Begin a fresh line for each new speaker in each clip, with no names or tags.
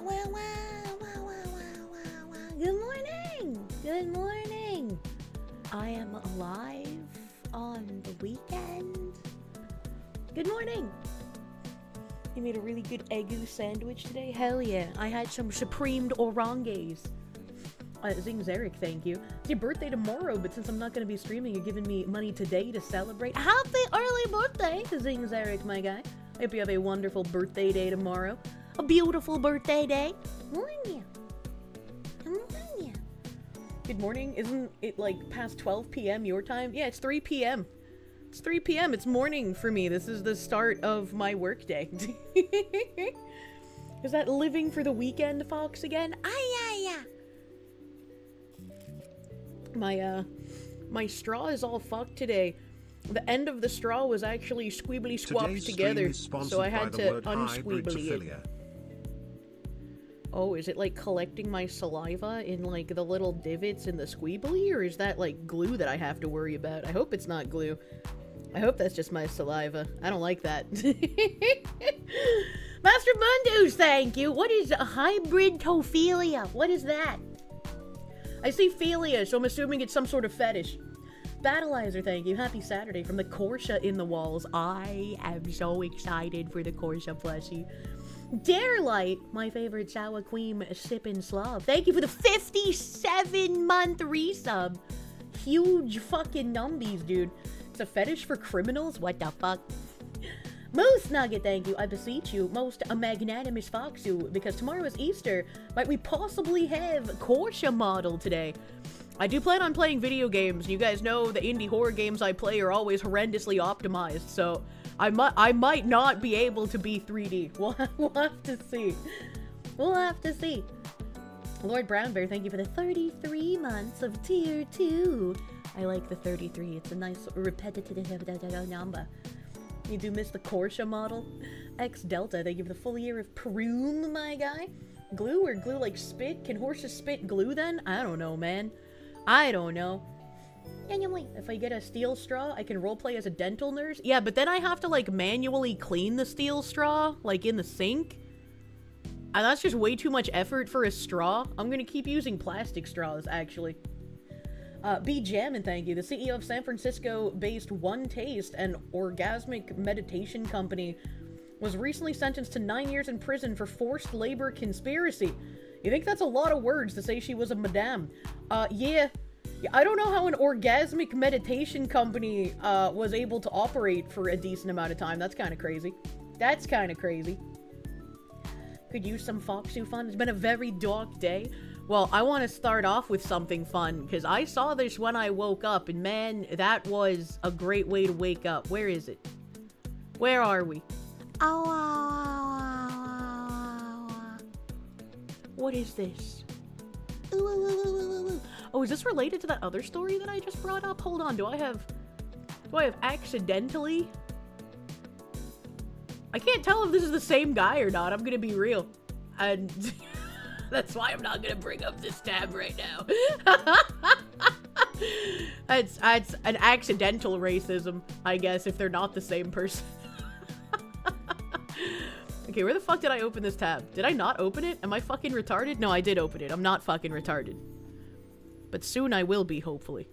Good morning! Good morning! I am alive on the weekend. Good morning! You made a really good egu sandwich today? Hell yeah. I had some supremed oranges. Zing Zarek, thank you. It's your birthday tomorrow, but since I'm not going to be streaming, you're giving me money today to celebrate. Happy early birthday to Zing Zarek, my guy. I hope you have a wonderful birthday day tomorrow. A beautiful birthday day. Morning. Good morning. Isn't it like past 12 p.m. your time? Yeah, it's 3 p.m. It's 3 p.m. It's morning for me. This is the start of my workday. Is that living for the weekend, Fox, again? My straw is all fucked today. The end of the straw was actually squeebly squapped together, so I had to unsqueebly it. Oh, is it like collecting my saliva in like the little divots in the squeebly, or is that like glue that I have to worry about? I hope it's not glue. I hope that's just my saliva. I don't like that. Master Mundus, thank you. What is a hybrid tophilia? What is that? I see philia, so I'm assuming it's some sort of fetish. Battleizer, thank you. Happy Saturday from the Kirsche in the walls. I am so excited for the Kirsche plushie. Darelight, my favorite sour cream sippin' Slav. Thank you for the 57-month resub. Huge fucking numbies, dude. It's a fetish for criminals? What the fuck? Moose Nugget, thank you. I beseech you, most magnanimous Foxu, because tomorrow is Easter. Might we possibly have Okage Model today? I do plan on playing video games. You guys know the indie horror games I play are always horrendously optimized, so I might not be able to be 3D. We'll have to see. We'll have to see. Lord Brownbear, thank you for the 33 months of tier 2. I like the 33. It's a nice repetitive number. You do miss the Kirsche model. X Delta, they give the full year of Prune, my guy. Glue or glue like spit? Can horses spit glue then? I don't know, man. I don't know. If I get a steel straw, I can roleplay as a dental nurse. Yeah, but then I have to like manually clean the steel straw, like in the sink. And that's just way too much effort for a straw. I'm gonna keep using plastic straws, actually. B Jammin, thank you. The CEO of San Francisco-based One Taste, an orgasmic meditation company, was recently sentenced to 9 years in prison for forced labor conspiracy. You think that's a lot of words to say she was a madame? Yeah. I don't know how an orgasmic meditation company was able to operate for a decent amount of time. That's kind of crazy. That's kind of crazy. Could use some Foxu fun. It's been a very dark day. Well, I want to start off with something fun, because I saw this when I woke up, and man, that was a great way to wake up. Where is it? Where are we? What is this? Oh, is this related to that other story that I just brought up? Hold on, do I have accidentally? I can't tell if this is the same guy or not, I'm gonna be real. And that's why I'm not gonna bring up this tab right now. It's an accidental racism, I guess, if they're not the same person. Okay, where the fuck did I open this tab? Did I not open it? Am I fucking retarded? No, I did open it. I'm not fucking retarded. But soon I will be, hopefully.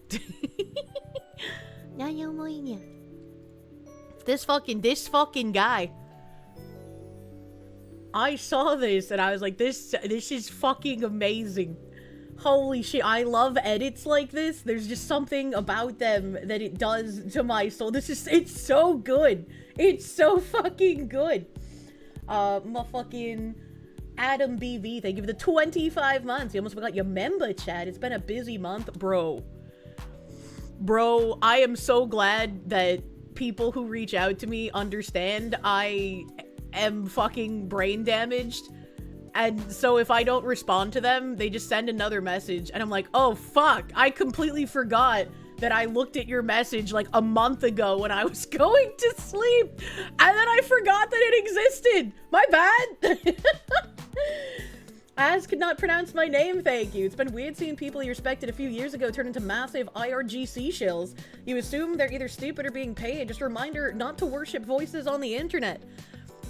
This fucking guy. I saw this and I was like, this is fucking amazing. Holy shit, I love edits like this. There's just something about them that it does to my soul. It's so good. It's so fucking good. Motherfucking Adam BV, thank you for the 25 months. You almost forgot your member, chat. It's been a busy month, bro. Bro, I am so glad that people who reach out to me understand I am fucking brain damaged. And so if I don't respond to them, they just send another message. And I'm like, oh, fuck. I completely forgot that I looked at your message like a month ago when I was going to sleep. And then I forgot that it existed. My bad. Az could not pronounce my name, thank you. It's been weird seeing people you respected a few years ago turn into massive IRGC shills. You assume they're either stupid or being paid. Just a reminder not to worship voices on the internet.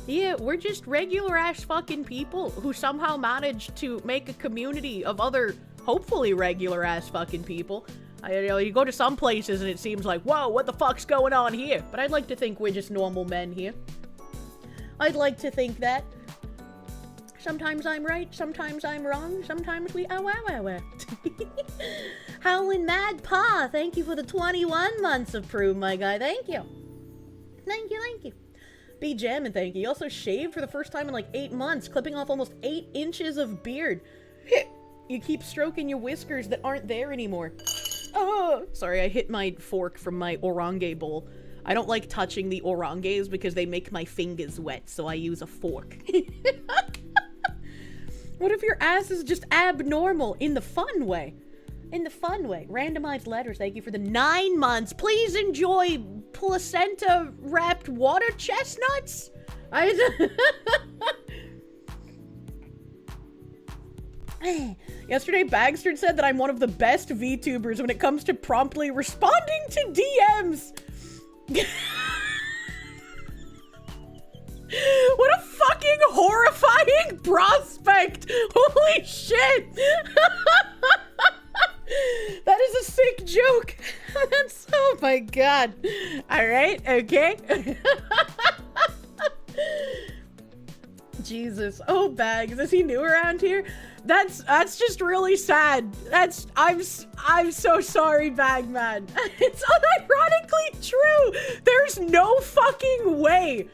Yeah, we're just regular ass fucking people who somehow managed to make a community of other, hopefully regular ass fucking people. You know, you go to some places and it seems like, whoa, what the fuck's going on here? But I'd like to think we're just normal men here. I'd like to think that. Sometimes I'm right, sometimes I'm wrong, sometimes we Howlin' Mad Pa, thank you for the 21 months of Prove, my guy. Thank you. Thank you, thank you. Be jammin', thank you. You also shaved for the first time in like 8 months, clipping off almost 8 inches of beard. You keep stroking your whiskers that aren't there anymore. Oh, sorry, I hit my fork from my orange bowl. I don't like touching the oranges because they make my fingers wet, so I use a fork. What if your ass is just abnormal in the fun way? In the fun way. Randomized letters, thank you for the 9 months. Please enjoy placenta-wrapped water chestnuts. Yesterday, Bagster said that I'm one of the best VTubers when it comes to promptly responding to DMs. What a fucking horrifying prospect! Holy shit! That is a sick joke. That's, oh my god. Alright, okay. Jesus. Oh, Bags. Is he new around here? That's just really sad. I'm so sorry, Bagman. It's unironically true. There's no fucking way.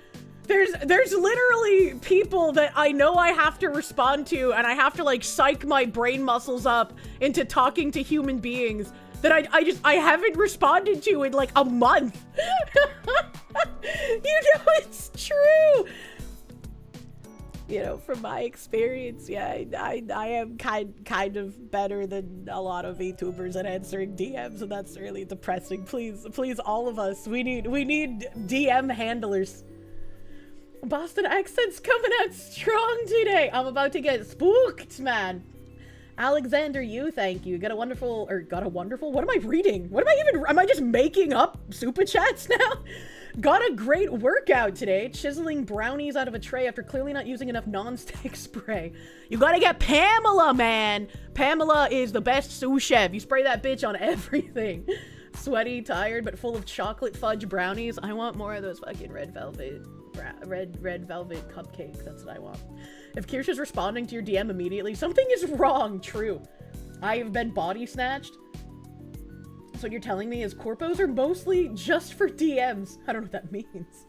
There's literally people that I know I have to respond to, and I have to like psych my brain muscles up into talking to human beings that I haven't responded to in like a month. You know, it's true. You know, from my experience, yeah, I am kind of better than a lot of VTubers at answering DMs, and that's really depressing. Please, all of us, we need DM handlers. Boston accent's coming out strong today. I'm about to get spooked, man. Alexander, you, thank you. Got a wonderful, what am I reading? Am I just making up super chats now? Got a great workout today, chiseling brownies out of a tray after clearly not using enough non-stick spray. You gotta get Pamela, man. Pamela is the best sous chef. You spray that bitch on everything. Sweaty, tired, but full of chocolate fudge brownies. I want more of those fucking red velvet cupcakes. That's what I want. If Kirsche is responding to your DM immediately, something is wrong. True. I have been body snatched. So what you're telling me is corpos are mostly just for DMs. I don't know what that means.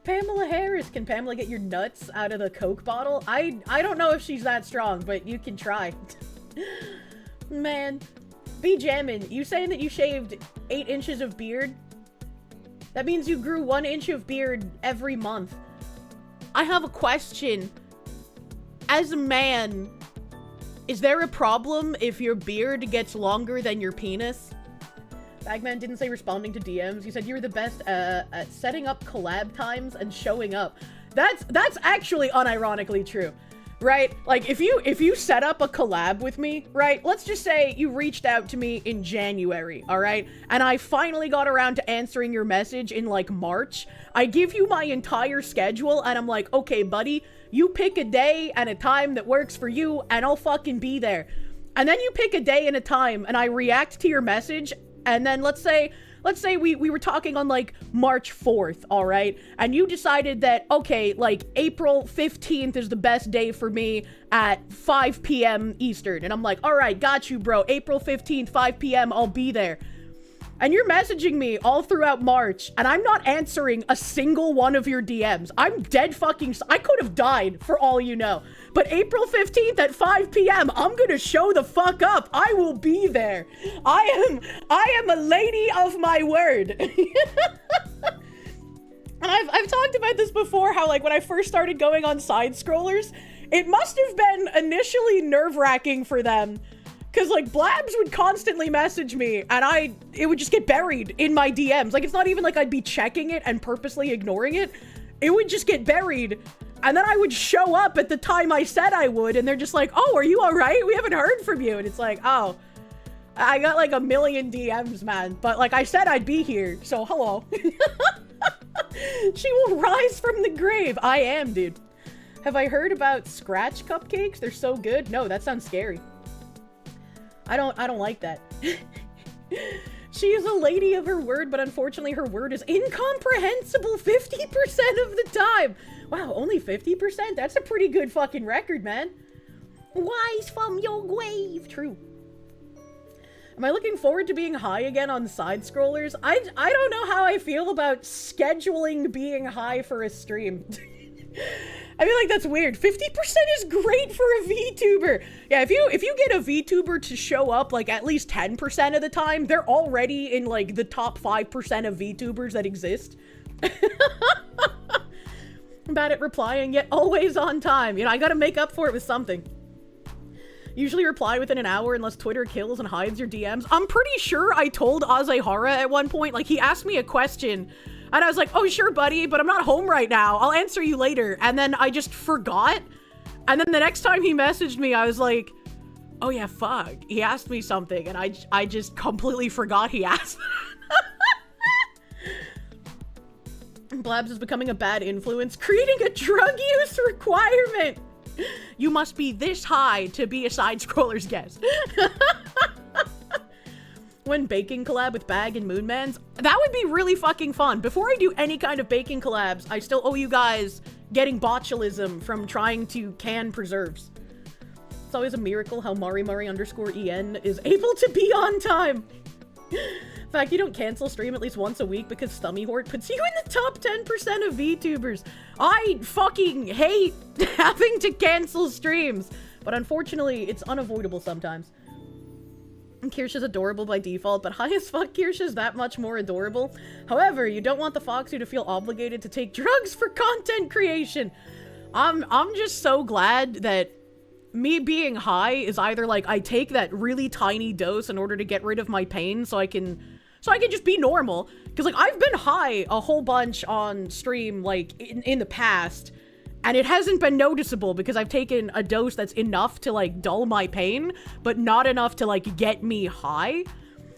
Pamela Harris. Can Pamela get your nuts out of the Coke bottle? I don't know if she's that strong, but you can try. Man. Be jammin'. You saying that you shaved 8 inches of beard? That means you grew 1 inch of beard every month. I have a question. As a man, is there a problem if your beard gets longer than your penis? Bagman didn't say responding to DMs. You said you were the best at setting up collab times and showing up. That's actually unironically true. Right? Like, if you set up a collab with me, right? Let's just say you reached out to me in January, all right? And I finally got around to answering your message in, like, March. I give you my entire schedule, and I'm like, okay, buddy, you pick a day and a time that works for you, and I'll fucking be there. And then you pick a day and a time, and I react to your message, and then let's say we were talking on like March 4th, all right? And you decided that, okay, like April 15th is the best day for me at 5 p.m. Eastern. And I'm like, all right, got you, bro. April 15th, 5 p.m., I'll be there. And you're messaging me all throughout March, and I'm not answering a single one of your DMs. I'm dead fucking... I could have died, for all you know. But April 15th at 5 p.m., I'm gonna show the fuck up. I will be there. I am a lady of my word. And I've talked about this before, how, like, when I first started going on side scrollers, it must have been initially nerve-wracking for them. Because, like, Blabs would constantly message me, and it would just get buried in my DMs. Like, it's not even like I'd be checking it and purposely ignoring it. It would just get buried, and then I would show up at the time I said I would, and they're just like, oh, are you all right? We haven't heard from you. And it's like, oh, I got, like, a million DMs, man. But, like, I said I'd be here, so hello. She will rise from the grave. I am, dude. Have I heard about scratch cupcakes? They're so good. No, that sounds scary. I don't like that. She is a lady of her word, but unfortunately her word is incomprehensible 50% of the time. Wow, only 50%? That's a pretty good fucking record, man. Wise from your grave. True. Am I looking forward to being high again on side scrollers? I don't know how I feel about scheduling being high for a stream. I feel like that's weird. 50% is great for a VTuber. Yeah, if you get a VTuber to show up like at least 10% of the time, they're already in like the top 5% of VTubers that exist. I'm bad at replying, yet always on time. You know, I gotta make up for it with something. Usually reply within an hour unless Twitter kills and hides your DMs. I'm pretty sure I told Azehara at one point, like he asked me a question and I was like, oh sure buddy, but I'm not home right now. I'll answer you later. And then I just forgot. And then the next time he messaged me, I was like, oh yeah, fuck. He asked me something and I just completely forgot he asked. Blabs is becoming a bad influence, creating a drug use requirement. You must be this high to be a side-scroller's guest. When baking collab with Bag and Moonmans, that would be really fucking fun. Before I do any kind of baking collabs, I still owe you guys getting botulism from trying to can preserves. It's always a miracle how Mari_en is able to be on time. In fact, you don't cancel stream at least once a week because Stummy Hort puts you in the top 10% of VTubers. I fucking hate having to cancel streams, but unfortunately, it's unavoidable sometimes. And Kirsche is adorable by default, but high as fuck Kirsche is that much more adorable. However, you don't want the Foxy to feel obligated to take drugs for content creation. I'm just so glad that me being high is either like I take that really tiny dose in order to get rid of my pain so I can just be normal. Because like I've been high a whole bunch on stream like in the past and it hasn't been noticeable because I've taken a dose that's enough to like dull my pain but not enough to like get me high.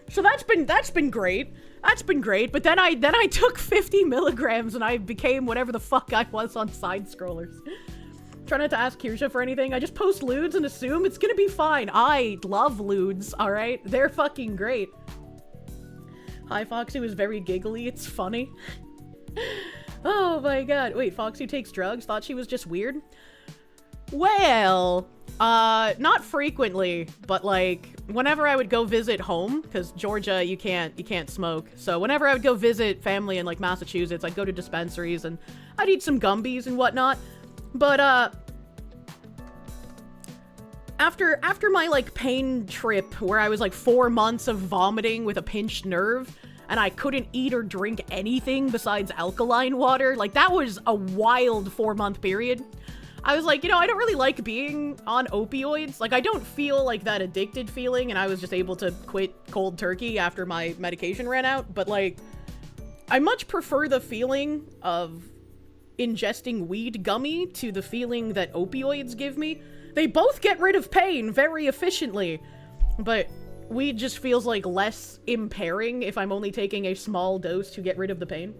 So that's been great. That's been great. But then I took 50 milligrams and I became whatever the fuck I was on side scrollers. Try not to ask Kirsche for anything. I just post lewds and assume it's gonna be fine. I love lewds, alright? They're fucking great. Hi, Foxy was very giggly. It's funny. Oh my god. Wait, Foxy takes drugs? Thought she was just weird? Well, not frequently, but like whenever I would go visit home, because Georgia, you can't smoke. So whenever I would go visit family in like Massachusetts, I'd go to dispensaries and I'd eat some Gumbies and whatnot. But, after my, like, pain trip, where I was, like, 4 months of vomiting with a pinched nerve, and I couldn't eat or drink anything besides alkaline water, like, that was a wild 4-month period. I was like, you know, I don't really like being on opioids. Like, I don't feel like that addicted feeling, and I was just able to quit cold turkey after my medication ran out, but, like, I much prefer the feeling of ingesting weed gummy to the feeling that opioids give me. They both get rid of pain very efficiently, but weed just feels like less impairing if I'm only taking a small dose to get rid of the pain.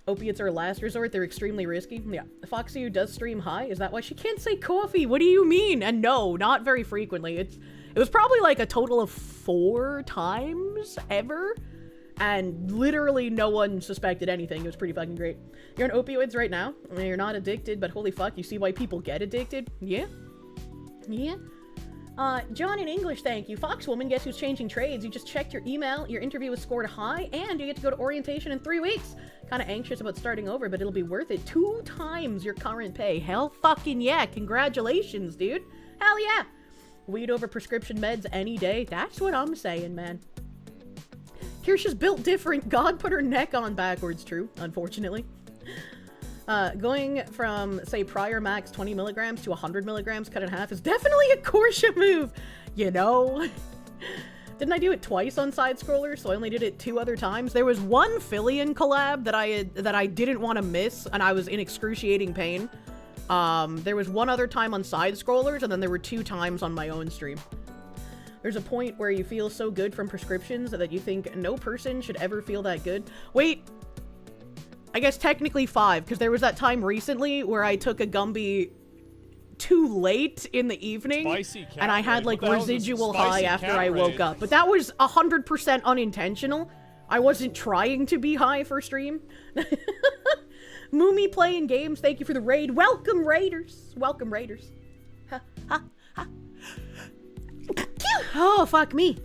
Opiates are a last resort. They're extremely risky. Yeah. Foxy who does stream high, is that why she can't say coffee? What do you mean? And no, not very frequently. It was probably like a total of 4 times ever. And literally no one suspected anything. It was pretty fucking great. You're on opioids right now? I mean, you're not addicted, but holy fuck, you see why people get addicted? Yeah? Yeah? John in English, thank you. Foxwoman, guess who's changing trades? You just checked your email, your interview was scored high, and you get to go to orientation in 3 weeks. Kinda anxious about starting over, but it'll be worth it. 2 times your current pay. Hell fucking yeah. Congratulations, dude. Hell yeah. Weed over prescription meds any day. That's what I'm saying, man. Kirsche's built different. God put her neck on backwards. True, unfortunately. Going from, say, prior max 20 milligrams to 100 milligrams cut in half is definitely a Kirsche move, you know? Didn't I do it twice on side scroller, so I only did it 2 other times? There was one Fillion collab that I didn't want to miss, and I was in excruciating pain. There was one other time on side scrollers, and then there were 2 times on my own stream. There's a point where you feel so good from prescriptions that you think no person should ever feel that good. Wait, I guess technically 5, because there was that time recently where I took a Gumby too late in the evening, and I had like residual high after I woke up. But that was 100% unintentional. I wasn't trying to be high for stream. Moomy playing games, thank you for the raid. Welcome, Raiders. Welcome, Raiders. Ha, ha, ha. Oh, fuck me.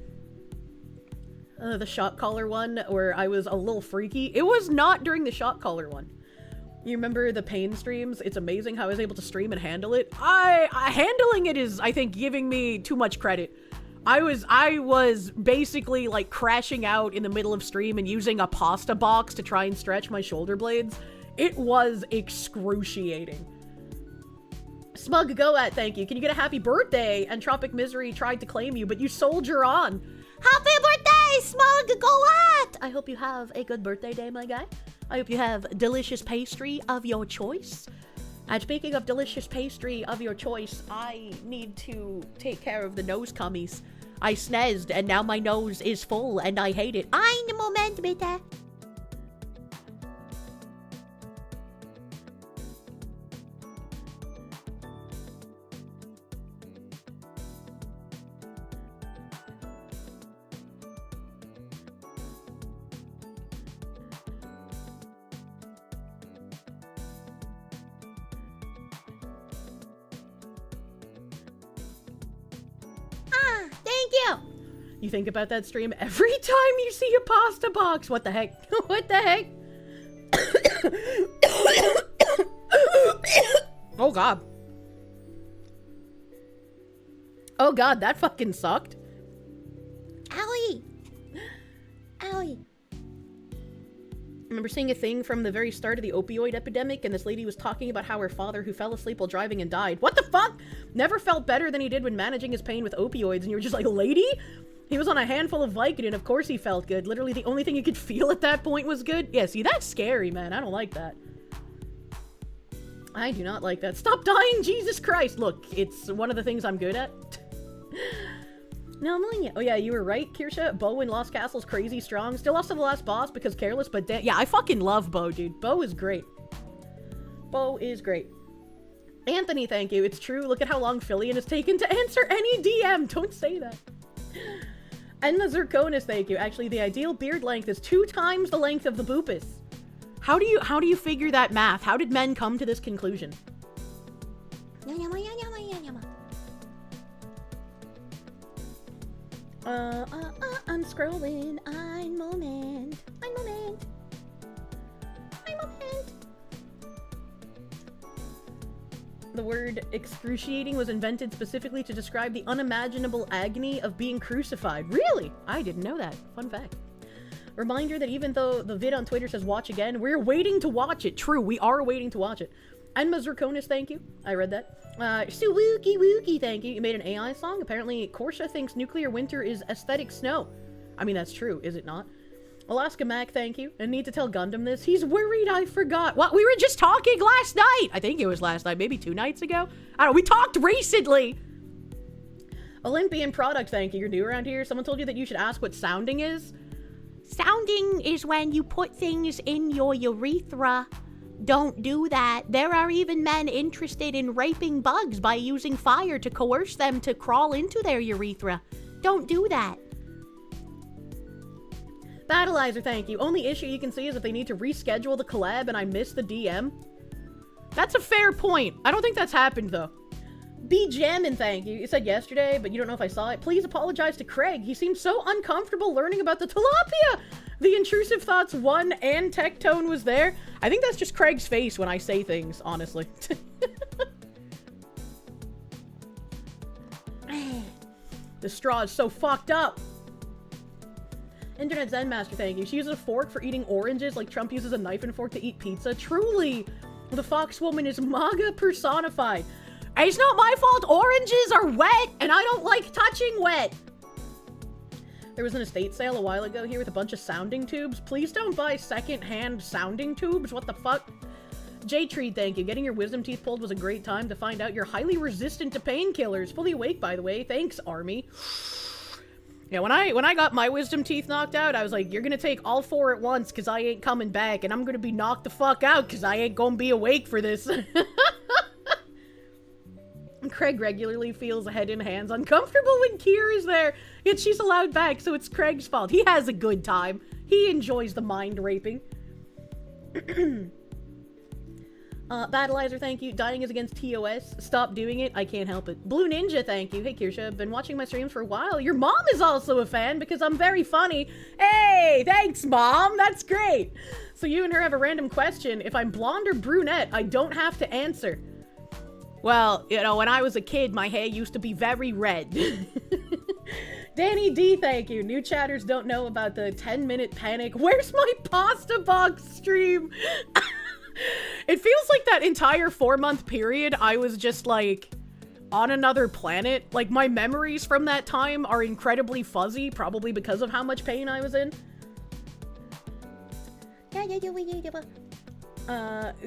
The shot caller one, where I was a little freaky. It was not during the shot caller one. You remember the pain streams? It's amazing how I was able to stream and handle it. Handling it is, I think, giving me too much credit. I was basically, like, crashing out in the middle of stream and using a pasta box to try and stretch my shoulder blades. It was excruciating. Smug Go At, thank you. Can you get a happy birthday? Entropic Misery tried to claim you, but you soldier on. Happy birthday, Smug Go At! I hope you have a good birthday day, my guy. I hope you have delicious pastry of your choice. And speaking of delicious pastry of your choice, I need to take care of the nose cummies. I sneezed, and now my nose is full, and I hate it. Ein Moment, bitte. Thank you! You think about that stream every time you see a pasta box. What the heck? What the heck? Oh god. Oh god, that fucking sucked. Owie! Owie. I remember seeing a thing from the very start of the opioid epidemic, and this lady was talking about how her father, who fell asleep while driving and died. What the fuck? Never felt better than he did when managing his pain with opioids, and you were just like, lady? He was on a handful of Vicodin, of course he felt good. Literally the only thing you could feel at that point was good. Yeah, see, that's scary, man. I don't like that. I do not like that. Stop dying, Jesus Christ! Look, it's one of the things I'm good at. No, I'm telling you. Oh yeah, you were right, Kirsche. Bo in Lost Castle's crazy strong. Still lost to the last boss because careless, but yeah, I fucking love Bo, dude. Bo is great. Bo is great. Anthony, thank you. It's true. Look at how long Fillion has taken to answer any DM. Don't say that. And the Zirconis, thank you. Actually, the ideal beard length is 2 times the length of the Boopus. How do you figure that math? How did men come to this conclusion? I'm scrolling. Ein Moment. Ein Moment. Ein Moment. The word excruciating was invented specifically to describe the unimaginable agony of being crucified. Really? I didn't know that. Fun fact. Reminder that even though the vid on Twitter says watch again, we're waiting to watch it. True, we are waiting to watch it. And Mazurkonis, thank you. I read that. Suwookie Wookie, thank you. You made an AI song? Apparently, Kirsche thinks nuclear winter is aesthetic snow. I mean, that's true, is it not? Alaska Mac, thank you. I need to tell Gundam this. He's worried I forgot. What? We were just talking last night. I think it was last night, maybe 2 nights ago. I don't know. We talked recently. Olympian product, thank you. You're new around here. Someone told you that you should ask what sounding is? Sounding is when you put things in your urethra. Don't do that. There are even men interested in raping bugs by using fire to coerce them to crawl into their urethra. Don't do that. Battleizer, thank you. Only issue you can see is if they need to reschedule the collab and I miss the DM. That's a fair point. I don't think that's happened, though. B Jammin', thank you. You said yesterday, but you don't know if I saw it. Please apologize to Craig. He seemed so uncomfortable learning about the tilapia. The intrusive thoughts 1 and tech tone was there. I think that's just Craig's face when I say things, honestly. The straw is so fucked up. Internet Zen Master, thank you. She uses a fork for eating oranges like Trump uses a knife and fork to eat pizza. Truly, the fox woman is MAGA personified. It's not my fault oranges are wet, and I don't like touching wet. There was an estate sale a while ago here with a bunch of sounding tubes. Please don't buy second-hand sounding tubes. What the fuck? J-Tree, thank you. Getting your wisdom teeth pulled was a great time to find out you're highly resistant to painkillers. Fully awake, by the way. Thanks, Army. Yeah, when I got my wisdom teeth knocked out, I was like, you're gonna take all 4 at once, because I ain't coming back, and I'm gonna be knocked the fuck out, because I ain't gonna be awake for this. Craig regularly feels head and hands uncomfortable when Kier is there, yet she's allowed back, so it's Craig's fault. He has a good time. He enjoys the mind raping. Battleizer, thank you. Dying is against TOS. Stop doing it. I can't help it. Blue Ninja, thank you. Hey, Kirsche. I've been watching my streams for a while. Your mom is also a fan because I'm very funny. Hey, thanks, Mom. That's great. So you and her have a random question. If I'm blonde or brunette, I don't have to answer. Well, you know, when I was a kid, my hair used to be very red. Danny D, thank you. New chatters don't know about the 10-minute panic. Where's my pasta box stream? It feels like that entire 4-month period, I was just, like, on another planet. Like, my memories from that time are incredibly fuzzy, probably because of how much pain I was in.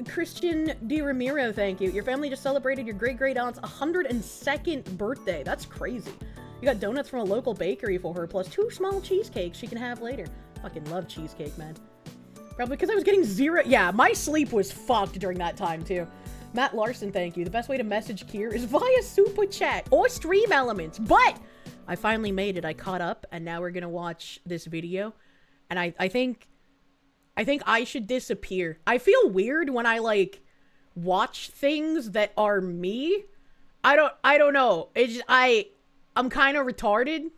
Christian Di Ramiro, thank you. Your family just celebrated your great-great-aunt's 102nd birthday. That's crazy. You got donuts from a local bakery for her, plus 2 small cheesecakes she can have later. Fucking love cheesecake, man. Probably because I was getting 0. Yeah, my sleep was fucked during that time, too. Matt Larson, thank you. The best way to message Kier is via Super Chat or Stream Elements. But I finally made it. I caught up, and now we're gonna watch this video. And I think I should disappear. I feel weird when I, like, watch things that are me. I don't know. It's just, I'm kind of retarded.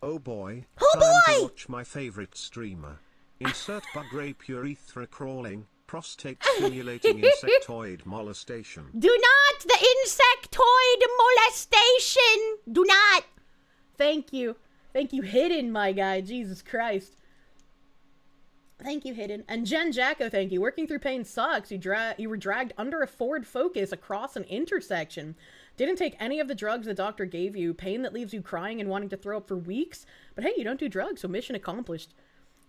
Oh boy.
Oh
Time
boy!
to watch my favorite streamer. Insert bug rape urethra crawling, prostate stimulating insectoid molestation.
Do not! The insectoid molestation! Do not! Thank you. Thank you, Hidden, my guy. Jesus Christ. Thank you, Hidden. And Jen Jacko, thank you. Working through pain sucks. You were dragged under a Ford Focus across an intersection. Didn't take any of the drugs the doctor gave you. Pain that leaves you crying and wanting to throw up for weeks. But hey, you don't do drugs, so mission accomplished.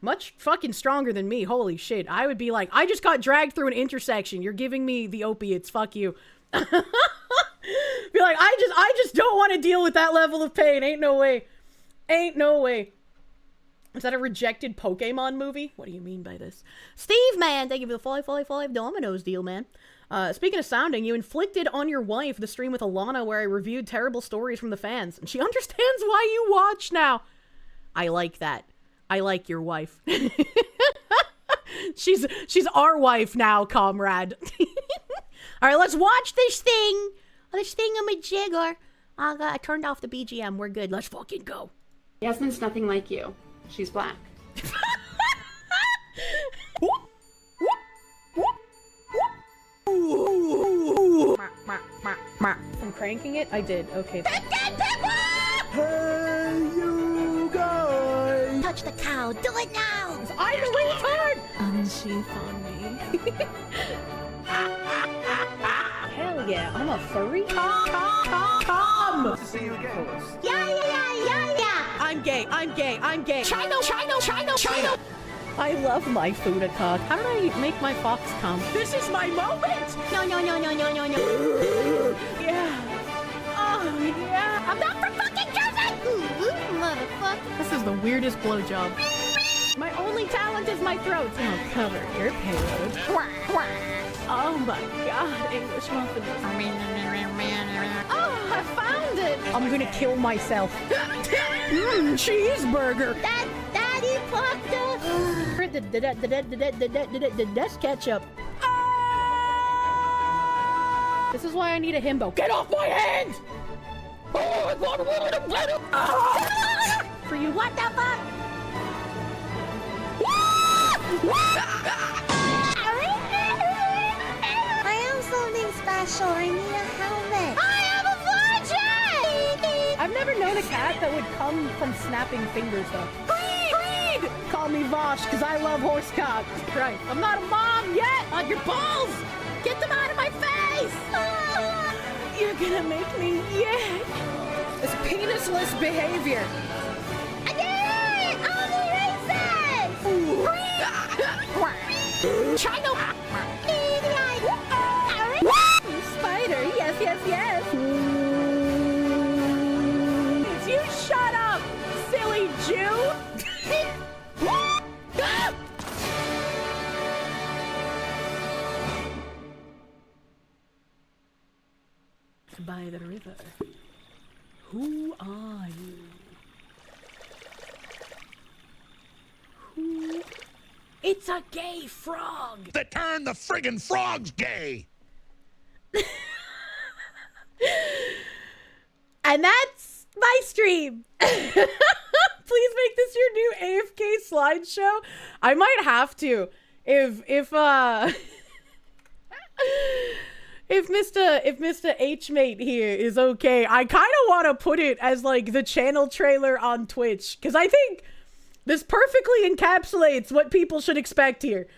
Much fucking stronger than me. Holy shit. I would be like, I just got dragged through an intersection. You're giving me the opiates. Fuck you. Be like, I just don't want to deal with that level of pain. Ain't no way. Ain't no way. Is that a rejected Pokemon movie? What do you mean by this? Steve, man, thank you for the 555 Dominoes deal, man. Speaking of sounding, you inflicted on your wife the stream with Alana where I reviewed terrible stories from the fans, and she understands why you watch now. I like that. I like your wife. She's our wife now, comrade. All right, let's watch this thing. This thingamajigger. I turned off the BGM. We're good. Let's fucking go.
Yasmin's nothing like you. She's black.
I'm cranking it? I did. Okay.
Hey, you guys!
Touch the cow. Do it now. I'm the retard. Unsheath on me. Hell yeah. I'm a furry. Come.
See you again.
Yeah. I'm gay. China. I love my Fudakok. How did I make my fox come? This is my moment! No. Yeah. Oh, yeah. I'm not from fucking Jersey! Motherfucker. This is the weirdest blowjob. My only talent is my throat. Oh, cover your payload. Oh my god, English muffin. Oh, I found it! I'm gonna kill myself. Cheeseburger! Daddy fucked up! That's ketchup. This is why I need a himbo. Get off my hands! For you, what the fuck?
I am something special. I need a helmet.
I am a virgin! I've never known a cat that would come from snapping fingers, though. Breed! Call me Vosh, because I love horse cock. Right. I'm not a mom yet! On your balls! Get them out of my face! You're gonna make me yick. It's penisless behavior.
I did it! I'm racist!
China! Spider, yes. It's you by the river. Who are you? Who? It's a gay frog!
That turned the friggin' frogs gay!
And that's my stream! Please make this your new AFK slideshow. I might have to. If Mr. H-Mate here is okay, I kind of want to put it as, like, the channel trailer on Twitch. Because I think this perfectly encapsulates what people should expect here.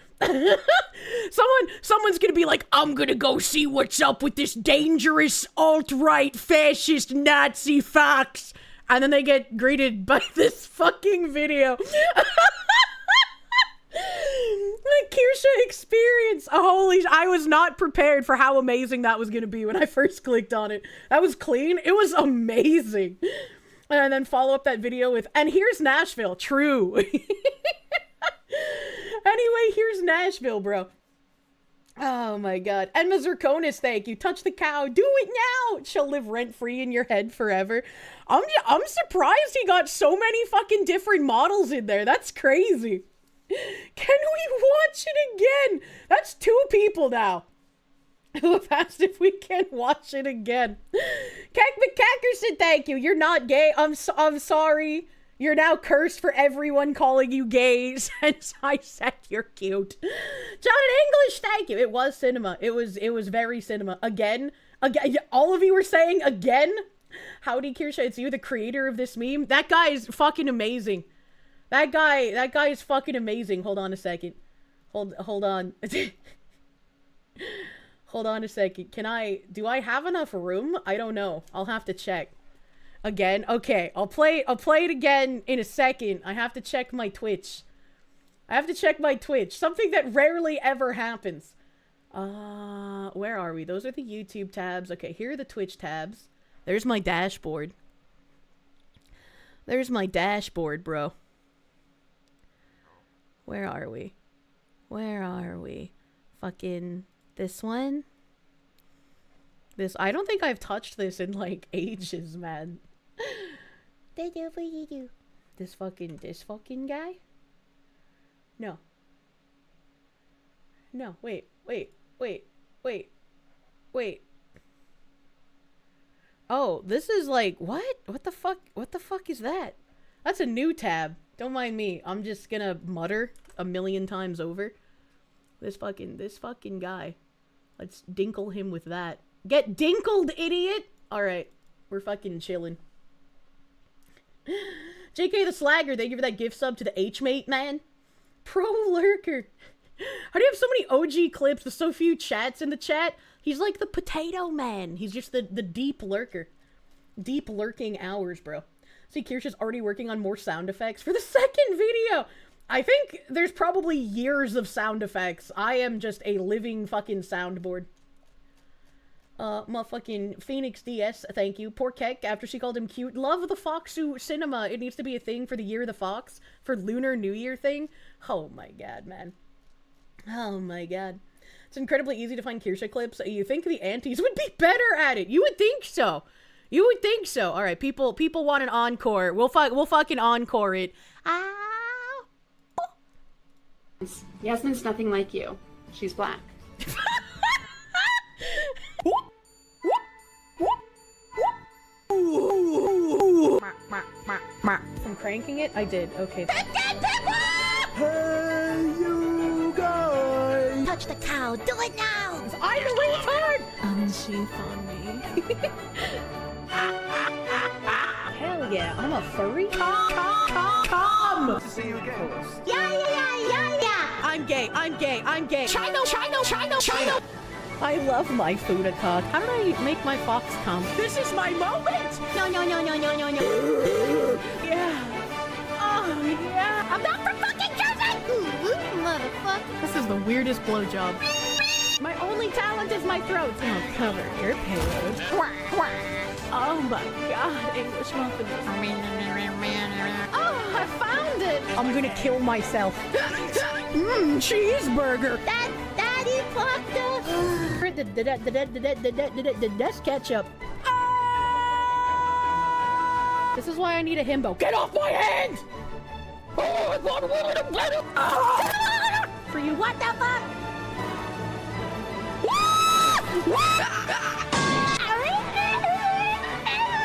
Someone's gonna be like, I'm gonna go see what's up with this dangerous alt-right fascist Nazi fox. And then they get greeted by this fucking video. The Kirsche experience. Holy, I was not prepared for how amazing that was gonna be when I first clicked on it. That was clean. It was amazing. And then follow up that video with, and here's Nashville. True. Anyway, here's Nashville, bro. Oh my god. And Mazurkonis, thank you. Touch the cow. Do it now. It shall live rent-free in your head forever. I'm surprised he got so many fucking different models in there. That's crazy. Can we watch it again? That's 2 people now who have asked if we can watch it again. Kek McCackerson, thank you. You're not gay. I'm sorry. You're now cursed for everyone calling you gay since I said you're cute. John in English, thank you. It was cinema. It was very cinema. Again, all of you were saying again. Howdy, Kirsche, it's you, the creator of this meme. That guy is fucking amazing. That guy is fucking amazing. Hold on a second. Hold on. Hold on a second. Do I have enough room? I don't know. I'll have to check. Again? Okay, I'll play it again in a second. I have to check my Twitch. Something that rarely ever happens. Where are we? Those are the YouTube tabs. Okay, here are the Twitch tabs. There's my dashboard. Bro. Where are we? Fucking this one? I don't think I've touched this in, like, ages, man. This fucking guy? No, wait. Oh, this is like, what? What the fuck is that? That's a new tab. Don't mind me. I'm just gonna mutter 1,000,000 times over. This fucking guy. Let's dinkle him with that. Get dinkled, idiot! Alright, we're fucking chilling. JK the Slagger, thank you for that gift sub to the H-Mate, man. Pro Lurker. How do you have so many OG clips with so few chats in the chat? He's like the potato man. He's just the deep lurker. Deep lurking hours, bro. See, Kirsche's already working on more sound effects for the second video. I think there's probably years of sound effects. I am just a living fucking soundboard. Motherfucking Phoenix DS, thank you. Poor Keck, after she called him cute. Love the Foxu cinema. It needs to be a thing for the Year of the Fox. For Lunar New Year thing. Oh my god, man. Oh my god. It's incredibly easy to find Kirsche clips. You think the aunties would be better at it. You would think so. You would think so. Alright, people want an encore. We'll fucking encore it. Ow.
Yasmin's nothing like you. She's black.
I'm cranking it? I did. Okay.
Hey, you guys!
Touch the cow. Do it now.
I'm a retard! Unsheath on me. Hell yeah, I'm a furry? Come!
See you again.
Yeah.
I'm gay.
Chino.
I love my Fudacock. How did I make my fox come? This is my moment!
No.
Yeah. Oh, yeah.
I'm not from fucking Jersey. Ooh, motherfucker.
This is the weirdest blowjob. My only talent is my throat. Oh, cover your payload. Oh my god, English muffin. Oh, I found it. I'm gonna kill myself. Cheeseburger.
Daddy fucked us.
That's ketchup. This is why I need a himbo. Get off my hands! For you, what the fuck?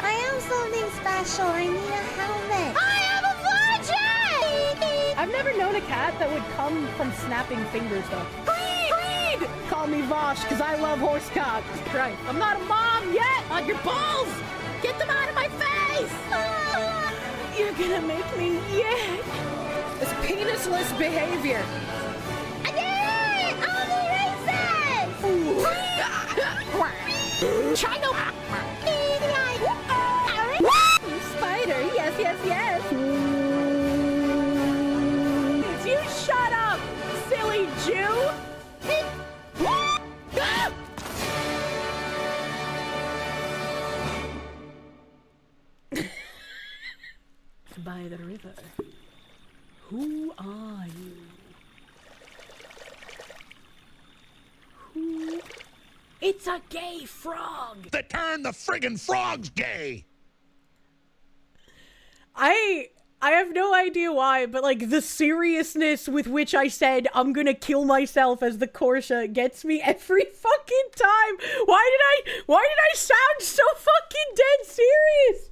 I am something special. I need a helmet. I am a virgin!
I've never known a cat that would come from snapping fingers, though. Breed! Call me Vosh, because I love horse cock. Right. I'm not a mom yet! On your balls! Get them out of my face! You're gonna make me yak. It's penisless behavior. China! Spider, yes, yes, yes. You shut up, silly Jew! By the river. Who are you? Who? It's a gay frog!
They turn the friggin' frogs gay!
I have no idea why, but like the seriousness with which I said I'm gonna kill myself as the Kirsche gets me every fucking time. Why did I sound so fucking dead serious?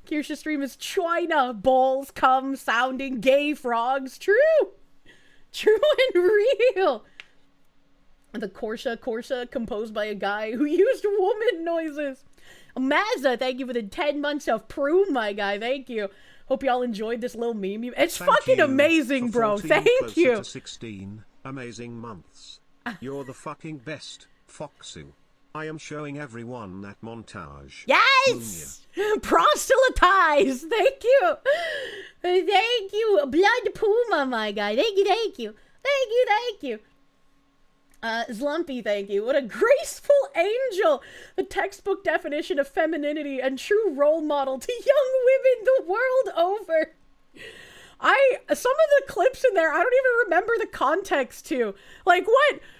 Kirsche stream is China. Balls come sounding gay frogs. True and real. The Kirsche composed by a guy who used woman noises. Mazza, thank you for the 10 months of prune, my guy. Thank you. Hope y'all enjoyed this little meme. It's fucking amazing, bro. Thank you.
To 16 amazing months. You're the fucking best, Foxu. I am showing everyone that montage.
Yes! Proselytize! Thank you! Thank you! Blood Puma, my guy. Thank you, thank you. Thank you, thank you. Zlumpy, thank you. What a graceful angel! The textbook definition of femininity and true role model to young women the world over. Some of the clips in there, I don't even remember the context to. Like,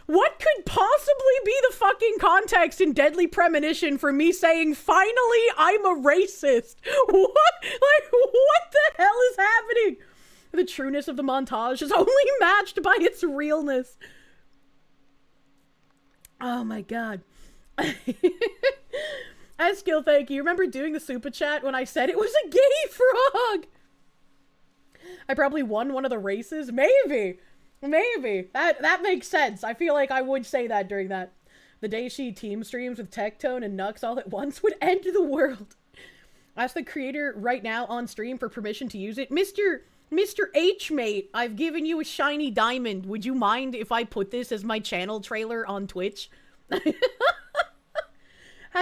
what could possibly be the fucking context in Deadly Premonition for me saying, finally, I'm a racist? What? Like, what the hell is happening? The trueness of the montage is only matched by its realness. Oh my god. Eskill, thank you. Remember doing the super chat when I said it was a gay frog? I probably won one of the races? Maybe. That makes sense. I feel like I would say that during that. The day she team streams with Tectone and Nux all at once would end the world. Ask the creator right now on stream for permission to use it. Mr. H-Mate, I've given you a shiny diamond. Would you mind if I put this as my channel trailer on Twitch? Had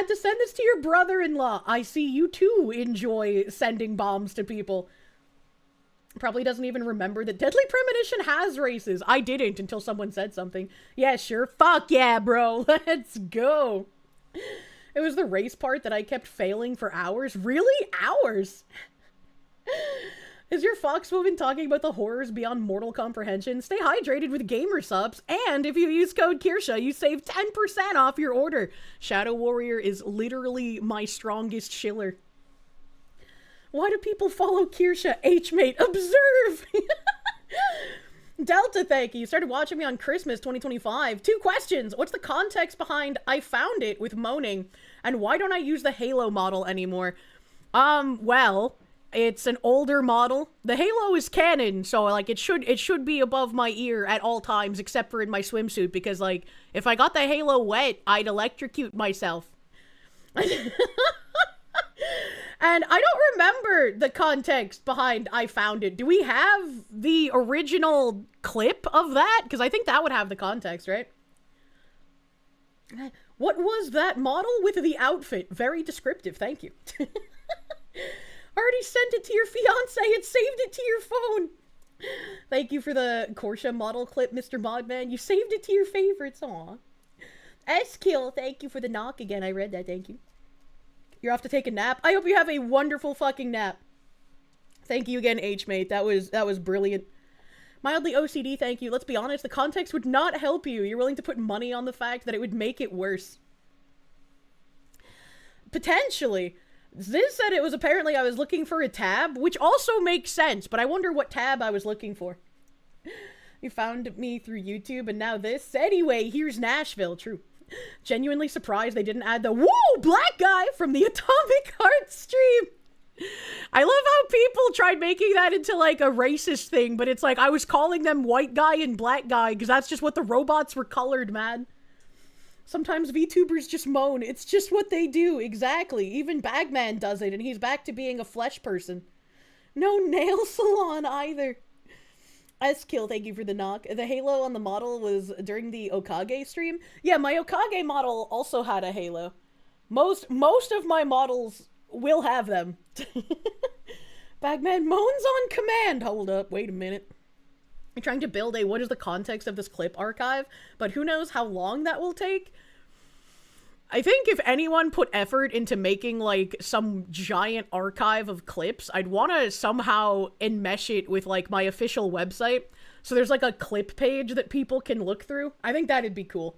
to send this to your brother-in-law. I see you too enjoy sending bombs to people. Probably doesn't even remember that Deadly Premonition has races. I didn't until someone said something. Yeah, sure. Fuck yeah, bro. Let's go. It was the race part that I kept failing for hours. Really? Hours? Is your Fox woman talking about the horrors beyond mortal comprehension? Stay hydrated with gamer subs, and if you use code Kirsche, you save 10% off your order. Shadow Warrior is literally my strongest shiller. Why do people follow Kirsche? H-Mate, observe! Delta, thank you. Started watching me on Christmas 2025. 2 questions. What's the context behind I found it with moaning? And why don't I use the Halo model anymore? Well, it's an older model. The Halo is canon, so like it should be above my ear at all times except for in my swimsuit, because like if I got the Halo wet, I'd electrocute myself. And I don't remember the context behind I found it. Do we have the original clip of that? Because I think that would have the context, right? What was that model with the outfit? Very descriptive, thank you. Already sent it to your fiance and saved it to your phone. Thank you for the Kirsche model clip, Mr. Modman. You saved it to your favorites, aw. S-Kill, thank you for the knock again. I read that, thank you. You're off to take a nap. I hope you have a wonderful fucking nap. Thank you again, H-Mate. That was brilliant. Mildly OCD, thank you. Let's be honest, the context would not help you. You're willing to put money on the fact that it would make it worse. Potentially. Ziz said it was apparently I was looking for a tab, which also makes sense, but I wonder what tab I was looking for. You found me through YouTube, and now this. Anyway, here's Nashville. True. Genuinely surprised they didn't add the "woo black guy" from the Atomic Heart stream. I love how people tried making that into like a racist thing, but it's like I was calling them white guy and black guy because that's just what the robots were colored, man. Sometimes VTubers just moan. It's just what they do. Exactly. Even Bagman does it, and he's back to being a flesh person. No nail salon either. S-Kill, thank you for the knock. The halo on the model was during the Okage stream. Yeah, my Okage model also had a halo. Most of my models will have them. Bagman moans on command. Hold up, wait a minute. I'm trying to build a what is the context of this clip archive, but who knows how long that will take. I think if anyone put effort into making like some giant archive of clips, I'd want to somehow enmesh it with like my official website. So there's like a clip page that people can look through. I think that'd be cool.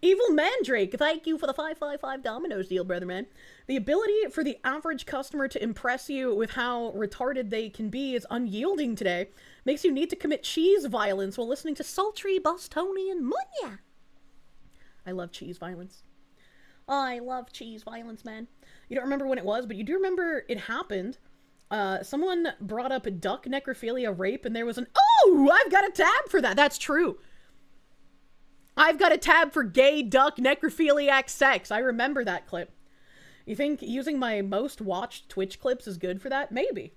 Evil Mandrake, thank you for the 555 Domino's deal, brother man. The ability for the average customer to impress you with how retarded they can be is unyielding today. Makes you need to commit cheese violence while listening to sultry Bostonian Munya. I love cheese violence. I love cheese violence, man. You don't remember when it was, but you do remember it happened. Someone brought up a duck necrophilia rape, and there was an, oh, I've got a tab for that. That's true. I've got a tab for gay duck necrophiliac sex. I remember that clip. You think using my most watched Twitch clips is good for that? Maybe.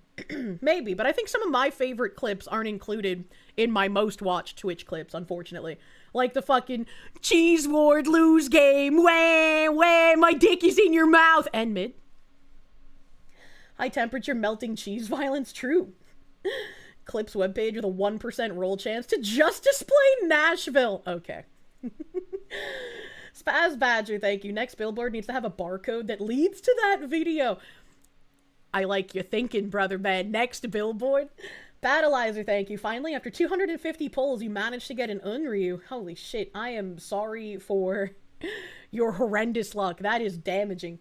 Maybe, but I think some of my favorite clips aren't included in my most watched Twitch clips, unfortunately. Like the fucking cheese ward lose game, wah, wah, my dick is in your mouth, and mid. High temperature melting cheese violence, true. Clips webpage with a 1% roll chance to just display Nashville. Okay. Spaz Badger, thank you. Next billboard needs to have a barcode that leads to that video. I like your thinking, brother man. Next billboard. Battleizer, thank you. Finally, after 250 polls, you managed to get an Unryu. Holy shit, I am sorry for your horrendous luck. That is damaging.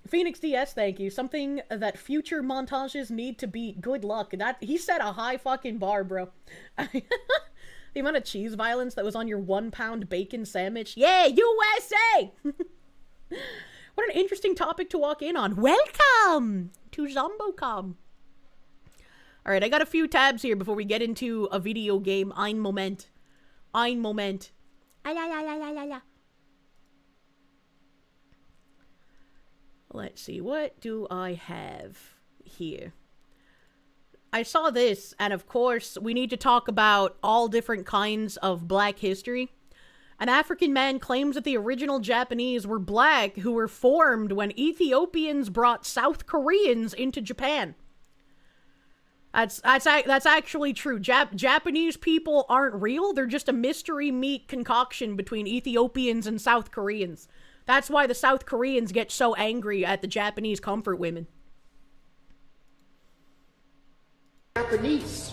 Phoenix DS, thank you. Something that future montages need to beat. Good luck. That he set a high fucking bar, bro. The amount of cheese violence that was on your 1-pound bacon sandwich. Yeah, USA! What an interesting topic to walk in on. Welcome to Zombocom. Alright, I got a few tabs here before we get into a video game. Ein Moment. Ein Moment. Let's see, what do I have here? I saw this, and of course, we need to talk about all different kinds of black history. An African man claims that the original Japanese were black who were formed when Ethiopians brought South Koreans into Japan. That's actually true. Japanese people aren't real. They're just a mystery meat concoction between Ethiopians and South Koreans. That's why the South Koreans get so angry at the Japanese comfort women.
Japanese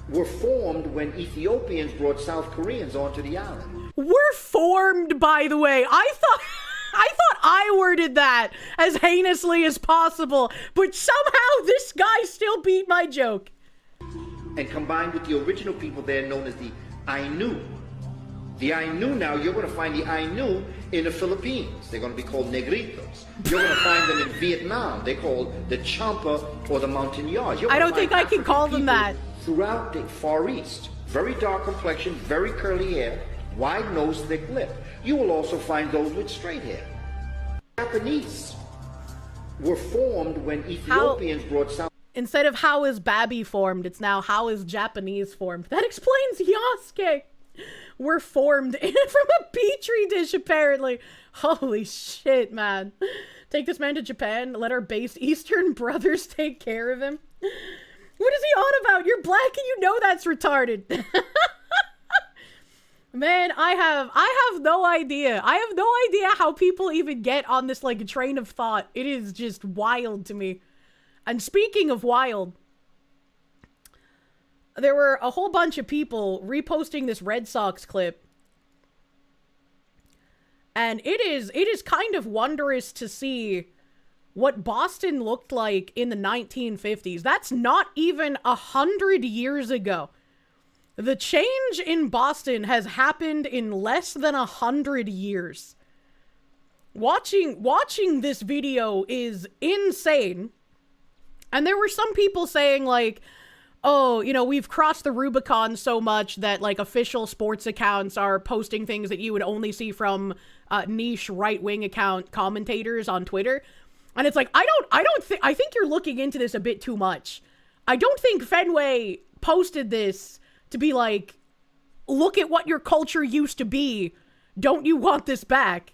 were formed when Ethiopians brought South Koreans onto the island.
Were formed, by the way. I thought I worded that as heinously as possible, but somehow this guy still beat my joke.
And combined with the original people there known as the Ainu. The Ainu now, you're going to find the Ainu in the Philippines. They're going to be called Negritos. You're going to find them in Vietnam. They're called the Champa or the Montagnards.
I don't think I can call them that.
Throughout the Far East. Very dark complexion, very curly hair, wide nose, thick lip. You will also find those with straight hair. Japanese were formed when Ethiopians brought South...
Instead of how is Babby formed, it's now how is Japanese formed. That explains Yasuke. We're formed from a petri dish, apparently. Holy shit, man. Take this man to Japan, let our based Eastern brothers take care of him. What is he on about? You're black and you know that's retarded. Man, I have no idea. I have no idea how people even get on this, like, train of thought. It is just wild to me. And speaking of wild, there were a whole bunch of people reposting this Red Sox clip. And it is kind of wondrous to see what Boston looked like in the 1950s. That's not even 100 years ago. The change in Boston has happened in less than 100 years. Watching this video is insane. And there were some people saying, like, oh, you know, we've crossed the Rubicon so much that, like, official sports accounts are posting things that you would only see from niche right-wing account commentators on Twitter. And it's like, I think you're looking into this a bit too much. I don't think Fenway posted this to be like, look at what your culture used to be. Don't you want this back?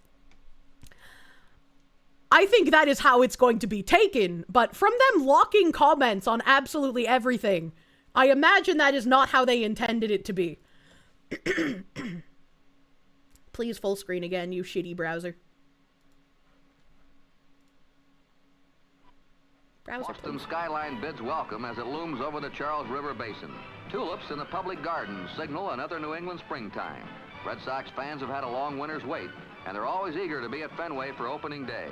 I think that is how it's going to be taken, but from them locking comments on absolutely everything, I imagine that is not how they intended it to be. Please full screen again, you shitty browser.
Boston skyline bids welcome as it looms over the Charles River Basin. Tulips in the public gardens signal another New England springtime. Red Sox fans have had a long winter's wait, and they're always eager to be at Fenway for opening day.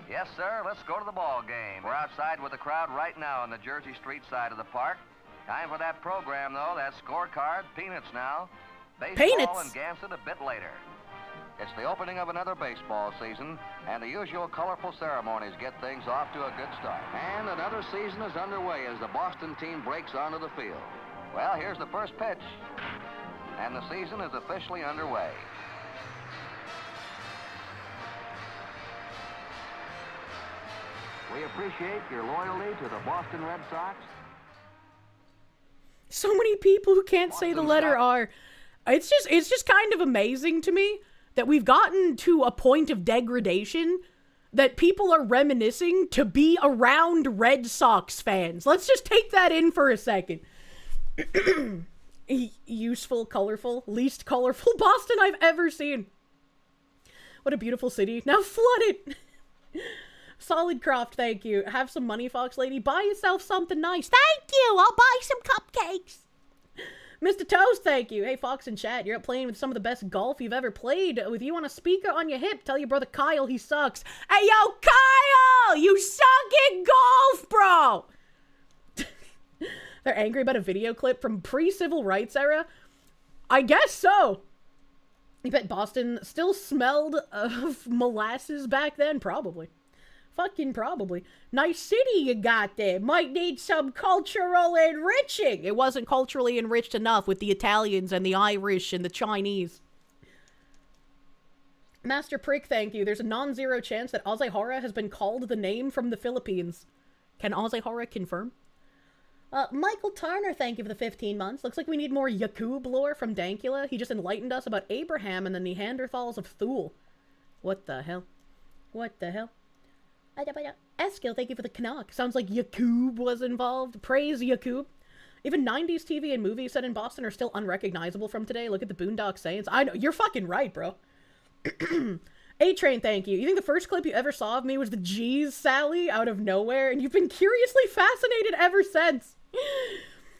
Yes, sir, let's go to the ball game. We're outside with the crowd right now on the Jersey Street side of the park. Time for that program, though, that scorecard, Peanuts now. Baseball and Gansett a bit later. It's the opening of another baseball season, and the usual colorful ceremonies get things off to a good start. And another season is underway as the Boston team breaks onto the field. Well, here's the first pitch, and the season is officially underway. We appreciate your loyalty to the Boston Red Sox.
So many people who can't say the letter R. It's just kind of amazing to me that we've gotten to a point of degradation that people are reminiscing to be around Red Sox fans. Let's just take that in for a second. Useful, colorful, least colorful Boston I've ever seen. What a beautiful city. Now flooded. Solid Croft, thank you. Have some money, Fox Lady. Buy yourself something nice. Thank you. I'll buy some cupcakes. Mr. Toast, thank you. Hey, Fox and chat, you're up playing with some of the best golf you've ever played. With you on a speaker on your hip, tell your brother Kyle he sucks. Hey, yo, Kyle! You suck at golf, bro! They're angry about a video clip from pre-civil rights era? I guess so. You bet Boston still smelled of molasses back then? Probably. Fucking probably. Nice city you got there. Might need some cultural enriching. It wasn't culturally enriched enough with the Italians and the Irish and the Chinese. Master Prick, thank you. There's a non-zero chance that Azahara has been called the name from the Philippines. Can Azahara confirm? Michael Tarner, thank you for the 15 months. Looks like we need more Yakub lore from Dankula. He just enlightened us about Abraham and the Neanderthals of Thule. What the hell? What the hell? Eskil, thank you for the Canuck. Sounds like Yakub was involved. Praise Yakub. Even 90s TV and movies set in Boston are still unrecognizable from today. Look at the Boondock Saints. I know, you're fucking right, bro. A-Train, thank you. You think the first clip you ever saw of me was the Geez Sally out of nowhere, and you've been curiously fascinated ever since.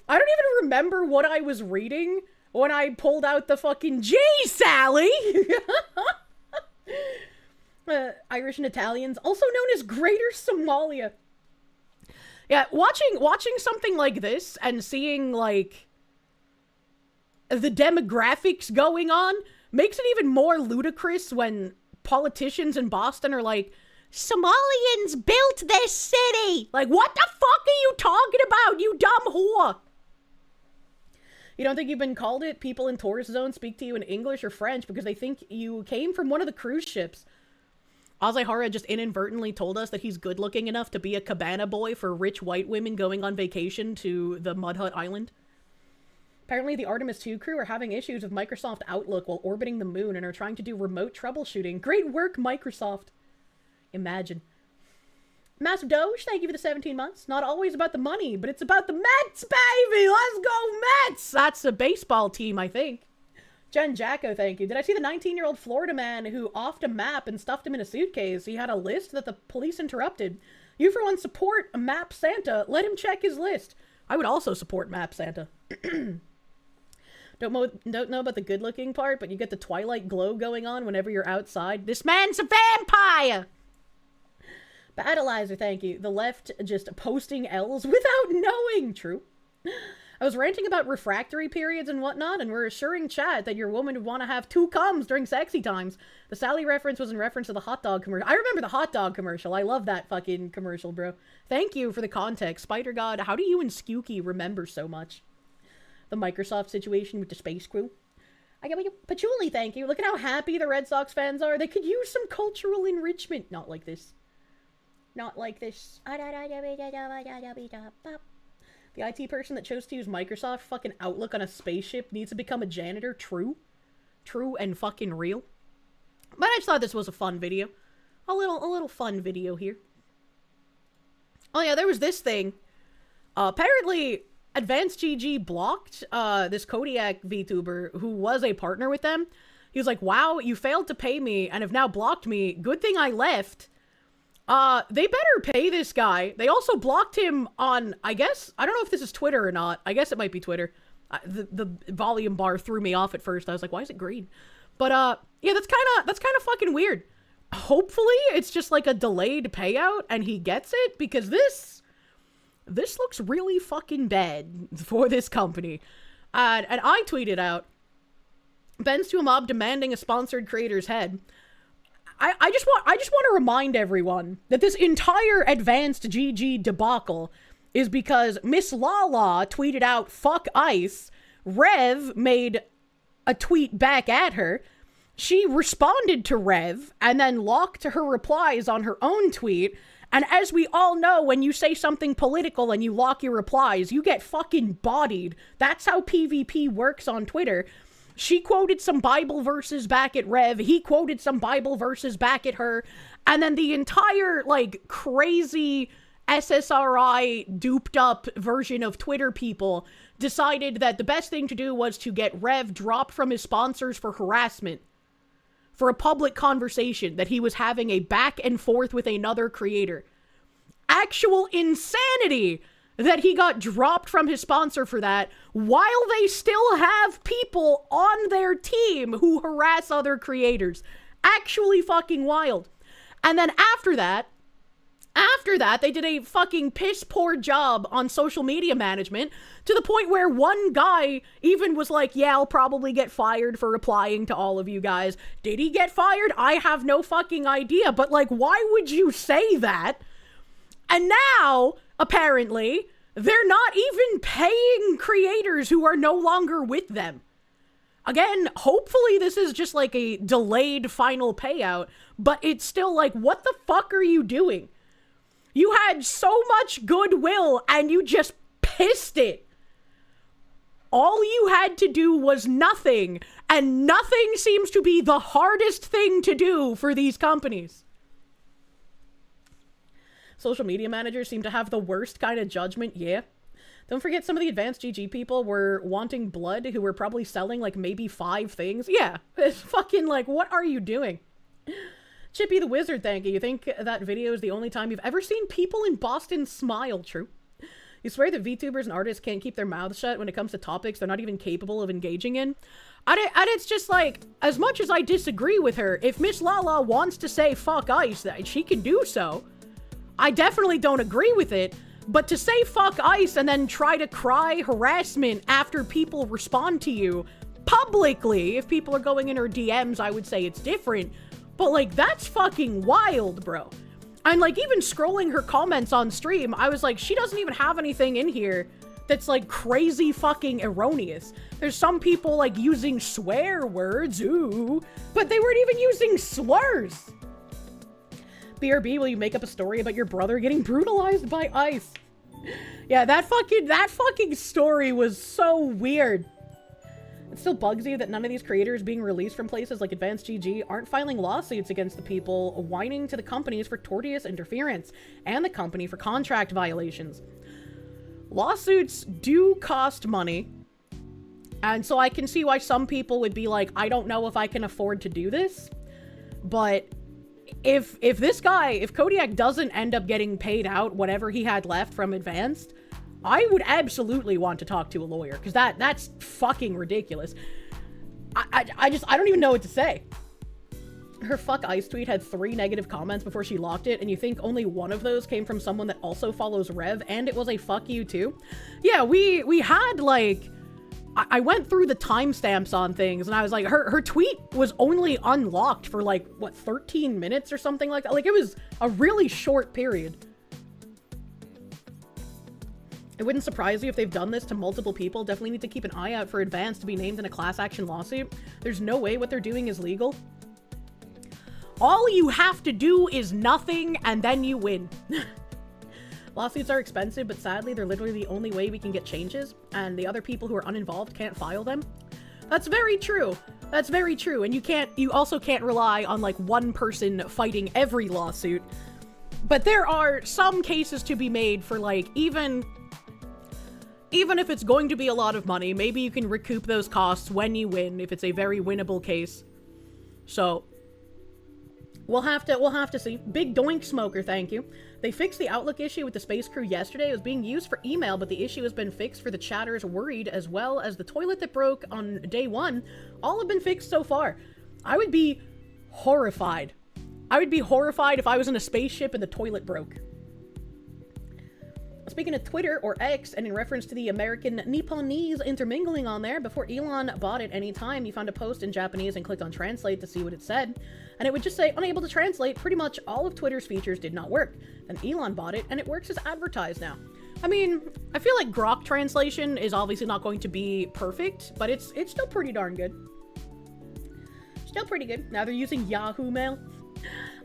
I don't even remember what I was reading when I pulled out the fucking Geez Sally! Irish and Italians, also known as Greater Somalia. Yeah, watching something like this and seeing, like, the demographics going on makes it even more ludicrous when politicians in Boston are like, Somalians built this city! Like, what the fuck are you talking about, you dumb whore? You don't think you've been called it? People in tourist zones speak to you in English or French because they think you came from one of the cruise ships. Azahara just inadvertently told us that he's good looking enough to be a cabana boy for rich white women going on vacation to the Mud Hut Island. Apparently the Artemis 2 crew are having issues with Microsoft Outlook while orbiting the moon and are trying to do remote troubleshooting. Great work, Microsoft. Imagine. Massive Doge, thank you for the 17 months. Not always about the money, but it's about the Mets, baby! Let's go Mets! That's a baseball team, I think. Jen Jacko, thank you. Did I see the 19-year-old Florida man who offed a map and stuffed him in a suitcase? He had a list that the police interrupted. You, for one, support Map Santa. Let him check his list. I would also support Map Santa. Don't know about the good-looking part, but you get the twilight glow going on whenever you're outside. This man's a vampire! Battleizer, thank you. The left just posting L's without knowing. True. I was ranting about refractory periods and whatnot, and we're assuring chat that your woman would want to have 2 coms during sexy times. The Sally reference was in reference to the hot dog commercial. I remember the hot dog commercial. I love that fucking commercial, bro. Thank you for the context. Spider God, how do you and Skooky remember so much? The Microsoft situation with the space crew. I got Patchouli, thank you. Look at how happy the Red Sox fans are. They could use some cultural enrichment. Not like this. Not like this. The IT person that chose to use Microsoft fucking Outlook on a spaceship needs to become a janitor. True. True and fucking real. But I just thought this was a fun video. A little fun video here. Oh yeah, there was this thing. Apparently, Advanced GG blocked this Kodiak VTuber who was a partner with them. He was like, wow, you failed to pay me and have now blocked me. Good thing I left. They better pay this guy. They also blocked him on, I guess, I don't know if this is Twitter or not. I guess it might be Twitter. The volume bar threw me off at first. I was like, why is it green? But, yeah, that's kind of fucking weird. Hopefully, it's just like a delayed payout and he gets it, because this looks really fucking bad for this company. And I tweeted out, Ben's to a mob demanding a sponsored creator's head. I just want to remind everyone that this entire Advanced GG debacle is because Miss Lala tweeted out, fuck ICE. Rev made a tweet back at her. She responded to Rev and then locked her replies on her own tweet. And as we all know, when you say something political and you lock your replies, you get fucking bodied. That's how PvP works on Twitter. She quoted some Bible verses back at Rev. He quoted some Bible verses back at her. And then the entire, like, crazy SSRI duped up version of Twitter people decided that the best thing to do was to get Rev dropped from his sponsors for harassment. For a public conversation that he was having a back and forth with another creator. Actual insanity that he got dropped from his sponsor for that, while they still have people on their team who harass other creators. Actually fucking wild. And then after that, they did a fucking piss poor job on social media management, to the point where one guy even was like, yeah, I'll probably get fired for replying to all of you guys. Did he get fired? I have no fucking idea, but like, why would you say that? And now, apparently, they're not even paying creators who are no longer with them. Again, hopefully this is just like a delayed final payout, but it's still like, what the fuck are you doing? You had so much goodwill and you just pissed it. All you had to do was nothing, and nothing seems to be the hardest thing to do for these companies. Social media managers seem to have the worst kind of judgment, yeah. Don't forget some of the Advanced GG people were wanting blood who were probably selling like maybe 5 things. Yeah, it's fucking like, what are you doing? Chippy the Wizard, thank you. You think that video is the only time you've ever seen people in Boston smile? True. You swear that VTubers and artists can't keep their mouths shut when it comes to topics they're not even capable of engaging in? And it's just like, as much as I disagree with her, if Miss Lala wants to say fuck ICE, that she can do so. I definitely don't agree with it, but to say fuck ICE and then try to cry harassment after people respond to you publicly, if people are going in her DMs, I would say it's different. But like, that's fucking wild, bro. And like, even scrolling her comments on stream, I was like, she doesn't even have anything in here that's like crazy fucking erroneous. There's some people like using swear words, ooh, but they weren't even using slurs. BRB, will you make up a story about your brother getting brutalized by ICE? Yeah, that fucking story was so weird. It still bugs you that none of these creators being released from places like Advanced GG aren't filing lawsuits against the people, whining to the companies for tortious interference, and the company for contract violations. Lawsuits do cost money, and so I can see why some people would be like, I don't know if I can afford to do this, but if Kodiak doesn't end up getting paid out whatever he had left from Advanced, I would absolutely want to talk to a lawyer, because that's fucking ridiculous. I don't even know what to say. her fuck ice tweet had 3 negative comments before she locked it, and you think only one of those came from someone that also follows Rev, and it was a fuck you too? Yeah, we had, like, I went through the timestamps on things, and I was like, her tweet was only unlocked for, like, what, 13 minutes or something like that? Like, it was a really short period. It wouldn't surprise you if they've done this to multiple people. Definitely need to keep an eye out for Advance to be named in a class action lawsuit. There's no way what they're doing is legal. All you have to do is nothing, and then you win. Lawsuits are expensive, but sadly, they're literally the only way we can get changes, and the other people who are uninvolved can't file them. That's very true. That's very true, and you also can't rely on, like, one person fighting every lawsuit. But there are some cases to be made for, like, even if it's going to be a lot of money, maybe you can recoup those costs when you win, if it's a very winnable case. So, we'll have to see. Big Doink Smoker, thank you. They fixed the Outlook issue with the space crew yesterday. It was being used for email, but the issue has been fixed for the chatters worried, as well as the toilet that broke on day 1. All have been fixed so far. I would be horrified. I would be horrified if I was in a spaceship and the toilet broke. Speaking of Twitter, or X, and in reference to the American Nipponese intermingling on there, before Elon bought it anytime, you found a post in Japanese and clicked on translate to see what it said, and it would just say, unable to translate. Pretty much all of Twitter's features did not work. Then Elon bought it, and it works as advertised now. I mean, I feel like Grok translation is obviously not going to be perfect, but it's still pretty darn good. Still pretty good. Now they're using Yahoo Mail.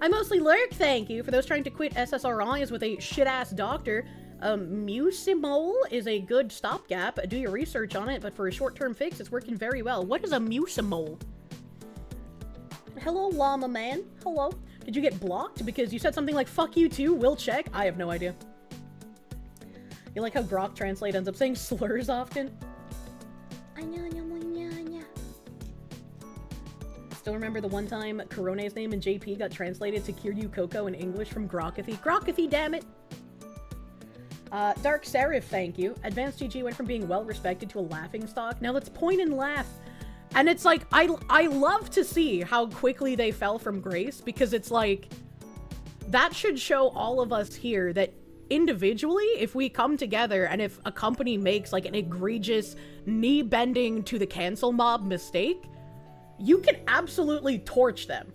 I mostly lurk, thank you. For those trying to quit SSRIs with a shit-ass doctor, Mucimol is a good stopgap. Do your research on it, but for a short-term fix, it's working very well. What is a Mucimol? Hello, llama man. Hello. Did you get blocked because you said something like, fuck you too, we'll check? I have no idea. You like how Grok Translate ends up saying slurs often? Still remember the one time Corone's name in JP got translated to Kiryu Coco in English from Grokathy? Grokathy, damn it! Dark Serif, thank you. Advanced GG went from being well-respected to a laughingstock. Now let's point and laugh. And it's like, I love to see how quickly they fell from grace, because it's like, that should show all of us here that individually, if we come together and if a company makes like an egregious knee-bending to the cancel mob mistake, you can absolutely torch them.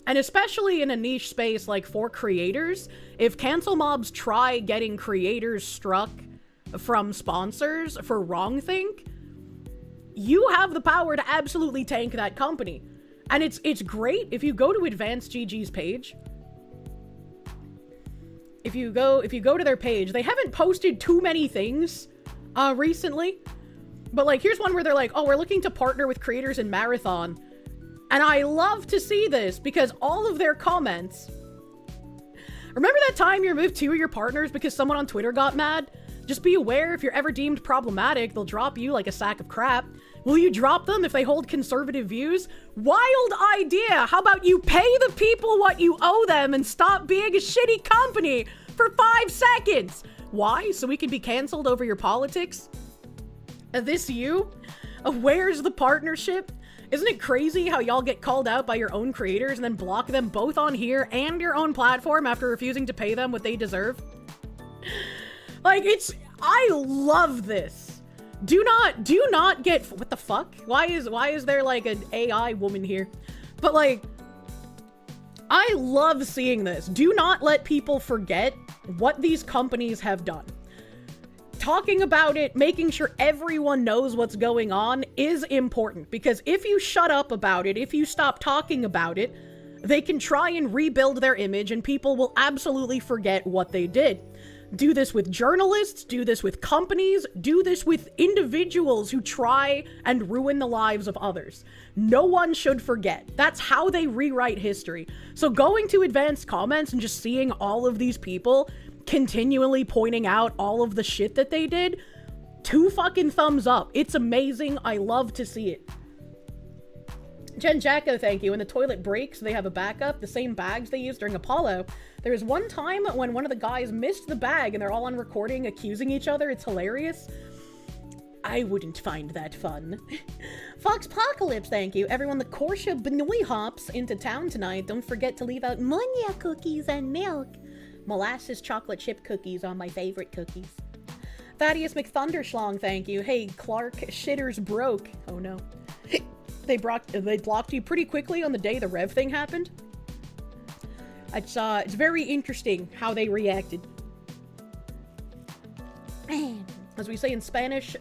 And especially in a niche space like for creators, if cancel mobs try getting creators struck from sponsors for wrongthink, you have the power to absolutely tank that company. And it's great if you go to Advanced GG's page. If you go to their page, they haven't posted too many things recently. But like, here's one where they're like, oh, we're looking to partner with creators in Marathon. And I love to see this because all of their comments... Remember that time you removed 2 of your partners because someone on Twitter got mad? Just be aware, if you're ever deemed problematic, they'll drop you like a sack of crap. Will you drop them if they hold conservative views? Wild idea! How about you pay the people what you owe them and stop being a shitty company for 5 seconds? Why? So we can be canceled over your politics? This you? Where's the partnership? Isn't it crazy how y'all get called out by your own creators and then block them both on here and your own platform after refusing to pay them what they deserve? Like, I love this. Do not get, what the fuck? Why is there like an AI woman here? But like, I love seeing this. Do not let people forget what these companies have done. Talking about it, making sure everyone knows what's going on is important, because if you shut up about it, if you stop talking about it, they can try and rebuild their image and people will absolutely forget what they did. Do this with journalists, do this with companies, do this with individuals who try and ruin the lives of others. No one should forget. That's how they rewrite history. So going to advanced comments and just seeing all of these people continually pointing out all of the shit that they did, 2 fucking thumbs up. It's amazing. I love to see it. Jen Jacko, thank you. When the toilet breaks, they have a backup, the same bags they used during Apollo. There was one time when one of the guys missed the bag and they're all on recording accusing each other. It's hilarious. I wouldn't find that fun. Foxpocalypse, thank you. Everyone, the Kirsche Benoy hops into town tonight. Don't forget to leave out Munya cookies and milk. Molasses chocolate chip cookies are my favorite cookies. Thaddeus McThunderschlong, thank you. Hey, Clark Shitters broke. Oh no. They blocked you pretty quickly on the day the Rev thing happened. It's very interesting how they reacted. As we say in Spanish,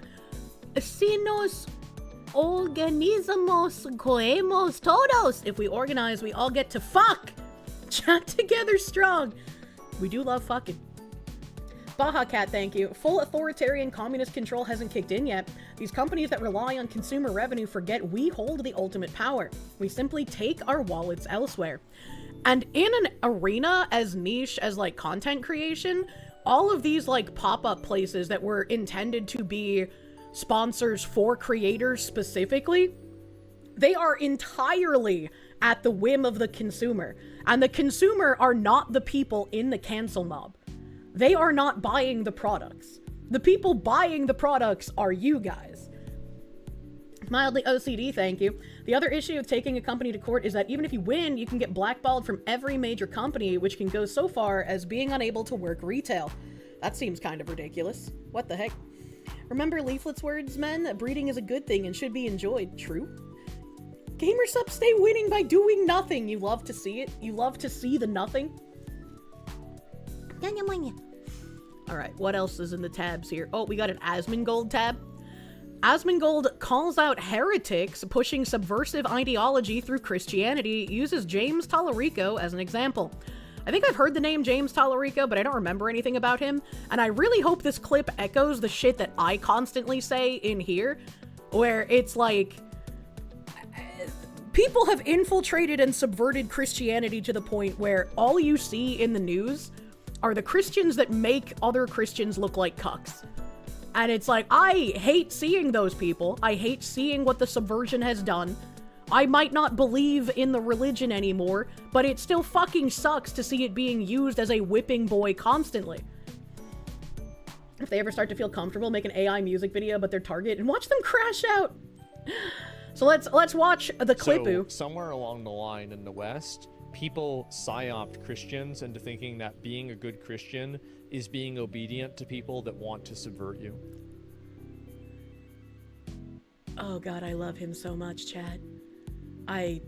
si nos organizamos, coemos todos. If we organize, we all get to fuck. Chat together strong. We do love fucking. Baja Cat, thank you. Full authoritarian communist control hasn't kicked in yet. These companies that rely on consumer revenue forget we hold the ultimate power. We simply take our wallets elsewhere. And in an arena as niche as, like, content creation, all of these, like, pop-up places that were intended to be sponsors for creators specifically, they are entirely at the whim of the consumer. And the consumer are not the people in the cancel mob. They are not buying the products. The people buying the products are you guys. Mildly OCD, thank you. The other issue of taking a company to court is that even if you win, you can get blackballed from every major company, which can go so far as being unable to work retail. That seems kind of ridiculous. What the heck? Remember Leaflet's words, men? Breeding is a good thing and should be enjoyed. True. Gamers up stay winning by doing nothing. You love to see it. You love to see the nothing. Alright, what else is in the tabs here? Oh, we got an Asmongold tab. Asmongold calls out heretics pushing subversive ideology through Christianity, uses James Tallarico as an example. I think I've heard the name James Tallarico, but I don't remember anything about him, and I really hope this clip echoes the shit that I constantly say in here, where it's like, people have infiltrated and subverted Christianity to the point where all you see in the news are the Christians that make other Christians look like cucks. And it's like, I hate seeing those people. I hate seeing what the subversion has done. I might not believe in the religion anymore, but it still fucking sucks to see it being used as a whipping boy constantly. If they ever start to feel comfortable, make an AI music video about their target and watch them crash out. So let's watch the clipoo.
So, somewhere along the line in the West, people psyoped Christians into thinking that being a good Christian is being obedient to people that want to subvert you.
Oh god, I love him so much, Chad. I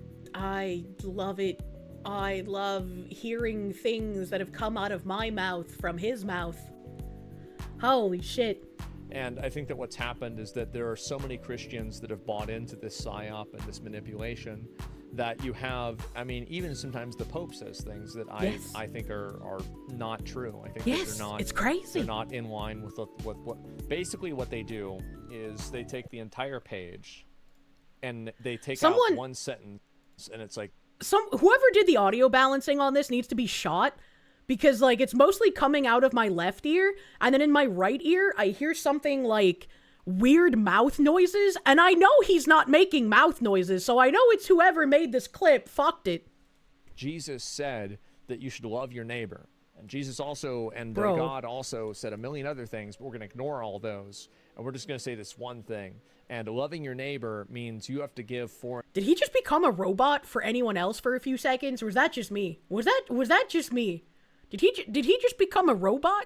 love it. I love hearing things that have come out of my mouth from his mouth. Holy shit.
And I think that what's happened is that there are so many Christians that have bought into this psyop and this manipulation that you have, I mean, even sometimes the Pope says things that I think are not true. I think that they're not,
it's crazy.
They're not in line with what basically what they do is they take the entire page and they take out one sentence and it's like,
whoever did the audio balancing on this needs to be shot, because like it's mostly coming out of my left ear, and then in my right ear I hear something like weird mouth noises, and I know he's not making mouth noises, so I know it's whoever made this clip fucked it.
Jesus said that you should love your neighbor, and Jesus also and God also said a million other things, but we're going to ignore all those and we're just going to say this one thing. And loving your neighbor means you have to give for.
Did he just become a robot for anyone else for a few seconds, or was that just me? Was that just me? Did he just become a robot?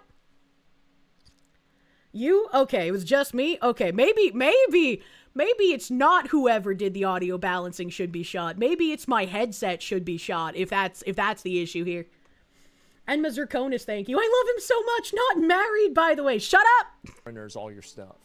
You? Okay, it was just me? Okay, maybe it's not whoever did the audio balancing should be shot. Maybe it's my headset should be shot, if that's the issue here. And Mazurkonis, thank you. I love him so much. Not married, by the way. Shut up!
And there's all your stuff.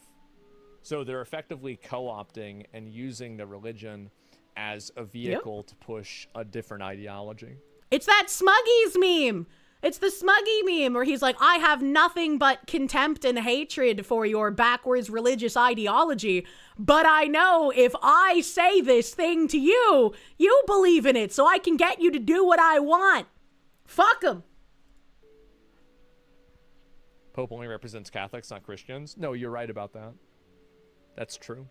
So they're effectively co-opting and using the religion as a vehicle to push a different ideology.
It's that Smuggies meme! It's the Smuggy meme where he's like, I have nothing but contempt and hatred for your backwards religious ideology, but I know if I say this thing to you, you believe in it, so I can get you to do what I want. Fuck him.
Pope only represents Catholics, not Christians. No, you're right about that. That's true.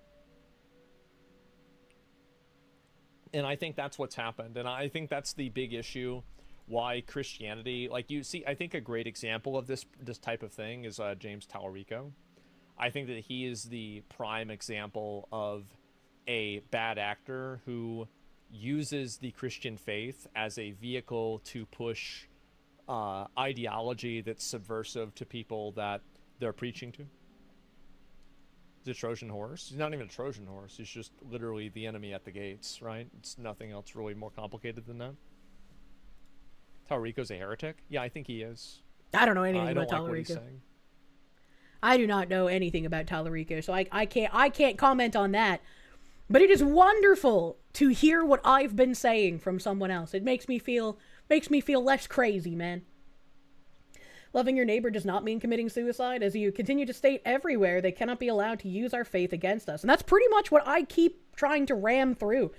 And I think that's what's happened. And I think that's the big issue why Christianity, like you see, I think a great example of this type of thing is James Tallarico. I think that he is the prime example of a bad actor who uses the Christian faith as a vehicle to push ideology that's subversive to people that they're preaching to. He's a Trojan horse. He's not even a Trojan horse. He's just literally the enemy at the gates, right? It's nothing else really more complicated than that. Talarico's a heretic? Yeah, I think he is.
I don't know anything
I
about
don't like what he's
Talarico.
saying.
I do not know anything about Talarico, so I can't comment on that. But it is wonderful to hear what I've been saying from someone else. It makes me feel less crazy, man. Loving your neighbor does not mean committing suicide. As you continue to state everywhere, they cannot be allowed to use our faith against us. And that's pretty much what I keep trying to ram through.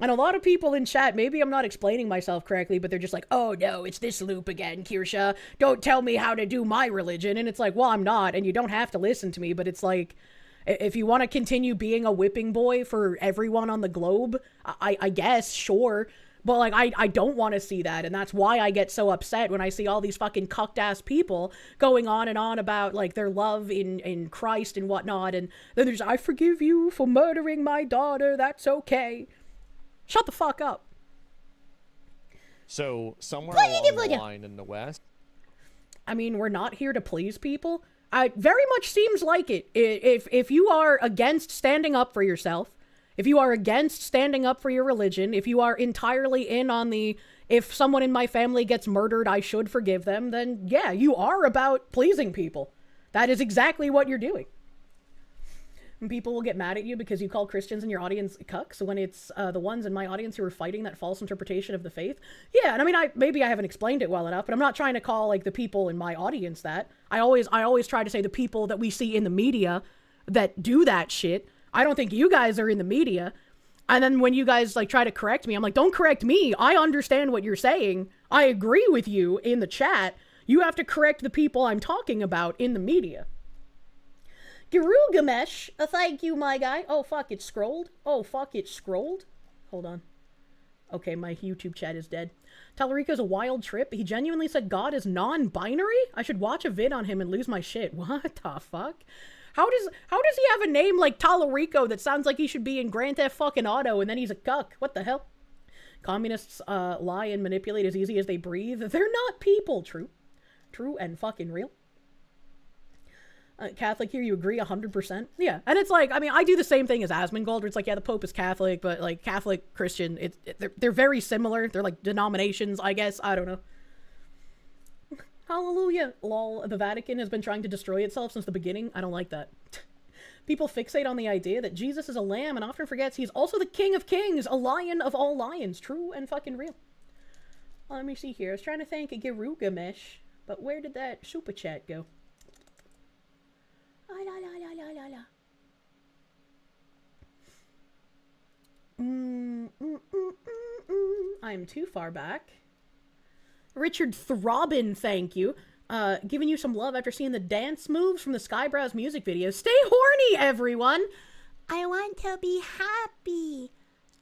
And a lot of people in chat, maybe I'm not explaining myself correctly, but they're just like, oh no, it's this loop again, Kirsche. Don't tell me how to do my religion. And it's like, well, I'm not, and you don't have to listen to me, but it's like, if you want to continue being a whipping boy for everyone on the globe, I guess, sure. But, like, I don't want to see that, and that's why I get so upset when I see all these fucking cucked-ass people going on and on about, like, their love in Christ and whatnot, and then there's, I forgive you for murdering my daughter, that's okay. Shut the fuck up.
So, somewhere along the line in the West...
I mean, we're not here to please people. It very much seems like it. If you are against standing up for yourself, if you are against standing up for your religion, if you are entirely in on the, if someone in my family gets murdered, I should forgive them, then yeah, you are about pleasing people. That is exactly what you're doing. And people will get mad at you because you call Christians in your audience cucks when it's the ones in my audience who are fighting that false interpretation of the faith. Yeah, and I mean, maybe I haven't explained it well enough, but I'm not trying to call, like, the people in my audience that. I always try to say the people that we see in the media that do that shit. I don't think you guys are in the media. And then when you guys, like, try to correct me, I'm like, don't correct me. I understand what you're saying. I agree with you in the chat. You have to correct the people I'm talking about in the media. Girugamesh, thank you, my guy. Oh, fuck, it scrolled. Hold on. Okay, my YouTube chat is dead. Talarico's a wild trip. He genuinely said God is non-binary? I should watch a vid on him and lose my shit. What the fuck? How does he have a name like Talarico that sounds like he should be in Grand Theft fucking Auto and then he's a cuck? What the hell? Communists lie and manipulate as easy as they breathe. They're not people. True and fucking real. Catholic here, you agree 100%? Yeah, and it's like, I mean, I do the same thing as Asmongold, where it's like, yeah, the Pope is Catholic, but like Catholic, Christian, they're very similar. They're like denominations, I guess. I don't know. Hallelujah. Lol, the Vatican has been trying to destroy itself since the beginning. I don't like that. People fixate on the idea that Jesus is a lamb and often forgets he's also the King of Kings, a lion of all lions. True and fucking real. Let me see here. I was trying to thank Girugamesh, but where did that super chat go? I am too far back. Richard Throbbin, thank you. Giving you some love after seeing the dance moves from the Skybrows music video. Stay horny, everyone!
I want to be happy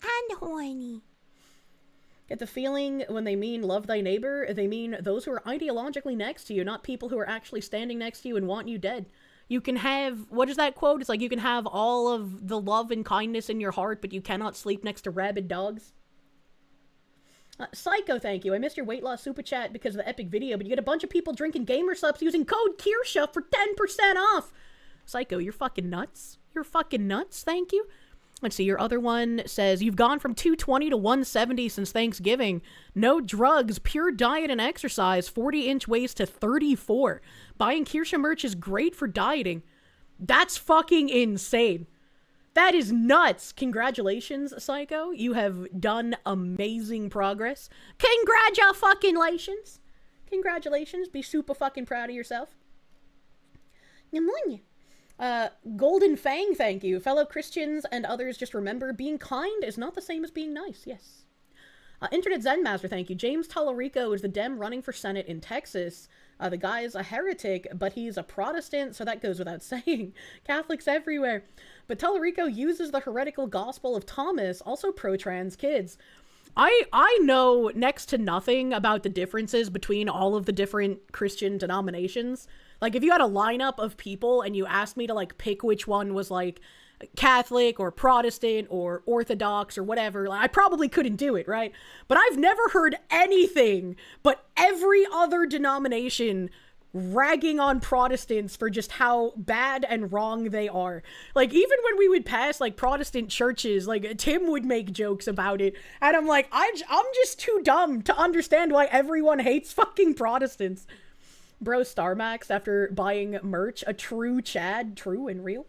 and horny.
Get the feeling when they mean love thy neighbor, they mean those who are ideologically next to you, not people who are actually standing next to you and want you dead. You can have, what is that quote? It's like, you can have all of the love and kindness in your heart, but you cannot sleep next to rabid dogs. Psycho, thank you. I missed your weight loss super chat because of the epic video, but you get a bunch of people drinking gamer subs using code Kirsche for 10% off. Psycho, you're fucking nuts. You're fucking nuts, thank you. Let's see, your other one says, you've gone from 220 to 170 since Thanksgiving. No drugs, pure diet and exercise, 40-inch waist to 34. Buying Kirsche merch is great for dieting. That's fucking insane. That is nuts. Congratulations, Psycho. You have done amazing progress. Congratulations. Congratulations. Be super fucking proud of yourself. Golden Fang, thank you. Fellow Christians and others, just remember, being kind is not the same as being nice. Yes. Internet Zen Master, thank you. James Talarico is the Dem running for Senate in Texas. The guy is a heretic, but he's a Protestant, so that goes without saying. Catholics everywhere. But Talarico uses the heretical gospel of Thomas, also pro-trans kids. I know next to nothing about the differences between all of the different Christian denominations. Like, if you had a lineup of people and you asked me to, like, pick which one was, like, Catholic or Protestant or Orthodox or whatever, I probably couldn't do it, right? But I've never heard anything but every other denomination ragging on Protestants for just how bad and wrong they are. Like, even when we would pass, like, Protestant churches, like, Tim would make jokes about it, and I'm like, I'm just too dumb to understand why everyone hates fucking Protestants. Bro Starmax, after buying merch, a true Chad, true and real.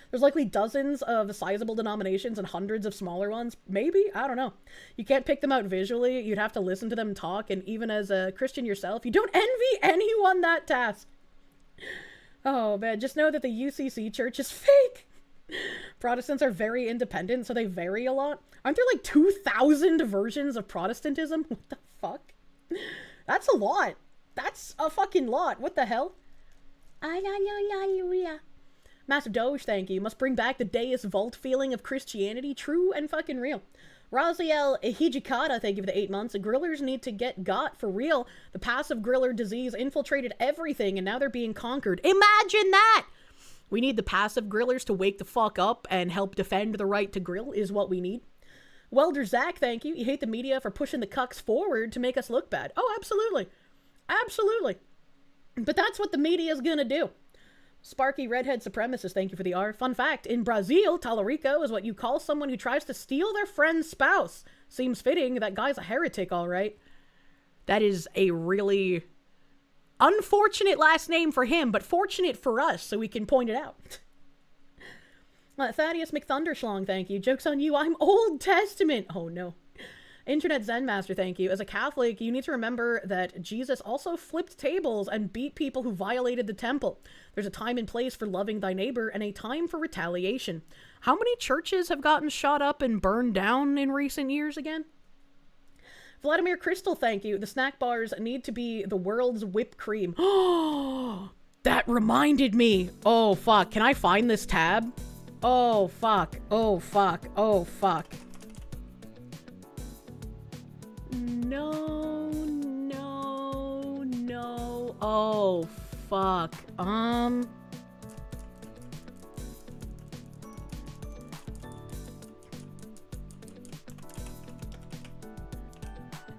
There's likely dozens of sizable denominations and hundreds of smaller ones. Maybe? I don't know. You can't pick them out visually. You'd have to listen to them talk, and even as a Christian yourself, you don't envy anyone that task. Oh, man. Just know that the UCC church is fake. Protestants are very independent, so they vary a lot. Aren't there like 2,000 versions of Protestantism? What the fuck? That's a lot. That's a fucking lot. What the hell? Massive Doge, thank you. Must bring back the Deus Vult feeling of Christianity. True and fucking real. Raziel Hijikata, thank you for the 8 months. Grillers need to get got for real. The passive griller disease infiltrated everything, and now they're being conquered. Imagine that! We need the passive grillers to wake the fuck up and help defend the right to grill is what we need. Welder Zach, thank you. You hate the media for pushing the cucks forward to make us look bad. Oh, absolutely. Absolutely. But that's what the media is gonna do. Sparky Redhead Supremacist, thank you for the R. Fun fact, in Brazil, talarico is what you call someone who tries to steal their friend's spouse. Seems fitting, that guy's a heretic, alright. That is a really unfortunate last name for him, but fortunate for us, so we can point it out. Thaddeus McThunderschlong, thank you. Joke's on you, I'm Old Testament. Oh no. Internet Zen Master, thank you. As a Catholic, you need to remember that Jesus also flipped tables and beat people who violated the temple. There's a time and place for loving thy neighbor and a time for retaliation. How many churches have gotten shot up and burned down in recent years again? Vladimir Crystal, thank you. The snack bars need to be the world's whipped cream. Oh, that reminded me. Oh, fuck. Can I find this tab? Oh, fuck. Oh, fuck. Oh, fuck. No, no, no. Oh, fuck.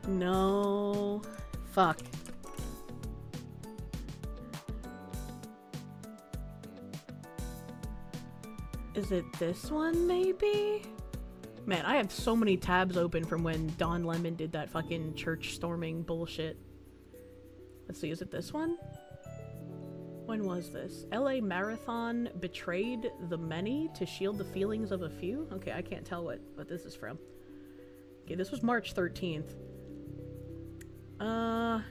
No. Fuck. Is it this one, maybe? Man, I have so many tabs open from when Don Lemon did that fucking church storming bullshit. Let's see, is it this one? When was this? LA Marathon betrayed the many to shield the feelings of a few? Okay, I can't tell what this is from. Okay, this was March 13th. No,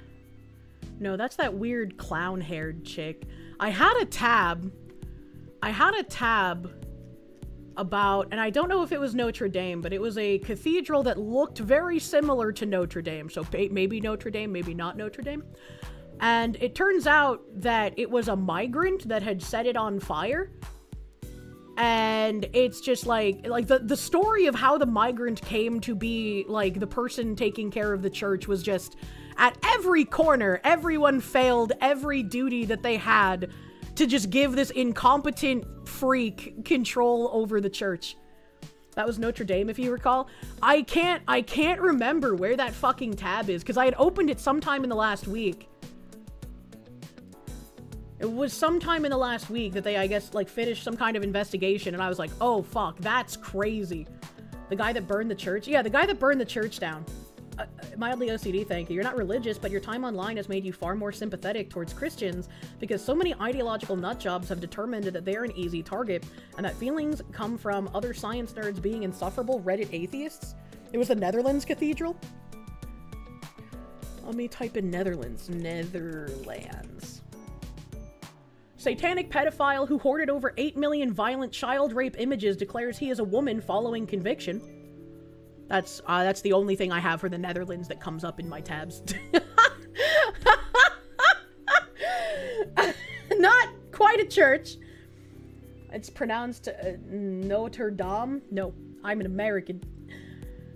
that's that weird clown-haired chick. I had a tab about, and I don't know if it was Notre Dame, but it was a cathedral that looked very similar to Notre Dame. So maybe Notre Dame, maybe not Notre Dame. And it turns out that it was a migrant that had set it on fire. And it's just like the story of how the migrant came to be like the person taking care of the church was just at every corner, everyone failed every duty that they had to just give this incompetent freak control over the church. That was Notre Dame, if you recall. I can't remember where that fucking tab is, because I had opened it sometime in the last week. It was sometime in the last week that they, I guess, like, finished some kind of investigation, and I was like, oh, fuck, that's crazy. The guy that burned the church? Yeah, the guy that burned the church down. Mildly OCD, thank you. You're not religious, but your time online has made you far more sympathetic towards Christians because so many ideological nutjobs have determined that they're an easy target, and that feelings come from other science nerds being insufferable Reddit atheists. It was the Netherlands Cathedral. Let me type in Netherlands. Netherlands. Satanic pedophile who hoarded over 8 million violent child rape images declares he is a woman following conviction. That's the only thing I have for the Netherlands that comes up in my tabs. Not quite a church. It's pronounced Notre Dame. No, I'm an American.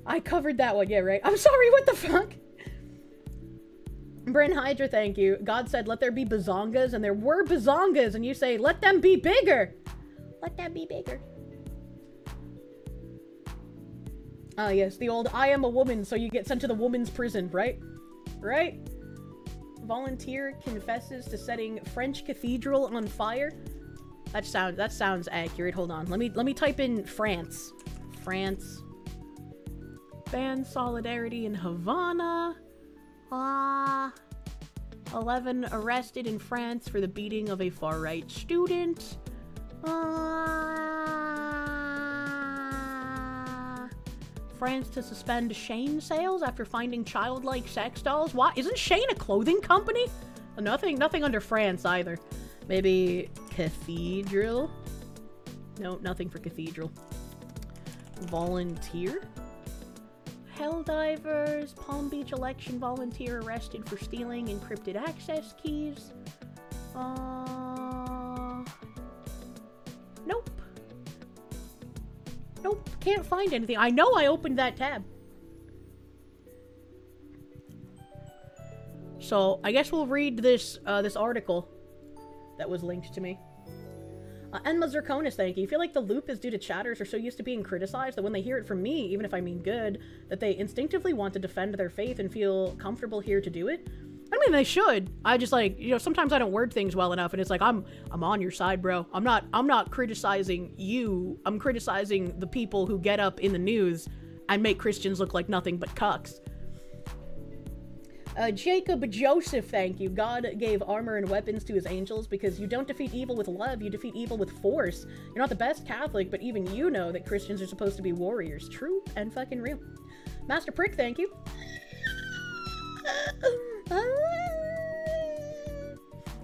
I covered that one, yeah, right? I'm sorry, what the fuck? Bryn Hydra, thank you. God said, let there be bazongas, and there were bazongas, and you say, let them be bigger. Let them be bigger. Ah, yes, the old, I am a woman, so you get sent to the woman's prison, right? Right? Volunteer confesses to setting French cathedral on fire. That sounds accurate. Hold on. Let me type in France. France. Ban solidarity in Havana. 11 arrested in France for the beating of a far-right student. France to suspend Shane sales after finding childlike sex dolls. Why? Isn't Shane a clothing company? Nothing under France either. Maybe cathedral? No, nothing for cathedral. Volunteer? Helldivers, Palm Beach election volunteer arrested for stealing encrypted access keys. Nope. Nope, can't find anything. I know I opened that tab. So, I guess we'll read this, this article that was linked to me. Enma Zirconis, thank you. I feel like the loop is due to chatters are so used to being criticized that when they hear it from me, even if I mean good, that they instinctively want to defend their faith and feel comfortable here to do it. I mean, they should. I just like, you know, sometimes I don't word things well enough and it's like, I'm on your side, bro. I'm not criticizing you. I'm criticizing the people who get up in the news and make Christians look like nothing but cucks. Jacob Joseph, thank you. God gave armor and weapons to his angels because you don't defeat evil with love, you defeat evil with force. You're not the best Catholic, but even you know that Christians are supposed to be warriors. True and fucking real. Master Prick, thank you.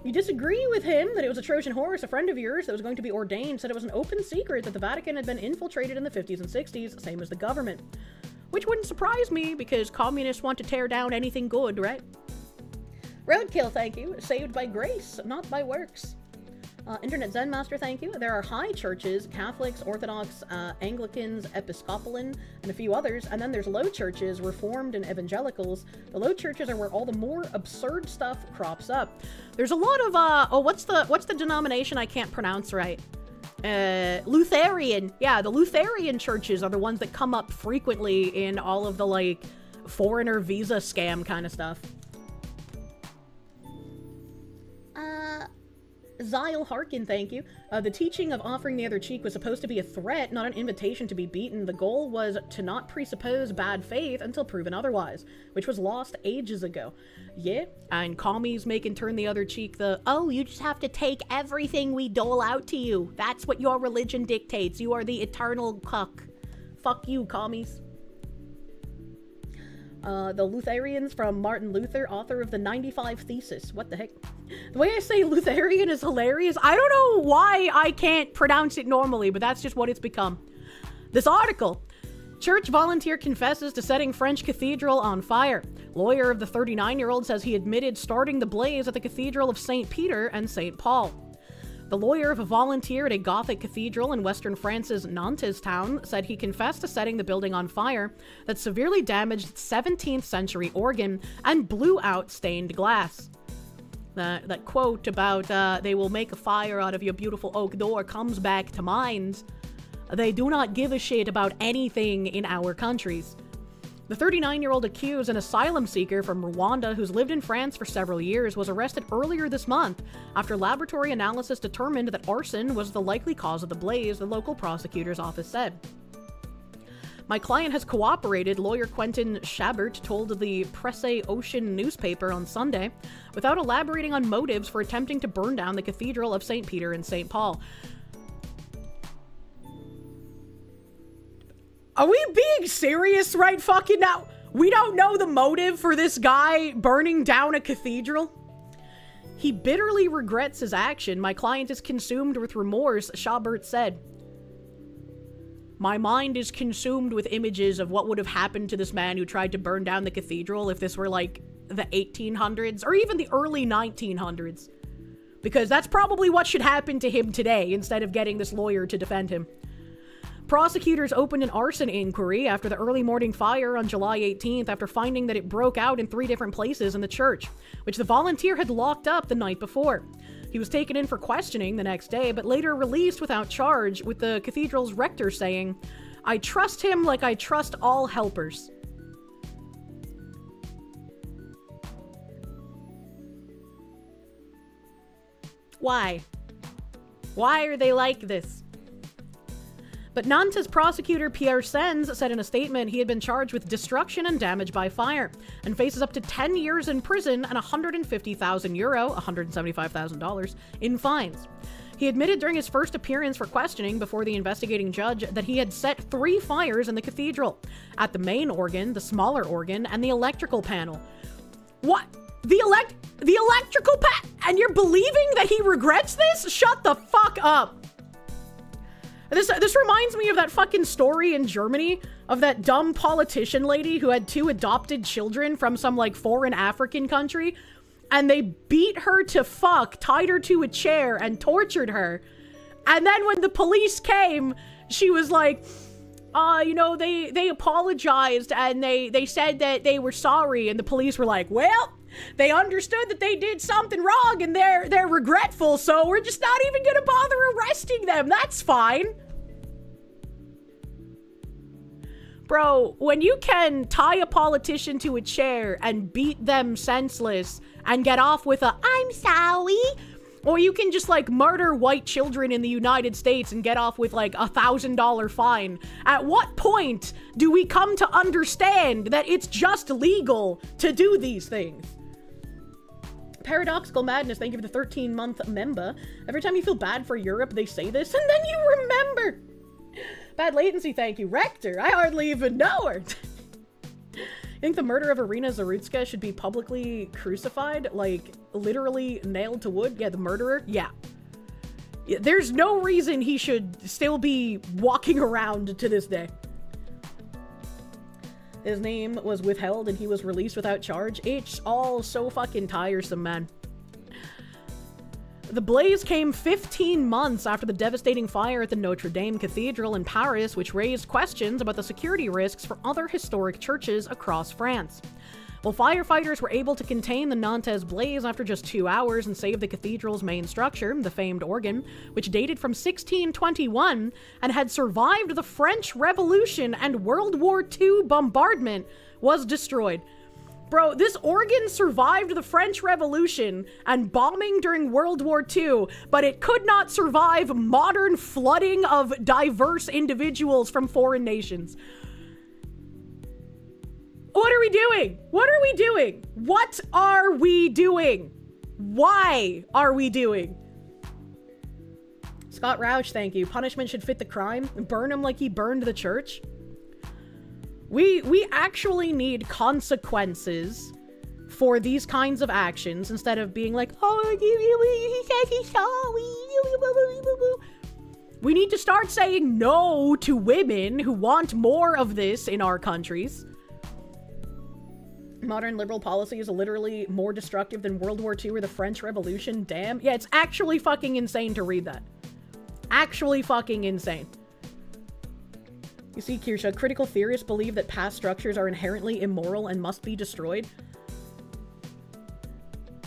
You disagree with him that it was a Trojan horse, a friend of yours that was going to be ordained, said it was an open secret that the Vatican had been infiltrated in the 50s and 60s, same as the government. Which wouldn't surprise me, because communists want to tear down anything good, right? Roadkill, thank you. Saved by grace, not by works. Internet Zen Master, thank you. There are high churches, Catholics, Orthodox, Anglicans, Episcopalian, and a few others, and then there's low churches, Reformed, and Evangelicals. The low churches are where all the more absurd stuff crops up. There's a lot of, what's the denomination I can't pronounce right? Lutheran. Yeah, the Lutheran churches are the ones that come up frequently in all of the, like, foreigner visa scam kind of stuff. Zyle Harkin, thank you. The teaching of offering the other cheek was supposed to be a threat, not an invitation to be beaten. The goal was to not presuppose bad faith until proven otherwise, which was lost ages ago. Yeah, and commies making turn the other cheek the, oh, you just have to take everything we dole out to you. That's what your religion dictates. You are the eternal cuck. Fuck you, commies. The Lutherans from Martin Luther, author of the 95 Thesis. What the heck? The way I say Lutheran is hilarious. I don't know why I can't pronounce it normally, but that's just what it's become. This article. Church volunteer confesses to setting French cathedral on fire. Lawyer of the 39-year-old says he admitted starting the blaze at the Cathedral of St. Peter and St. Paul. The lawyer of a volunteer at a Gothic cathedral in western France's Nantes town said he confessed to setting the building on fire that severely damaged 17th century organ and blew out stained glass. That quote about, they will make a fire out of your beautiful oak door comes back to mind. They do not give a shit about anything in our countries. The 39-year-old accused, an asylum seeker from Rwanda who's lived in France for several years, was arrested earlier this month after laboratory analysis determined that arson was the likely cause of the blaze, the local prosecutor's office said. My client has cooperated, lawyer Quentin Chabert told the Presse Ocean newspaper on Sunday, without elaborating on motives for attempting to burn down the Cathedral of St. Peter and St. Paul. Are we being serious right fucking now? We don't know the motive for this guy burning down a cathedral? He bitterly regrets his action. My client is consumed with remorse, Chabert said. My mind is consumed with images of what would have happened to this man who tried to burn down the cathedral if this were like the 1800s or even the early 1900s. Because that's probably what should happen to him today instead of getting this lawyer to defend him. Prosecutors opened an arson inquiry after the early morning fire on July 18th after finding that it broke out in 3 different places in the church, which the volunteer had locked up the night before. He was taken in for questioning the next day, but later released without charge, with the cathedral's rector saying, "I trust him like I trust all helpers." Why? Why are they like this? But Nantes prosecutor Pierre Sens said in a statement he had been charged with destruction and damage by fire and faces up to 10 years in prison and €150,000, $175,000, in fines. He admitted during his first appearance for questioning before the investigating judge that he had set 3 fires in the cathedral, at the main organ, the smaller organ, and the electrical panel. What? The electrical and you're believing that he regrets this? Shut the fuck up. This reminds me of that fucking story in Germany of that dumb politician lady who had 2 adopted children from some like foreign African country, and they beat her to fuck, tied her to a chair, and tortured her. And then when the police came, she was like, they apologized and they said that they were sorry, and the police were like, well, they understood that they did something wrong and they're regretful, so we're just not even gonna bother arresting them. That's fine. Bro, when you can tie a politician to a chair and beat them senseless and get off with a "I'm sorry," or you can just like murder white children in the United States and get off with like $1,000 fine, at what point do we come to understand that it's just legal to do these things? Paradoxical Madness, thank you for the 13-month member. Every time you feel bad for Europe, they say this, and then you remember. Bad latency, thank you. Rector, I hardly even know her. I think the murder of Irina Zarutska should be publicly crucified, like literally nailed to wood. Yeah, the murderer, yeah. There's no reason he should still be walking around to this day. His name was withheld and he was released without charge. It's all so fucking tiresome, man. The blaze came 15 months after the devastating fire at the Notre Dame Cathedral in Paris, which raised questions about the security risks for other historic churches across France. While firefighters were able to contain the Nantes blaze after just 2 hours and save the cathedral's main structure, the famed organ, which dated from 1621 and had survived the French Revolution and World War II bombardment, was destroyed. Bro, this organ survived the French Revolution and bombing during World War II, but it could not survive modern flooding of diverse individuals from foreign nations. What are we doing? What are we doing? What are we doing? Why are we doing? Scott Roush, thank you. Punishment should fit the crime. Burn him like he burned the church. We actually need consequences for these kinds of actions instead of being like, oh, he says he's sorry. We need to start saying no to women who want more of this in our countries. Modern liberal policy is literally more destructive than World War II or the French Revolution. Damn. Yeah, it's actually fucking insane to read that. Actually fucking insane. You see, Kirsche, critical theorists believe that past structures are inherently immoral and must be destroyed.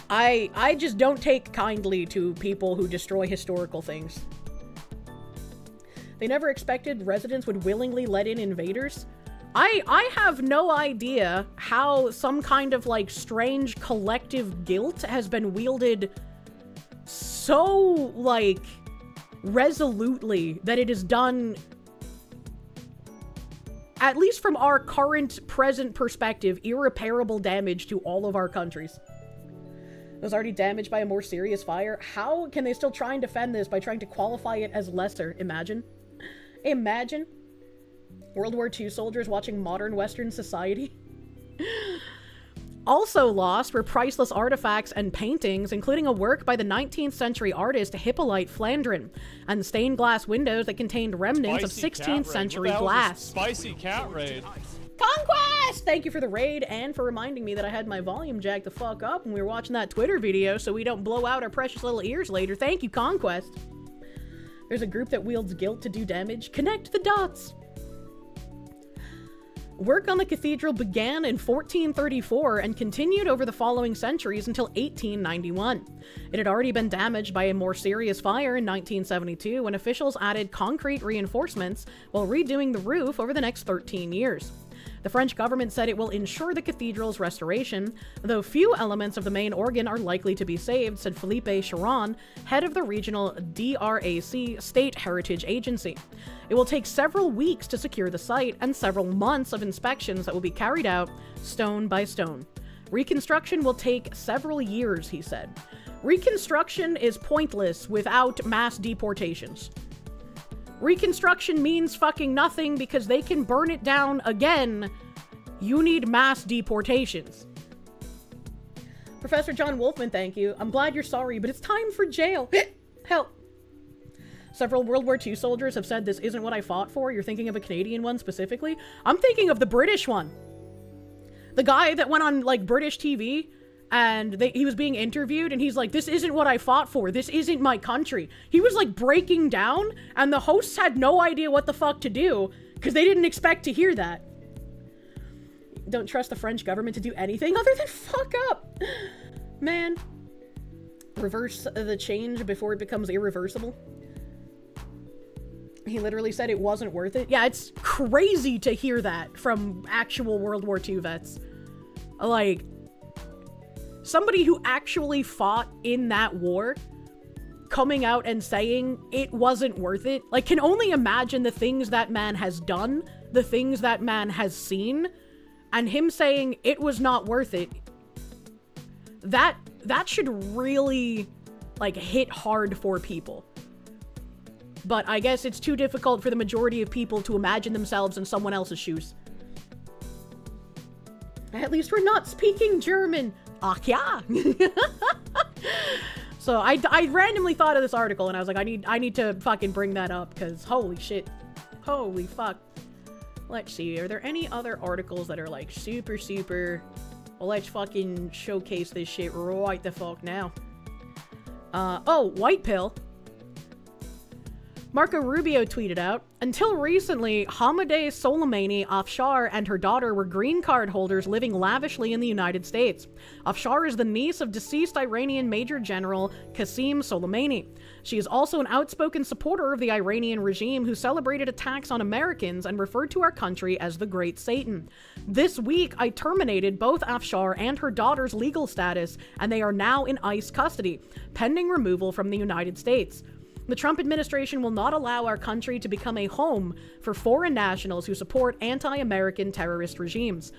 I just don't take kindly to people who destroy historical things. They never expected residents would willingly let in invaders. I have no idea how some kind of like strange collective guilt has been wielded so like resolutely that it is done, at least from our current present perspective, irreparable damage to all of our countries. It was already damaged by a more serious fire. How can they still try and defend this by trying to qualify it as lesser? Imagine. Imagine. World War II soldiers watching modern Western society. Also lost were priceless artifacts and paintings, including a work by the 19th century artist Hippolyte Flandrin, and stained glass windows that contained remnants of 16th century glass.
Spicy cat raid.
Conquest! Thank you for the raid and for reminding me that I had my volume jacked the fuck up when we were watching that Twitter video so we don't blow out our precious little ears later. Thank you, Conquest. There's a group that wields guilt to do damage. Connect the dots. Work on the cathedral began in 1434 and continued over the following centuries until 1891. It had already been damaged by a more serious fire in 1972 when officials added concrete reinforcements while redoing the roof over the next 13 years. The French government said it will ensure the cathedral's restoration, though few elements of the main organ are likely to be saved, said Philippe Charon, head of the regional DRAC State Heritage Agency. It will take several weeks to secure the site and several months of inspections that will be carried out stone by stone. Reconstruction will take several years, he said. Reconstruction is pointless without mass deportations. Reconstruction means fucking nothing because they can burn it down again. You need mass deportations. Professor John Wolfman, thank you. I'm glad you're sorry, but it's time for jail. Help. Several World War II soldiers have said this isn't what I fought for. You're thinking of a Canadian one specifically? I'm thinking of the British one. The guy that went on, like, British TV, and he was being interviewed, and he's like, this isn't what I fought for. This isn't my country. He was, like, breaking down, and the hosts had no idea what the fuck to do, because they didn't expect to hear that. Don't trust the French government to do anything other than fuck up. Man. Reverse the change before it becomes irreversible. He literally said it wasn't worth it. Yeah, it's crazy to hear that from actual World War II vets. Like, somebody who actually fought in that war coming out and saying it wasn't worth it. Like, can only imagine the things that man has done, the things that man has seen, and him saying it was not worth it. That should really, like, hit hard for people. But I guess it's too difficult for the majority of people to imagine themselves in someone else's shoes. At least we're not speaking German. Ach ja. So I randomly thought of this article and I was like, I need to fucking bring that up because holy shit. Holy fuck. Let's see. Are there any other articles that are like super... Well, let's fucking showcase this shit right the fuck now. Oh, White Pill. Marco Rubio tweeted out, until recently, Hamadeh Soleimani Afshar and her daughter were green card holders living lavishly in the United States. Afshar is the niece of deceased Iranian Major General Qasem Soleimani. She is also an outspoken supporter of the Iranian regime who celebrated attacks on Americans and referred to our country as the Great Satan. This week, I terminated both Afshar and her daughter's legal status, and they are now in ICE custody, pending removal from the United States. The Trump administration will not allow our country to become a home for foreign nationals who support anti-American terrorist regimes.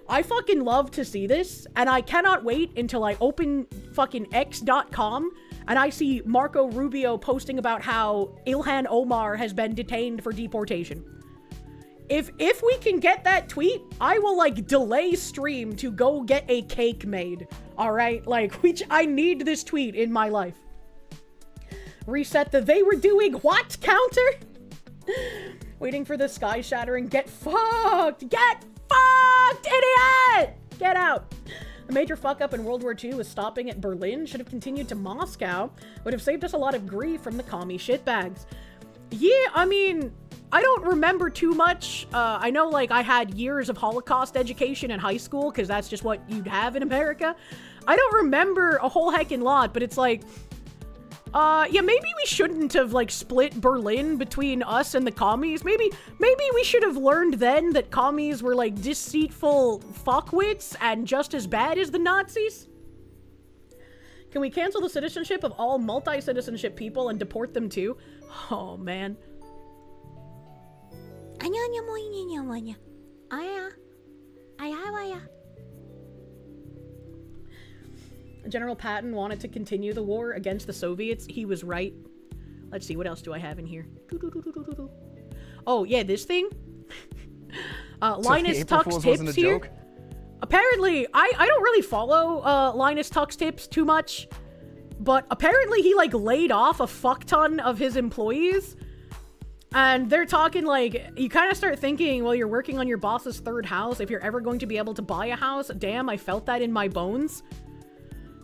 I fucking love to see this, and I cannot wait until I open fucking x.com and I see Marco Rubio posting about how Ilhan Omar has been detained for deportation. If we can get that tweet, I will, like, delay stream to go get a cake made. Alright? Like, which I need this tweet in my life. Reset the they were doing what counter? Waiting for the sky shattering. Get fucked! Get fucked, idiot! Get out! The major fuck up in World War II was stopping at Berlin. Should have continued to Moscow. Would have saved us a lot of grief from the commie shitbags. Yeah, I mean, I don't remember too much. I know, like, I had years of Holocaust education in high school, because that's just what you'd have in America. I don't remember a whole heckin' lot, but it's like... yeah, maybe we shouldn't have, like, split Berlin between us and the commies. Maybe we should have learned then that commies were, like, deceitful fuckwits and just as bad as the Nazis. Can we cancel the citizenship of all multi-citizenship people and deport them too? Oh, man. General Patton wanted to continue the war against the Soviets. He was right. Let's see, what else do I have in here? Oh, yeah, this thing? Linus Tuck's tips here. Joke? Apparently, I don't really follow Linus Tuck's tips too much, but apparently he, like, laid off a fuck ton of his employees. And they're talking, like, you kind of start thinking, well, you're working on your boss's third house. If you're ever going to be able to buy a house, damn, I felt that in my bones.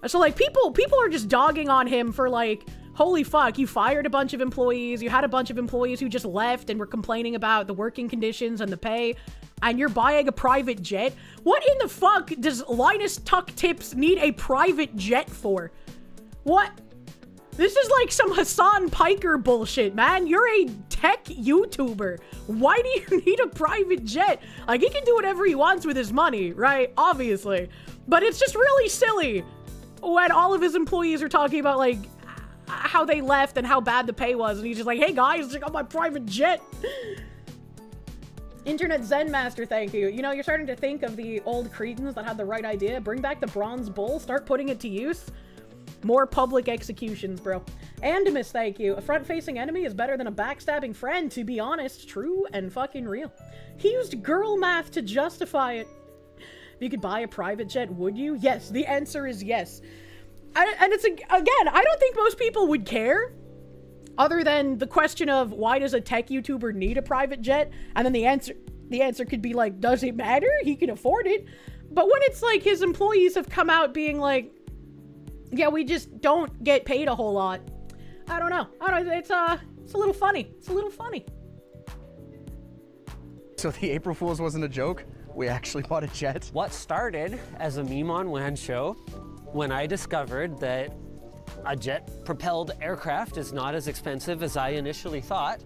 So, like, people are just dogging on him for, like, holy fuck, you fired a bunch of employees, you had a bunch of employees who just left and were complaining about the working conditions and the pay, and you're buying a private jet? What in the fuck does Linus Tuck Tips need a private jet for? What? This is like some Hassan Piker bullshit, man. You're a tech YouTuber. Why do you need a private jet? Like, he can do whatever he wants with his money, right? Obviously. But it's just really silly when all of his employees are talking about, like, how they left and how bad the pay was, and he's just like, hey guys, I got my private jet. Internet Zen Master, thank you. You know, you're starting to think of the old cretins that had the right idea. Bring back the bronze bull, start putting it to use. More public executions, bro. Andimus, thank you. A front-facing enemy is better than a backstabbing friend, to be honest. True and fucking real. He used girl math to justify it. If you could buy a private jet, would you? Yes, the answer is yes. And it's, again, I don't think most people would care, other than the question of why does a tech YouTuber need a private jet? And then the answer could be like, does it matter? He can afford it. But when it's like his employees have come out being like, yeah, we just don't get paid a whole lot. I don't know. It's a little funny. It's a little funny.
So the April Fool's wasn't a joke? We actually bought a jet?
What started as a meme on WAN show when I discovered that a jet-propelled aircraft is not as expensive as I initially thought.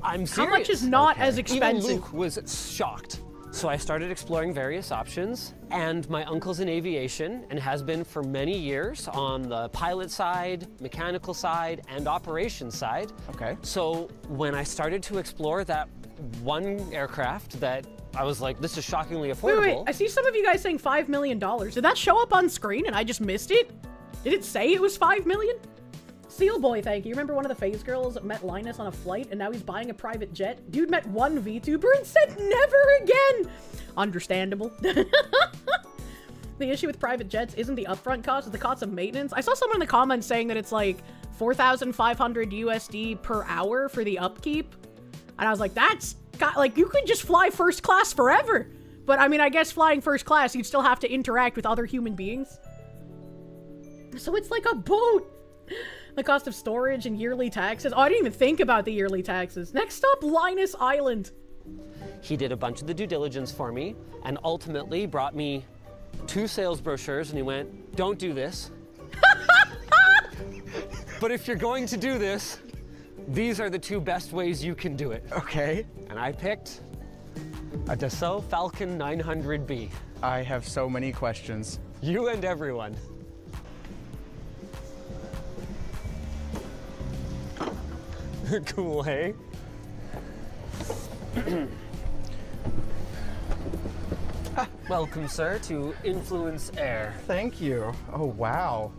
I'm serious.
How much is not as expensive?
Even Luke was shocked. So I started exploring various options, and my uncle's in aviation and has been for many years on the pilot side, mechanical side, and operations side.
Okay.
So when I started to explore that one aircraft that I was like, this is shockingly affordable.
Wait, I see some of you guys saying $5 million. Did that show up on screen and I just missed it? Did it say it was 5 million? Seal Boy, thank you. Remember one of the phase girls met Linus on a flight and now he's buying a private jet? Dude met one VTuber and said never again. Understandable. The issue with private jets isn't the upfront cost, it's the cost of maintenance. I saw someone in the comments saying that it's like 4,500 USD per hour for the upkeep. And I was like, that's like, you could just fly first class forever. But I mean, I guess flying first class, you'd still have to interact with other human beings. So it's like a boat. The cost of storage and yearly taxes. Oh, I didn't even think about the yearly taxes. Next up, Linus Island.
He did a bunch of the due diligence for me and ultimately brought me 2 sales brochures and he went, don't do this. But if you're going to do this, these are the 2 best ways you can do it.
Okay.
And I picked a Dassault Falcon 900B.
I have so many questions.
You and everyone. Cool, hey? Welcome, sir, to Influence Air.
Thank you. Oh, wow.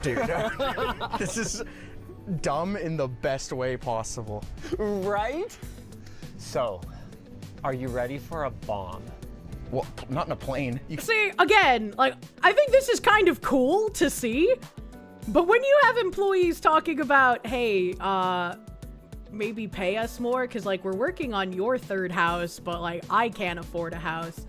Dude, this is dumb in the best way possible.
Right? So, are you ready for a bomb?
Well, not in a plane.
See, again, like, I think this is kind of cool to see, but when you have employees talking about, hey, maybe pay us more, because, like, we're working on your 3rd house, but, like, I can't afford a house,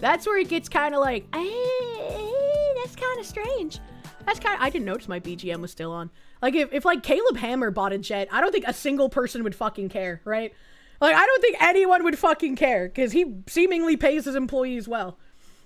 that's where it gets kind of like, hey, that's kind of strange. That's kind of, I didn't notice my BGM was still on. Like, if like, Caleb Hammer bought a jet, I don't think a single person would fucking care, right? Like, I don't think anyone would fucking care, because he seemingly pays his employees well.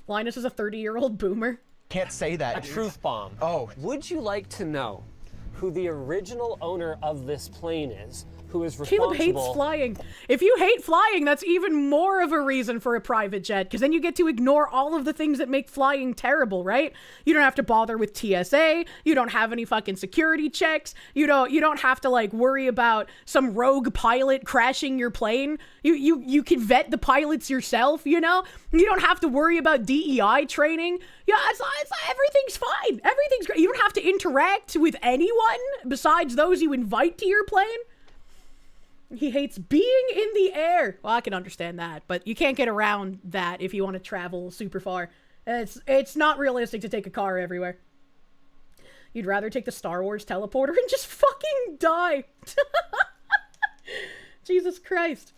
Linus is a 30-year-old boomer.
Can't say that.
A truth bomb.
Oh.
Would you like to know who the original owner of this plane is? Who is responsible?
Caleb hates flying. If you hate flying, that's even more of a reason for a private jet, because then you get to ignore all of the things that make flying terrible, right? You don't have to bother with TSA. You don't have any fucking security checks. You don't have to, like, worry about some rogue pilot crashing your plane. You can vet the pilots yourself, you know? You don't have to worry about DEI training. Yeah, everything's fine. Everything's great. You don't have to interact with anyone besides those you invite to your plane. He hates being in the air. Well, I can understand that, but you can't get around that if you want to travel super far. It's not realistic to take a car everywhere. You'd rather take the Star Wars teleporter and just fucking die. Jesus Christ.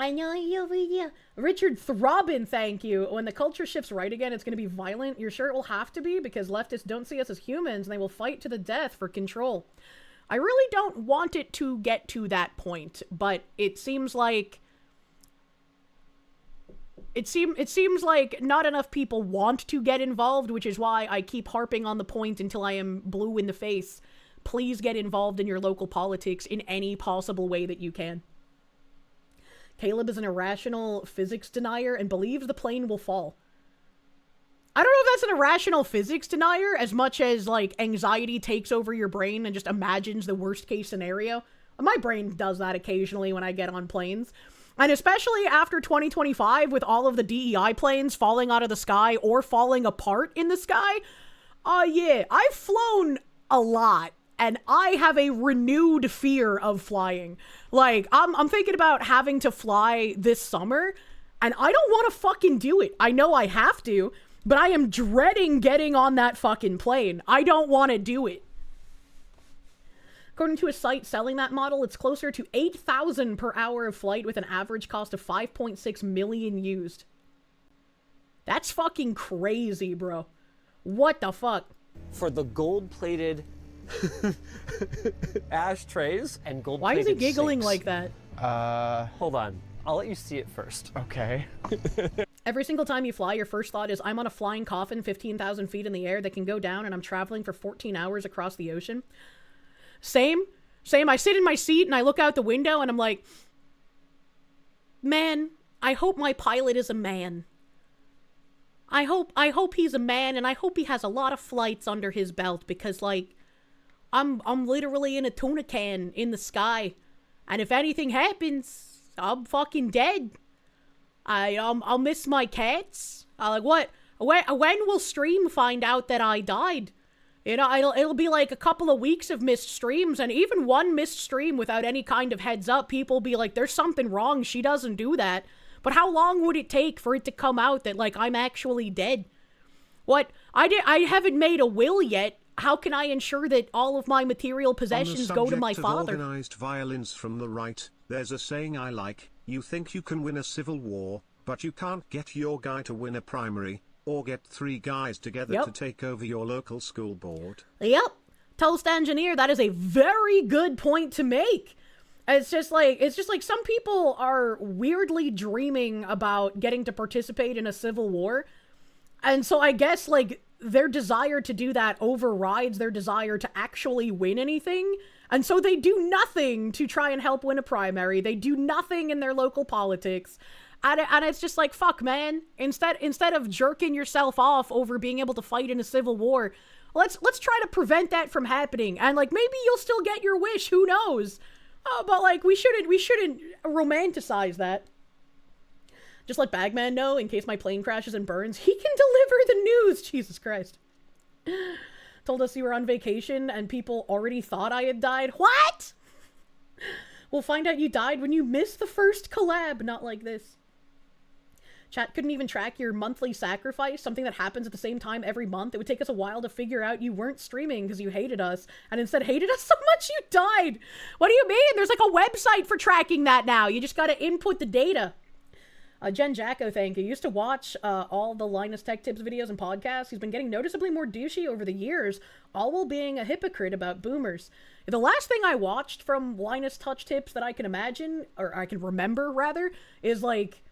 I know you. Richard Throbbin, thank you. When the culture shifts right again, it's going to be violent. You're sure it will have to be? Because leftists don't see us as humans, and they will fight to the death for control. I really don't want it to get to that point, but it seems like... It seems like not enough people want to get involved, which is why I keep harping on the point until I am blue in the face. Please get involved in your local politics in any possible way that you can. Caleb is an irrational physics denier and believes the plane will fall. I don't know if that's an irrational physics denier as much as, like, anxiety takes over your brain and just imagines the worst case scenario. My brain does that occasionally when I get on planes. And especially after 2025 with all of the DEI planes falling out of the sky or falling apart in the sky. Yeah, I've flown a lot. And I have a renewed fear of flying. Like, I'm thinking about having to fly this summer, and I don't want to fucking do it. I know I have to, but I am dreading getting on that fucking plane. I don't want to do it. According to a site selling that model, it's closer to 8,000 per hour of flight with an average cost of 5.6 million used. That's fucking crazy, bro. What the fuck?
For the gold-plated ashtrays and gold-plated
Why is he giggling
sinks.
like that?
Hold on. I'll let you see it first.
Okay.
Every single time you fly, your first thought is, I'm on a flying coffin 15,000 feet in the air that can go down, and I'm traveling for 14 hours across the ocean. Same. I sit in my seat and I look out the window and I'm like, man, I hope my pilot is a man. I hope he's a man, and I hope he has a lot of flights under his belt, because, like, I'm literally in a tuna can in the sky, and if anything happens, I'm fucking dead. I'll miss my cats. Like, what? When will stream find out that I died? You know, it'll be like a couple of weeks of missed streams, and even one missed stream without any kind of heads up, people be like, there's something wrong, she doesn't do that. But how long would it take for it to come out that, like, I'm actually dead? What? I haven't made a will yet. How can I ensure that all of my material possessions go to my father?
Organized violence from the right, there's a saying I like: you think you can win a civil war, but you can't get your guy to win a primary, or get 3 guys together to take over your local school board.
Yep. Toast engineer, that is a very good point to make. It's just like some people are weirdly dreaming about getting to participate in a civil war. And so I guess, like, their desire to do that overrides their desire to actually win anything. And so they do nothing to try and help win a primary. They do nothing in their local politics. And it's just like, fuck, man. Instead of jerking yourself off over being able to fight in a civil war, let's try to prevent that from happening. And, like, maybe you'll still get your wish. Who knows? But, like, we shouldn't romanticize that. Just let Bagman know, in case my plane crashes and burns, he can deliver the news! Jesus Christ. Told us you were on vacation and people already thought I had died. What?! We'll find out you died when you missed the first collab, not like this. Chat couldn't even track your monthly sacrifice, something that happens at the same time every month. It would take us a while to figure out you weren't streaming because you hated us, and instead hated us so much you died. What do you mean? There's like a website for tracking that now. You just gotta input the data. Jen Jacko, thank you. Used to watch all the Linus Tech Tips videos and podcasts. He's been getting noticeably more douchey over the years, all while being a hypocrite about boomers. The last thing I watched from Linus Touch Tips that I can imagine, or I can remember rather, is like,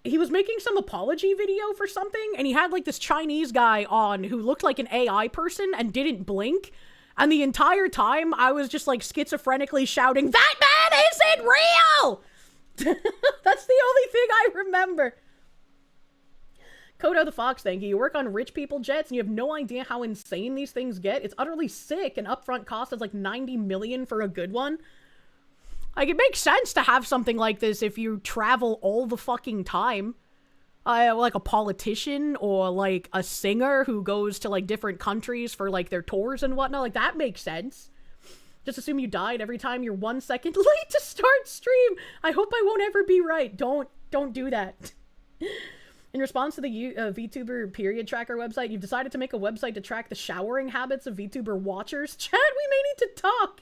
he was making some apology video for something, and he had like this Chinese guy on who looked like an AI person and didn't blink. And the entire time I was just like schizophrenically shouting, "That man isn't real!" That's the only thing I remember. Kodo the Fox, thank you. You work on rich people jets and you have no idea how insane these things get. It's utterly sick. An upfront cost is like 90 million for a good one. Like, it makes sense to have something like this if you travel all the fucking time. Like a politician or like a singer who goes to like different countries for like their tours and whatnot. Like, that makes sense. Just assume you died every time you're 1 second late to start stream. I hope I won't ever be right. Don't do that. In response to the VTuber period tracker website, you've decided to make a website to track the showering habits of VTuber watchers. Chat, we may need to talk.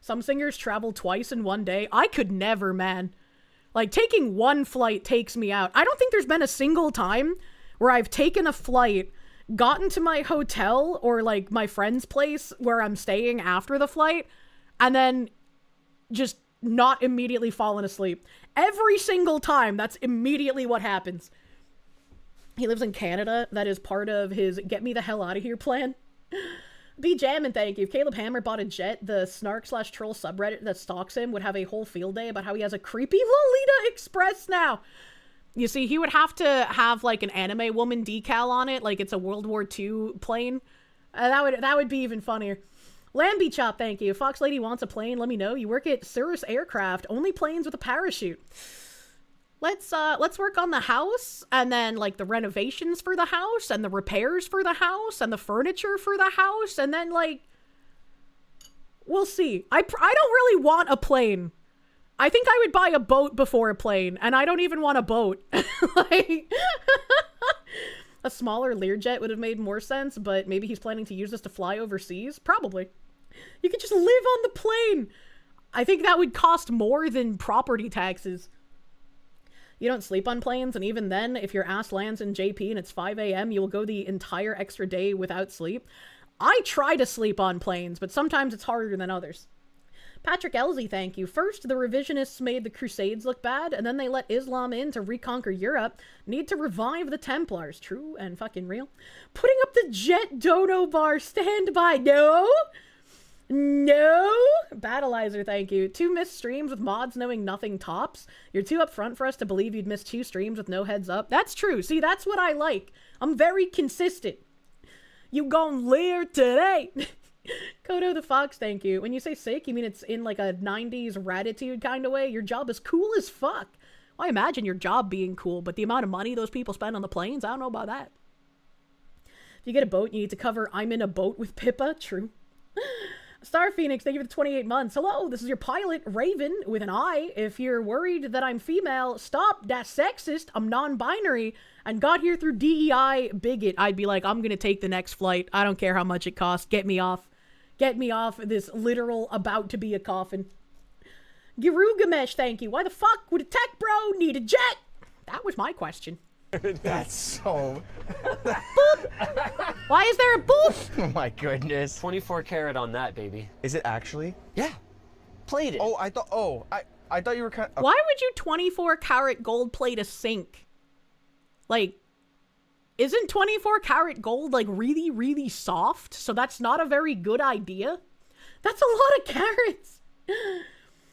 Some singers travel twice in one day. I could never, man. Like, taking one flight takes me out. I don't think there's been a single time where I've taken a flight, gotten to my hotel or, like, my friend's place where I'm staying after the flight, and then just not immediately fallen asleep. Every single time, that's immediately what happens. He lives in Canada. That is part of his get me the hell out of here plan. Be jammin', thank you. If Caleb Hammer bought a jet, the snark/troll subreddit that stalks him would have a whole field day about how he has a creepy Lolita Express now. You see, he would have to have, like, an anime woman decal on it, like it's a World War II plane. That would be even funnier. Lambie Chop, thank you. Fox Lady wants a plane, let me know. You work at Cirrus Aircraft, only planes with a parachute. Let's work on the house, and then, like, the renovations for the house, and the repairs for the house, and the furniture for the house, and then, like, we'll see. I don't really want a plane. I think I would buy a boat before a plane, and I don't even want a boat. Like, a smaller Learjet would have made more sense, but maybe he's planning to use this to fly overseas? Probably. You could just live on the plane. I think that would cost more than property taxes. You don't sleep on planes, and even then, if your ass lands in JP and it's 5 a.m., you'll go the entire extra day without sleep. I try to sleep on planes, but sometimes it's harder than others. Patrick Elsie, thank you. First, the revisionists made the Crusades look bad, and then they let Islam in to reconquer Europe. Need to revive the Templars. True and fucking real. Putting up the Jet Dono bar. Stand by. No? No? Battleizer, thank you. 2 missed streams with mods knowing nothing tops. You're too upfront for us to believe you'd miss 2 streams with no heads up. That's true. See, that's what I like. I'm very consistent. You gon' leer today. Kodo the Fox, thank you. When you say sick, you mean it's in like a 90s ratitude kind of way? Your job is cool as fuck. Well, I imagine your job being cool, but the amount of money those people spend on the planes, I don't know about that. If you get a boat, you need to cover I'm in a boat with Pippa. True. Star Phoenix, thank you for the 28 months. Hello, this is your pilot, Raven, with an I. If you're worried that I'm female, stop. That's sexist. I'm non-binary and got here through DEI bigot. I'd be like, I'm gonna take the next flight. I don't care how much it costs. Get me off. Get me off this literal about to be a coffin. Girugamesh, thank you. Why the fuck would a tech bro need a jet? That was my question.
That's so...
Boop! Why is there a boop?
Oh my goodness.
24 karat on that, baby.
Is it actually?
Yeah. Played it.
Oh, I thought you were kind of...
Why would you 24 karat gold plate a sink? Like, isn't 24 karat gold, like, really, really soft? So that's not a very good idea? That's a lot of carats.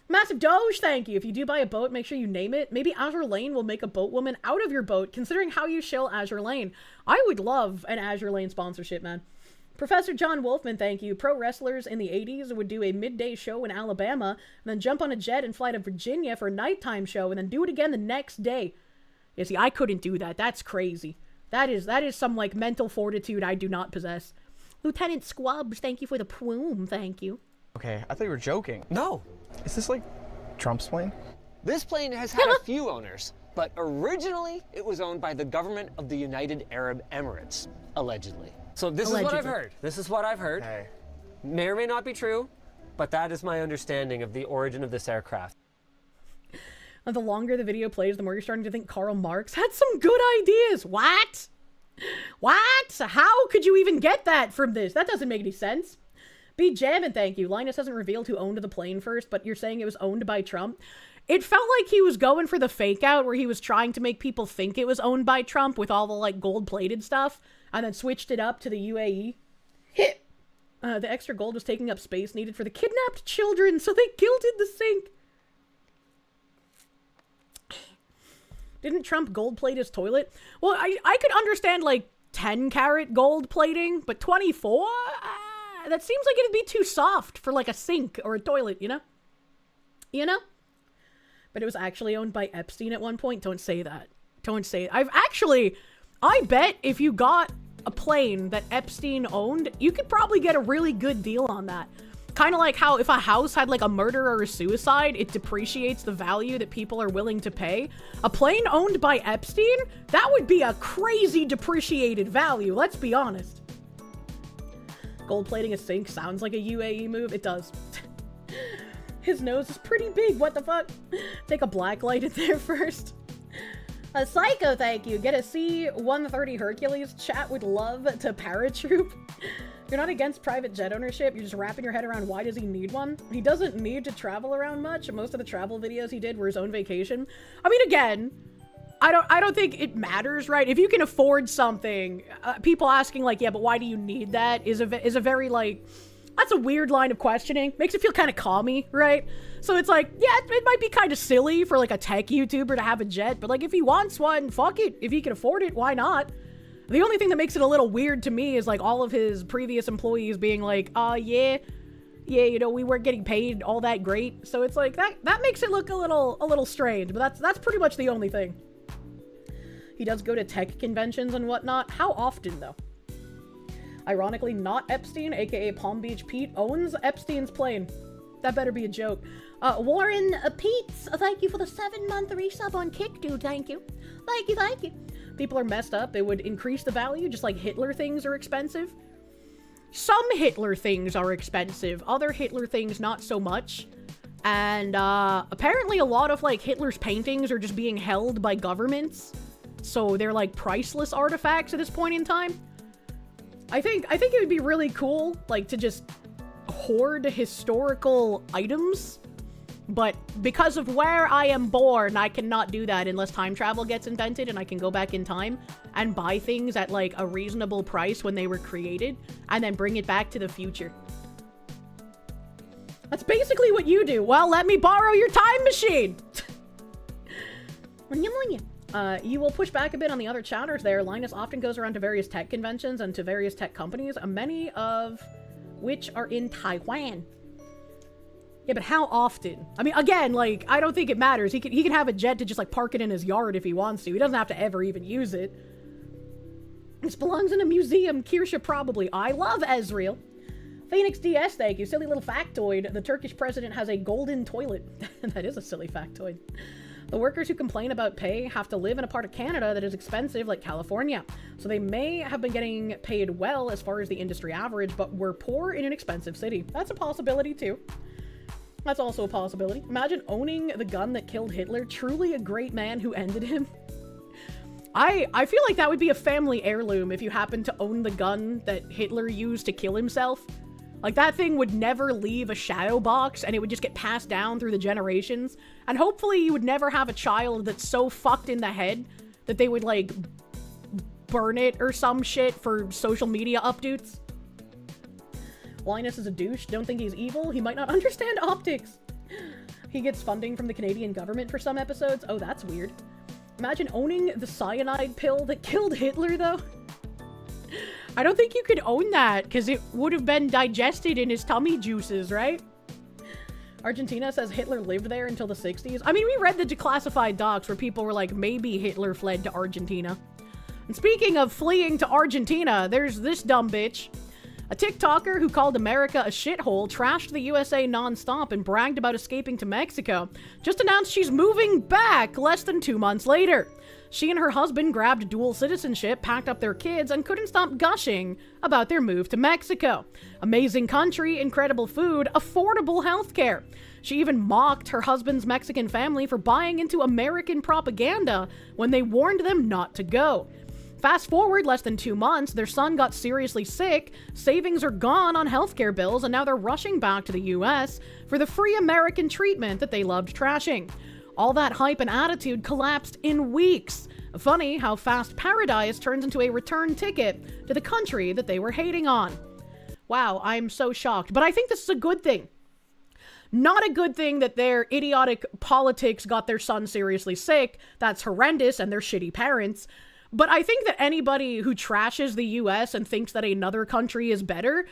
Massive Doge, thank you. If you do buy a boat, make sure you name it. Maybe Azure Lane will make a boat woman out of your boat, considering how you shill Azure Lane. I would love an Azure Lane sponsorship, man. Professor John Wolfman, thank you. Pro wrestlers in the 80s would do a midday show in Alabama, and then jump on a jet and fly to Virginia for a nighttime show, and then do it again the next day. You see, I couldn't do that. That's crazy. That is some, like, mental fortitude I do not possess. Lieutenant Squubs, thank you for the plume, thank you.
Okay, I thought you were joking.
No.
Is this like Trump's plane?
This plane has had a few owners, but originally it was owned by the government of the United Arab Emirates, allegedly. So this is what I've heard. This is what I've heard.
Okay.
May or may not be true, but that is my understanding of the origin of this aircraft.
And the longer the video plays, the more you're starting to think Karl Marx had some good ideas. What? What? How could you even get that from this? That doesn't make any sense. Be jammin', thank you. Linus hasn't revealed who owned the plane first, but you're saying it was owned by Trump. It felt like he was going for the fake out where he was trying to make people think it was owned by Trump with all the, like, gold-plated stuff, and then switched it up to the UAE. Hit! The extra gold was taking up space needed for the kidnapped children, so they gilded the sink. Didn't Trump gold-plate his toilet? Well, I could understand, like, 10-karat gold plating, but 24? That seems like it'd be too soft for, like, a sink or a toilet, you know? You know? But it was actually owned by Epstein at one point. Don't say that. Don't say it. I bet if you got a plane that Epstein owned, you could probably get a really good deal on that. Kind of like how if a house had, like, a murder or a suicide, it depreciates the value that people are willing to pay. A plane owned by Epstein? That would be a crazy depreciated value, let's be honest. Gold plating a sink sounds like a UAE move. It does. His nose is pretty big, what the fuck? Take a black light in there first. A Psycho, thank you. Get a C-130 Hercules. Chat with love to Paratroop. You're not against private jet ownership. You're just wrapping your head around why does he need one? He doesn't need to travel around much. Most of the travel videos he did were his own vacation. I mean, again, I don't think it matters, right? If you can afford something, people asking like, yeah, but why do you need that is a very like, that's a weird line of questioning. Makes it feel kind of commie, right? So it's like, yeah, it might be kind of silly for like a tech YouTuber to have a jet, but like if he wants one, fuck it. If he can afford it, why not? The only thing that makes it a little weird to me is like all of his previous employees being like, yeah, you know, we weren't getting paid all that great. So it's like that makes it look a little strange, but that's pretty much the only thing. He does go to tech conventions and whatnot. How often though? Ironically, not Epstein, aka Palm Beach Pete, owns Epstein's plane. That better be a joke. Warren Pete's, thank you for the 7-month resub on Kick, dude. Thank you. Thank you. People are messed up. They would increase the value, just like Hitler things are expensive. Some Hitler things are expensive. Other Hitler things, not so much. And apparently a lot of like Hitler's paintings are just being held by governments. So they're like priceless artifacts at this point in time. I think it would be really cool, like, to just hoard historical items, but because of where I am born, I cannot do that unless time travel gets invented and I can go back in time and buy things at, like, a reasonable price when they were created, and then bring it back to the future. That's basically what you do. Well, let me borrow your time machine! You will push back a bit on the other chatters there. Linus often goes around to various tech conventions and to various tech companies, many of which are in Taiwan. Yeah, but how often? I mean, again, like, I don't think it matters. He can have a jet to just, like, park it in his yard if he wants to. He doesn't have to ever even use it. This belongs in a museum. Kirsche probably. I love Ezreal. Phoenix DS, thank you. Silly little factoid. The Turkish president has a golden toilet. That is a silly factoid. The workers who complain about pay have to live in a part of Canada that is expensive, like California. So they may have been getting paid well as far as the industry average, but were poor in an expensive city. That's a possibility, too. That's also a possibility. Imagine owning the gun that killed Hitler. Truly a great man who ended him. I feel like that would be a family heirloom if you happen to own the gun that Hitler used to kill himself. Like, that thing would never leave a shadow box, and it would just get passed down through the generations. And hopefully you would never have a child that's so fucked in the head that they would, like, burn it or some shit for social media updates. Linus is a douche. Don't think he's evil. He might not understand optics. He gets funding from the Canadian government for some episodes. Oh, that's weird. Imagine owning the cyanide pill that killed Hitler, though. I don't think you could own that, because it would have been digested in his tummy juices, right? Argentina says Hitler lived there until the 60s. I mean, we read the declassified docs where people were like, maybe Hitler fled to Argentina. And speaking of fleeing to Argentina, there's this dumb bitch. A TikToker who called America a shithole trashed the USA nonstop and bragged about escaping to Mexico. Just announced she's moving back less than 2 months later. She and her husband grabbed dual citizenship, packed up their kids, and couldn't stop gushing about their move to Mexico. Amazing country, incredible food, affordable healthcare. She even mocked her husband's Mexican family for buying into American propaganda when they warned them not to go. Fast forward less than 2 months, their son got seriously sick, savings are gone on healthcare bills, and now they're rushing back to the US for the free American treatment that they loved trashing. All that hype and attitude collapsed in weeks. Funny how fast paradise turns into a return ticket to the country that they were hating on. Wow, I'm so shocked. But I think this is a good thing. Not a good thing that their idiotic politics got their son seriously sick. That's horrendous, and they're shitty parents. But I think that anybody who trashes the US and thinks that another country is better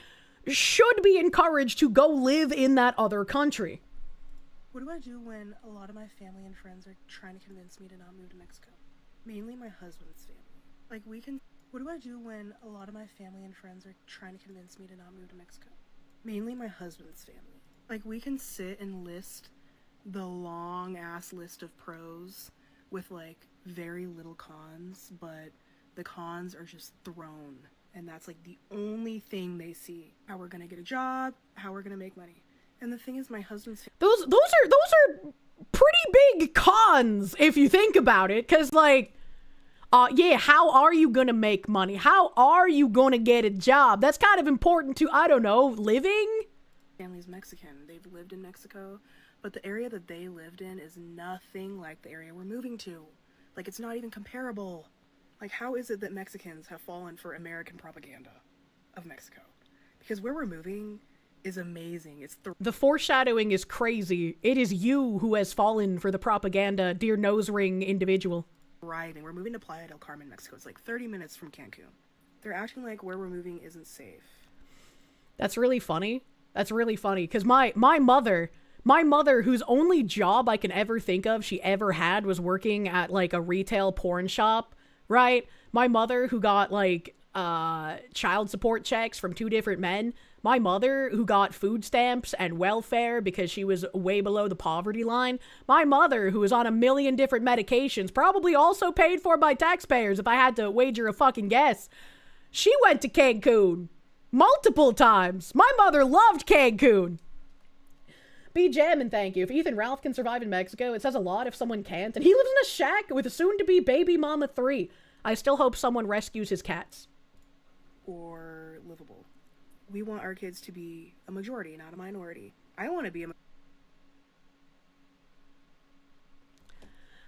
should be encouraged to go live in that other country.
What do I do when a lot of my family and friends are trying to convince me to not move to Mexico? Mainly my husband's family. What do I do when a lot of my family and friends are trying to convince me to not move to Mexico? Mainly my husband's family. We can sit and list the long-ass list of pros with, very little cons, but the cons are just thrown. And that's, the only thing they see. How we're gonna get a job, how we're gonna make money. And the thing is, my husband's...
Those are pretty big cons, if you think about it. Because, like, yeah, how are you gonna make money? How are you gonna get a job? That's kind of important to, I don't know, living?
Family's Mexican. They've lived in Mexico, but the area that they lived in is nothing like the area we're moving to. Like, it's not even comparable. Like, how is it that Mexicans have fallen for American propaganda of Mexico? Because where we're moving is amazing. It's
the foreshadowing is crazy. It is you who has fallen for the propaganda, dear nose ring individual.
Thriving. We're moving to Playa del Carmen, Mexico. It's like 30 minutes from Cancun. They're acting like where we're moving isn't safe.
That's really funny. That's really funny. Because my mother, whose only job I can ever think of she ever had was working at, like, a retail porn shop, right? My mother, who got, like, child support checks from 2 different men. My mother, who got food stamps and welfare because she was way below the poverty line. My mother, who was on a million different medications, probably also paid for by taxpayers if I had to wager a fucking guess. She went to Cancun multiple times. My mother loved Cancun. Be jamming, thank you. If Ethan Ralph can survive in Mexico, it says a lot if someone can't. And he lives in a shack with a soon-to-be baby mama 3. I still hope someone rescues his cats.
Or livable. We want our kids to be a majority, not a minority. I want to be a...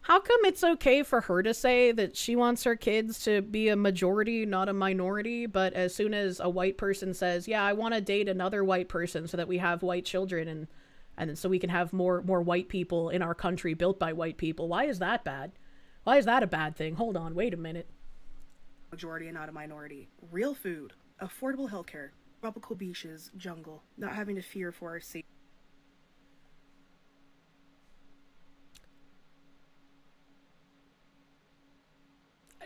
How come it's okay for her to say that she wants her kids to be a majority, not a minority, but as soon as a white person says, yeah, I want to date another white person so that we have white children and so we can have more white people in our country built by white people, why is that bad? Why is that a bad thing? Hold on, wait a minute.
Majority and not a minority. Real food, affordable healthcare, tropical beaches, jungle, not having to fear for our safety.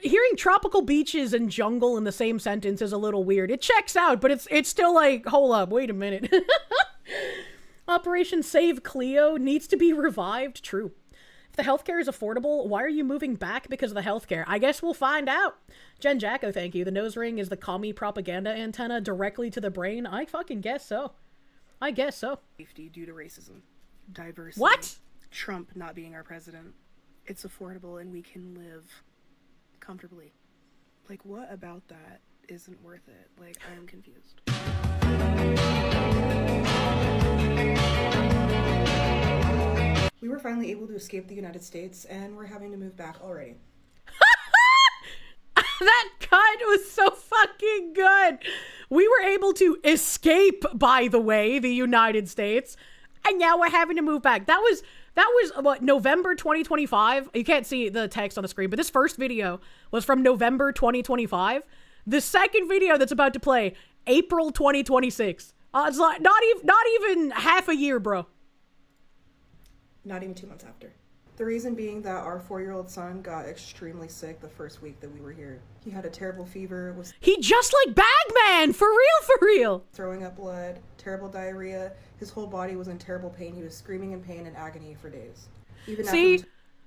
Hearing tropical beaches and jungle in the same sentence is a little weird. It checks out, but it's still like, hold up, wait a minute. Operation Save Cleo needs to be revived. True. If the healthcare is affordable, why are you moving back because of the healthcare? I guess we'll find out. Jen Jacko, thank you. The nose ring is the commie propaganda antenna directly to the brain. I fucking guess so. I guess so.
Safety due to racism. Diversity.
What?
Trump not being our president. It's affordable and we can live comfortably. Like, what about that isn't worth it? Like, I'm confused. We were finally able to escape the United States, and we're having to move back already.
That cut was so fucking good. We were able to escape, by the way, the United States, and now we're having to move back. That was what, November 2025? You can't see the text on the screen, but this first video was from November 2025. The second video that's about to play, April 2026. It's like not even half a year, bro.
Not even 2 months after. The reason being that our 4-year-old son got extremely sick the first week that we were here. He had a terrible fever.
He just like Bagman, for real.
Throwing up blood, terrible diarrhea. His whole body was in terrible pain. He was screaming in pain and agony for days.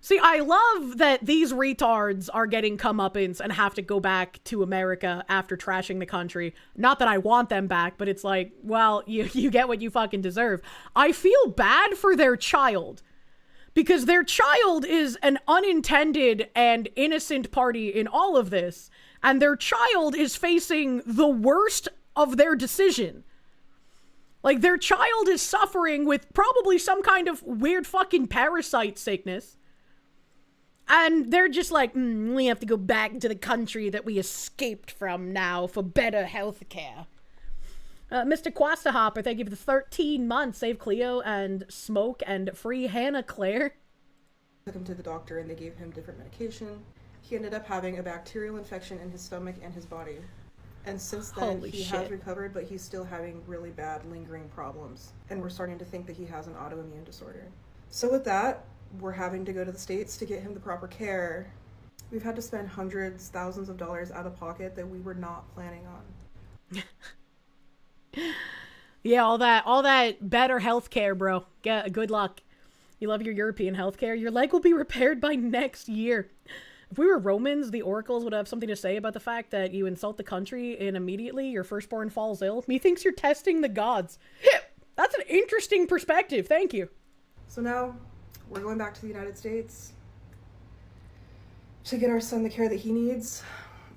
See, I love that these retards are getting comeuppance and have to go back to America after trashing the country. Not that I want them back, but it's like, well, you get what you fucking deserve. I feel bad for their child. Because their child is an unintended and innocent party in all of this. And their child is facing the worst of their decision. Like, their child is suffering with probably some kind of weird fucking parasite sickness. And they're just like, we have to go back to the country that we escaped from now for better health care. Mr. Quasta Hopper, thank you for the 13 months. Save Cleo and Smoke and free Hannah Claire.
Took him to the doctor and they gave him different medication. He ended up having a bacterial infection in his stomach and his body. And since then, he has recovered, but he's still having really bad lingering problems. And we're starting to think that he has an autoimmune disorder. So with that, we're having to go to the States to get him the proper care. We've had to spend hundreds, thousands of dollars out of pocket that we were not planning on.
Yeah, all that better healthcare, bro. Good luck. You love your European healthcare. Your leg will be repaired by next year. If we were Romans, the oracles would have something to say about the fact that you insult the country and immediately your firstborn falls ill. Methinks you're testing the gods. That's an interesting perspective. Thank you.
So now we're going back to the United States to get our son the care that he needs,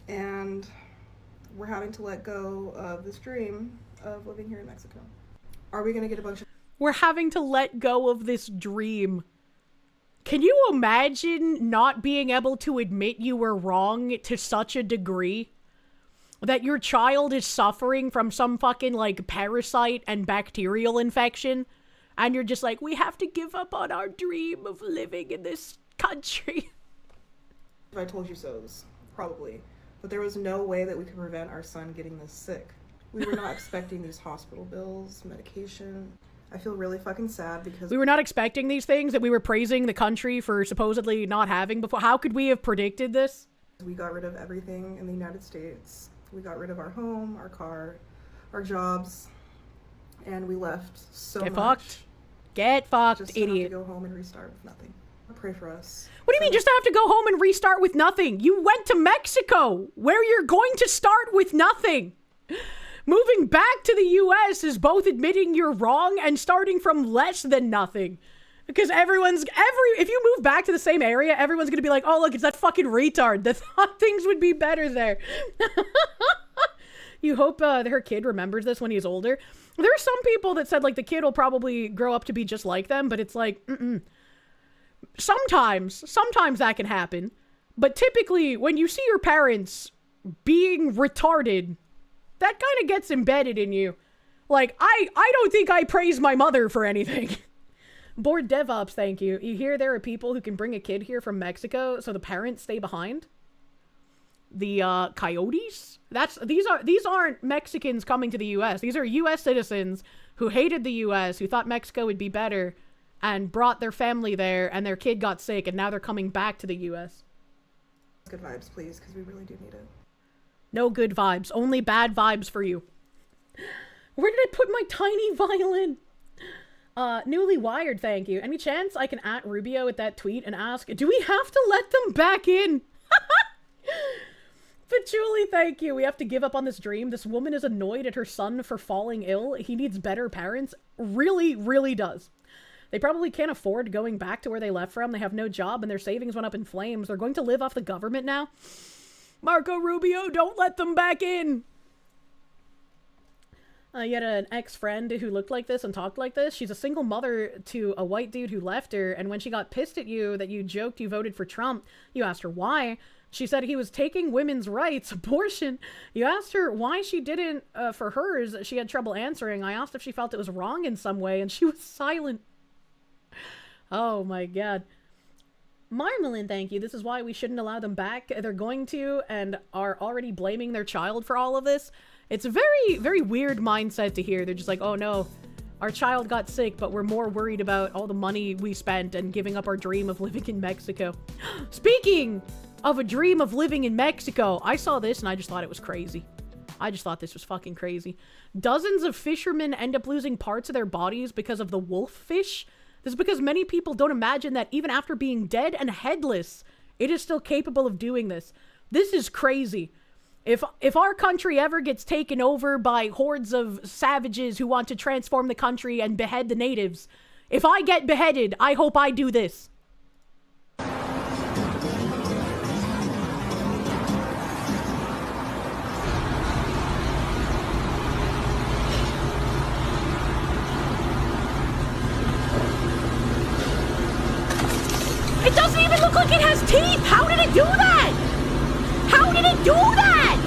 and we're having to let go of this dream of living here in Mexico. Are we going to get a bunch of...
We're having to let go of this dream. Can you imagine not being able to admit you were wrong to such a degree? That your child is suffering from some fucking, like, parasite and bacterial infection, and you're just like, we have to give up on our dream of living in this country.
If I told you so's, probably. But there was no way that we could prevent our son getting this sick. We were not expecting these hospital bills, medication. I feel really fucking sad because...
We were not expecting these things that we were praising the country for supposedly not having before. How could we have predicted this?
We got rid of everything in the United States. We got rid of our home, our car, our jobs, and we left so much.
Get fucked. Get fucked,
just
idiot.
To go home and restart with nothing. Pray for us.
What do you mean just to have to go home and restart with nothing? You went to Mexico, where you're going to start with nothing. Moving back to the US is both admitting you're wrong and starting from less than nothing. Because if you move back to the same area, everyone's gonna be like, oh look, it's that fucking retard that thought things would be better there. You hope her kid remembers this when he's older. There are some people that said like the kid will probably grow up to be just like them, but it's like, Sometimes that can happen. But typically, when you see your parents being retarded, that kind of gets embedded in you. Like, I don't think I praise my mother for anything. Bored DevOps, thank you. You hear there are people who can bring a kid here from Mexico so the parents stay behind? The coyotes? These aren't Mexicans coming to the US. These are US citizens who hated the US, who thought Mexico would be better, and brought their family there, and their kid got sick, and now they're coming back to the US.
Good vibes, please, because we really do need it.
No good vibes. Only bad vibes for you. Where did I put my tiny violin? Newly wired, thank you. Any chance I can @ Rubio with that tweet and ask, do we have to let them back in? Patchouli, thank you. We have to give up on this dream. This woman is annoyed at her son for falling ill. He needs better parents. Really, really does. They probably can't afford going back to where they left from. They have no job and their savings went up in flames. They're going to live off the government now. Marco Rubio, don't let them back in. You had an ex-friend who looked like this and talked like this. She's a single mother to a white dude who left her, and when she got pissed at you that you joked you voted for Trump, you asked her why. She said he was taking women's rights, abortion. You asked her why she didn't for hers. She had trouble answering. I asked if she felt it was wrong in some way, and she was silent. Oh my god. Marmalin, thank you. This is why we shouldn't allow them back. They're going to and are already blaming their child for all of this. It's a very, very weird mindset to hear. They're just like, oh no, our child got sick, but we're more worried about all the money we spent and giving up our dream of living in Mexico. Speaking of a dream of living in Mexico, I saw this and I just thought it was crazy. I just thought this was fucking crazy. Dozens of fishermen end up losing parts of their bodies because of the wolf fish. This is because many people don't imagine that even after being dead and headless, it is still capable of doing this. This is crazy. If our country ever gets taken over by hordes of savages who want to transform the country and behead the natives, if I get beheaded, I hope I do this. It doesn't even look like it has teeth! How did it do that? How did it do that?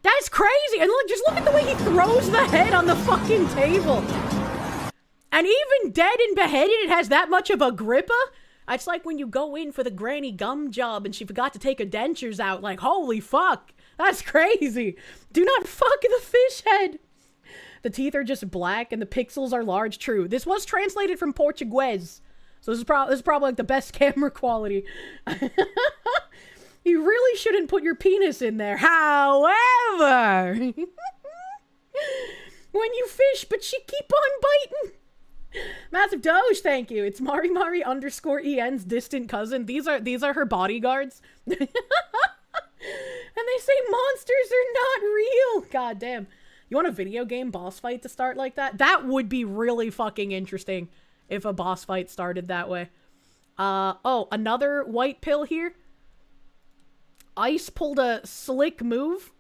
That's crazy! And look, just look at the way he throws the head on the fucking table. And even dead and beheaded, it has that much of a gripper? It's like when you go in for the granny gum job and she forgot to take her dentures out. Like, holy fuck. That's crazy. Do not fuck the fish head. The teeth are just black and the pixels are large. True. This was translated from Portuguese. So this is probably like the best camera quality. You really shouldn't put your penis in there. However... when you fish, but she keep on biting. Massive Doge, thank you. It's Mari _EN's distant cousin. These are her bodyguards. And they say monsters are not real. God damn. You want a video game boss fight to start like that? That would be really fucking interesting if a boss fight started that way. Oh, another white pill here. Ice pulled a slick move.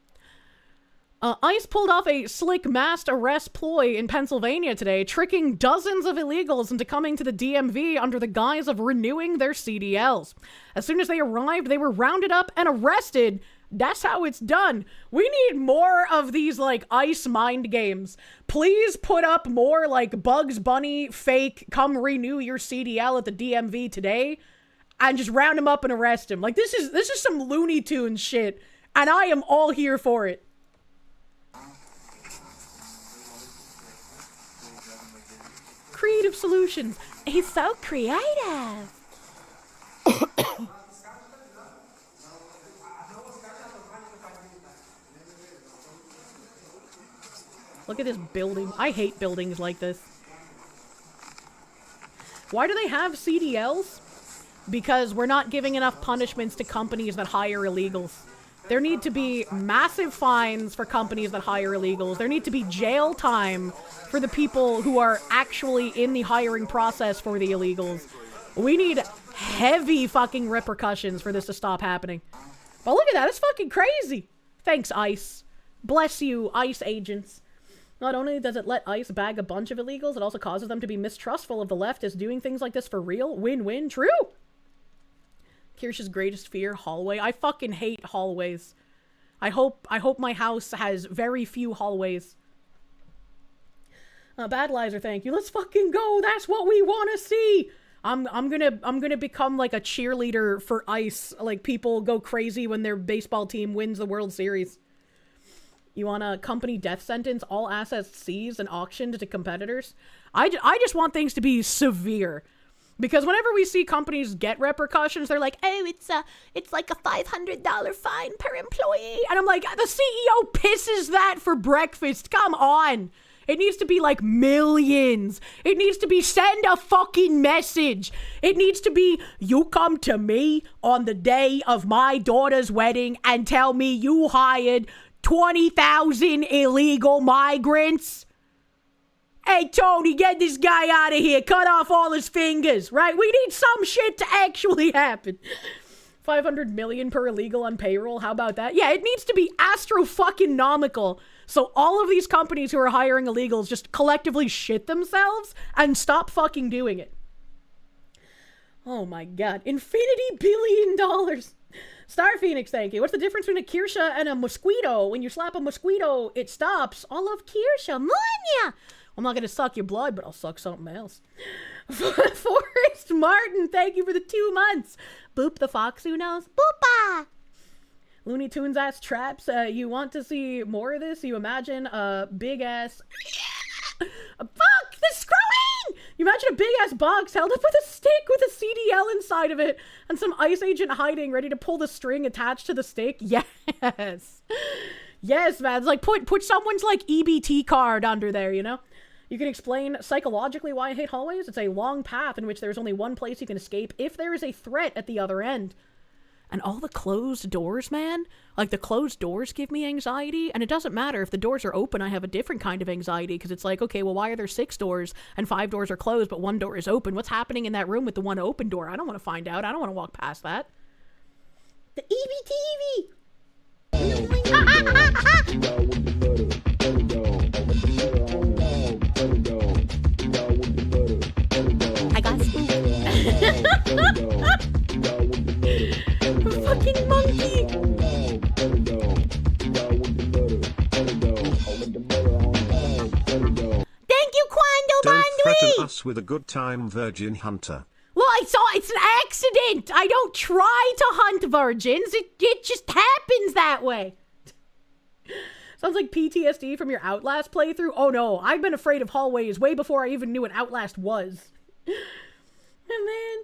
ICE pulled off a slick mass arrest ploy in Pennsylvania today, tricking dozens of illegals into coming to the DMV under the guise of renewing their CDLs. As soon as they arrived, they were rounded up and arrested. That's how it's done. We need more of these, like, ICE mind games. Please put up more, like, Bugs Bunny fake, come renew your CDL at the DMV today, and just round him up and arrest him. Like, this is some Looney Tunes shit, and I am all here for it. Creative solutions. He's so creative. Look at this building. I hate buildings like this. Why do they have CDLs? Because we're not giving enough punishments to companies that hire illegals. There need to be massive fines for companies that hire illegals. There need to be jail time for the people who are actually in the hiring process for the illegals. We need heavy fucking repercussions for this to stop happening. But look at that, it's fucking crazy. Thanks, ICE. Bless you, ICE agents. Not only does it let ICE bag a bunch of illegals, it also causes them to be mistrustful of the left as doing things like this for real. Win-win. True. Kirsche's greatest fear, hallway. I fucking hate hallways. I hope my house has very few hallways. Bad Lizer, thank you. Let's fucking go. That's what we want to see. I'm gonna become like a cheerleader for ICE. Like, people go crazy when their baseball team wins the World Series. You want a company death sentence, all assets seized and auctioned to competitors? I just want things to be severe. Because whenever we see companies get repercussions, they're like, oh, it's like a $500 fine per employee. And I'm like, the CEO pisses that for breakfast. Come on. It needs to be like millions. It needs to be send a fucking message. It needs to be, you come to me on the day of my daughter's wedding and tell me you hired 20,000 illegal migrants. Hey, Tony, get this guy out of here. Cut off all his fingers, right? We need some shit to actually happen. 500 million per illegal on payroll. How about that? Yeah, it needs to be astro-fucking-nomical. So all of these companies who are hiring illegals just collectively shit themselves and stop fucking doing it. Oh my god. $1 billion. Star Phoenix, thank you. What's the difference between a Kirsche and a mosquito? When you slap a mosquito, it stops. I love Kirsche. Munya! I'm not gonna suck your blood, but I'll suck something else. Forrest Martin, thank you for the 2 months. Boop the fox who knows. Boopa! Looney Tunes ass traps. You want to see more of this? You imagine a big ass... Fuck! The screwing! You imagine a big ass box held up with a stick with a CDL inside of it and some ICE agent hiding ready to pull the string attached to the stick. Yes. Yes, man. It's like put someone's like EBT card under there, you know? You can explain psychologically why I hate hallways. It's a long path in which there's only one place you can escape if there is a threat at the other end. And all the closed doors, man, like the closed doors give me anxiety. And it doesn't matter if the doors are open, I have a different kind of anxiety because it's like, okay, well, why are there 6 doors and 5 doors are closed, but 1 door is open? What's happening in that room with the one open door? I don't want to find out. I don't want to walk past that. The EBTV. I got fucking monkey. Thank you, Quando
Don't
Bandri.
threaten us with a good time, Virgin Hunter.
Well, it's an accident. I don't try to hunt virgins. It just happens that way. Sounds like PTSD from your Outlast playthrough. Oh no, I've been afraid of hallways way before I even knew what Outlast was. And then,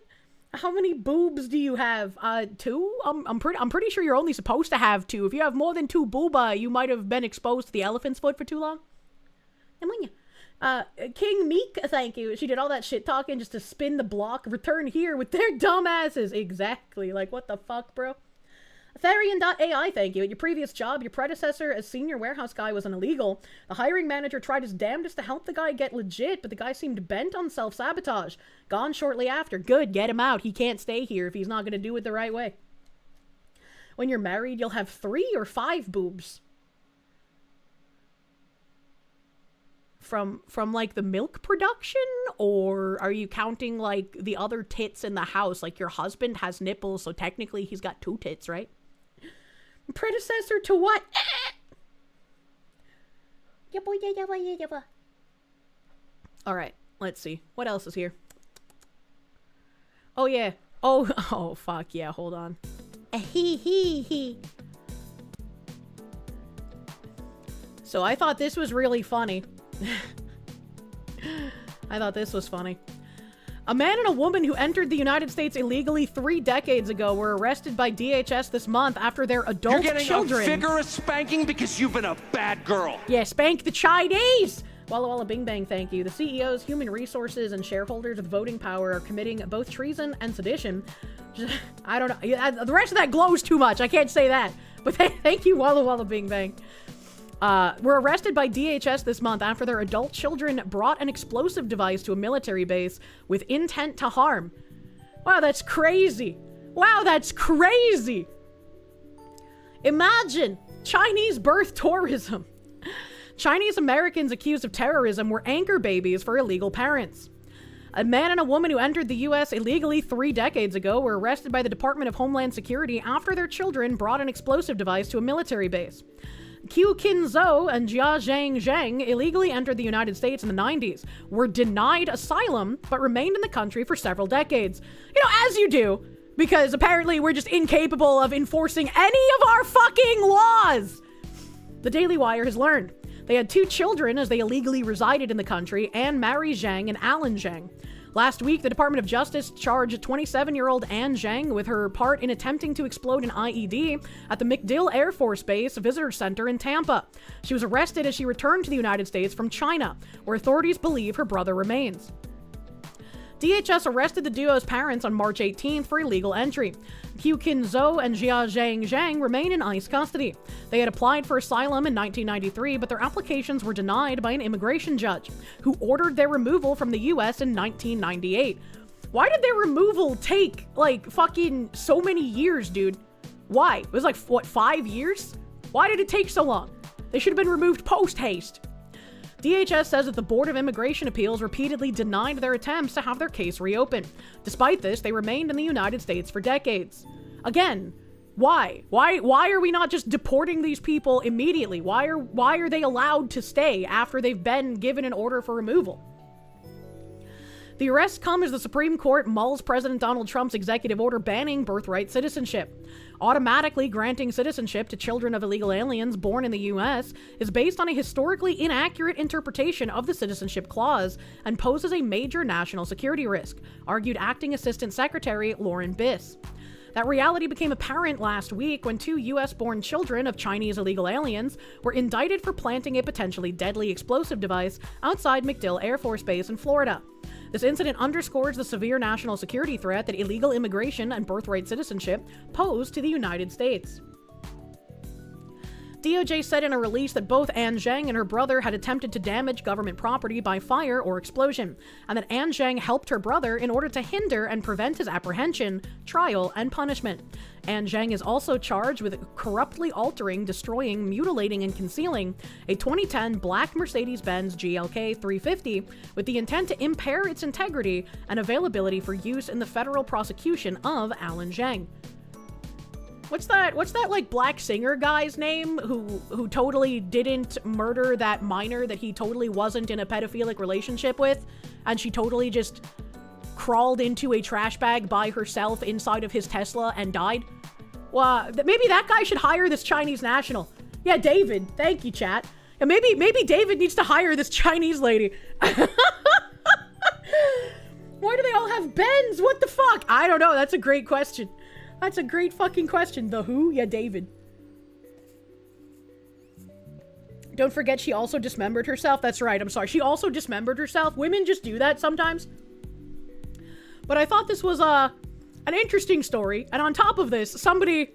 how many boobs do you have? 2? I'm pretty sure you're only supposed to have 2. If you have more than 2 booba, you might have been exposed to the elephant's foot for too long. King Meek, thank you. She did all that shit talking just to spin the block. Return here with their dumbasses. Exactly. Like, what the fuck, bro? Therian.ai, thank you. At your previous job, your predecessor as senior warehouse guy was an illegal. The hiring manager tried his damnedest to help the guy get legit, but the guy seemed bent on self-sabotage. Gone shortly after. Good, get him out. He can't stay here if he's not going to do it the right way. When you're married, you'll have 3 or 5 boobs. From like the milk production, or are you counting like the other tits in the house? Like your husband has nipples, so technically he's got 2 tits, right? Predecessor to what? All right, let's see. What else is here? Oh yeah. Oh fuck yeah. Hold on. So I thought this was really funny. I thought this was funny. A man and a woman who entered the United States illegally 3 decades ago were arrested by DHS this month after their adult children...
You're getting a vigorous spanking because you've been a bad girl.
Yeah, spank the Chinese! Walla Walla Bing Bang, thank you. The CEOs, human resources, and shareholders with voting power are committing both treason and sedition. I don't know. The rest of that glows too much. I can't say that. But thank you, Walla Walla Bing Bang. Were arrested by DHS this month after their adult children brought an explosive device to a military base with intent to harm. Wow, that's crazy. Wow, that's crazy. Imagine Chinese birth tourism. Chinese Americans accused of terrorism were anchor babies for illegal parents. A man and a woman who entered the U.S. illegally 3 decades ago were arrested by the Department of Homeland Security after their children brought an explosive device to a military base. Qiu Qin Zhou and Jia Zhang illegally entered the United States in the 90s, were denied asylum, but remained in the country for several decades. You know, as you do, because apparently we're just incapable of enforcing any of our fucking laws. The Daily Wire has learned. They had 2 children as they illegally resided in the country, Anne-Marie Zhang and Alan Zhang. Last week, the Department of Justice charged 27-year-old Anne Zhang with her part in attempting to explode an IED at the MacDill Air Force Base Visitor Center in Tampa. She was arrested as she returned to the United States from China, where authorities believe her brother remains. DHS arrested the duo's parents on March 18th for illegal entry. Qiu Qin Zhou and Jia Zhang remain in ICE custody. They had applied for asylum in 1993, but their applications were denied by an immigration judge, who ordered their removal from the US in 1998. Why did their removal take, like, fucking so many years, dude? Why? It was like, what, 5 years? Why did it take so long? They should have been removed post-haste. DHS says that the Board of Immigration Appeals repeatedly denied their attempts to have their case reopened. Despite this, they remained in the United States for decades. Again, why? Why are we not just deporting these people immediately? Why are they allowed to stay after they've been given an order for removal? The arrests come as the Supreme Court mulls President Donald Trump's executive order banning birthright citizenship. Automatically granting citizenship to children of illegal aliens born in the U.S. is based on a historically inaccurate interpretation of the citizenship clause and poses a major national security risk, argued Acting Assistant Secretary Lauren Biss. That reality became apparent last week when 2 U.S.-born children of Chinese illegal aliens were indicted for planting a potentially deadly explosive device outside MacDill Air Force Base in Florida. This incident underscores the severe national security threat that illegal immigration and birthright citizenship pose to the United States. DOJ said in a release that both Anne Zhang and her brother had attempted to damage government property by fire or explosion, and that Anne Zhang helped her brother in order to hinder and prevent his apprehension, trial, and punishment. Anne Zhang is also charged with corruptly altering, destroying, mutilating, and concealing a 2010 black Mercedes-Benz GLK 350 with the intent to impair its integrity and availability for use in the federal prosecution of Alan Zhang. What's that like black singer guy's name who totally didn't murder that minor that he totally wasn't in a pedophilic relationship with, and she totally just crawled into a trash bag by herself inside of his Tesla and died? Well, maybe that guy should hire this Chinese national. Yeah, David. Thank you, chat. And maybe David needs to hire this Chinese lady. Why do they all have Benz? What the fuck? I don't know. That's a great question. That's a great fucking question. The who? Yeah, David. Don't forget she also dismembered herself. That's right, I'm sorry. She also dismembered herself. Women just do that sometimes. But I thought this was an interesting story. And on top of this, somebody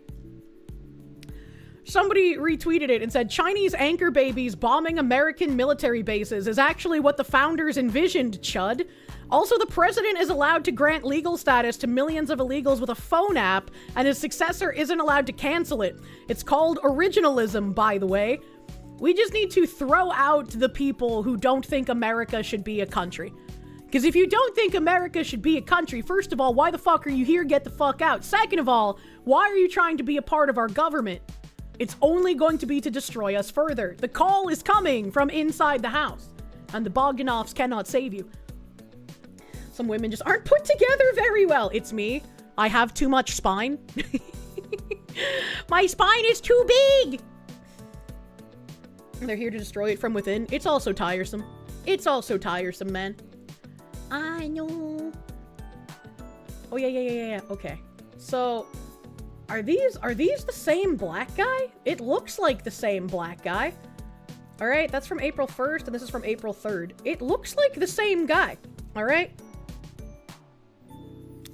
retweeted it and said, Chinese anchor babies bombing American military bases is actually what the founders envisioned, chud. Also, the president is allowed to grant legal status to millions of illegals with a phone app, and his successor isn't allowed to cancel it. It's called originalism, by the way. We just need to throw out the people who don't think America should be a country. Because if you don't think America should be a country, first of all, why the fuck are you here? Get the fuck out. Second of all, why are you trying to be a part of our government? It's only going to be to destroy us further. The call is coming from inside the house, and the Bogdanovs cannot save you. Some women just aren't put together very well. It's me. I have too much spine. My spine is too big. They're here to destroy it from within. It's also tiresome. It's also tiresome, man. I know. Oh, yeah. Okay. So, are these the same black guy? It looks like the same black guy. All right, that's from April 1st, and this is from April 3rd. It looks like the same guy. All right.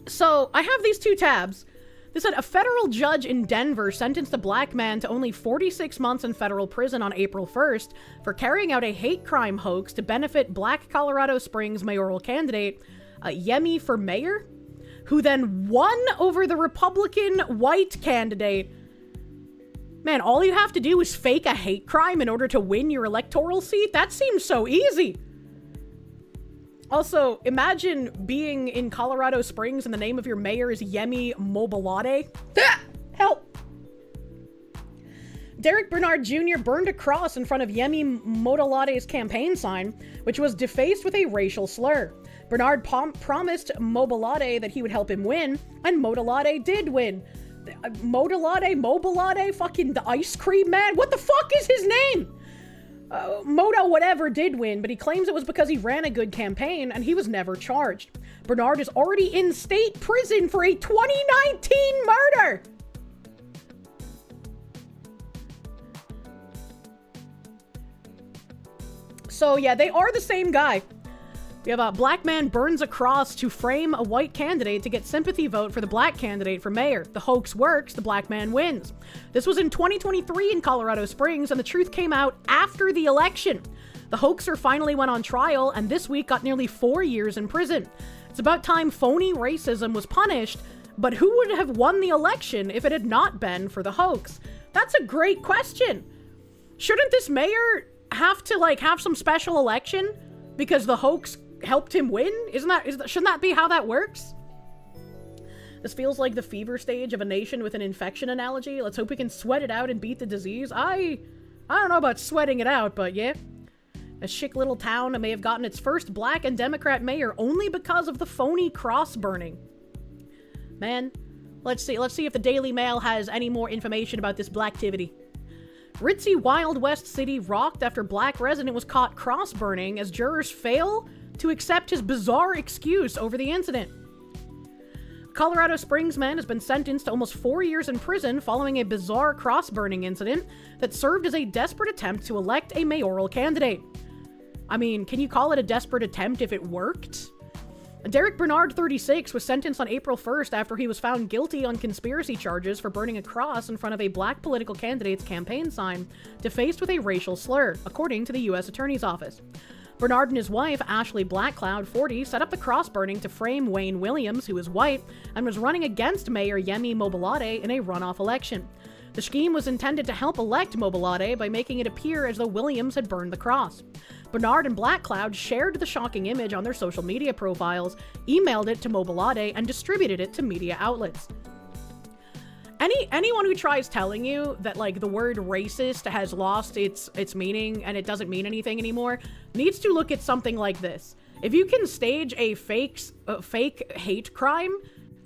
So, I have these two tabs. This said, a federal judge in Denver sentenced a black man to only 46 months in federal prison on April 1st for carrying out a hate crime hoax to benefit black Colorado Springs mayoral candidate, Yemi for mayor, who then won over the Republican white candidate. Man, all you have to do is fake a hate crime in order to win your electoral seat? That seems so easy. Also, imagine being in Colorado Springs and the name of your mayor is Yemi Mobilade. Help! Derek Bernard Jr. burned a cross in front of Yemi Mobilade's campaign sign, which was defaced with a racial slur. Bernard promised Mobilade that he would help him win, and Mobilade did win. Mobilade, fucking the ice cream man? What the fuck is his name? Moto whatever did win, but he claims it was because he ran a good campaign and he was never charged. Bernard is already in state prison for a 2019 murder! So yeah, they are the same guy. We have a black man burns a cross to frame a white candidate to get sympathy vote for the black candidate for mayor. The hoax works, the black man wins. This was in 2023 in Colorado Springs, and the truth came out after the election. The hoaxer finally went on trial, and this week got nearly 4 years in prison. It's about time phony racism was punished, but who would have won the election if it had not been for the hoax? That's a great question. Shouldn't this mayor have to, have some special election because the hoax helped him win? Shouldn't that be how that works? This feels like the fever stage of a nation with an infection analogy. Let's hope we can sweat it out and beat the disease. I don't know about sweating it out, but yeah. A chic little town may have gotten its first black and Democrat mayor only because of the phony cross burning. Man, let's see if the Daily Mail has any more information about this blacktivity. Ritzy Wild West City rocked after black resident was caught cross burning as jurors fail to accept his bizarre excuse over the incident. Colorado Springs man has been sentenced to almost 4 years in prison following a bizarre cross-burning incident that served as a desperate attempt to elect a mayoral candidate. I mean, can you call it a desperate attempt if it worked? Derek Bernard, 36, was sentenced on April 1st after he was found guilty on conspiracy charges for burning a cross in front of a black political candidate's campaign sign, defaced with a racial slur, according to the U.S. Attorney's Office. Bernard and his wife, Ashley Blackcloud, 40, set up the cross burning to frame Wayne Williams, who is white, and was running against Mayor Yemi Mobilade in a runoff election. The scheme was intended to help elect Mobilade by making it appear as though Williams had burned the cross. Bernard and Blackcloud shared the shocking image on their social media profiles, emailed it to Mobilade, and distributed it to media outlets. Anyone who tries telling you that, the word racist has lost its meaning and it doesn't mean anything anymore needs to look at something like this. If you can stage a fake hate crime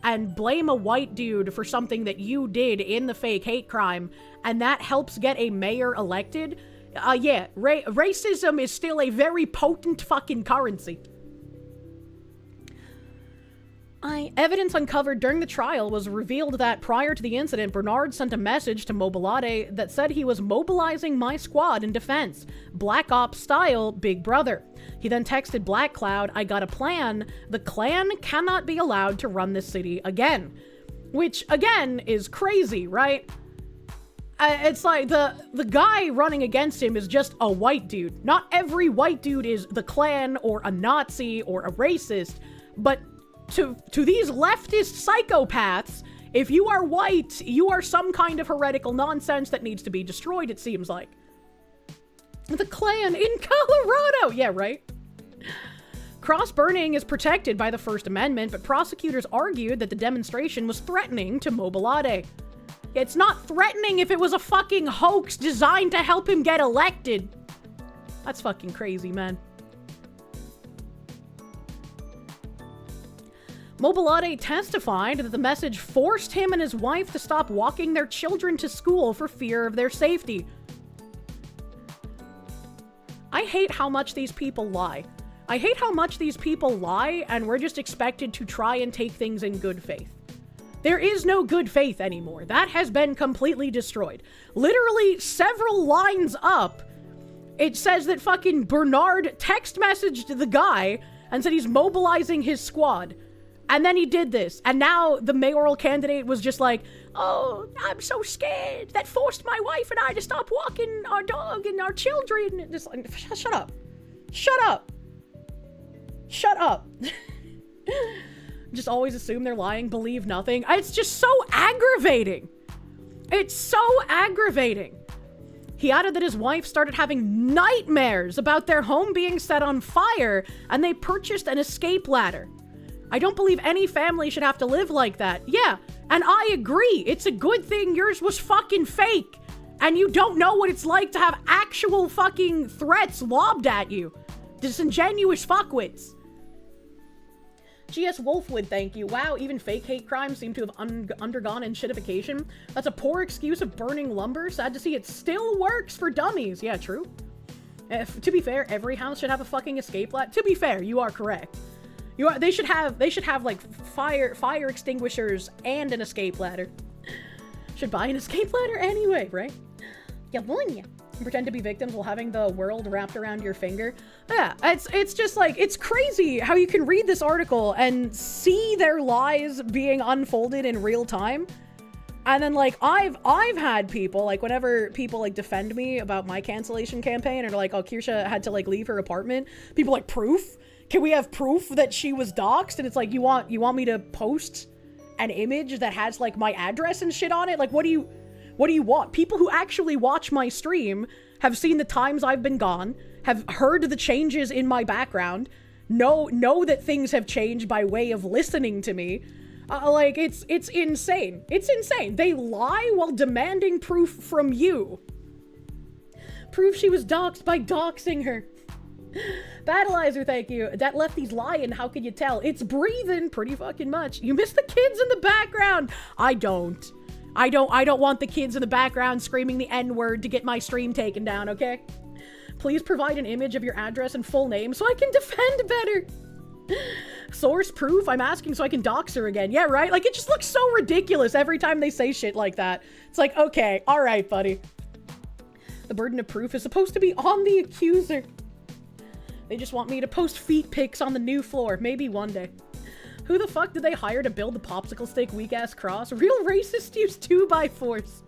and blame a white dude for something that you did in the fake hate crime, and that helps get a mayor elected, racism is still a very potent fucking currency. Evidence uncovered during the trial was revealed that prior to the incident, Bernard sent a message to Mobilade that said he was mobilizing my squad in defense, Black Ops style Big Brother. He then texted Black Cloud, I got a plan. The clan cannot be allowed to run this city again. Which, again, is crazy, right? It's like the guy running against him is just a white dude. Not every white dude is the clan or a Nazi or a racist, but to these leftist psychopaths, if you are white, you are some kind of heretical nonsense that needs to be destroyed, it seems like. The clan in Colorado! Yeah, right? Cross-burning is protected by the First Amendment, but prosecutors argued that the demonstration was threatening to Mobilade. It's not threatening if it was a fucking hoax designed to help him get elected. That's fucking crazy, man. Mobilade testified that the message forced him and his wife to stop walking their children to school for fear of their safety. I hate how much these people lie. I hate how much these people lie, and we're just expected to try and take things in good faith. There is no good faith anymore. That has been completely destroyed. Literally several lines up, it says that fucking Bernard text messaged the guy and said he's mobilizing his squad. And then he did this. And now the mayoral candidate was just like, oh, I'm so scared. That forced my wife and I to stop walking our dog and our children. Just like, shut up. Shut up. Shut up. Just always assume they're lying, believe nothing. It's just so aggravating. It's so aggravating. He added that his wife started having nightmares about their home being set on fire, and they purchased an escape ladder. I don't believe any family should have to live like that. Yeah, and I agree. It's a good thing yours was fucking fake, and you don't know what it's like to have actual fucking threats lobbed at you. Disingenuous fuckwits. GS Wolfwood, thank you. Wow, even fake hate crimes seem to have undergone enshittification. That's a poor excuse of burning lumber. Sad to see it still works for dummies. Yeah, true. To be fair, every house should have a fucking escape ladder. To be fair, you are correct. They should have like fire extinguishers and an escape ladder. Should buy an escape ladder anyway, right? Yeah, won ya. Pretend to be victims while having the world wrapped around your finger. Yeah, it's just like, it's crazy how you can read this article and see their lies being unfolded in real time. And then like, I've had people, like whenever people like defend me about my cancellation campaign, or like, oh, Kirsche had to like leave her apartment. People like, proof? Can we have proof that she was doxxed? And it's like, you want me to post an image that has like my address and shit on it? Like, what do you want? People who actually watch my stream have seen the times I've been gone, have heard the changes in my background, know that things have changed by way of listening to me. Like, it's insane. It's insane. They lie while demanding proof from you. Proof she was doxxed by doxing her. Battleizer, thank you. That lefty's lying, how can you tell? It's breathing pretty fucking much. You miss the kids in the background. I don't want the kids in the background screaming the N-word to get my stream taken down, okay? Please provide an image of your address and full name so I can defend better. Source proof? I'm asking so I can dox her again. Yeah, right? Like, it just looks so ridiculous every time they say shit like that. It's like, okay, all right, buddy. The burden of proof is supposed to be on the accuser. They just want me to post feet pics on the new floor. Maybe one day. Who the fuck did they hire to build the popsicle stick weak-ass cross? Real racists use 2x4s.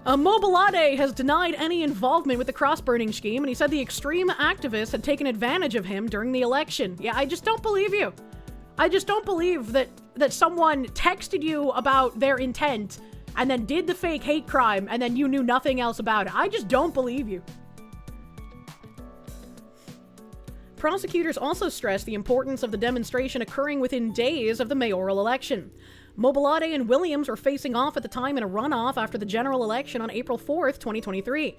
Mobilade has denied any involvement with the cross-burning scheme, and he said the extreme activists had taken advantage of him during the election. Yeah, I just don't believe you. I just don't believe that someone texted you about their intent and then did the fake hate crime and then you knew nothing else about it. I just don't believe you. Prosecutors also stressed the importance of the demonstration occurring within days of the mayoral election. Mobilade and Williams were facing off at the time in a runoff after the general election on April 4th, 2023.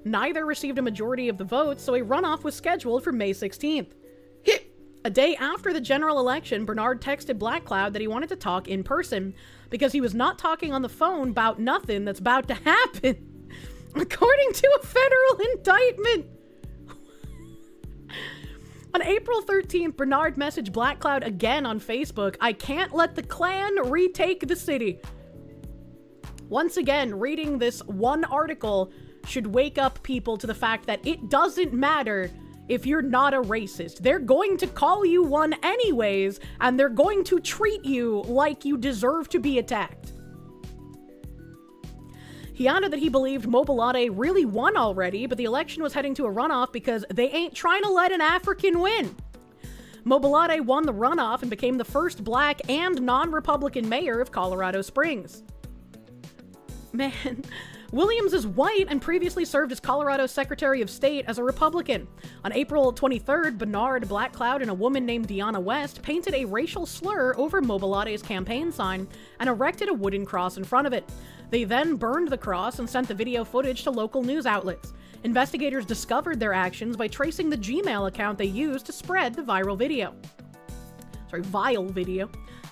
Neither received a majority of the votes, so a runoff was scheduled for May 16th. A day after the general election, Bernard texted Black Cloud that he wanted to talk in person because he was not talking on the phone about nothing that's about to happen, according to a federal indictment. On April 13th, Bernard messaged Black Cloud again on Facebook, "I can't let the clan retake the city." Once again, reading this one article should wake up people to the fact that it doesn't matter if you're not a racist. They're going to call you one anyways, and they're going to treat you like you deserve to be attacked. He added that he believed Mobilade really won already, but the election was heading to a runoff because they ain't trying to let an African win. Mobilade won the runoff and became the first black and non-Republican mayor of Colorado Springs. Man, Williams is white and previously served as Colorado's Secretary of State as a Republican. On April 23rd, Bernard, Black Cloud, and a woman named Deanna West painted a racial slur over Mobilade's campaign sign and erected a wooden cross in front of it. They then burned the cross and sent the video footage to local news outlets. Investigators discovered their actions by tracing the Gmail account they used to spread the viral video. Vile video.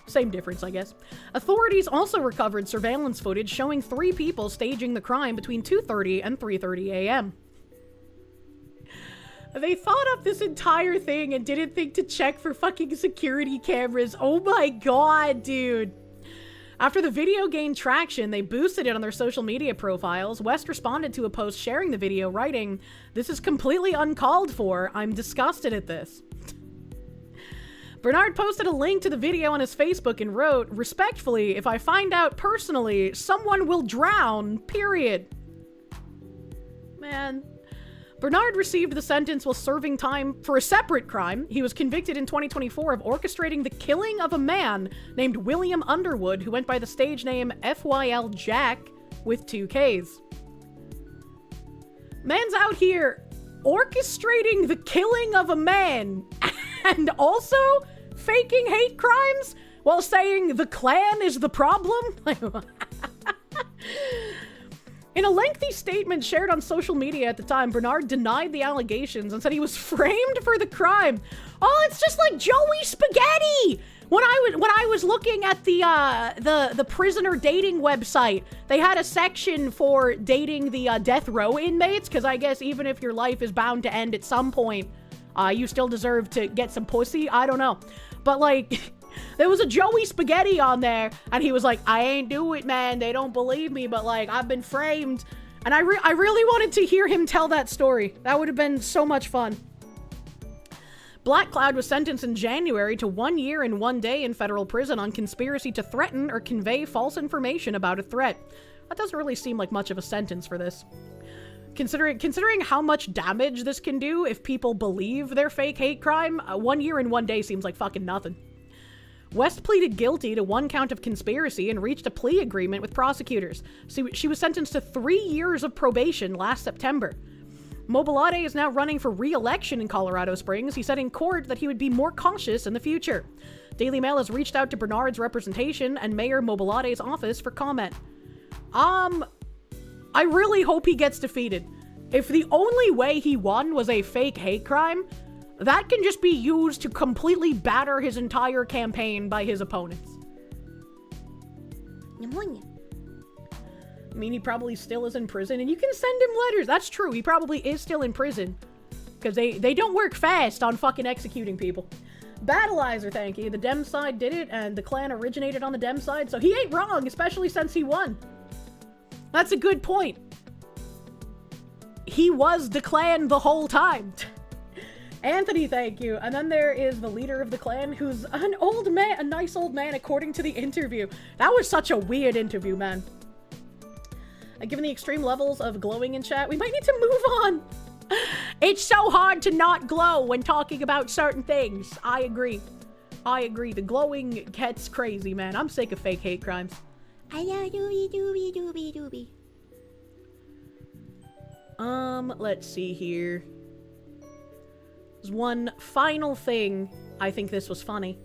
Same difference, I guess. Authorities also recovered surveillance footage showing 3 people staging the crime between 2:30 and 3:30 a.m. They thought up this entire thing and didn't think to check for fucking security cameras. Oh my god, dude. After the video gained traction, they boosted it on their social media profiles. West responded to a post sharing the video, writing, "This is completely uncalled for. I'm disgusted at this." Bernard posted a link to the video on his Facebook and wrote, "Respectfully, if I find out personally, someone will drown, period." Man. Bernard received the sentence while serving time for a separate crime. He was convicted in 2024 of orchestrating the killing of a man named William Underwood, who went by the stage name FYL Jack with 2 Ks. Man's out here orchestrating the killing of a man and also faking hate crimes while saying the clan is the problem? In a lengthy statement shared on social media at the time, Bernard denied the allegations and said he was framed for the crime. Oh, it's just like Joey Spaghetti! When I was looking at the prisoner dating website, they had a section for dating the death row inmates, because I guess even if your life is bound to end at some point, you still deserve to get some pussy. I don't know. But like, there was a Joey Spaghetti on there, and he was like, "I ain't do it, man. They don't believe me, but like, I've been framed." And I really wanted to hear him tell that story. That would have been so much fun. Black Cloud was sentenced in January to 1 year and 1 day in federal prison on conspiracy to threaten or convey false information about a threat. That doesn't really seem like much of a sentence for this. Considering how much damage this can do if people believe their fake hate crime, 1 year and 1 day seems like fucking nothing. West pleaded guilty to 1 count of conspiracy and reached a plea agreement with prosecutors. She was sentenced to 3 years of probation last September. Mobilade is now running for re-election in Colorado Springs. He said in court that he would be more cautious in the future. Daily Mail has reached out to Bernard's representation and Mayor Mobilade's office for comment. I really hope he gets defeated. If the only way he won was a fake hate crime, that can just be used to completely batter his entire campaign by his opponents. I mean, he probably still is in prison, and you can send him letters. That's true. He probably is still in prison, because they don't work fast on fucking executing people. Battleizer, thank you. The Dem side did it, and the clan originated on the Dem side, so he ain't wrong, especially since he won. That's a good point. He was the clan the whole time. Anthony, thank you. And then there is the leader of the clan, who's an old man, a nice old man, according to the interview. That was such a weird interview, man. Given the extreme levels of glowing in chat, we might need to move on. It's so hard to not glow when talking about certain things. I agree. I agree. The glowing gets crazy, man. I'm sick of fake hate crimes.
I know, doobie.
Let's see here. There's one final thing. I think this was funny.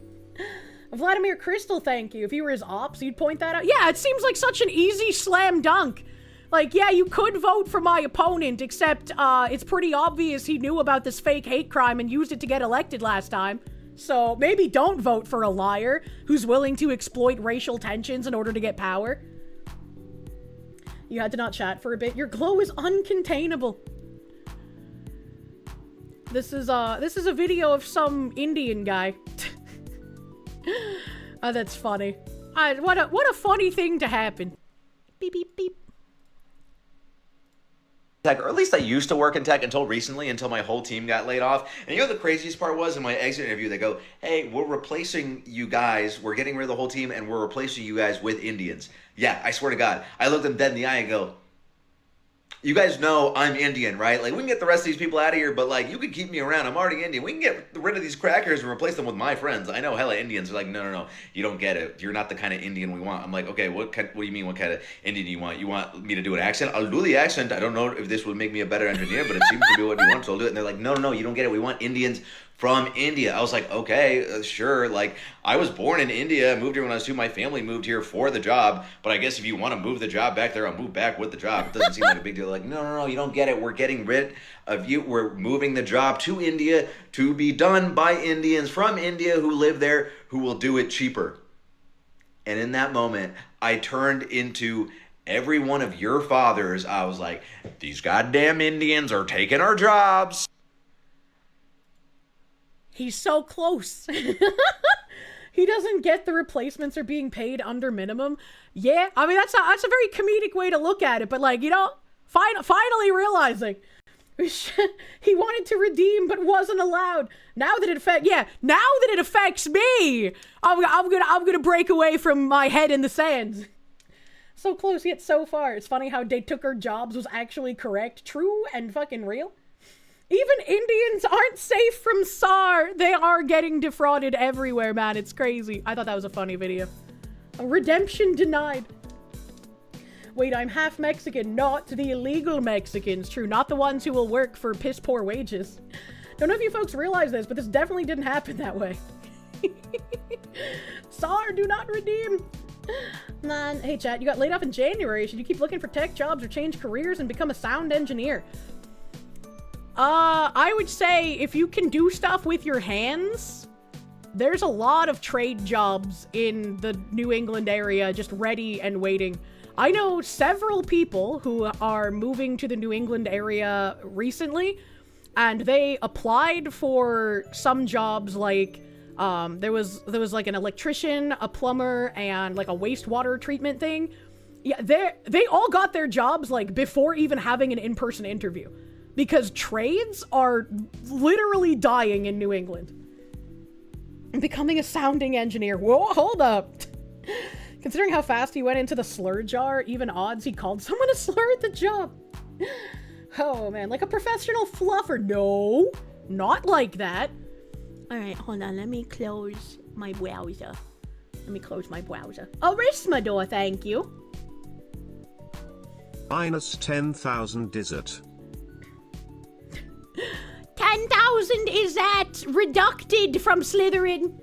Vladimir Crystal, thank you. If you were his ops, you'd point that out. Yeah, it seems like such an easy slam dunk. Like, yeah, you could vote for my opponent, except, it's pretty obvious he knew about this fake hate crime and used it to get elected last time. So maybe don't vote for a liar who's willing to exploit racial tensions in order to get power. You had to not chat for a bit. Your glow is uncontainable. This is a video of some Indian guy. Oh, that's funny. What a funny thing to happen. Beep, beep, beep.
Tech, or at least I used to work in tech until recently, until my whole team got laid off. And you know the craziest part was in my exit interview, they go, hey, we're replacing you guys, we're getting rid of the whole team, and we're replacing you guys with Indians. Yeah, I swear to God. I looked them dead in the eye and go, you guys know I'm Indian, right? Like, we can get the rest of these people out of here, but, like, you can keep me around. I'm already Indian. We can get rid of these crackers and replace them with my friends. I know hella Indians are like, no, you don't get it. You're not the kind of Indian we want. I'm like, okay, what do you mean, what kind of Indian do you want? You want me to do an accent? I'll do the accent. I don't know if this will make me a better engineer, but it seems to be what you want, so I'll do it. And they're like, no, you don't get it. We want Indians from India. I was like, okay, sure. Like, I was born in India, moved here when I was 2. My family moved here for the job, but I guess if you want to move the job back there, I'll move back with the job. It doesn't seem like a big deal. Like, no, you don't get it. We're getting rid of you. We're moving the job to India to be done by Indians from India who live there, who will do it cheaper. And in that moment, I turned into every one of your fathers. I was like, these goddamn Indians are taking our jobs.
He's so close. He doesn't get the replacements are being paid under minimum. Yeah, I mean, that's a very comedic way to look at it, but, like, you know, finally realizing he wanted to redeem but wasn't allowed. Now that it affects me, I'm gonna break away from my head in the sand. So close yet so far. It's funny how they took our jobs was actually correct, true, and fucking real. Even Indians aren't safe from SAR. They are getting defrauded everywhere, man. It's crazy. I thought that was a funny video. A redemption denied. Wait, I'm half Mexican, not the illegal Mexicans. True, not the ones who will work for piss poor wages. Don't know if you folks realize this, but this definitely didn't happen that way. SAR, do not redeem. Man, hey chat, you got laid off in January. Should you keep looking for tech jobs or change careers and become a sound engineer? I would say if you can do stuff with your hands, there's a lot of trade jobs in the New England area just ready and waiting. I know several people who are moving to the New England area recently, and they applied for some jobs like, there was like an electrician, a plumber, and like a wastewater treatment thing. Yeah, they all got their jobs like before even having an in-person interview. Because trades are literally dying in New England. And becoming a sounding engineer. Whoa, hold up. Considering how fast he went into the slur jar, even odds he called someone a slur at the job. Oh man, like a professional fluffer. No, not like that. All right, hold on. Let me close my browser. Arismador, thank you.
Minus 10,000 is it?
10,000 is that reducted from Slytherin.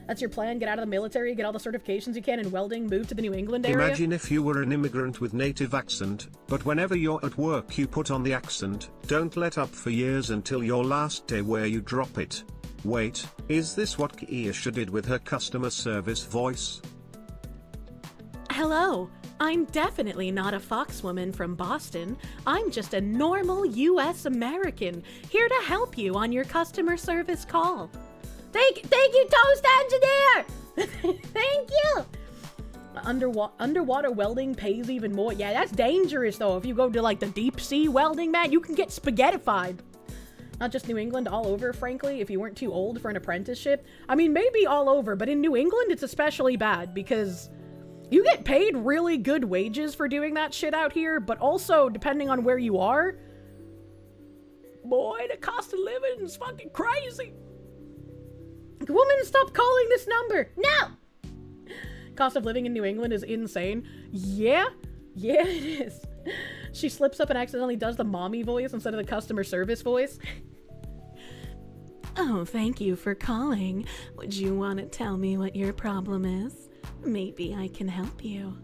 That's your plan? Get out of the military, get all the certifications you can in welding, move to the New England area?
Imagine if you were an immigrant with native accent, but whenever you're at work you put on the accent. Don't let up for years until your last day where you drop it. Wait, is this what Kirsche did with her customer service voice?
Hello. I'm definitely not a foxwoman from Boston. I'm just a normal U.S. American, here to help you on your customer service call. Thank you, Toast Engineer! Thank you! Underwater welding pays even more. Yeah, that's dangerous, though. If you go to, like, the deep sea welding, man, you can get spaghettified. Not just New England, all over, frankly, if you weren't too old for an apprenticeship. I mean, maybe all over, but in New England, it's especially bad, because you get paid really good wages for doing that shit out here, but also, depending on where you are, boy, the cost of living is fucking crazy. Woman, stop calling this number. No! Cost of living in New England is insane. Yeah, it is. She slips up and accidentally does the mommy voice instead of the customer service voice. Oh, thank you for calling. Would you want to tell me what your problem is? Maybe I can help you.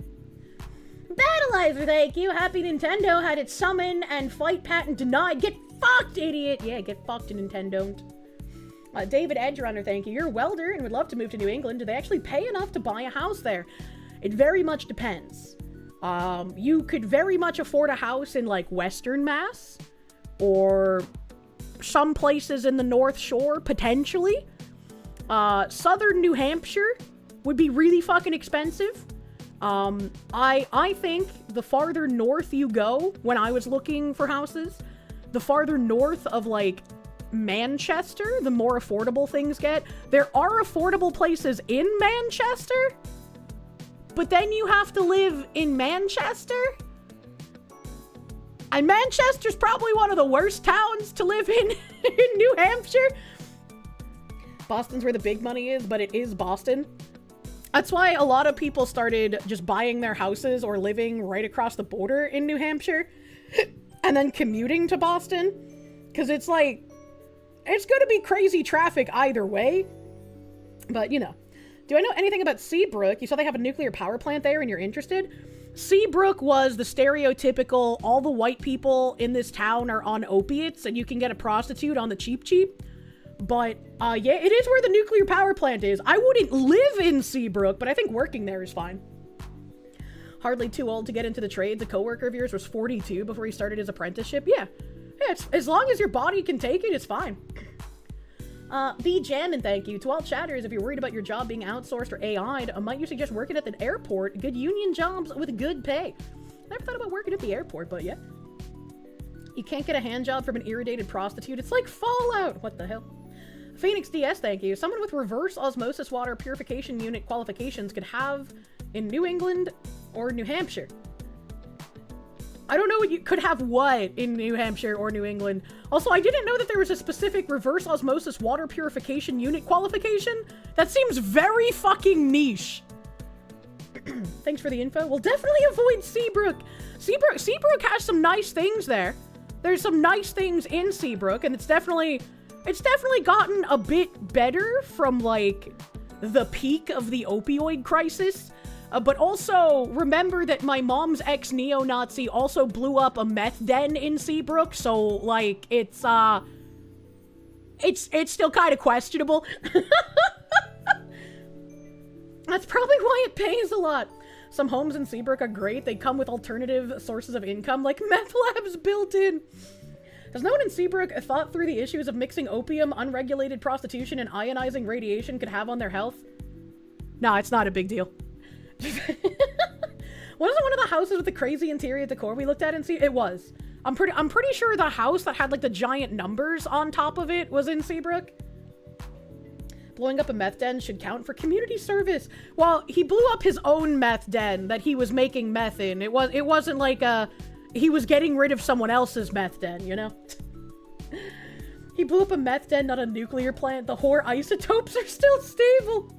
Battleizer, thank you. Happy Nintendo had its summon and fight patent denied. Get fucked, idiot. Yeah, get fucked, Nintendo. David Edgerunner, thank you. You're a welder and would love to move to New England. Do they actually pay enough to buy a house there? It very much depends. You could very much afford a house in, like, Western Mass, or some places in the North Shore, potentially. Southern New Hampshire would be really fucking expensive. I think the farther north you go, when I was looking for houses, the farther north of, like, Manchester, the more affordable things get. There are affordable places in Manchester, but then you have to live in Manchester. And Manchester's probably one of the worst towns to live in in New Hampshire. Boston's where the big money is, but it is Boston. That's why a lot of people started just buying their houses or living right across the border in New Hampshire and then commuting to Boston. Because it's like, it's going to be crazy traffic either way. But, you know. Do I know anything about Seabrook? You saw they have a nuclear power plant there and you're interested? Seabrook was the stereotypical, all the white people in this town are on opiates and you can get a prostitute on the cheap. But, yeah, it is where the nuclear power plant is. I wouldn't live in Seabrook, but I think working there is fine. Hardly too old to get into the trades. A coworker of yours was 42 before he started his apprenticeship. Yeah, it's, as long as your body can take it, it's fine. The Jammin', thank you. To all chatters, if you're worried about your job being outsourced or AI'd, might you suggest working at the airport? Good union jobs with good pay. Never thought about working at the airport, but yeah. You can't get a hand job from an irritated prostitute. It's like Fallout. What the hell? Phoenix DS, thank you. Someone with reverse osmosis water purification unit qualifications could have in New England or New Hampshire. I don't know what you could have what in New Hampshire or New England. Also, I didn't know that there was a specific reverse osmosis water purification unit qualification. That seems very fucking niche. Thanks for the info. We'll definitely avoid Seabrook. Seabrook has some nice things there. There's some nice things in Seabrook, and it's definitely gotten a bit better from, like, the peak of the opioid crisis. But also, remember that my mom's ex-neo-Nazi also blew up a meth den in Seabrook, so, like, it's still kind of questionable. That's probably why it pays a lot. Some homes in Seabrook are great. They come with alternative sources of income, like meth labs built in. Has no one in Seabrook thought through the issues of mixing opium, unregulated prostitution, and ionizing radiation could have on their health? Nah, it's not a big deal. Wasn't it one of the houses with the crazy interior decor we looked at in Seabrook? It was. I'm pretty sure the house that had like the giant numbers on top of it was in Seabrook. Blowing up a meth den should count for community service. Well, he blew up his own meth den that he was making meth in. It wasn't like he was getting rid of someone else's meth den, you know? He blew up a meth den, not a nuclear plant. The whore isotopes are still stable.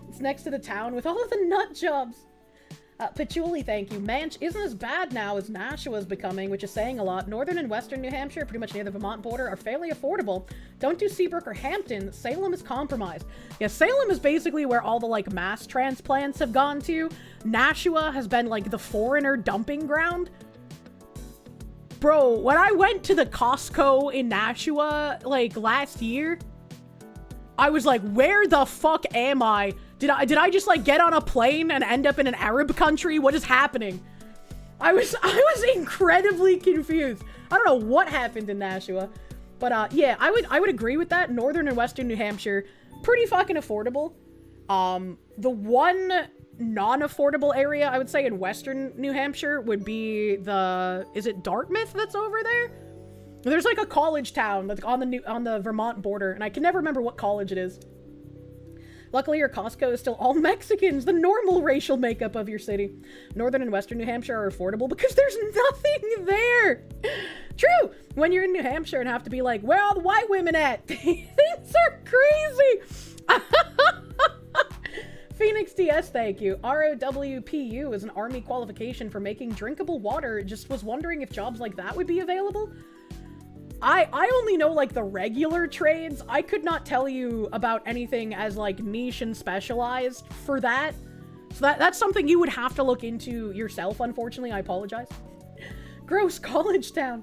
It's next to the town with all of the nut jobs. Patchouli, thank you. Manch isn't as bad now as Nashua is becoming, which is saying a lot. Northern and western New Hampshire, pretty much near the Vermont border, are fairly affordable. Don't do Seabrook or Hampton. Salem is compromised. Yeah, Salem is basically where all the, like, mass transplants have gone to. Nashua has been, like, the foreigner dumping ground. Bro, when I went to the Costco in Nashua, like, last year, I was like, where the fuck am I? Did I just, like, get on a plane and end up in an Arab country? What is happening? I was incredibly confused. I don't know what happened in Nashua. But, yeah, I would agree with that. Northern and western New Hampshire, pretty fucking affordable. The one non-affordable area, I would say, in western New Hampshire would be is it Dartmouth that's over there? There's, like, a college town that's on the Vermont border, and I can never remember what college it is. Luckily, your Costco is still all Mexicans, the normal racial makeup of your city. Northern and western New Hampshire are affordable because there's nothing there. True. When you're in New Hampshire and have to be like, where are all the white women at? Things are crazy. Phoenix DS, thank you. ROWPU is an army qualification for making drinkable water. Just was wondering if jobs like that would be available. I only know, like, the regular trades. I could not tell you about anything as, like, niche and specialized for that. So that's something you would have to look into yourself, unfortunately. I apologize. Gross college town.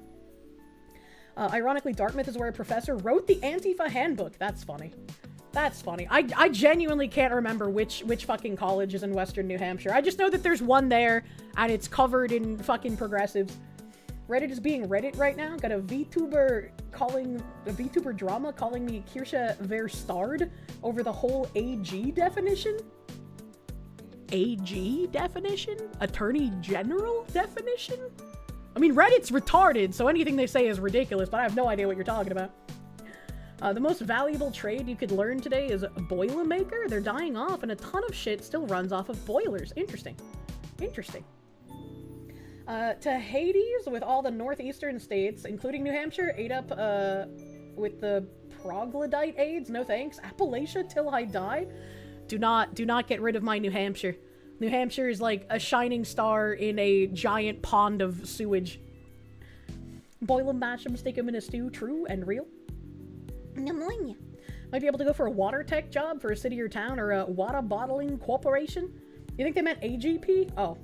Ironically, Dartmouth is where a professor wrote the Antifa handbook. That's funny. That's funny. I genuinely can't remember which fucking college is in western New Hampshire. I just know that there's one there, and it's covered in fucking progressives. Reddit is being Reddit right now. Got a VTuber drama calling me Kirsche Verstard over the whole AG definition. AG definition? Attorney General definition? I mean, Reddit's retarded, so anything they say is ridiculous, but I have no idea what you're talking about. The most valuable trade you could learn today is Boilermaker. They're dying off, and a ton of shit still runs off of boilers. Interesting. Interesting. To Hades, with all the northeastern states, including New Hampshire, ate up with the troglodyte AIDS. No thanks. Appalachia till I die. Do not get rid of my New Hampshire. New Hampshire is like a shining star in a giant pond of sewage. Boil them, mash them, stick them in a stew. True and real. Pneumonia. Might be able to go for a water tech job for a city or town, or a water bottling corporation. You think they meant AGP? Oh.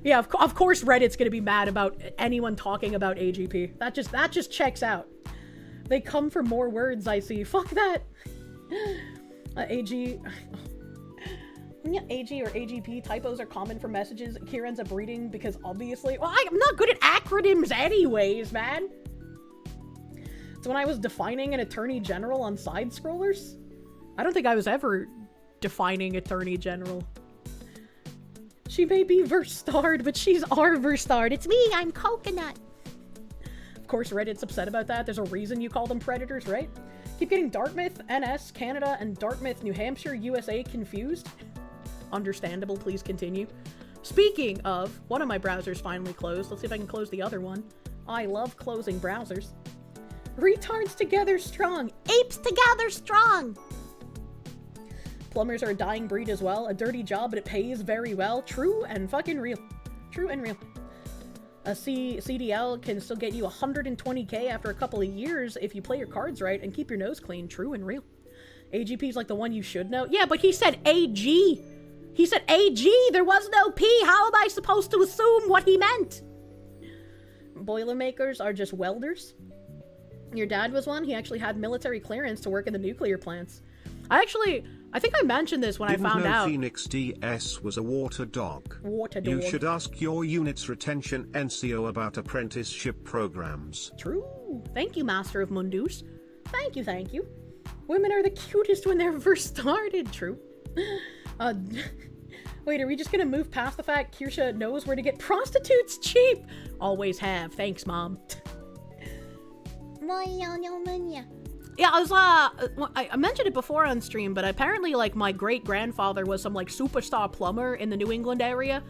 Yeah, of course Reddit's gonna be mad about anyone talking about AGP. That just checks out. They come for more words, I see. Fuck that! AG or AGP typos are common for messages Kira ends up reading because obviously... Well, I'm not good at acronyms anyways, man! So when I was defining an attorney general on side-scrollers, I don't think I was ever defining attorney general. She may be Verstard, but she's our Verstard. It's me, I'm Coconut. Of course, Reddit's upset about that. There's a reason you call them predators, right? Keep getting Dartmouth, NS, Canada, and Dartmouth, New Hampshire, USA confused. Understandable, please continue. Speaking of, one of my browsers finally closed. Let's see if I can close the other one. I love closing browsers. Retards together strong. Apes together strong. Plumbers are a dying breed as well. A dirty job, but it pays very well. True and fucking real. True and real. A CDL can still get you 120k after a couple of years if you play your cards right and keep your nose clean. True and real. AGP's like the one you should know. Yeah, but he said AG. He said AG. There was no P. How am I supposed to assume what he meant? Boilermakers are just welders. Your dad was one. He actually had military clearance to work in the nuclear plants. I think I mentioned this when I found out.
Phoenix DS was a water dog.
Water dog.
You should ask your unit's retention NCO about apprenticeship programs.
True. Thank you, Master of Mundus. Thank you, thank you. Women are the cutest when they're first started. True. Wait, are we just gonna move past the fact Kirsche knows where to get prostitutes cheap? Always have. Thanks, Mom. Yeah, I mentioned it before on stream, but apparently, like, my great-grandfather was some, like, superstar plumber in the New England area,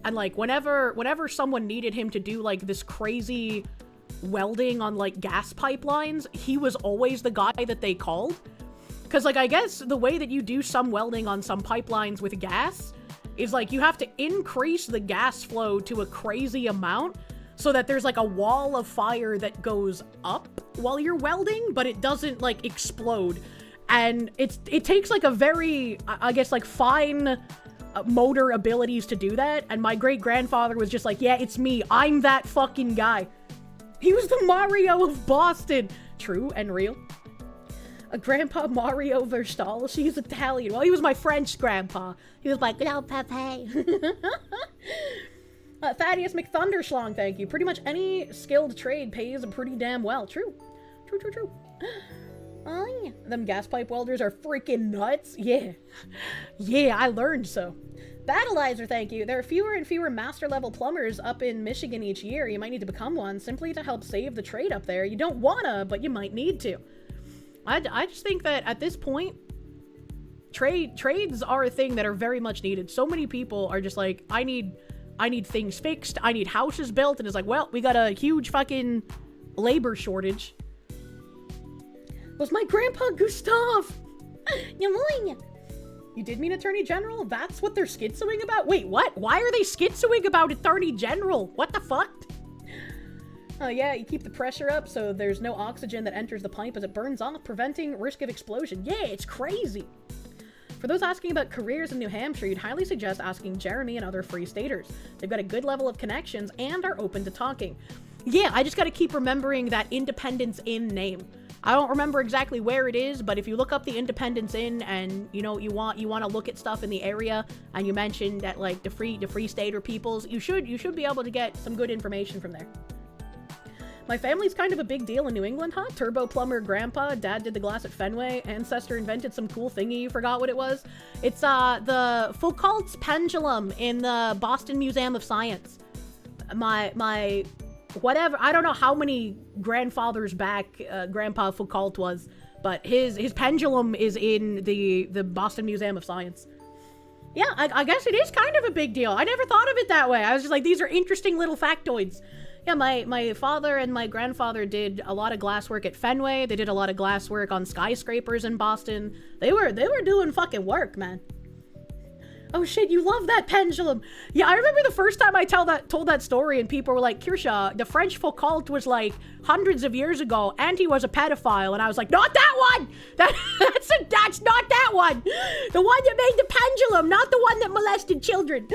and, like, whenever someone needed him to do, like, this crazy welding on, like, gas pipelines, he was always the guy that they called. Because, like, I guess the way that you do some welding on some pipelines with gas is, like, you have to increase the gas flow to a crazy amount so that there's, like, a wall of fire that goes up while you're welding, but it doesn't, like, explode. And it takes, like, a very, I guess, like, fine motor abilities to do that. And my great-grandfather was just like, yeah, it's me. I'm that fucking guy. He was the Mario of Boston. True and real. A Grandpa Mario Verstal. She's Italian. Well, he was my French grandpa. He was like, no, Pepe. Thaddeus McThunderschlong, thank you. Pretty much any skilled trade pays pretty damn well. True. True. Oh, yeah. Them gas pipe welders are freaking nuts. Yeah. Yeah, I learned so. Battleizer, thank you. There are fewer and fewer master-level plumbers up in Michigan each year. You might need to become one simply to help save the trade up there. You don't wanna, but you might need to. I just think that at this point, trades are a thing that are very much needed. So many people are just like, I need things fixed. I need houses built. And it's like, well, we got a huge fucking labor shortage. Was my grandpa Gustav? You did mean Attorney General? That's what they're schizoing about? Wait, what? Why are they schizoing about Attorney General? What the fuck? Yeah, you keep the pressure up so there's no oxygen that enters the pipe as it burns off, preventing risk of explosion. Yeah, it's crazy. For those asking about careers in New Hampshire, you'd highly suggest asking Jeremy and other Free Staters. They've got a good level of connections and are open to talking. Yeah, I just gotta keep remembering that Independence Inn name. I don't remember exactly where it is, but if you look up the Independence Inn and, you know, you want to look at stuff in the area and you mentioned that, like, the Free Stater peoples, you should be able to get some good information from there. My family's kind of a big deal in New England, huh? Turbo plumber grandpa, dad did the glass at Fenway, ancestor invented some cool thingy, you forgot what it was. It's the Foucault's pendulum in the Boston Museum of Science. My whatever, I don't know how many grandfathers back Grandpa Foucault was, but his pendulum is in the Boston Museum of Science. Yeah, I guess it is kind of a big deal. I never thought of it that way. I was just like, these are interesting little factoids. Yeah, my father and my grandfather did a lot of glasswork at Fenway. They did a lot of glasswork on skyscrapers in Boston. They were doing fucking work, man. Oh shit, you love that pendulum. Yeah, I remember the first time I told that story and people were like, Kirsche, the French Foucault was like hundreds of years ago and he was a pedophile. And I was like, not that one! That's not that one! The one that made the pendulum, not the one that molested children.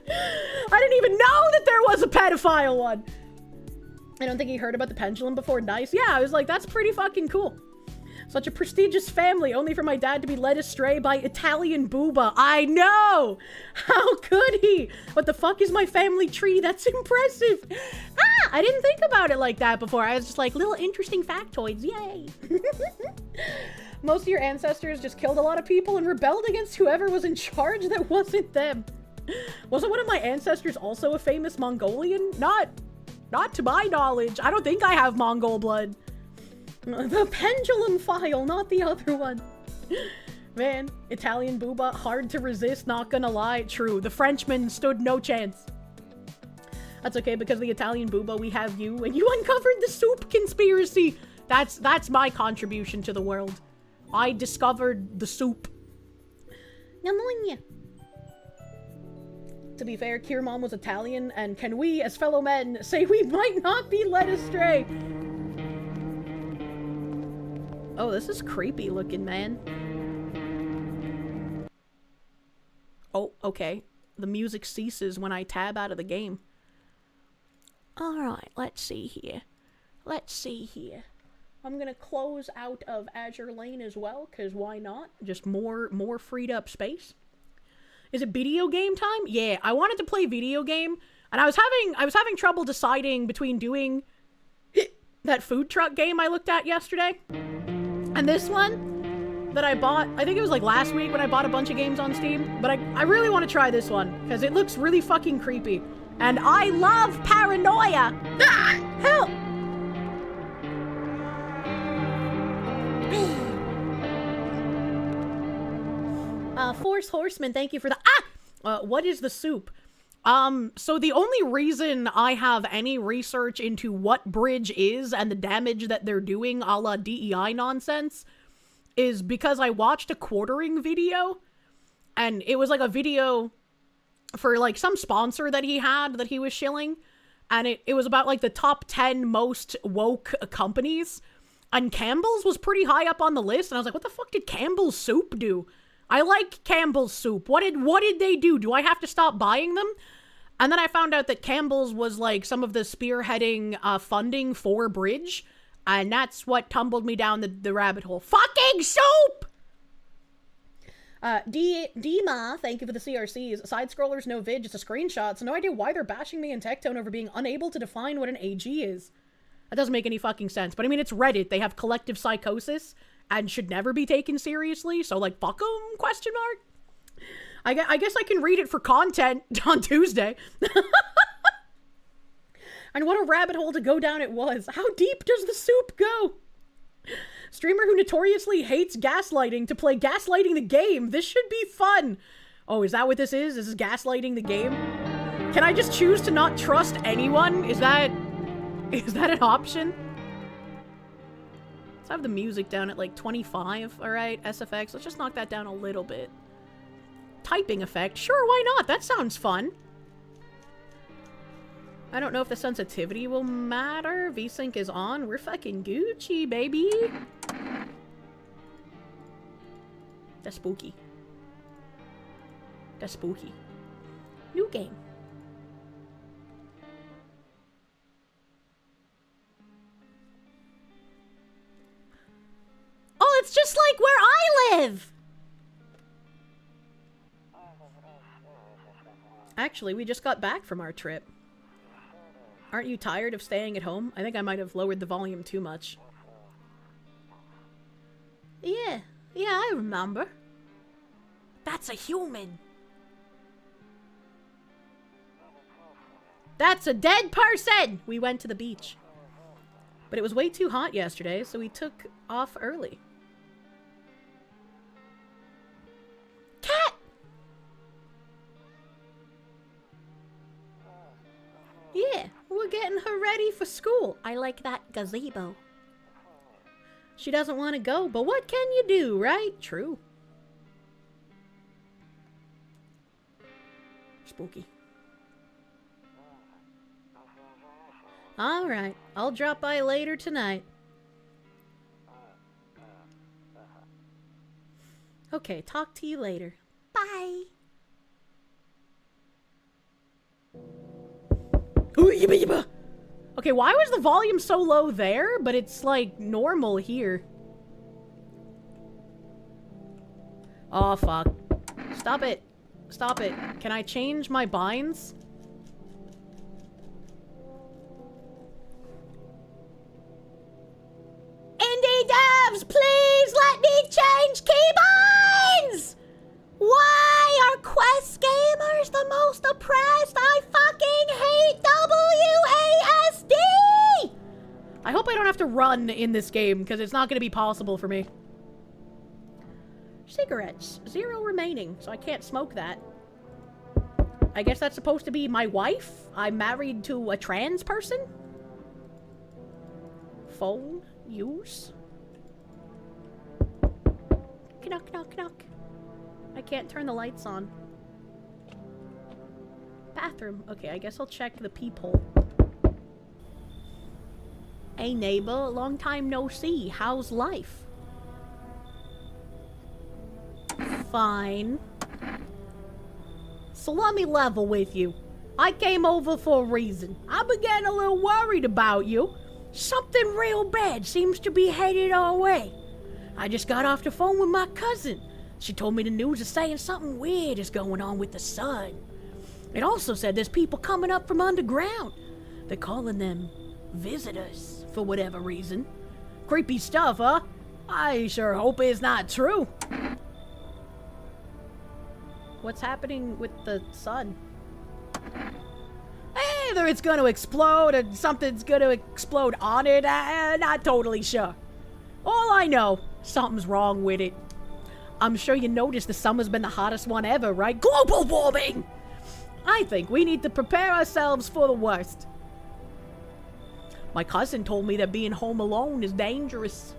I didn't even know that there was a pedophile one. I don't think he heard about the pendulum before. Nice. Yeah, I was like, that's pretty fucking cool. Such a prestigious family, only for my dad to be led astray by Italian booba. I know! How could he? What the fuck is my family tree? That's impressive. Ah, I didn't think about it like that before. I was just like, little interesting factoids. Yay. Most of your ancestors just killed a lot of people and rebelled against whoever was in charge that wasn't them. Wasn't one of my ancestors also a famous Mongolian? Not to my knowledge. I don't think I have Mongol blood. The pendulum file, not the other one. Man, Italian booba, hard to resist, not gonna lie. True, the Frenchman stood no chance. That's okay, because the Italian booba, we have you, and you uncovered the soup conspiracy. That's my contribution to the world. I discovered the soup. To be fair, Kirmon was Italian, and can we, as fellow men, say we might not be led astray? Oh, this is creepy looking, man. Oh, okay. The music ceases when I tab out of the game. Alright, let's see here. I'm gonna close out of Azure Lane as well, because why not? Just more freed up space. Is it video game time? Yeah, I wanted to play video game, and I was having trouble deciding between doing that food truck game I looked at yesterday and this one that I bought. I think it was like last week when I bought a bunch of games on Steam, but I really want to try this one because it looks really fucking creepy. And I love paranoia. Ah, help! Force Horseman, thank you for the what is the soup? So the only reason I have any research into what bridge is and the damage that they're doing a la DEI nonsense is because I watched a quartering video, and it was like a video for like some sponsor that he had that he was shilling, and it was about like the top 10 most woke companies, and Campbell's was pretty high up on the list, and I was like, what the fuck did Campbell's soup do? I like Campbell's soup. What did they do? Do I have to stop buying them? And then I found out that Campbell's was like some of the spearheading funding for Bridge, and that's what tumbled me down the rabbit hole. Fucking soup! Dima, thank you for the CRCs. Side scrollers, no vid, just a screenshot. So no idea why they're bashing me in Tectone over being unable to define what an AG is. That doesn't make any fucking sense. But I mean, it's Reddit. They have collective psychosis and should never be taken seriously. So like, fuck 'em, question mark? I guess I can read it for content on Tuesday. And what a rabbit hole to go down it was. How deep does the soup go? Streamer who notoriously hates gaslighting to play Gaslighting the Game. This should be fun. Oh, is that what this is? This is Gaslighting the Game? Can I just choose to not trust anyone? Is that an option? Let's have the music down at like 25, alright? SFX, let's just knock that down a little bit. Typing effect, sure, why not? That sounds fun. I don't know if the sensitivity will matter. VSync is on. We're fucking Gucci, baby. That's spooky. That's spooky. New game. Oh, it's just like where I live! Actually, we just got back from our trip. Aren't you tired of staying at home? I think I might have lowered the volume too much. Yeah, I remember. That's a human. That's a dead person! We went to the beach. But it was way too hot yesterday, so we took off early. Cat! Yeah, we're getting her ready for school. I like that gazebo. She doesn't want to go, but what can you do, right? True. Spooky. Alright, I'll drop by later tonight. Okay, talk to you later. Bye. Okay, why was the volume so low there, but it's like normal here? Oh, fuck. Stop it. Stop it. Can I change my binds? Indie devs, please let me change keybinds! Why are Quest gamers the most oppressed? I fucking hate WASD! I hope I don't have to run in this game, because it's not going to be possible for me. Cigarettes. 0 remaining, so I can't smoke that. I guess that's supposed to be my wife? I'm married to a trans person? Phone use? Knock, knock, knock. I can't turn the lights on. Bathroom. Okay, I guess I'll check the peephole. Hey neighbor, long time no see. How's life? Fine. So let me level with you. I came over for a reason. I've been getting a little worried about you. Something real bad seems to be headed our way. I just got off the phone with my cousin. She told me the news is saying something weird is going on with the sun. It also said there's people coming up from underground. They're calling them visitors for whatever reason. Creepy stuff, huh? I sure hope it's not true. What's happening with the sun? Either it's gonna explode or something's gonna explode on it. Not totally sure. All I know, something's wrong with it. I'm sure you noticed the summer's been the hottest one ever, right? Global warming! I think we need to prepare ourselves for the worst. My cousin told me that being home alone is dangerous.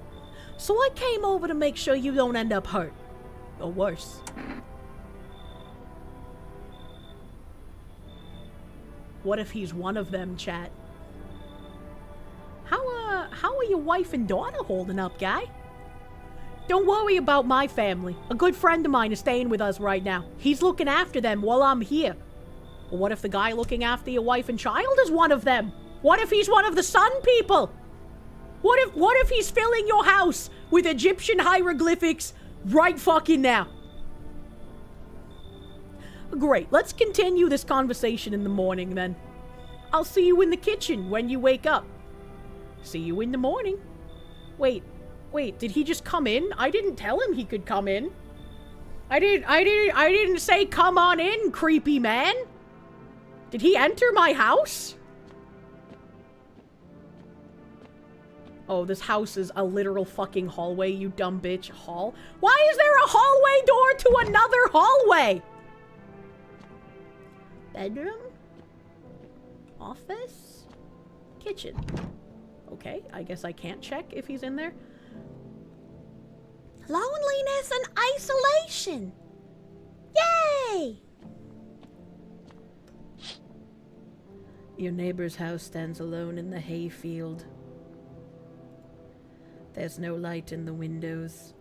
So I came over to make sure you don't end up hurt. Or worse. What if he's one of them, chat? How are your wife and daughter holding up, guy? Don't worry about my family. A good friend of mine is staying with us right now. He's looking after them while I'm here. Well, what if the guy looking after your wife and child is one of them? What if he's one of the sun people? What if he's filling your house with Egyptian hieroglyphics right fucking now? Great, let's continue this conversation in the morning then. I'll see you in the kitchen when you wake up. See you in the morning. Wait, did he just come in? I didn't tell him he could come in. I didn't say come on in, creepy man. Did he enter my house? Oh, this house is a literal fucking hallway, you dumb bitch. Hall? Why is there a hallway door to another hallway? Bedroom? Office? Kitchen. Okay, I guess I can't check if he's in there. Loneliness and isolation! Yay! Your neighbor's house stands alone in the hayfield. There's no light in the windows.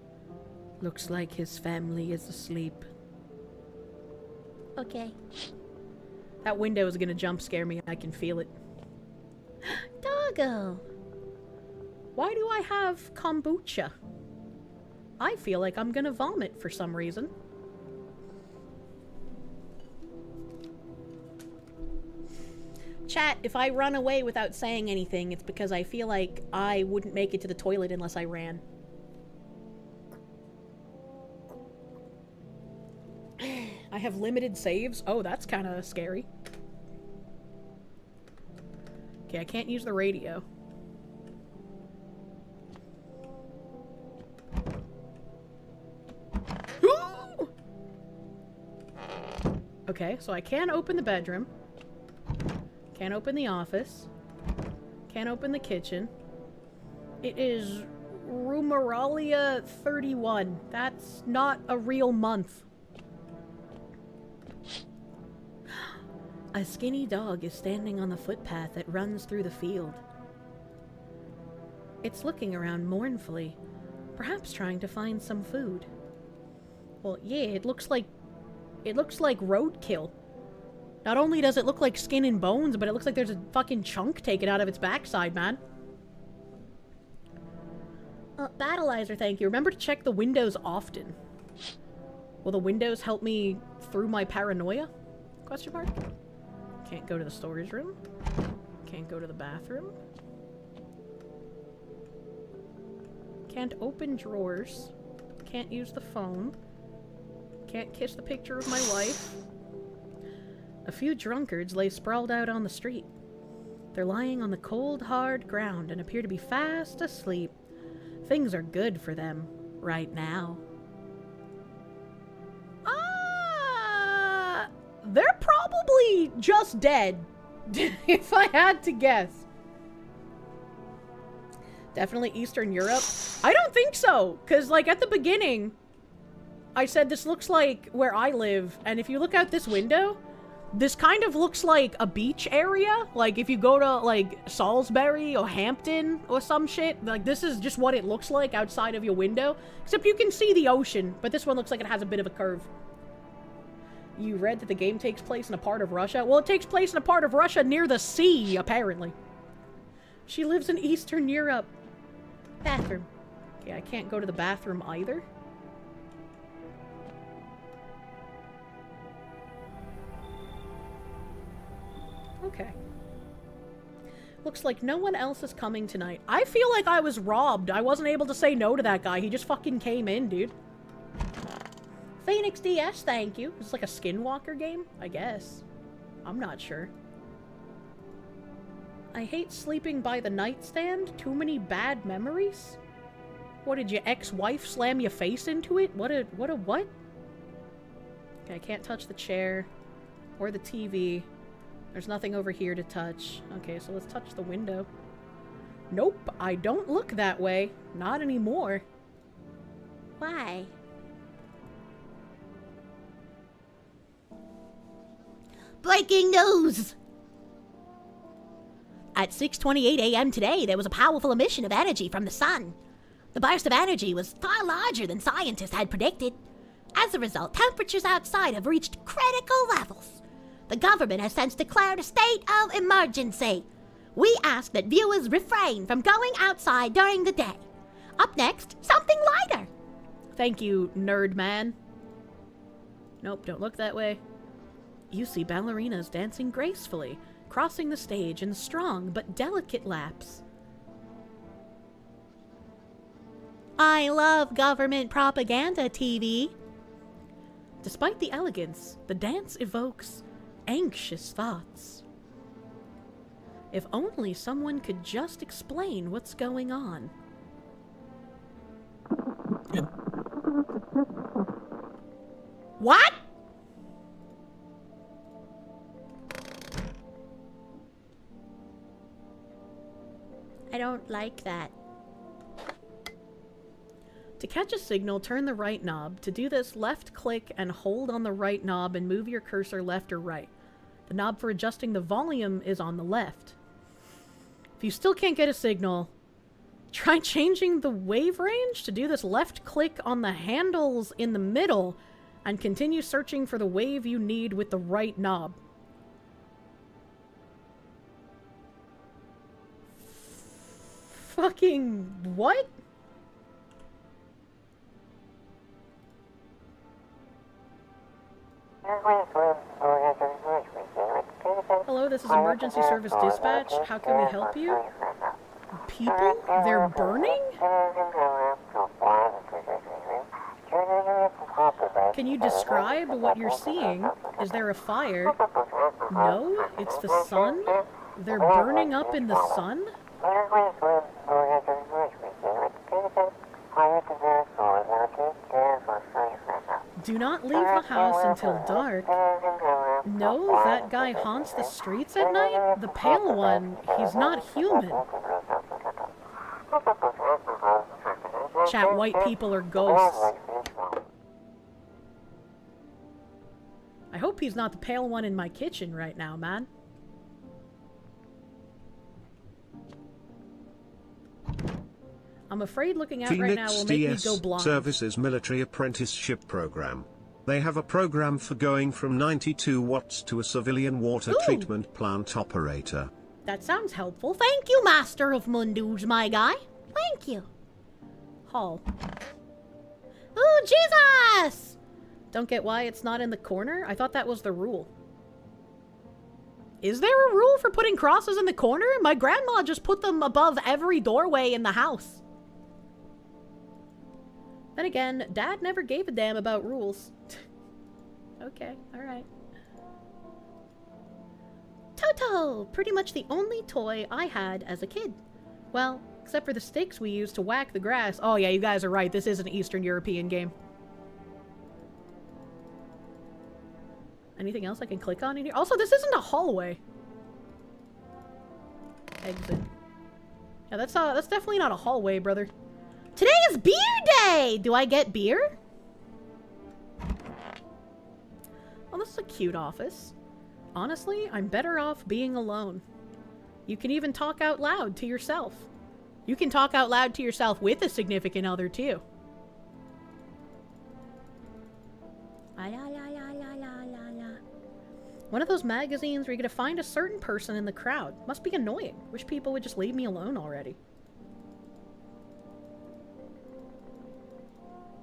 Looks like his family is asleep. Okay. That window is gonna jump scare me. I can feel it. Doggo! Why do I have kombucha? I feel like I'm gonna vomit for some reason. Chat, if I run away without saying anything, it's because I feel like I wouldn't make it to the toilet unless I ran. I have limited saves. Oh, that's kind of scary. Okay, I can't use the radio. Okay, so I can open the bedroom. Can't open the office. Can't open the kitchen. It is Rumeralia 31. That's not a real month. A skinny dog is standing on the footpath that runs through the field. It's looking around mournfully, perhaps trying to find some food. Well, yeah, it looks like roadkill. Not only does it look like skin and bones, but it looks like there's a fucking chunk taken out of its backside, man. Battleizer, thank you. Remember to check the windows often. Will the windows help me through my paranoia? Question mark? Can't go to the storage room. Can't go to the bathroom. Can't open drawers. Can't use the phone. Can't kiss the picture of my wife. A few drunkards lay sprawled out on the street. They're lying on the cold, hard ground and appear to be fast asleep. Things are good for them right now. They're probably just dead, if I had to guess. Definitely Eastern Europe. I don't think so, because, like, at the beginning, I said this looks like where I live, and if you look out this window, this kind of looks like a beach area. Like, if you go to, like, Salisbury or Hampton or some shit, like, this is just what it looks like outside of your window. Except you can see the ocean, but this one looks like it has a bit of a curve. You read that the game takes place in a part of Russia? Well, it takes place in a part of Russia near the sea, apparently. She lives in Eastern Europe. Bathroom. Okay, I can't go to the bathroom either. Okay. Looks like no one else is coming tonight. I feel like I was robbed. I wasn't able to say no to that guy. He just fucking came in, dude. Phoenix DS, thank you. It's like a Skinwalker game, I guess. I'm not sure. I hate sleeping by the nightstand. Too many bad memories. What, did your ex-wife slam your face into it? What? Okay, I can't touch the chair or the TV. There's nothing over here to touch. Okay, so let's touch the window. Nope, I don't look that way. Not anymore. Why? Breaking news! At 6:28 a.m. today, there was a powerful emission of energy from the sun. The burst of energy was far larger than scientists had predicted. As a result, temperatures outside have reached critical levels. The government has since declared a state of emergency. We ask that viewers refrain from going outside during the day. Up next, something lighter. Thank you, nerd man. Nope, don't look that way. You see ballerinas dancing gracefully, crossing the stage in strong but delicate laps. I love government propaganda TV. Despite the elegance, the dance evokes anxious thoughts. If only someone could just explain what's going on. What? I don't like that. To catch a signal, turn the right knob. To do this, left click and hold on the right knob and move your cursor left or right. The knob for adjusting the volume is on the left. If you still can't get a signal, try changing the wave range. To do this, left click on the handles in the middle and continue searching for the wave you need with the right knob. Fucking what? Hello, this is emergency service dispatch. How can we help you? People? They're burning? Can you describe what you're seeing? Is there a fire? No, it's the sun? They're burning up in the sun? Do not leave the house until dark. No, that guy haunts the streets at night? The pale one, he's not human. Chat, white people are ghosts. I hope he's not the pale one in my kitchen right now, man. I'm afraid looking out right now will make me go blind.
Services Military Apprenticeship Program. They have a program for going from 92 watts to a civilian water treatment plant operator.
That sounds helpful. Thank you, Master of Mundus, my guy. Thank you. Hall. Ooh, Jesus! Don't get why it's not in the corner? I thought that was the rule. Is there a rule for putting crosses in the corner? My grandma just put them above every doorway in the house. Then again, Dad never gave a damn about rules. Okay, alright. Toto! Pretty much the only toy I had as a kid. Well, except for the sticks we used to whack the grass. Oh yeah, you guys are right. This is an Eastern European game. Anything else I can click on in here? Also, this isn't a hallway. Exit. Yeah, that's definitely not a hallway, brother. Today is beer day! Do I get beer? Oh, this is a cute office. Honestly, I'm better off being alone. You can even talk out loud to yourself. You can talk out loud to yourself with a significant other, too. One of those magazines where you're gonna find a certain person in the crowd. Must be annoying. Wish people would just leave me alone already.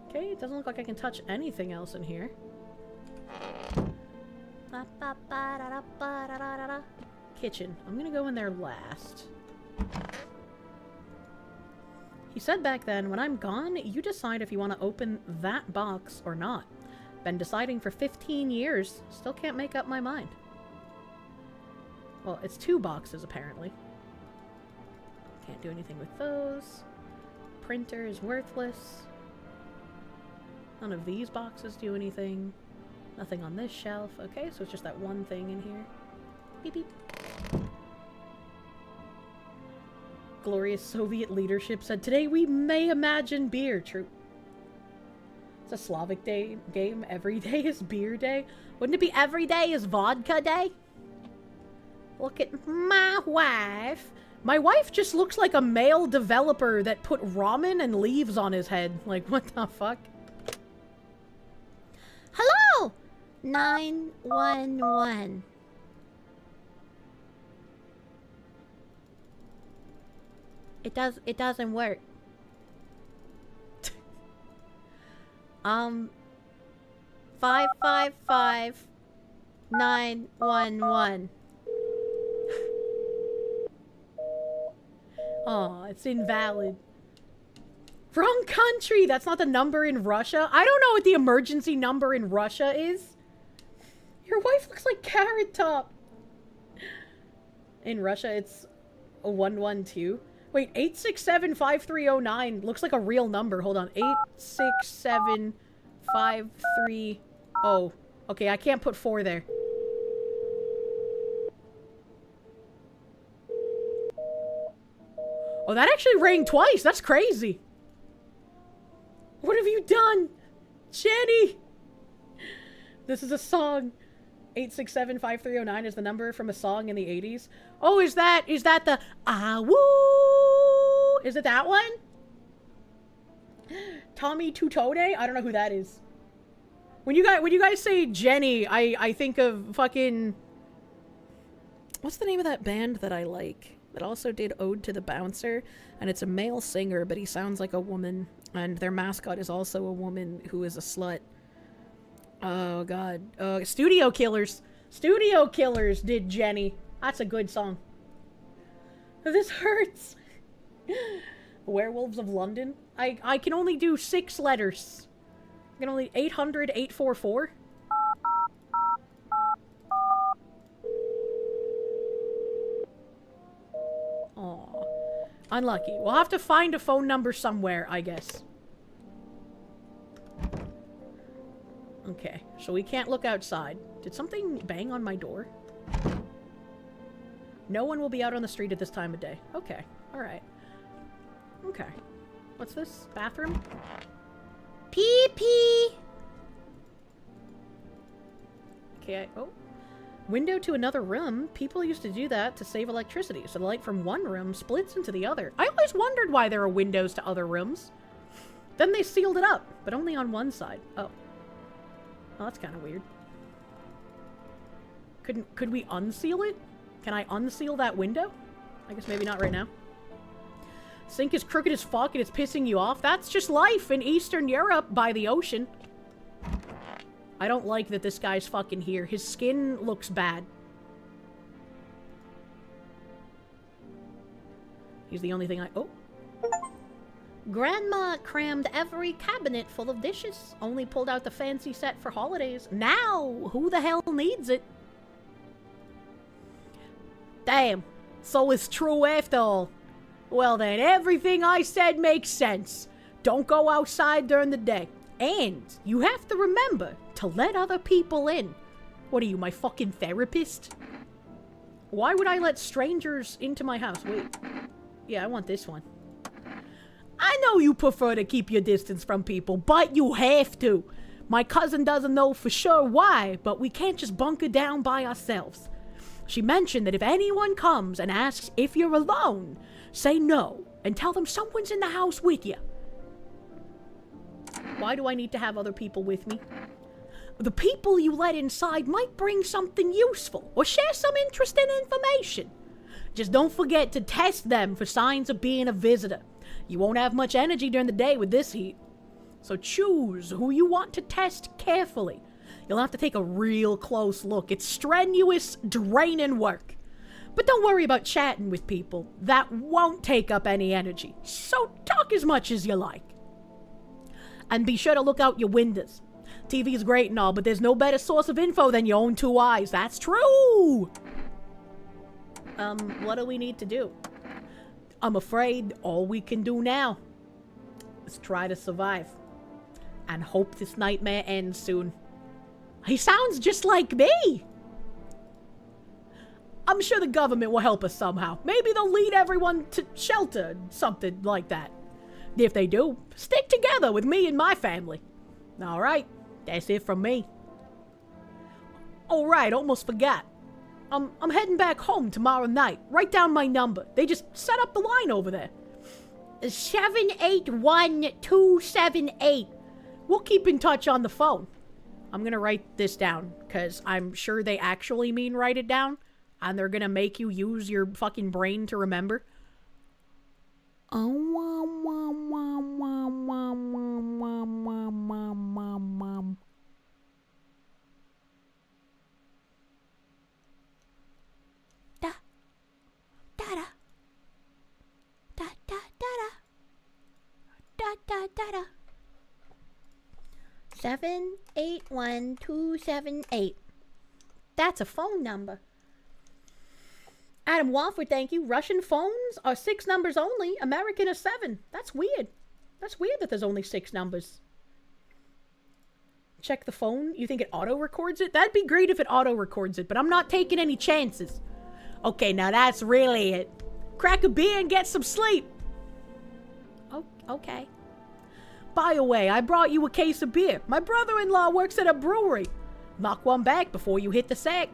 Okay, it doesn't look like I can touch anything else in here. Kitchen. I'm gonna go in there last. He said back then, when I'm gone, you decide if you want to open that box or not. Been deciding for 15 years. Still can't make up my mind. Well, it's 2 boxes, apparently. Can't do anything with those. Printer is worthless. None of these boxes do anything. Nothing on this shelf. Okay, so it's just that one thing in here. Beep beep. Glorious Soviet leadership said, today we may imagine beer. True. It's a Slavic day game. Every day is beer day. Wouldn't it be every day is vodka day? Look at my wife. My wife just looks like a male developer that put ramen and leaves on his head. Like, what the fuck?
Hello! 911. It doesn't work. 555 911.
Aw, it's invalid. Wrong country! That's not the number in Russia. I don't know what the emergency number in Russia is. Your wife looks like Carrot Top. In Russia, it's a 112. Wait, 867-5309 looks like a real number. Hold on. 867-530. Okay, I can't put 4 there. Oh, that actually rang twice. That's crazy. What have you done? Jenny! This is a song. 867-5309 is the number from a song in the 80s. Oh, is that the ah woo? Is it that one? Tommy Tutode? I don't know who that is. When you guys say Jenny, I think of fucking, what's the name of that band that I like? That also did Ode to the Bouncer, and it's a male singer, but he sounds like a woman, and their mascot is also a woman who is a slut. Oh god. Studio Killers. Studio Killers did Jenny. That's a good song. This hurts. Werewolves of London. I can only do 6 letters. I can only 800 844. Aw. Unlucky. We'll have to find a phone number somewhere, I guess. Okay, so we can't look outside. Did something bang on my door? No one will be out on the street at this time of day. Okay, alright. Okay. What's this? Bathroom?
Pee-pee!
Okay, oh. Window to another room. People used to do that to save electricity, so the light from one room splits into the other. I always wondered why there are windows to other rooms. Then they sealed it up, but only on one side. Oh. Well, that's kind of weird. Could we unseal it? Can I unseal that window? I guess maybe not right now. Sink is crooked as fuck and it's pissing you off. That's just life in Eastern Europe by the ocean. I don't like that this guy's fucking here. His skin looks bad. He's the only thing I... Oh.
Grandma crammed every cabinet full of dishes. Only pulled out the fancy set for holidays. Now, who the hell needs it?
Damn. So it's true after all. Well then, everything I said makes sense. Don't go outside during the day. And you have to remember to let other people in. What are you, my fucking therapist? Why would I let strangers into my house? Wait. Yeah, I want this one. I know you prefer to keep your distance from people, but you have to. My cousin doesn't know for sure why, but we can't just bunker down by ourselves. She mentioned that if anyone comes and asks if you're alone, say no and tell them someone's in the house with you. Why do I need to have other people with me? The people you let inside might bring something useful or share some interesting information. Just don't forget to test them for signs of being a visitor. You won't have much energy during the day with this heat. So choose who you want to test carefully. You'll have to take a real close look. It's strenuous, draining work. But don't worry about chatting with people. That won't take up any energy. So talk as much as you like. And be sure to look out your windows. TV is great and all, but there's no better source of info than your own 2 eyes. That's true! What do we need to do? I'm afraid all we can do now is try to survive. And hope this nightmare ends soon. He sounds just like me! I'm sure the government will help us somehow. Maybe they'll lead everyone to shelter, something like that. If they do, stick together with me and my family. Alright, that's it from me. Alright, almost forgot. I'm heading back home tomorrow night. Write down my number. They just set up the line over there. 781-278. We'll keep in touch on the phone. I'm gonna write this down, because I'm sure they actually mean write it down, and they're gonna make you use your fucking brain to remember.
781-278. That's a phone number. Adam Walford, thank you. Russian phones are 6 numbers only. American is 7. That's weird. That's weird that there's only 6 numbers. Check the phone. You think it auto-records it? That'd be great if it auto-records it, but I'm not taking any chances. Okay, now that's really it. Crack a beer and get some sleep. Oh, okay. By the way, I brought you a case of beer. My brother-in-law works at a brewery. Knock one back before you hit the sack.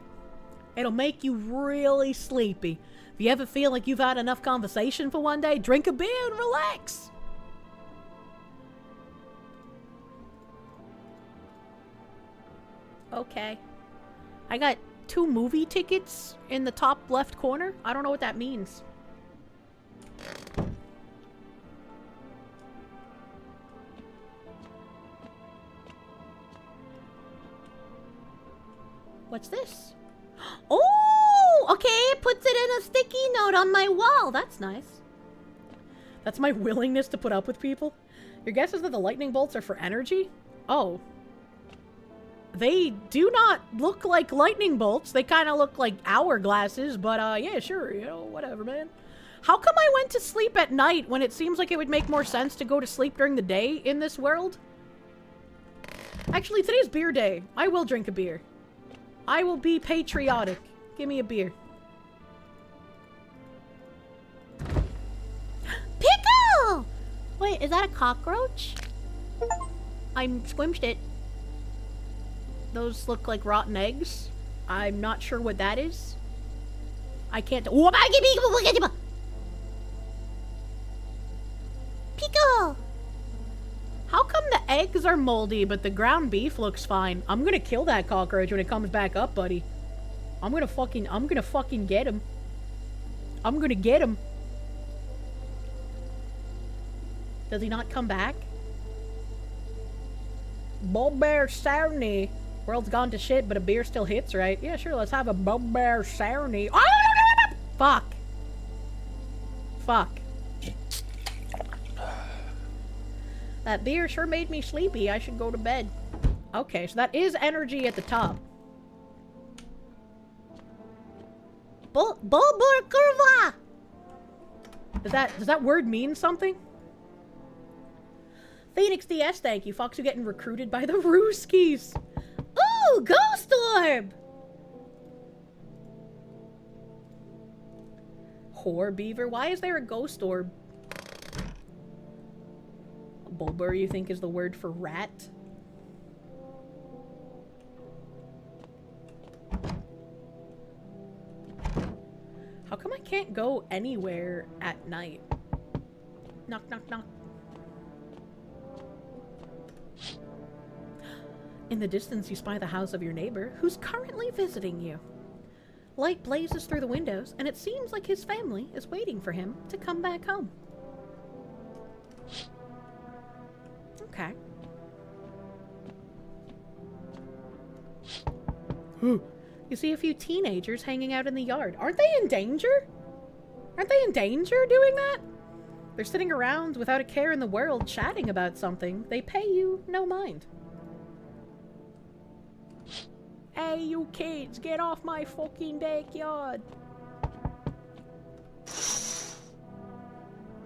It'll make you really sleepy. If you ever feel like you've had enough conversation for one day, drink a beer and relax. Okay. I got 2 movie tickets in the top left corner. I don't know what that means. What's this? puts it in a sticky note on my wall. That's nice.
That's my willingness to put up with people. Your guess is that the lightning bolts are for energy? Oh. They do not look like lightning bolts. They kind of look like hourglasses, but yeah, sure, you know, whatever, man. How come I went to sleep at night when it seems like it would make more sense to go to sleep during the day in this world? Actually, today's beer day. I will drink a beer. I will be patriotic. Give me a beer.
Pickle! Wait, is that a cockroach?
I'm squished it. Those look like rotten eggs. I'm not sure what that is. I can't.
Pickle!
How come the eggs are moldy, but the ground beef looks fine? I'm gonna kill that cockroach when it comes back up, buddy. I'm gonna fucking get him. I'm gonna get him. Does he not come back? Bear Sarny. World's gone to shit, but a beer still hits, right? Yeah, sure, let's have a Bear Sarny. Fuck. Fuck. That beer sure made me sleepy. I should go to bed. Okay, so that is energy at the top.
Bulbur curva!
Does that word mean something? Phoenix DS, thank you. Fox, you getting recruited by the Rooskies.
Ooh, Ghost Orb!
Whore Beaver? Why is there a Ghost Orb? Bulbur, you think, is the word for rat? How come I can't go anywhere at night? Knock, knock, knock. In the distance, you spy the house of your neighbor, who's currently visiting you. Light blazes through the windows, and it seems like his family is waiting for him to come back home. Okay. You see a few teenagers hanging out in the yard. Aren't they in danger? Aren't they in danger doing that? They're sitting around without a care in the world, chatting about something. They pay you no mind. Hey, you kids, get off my fucking backyard.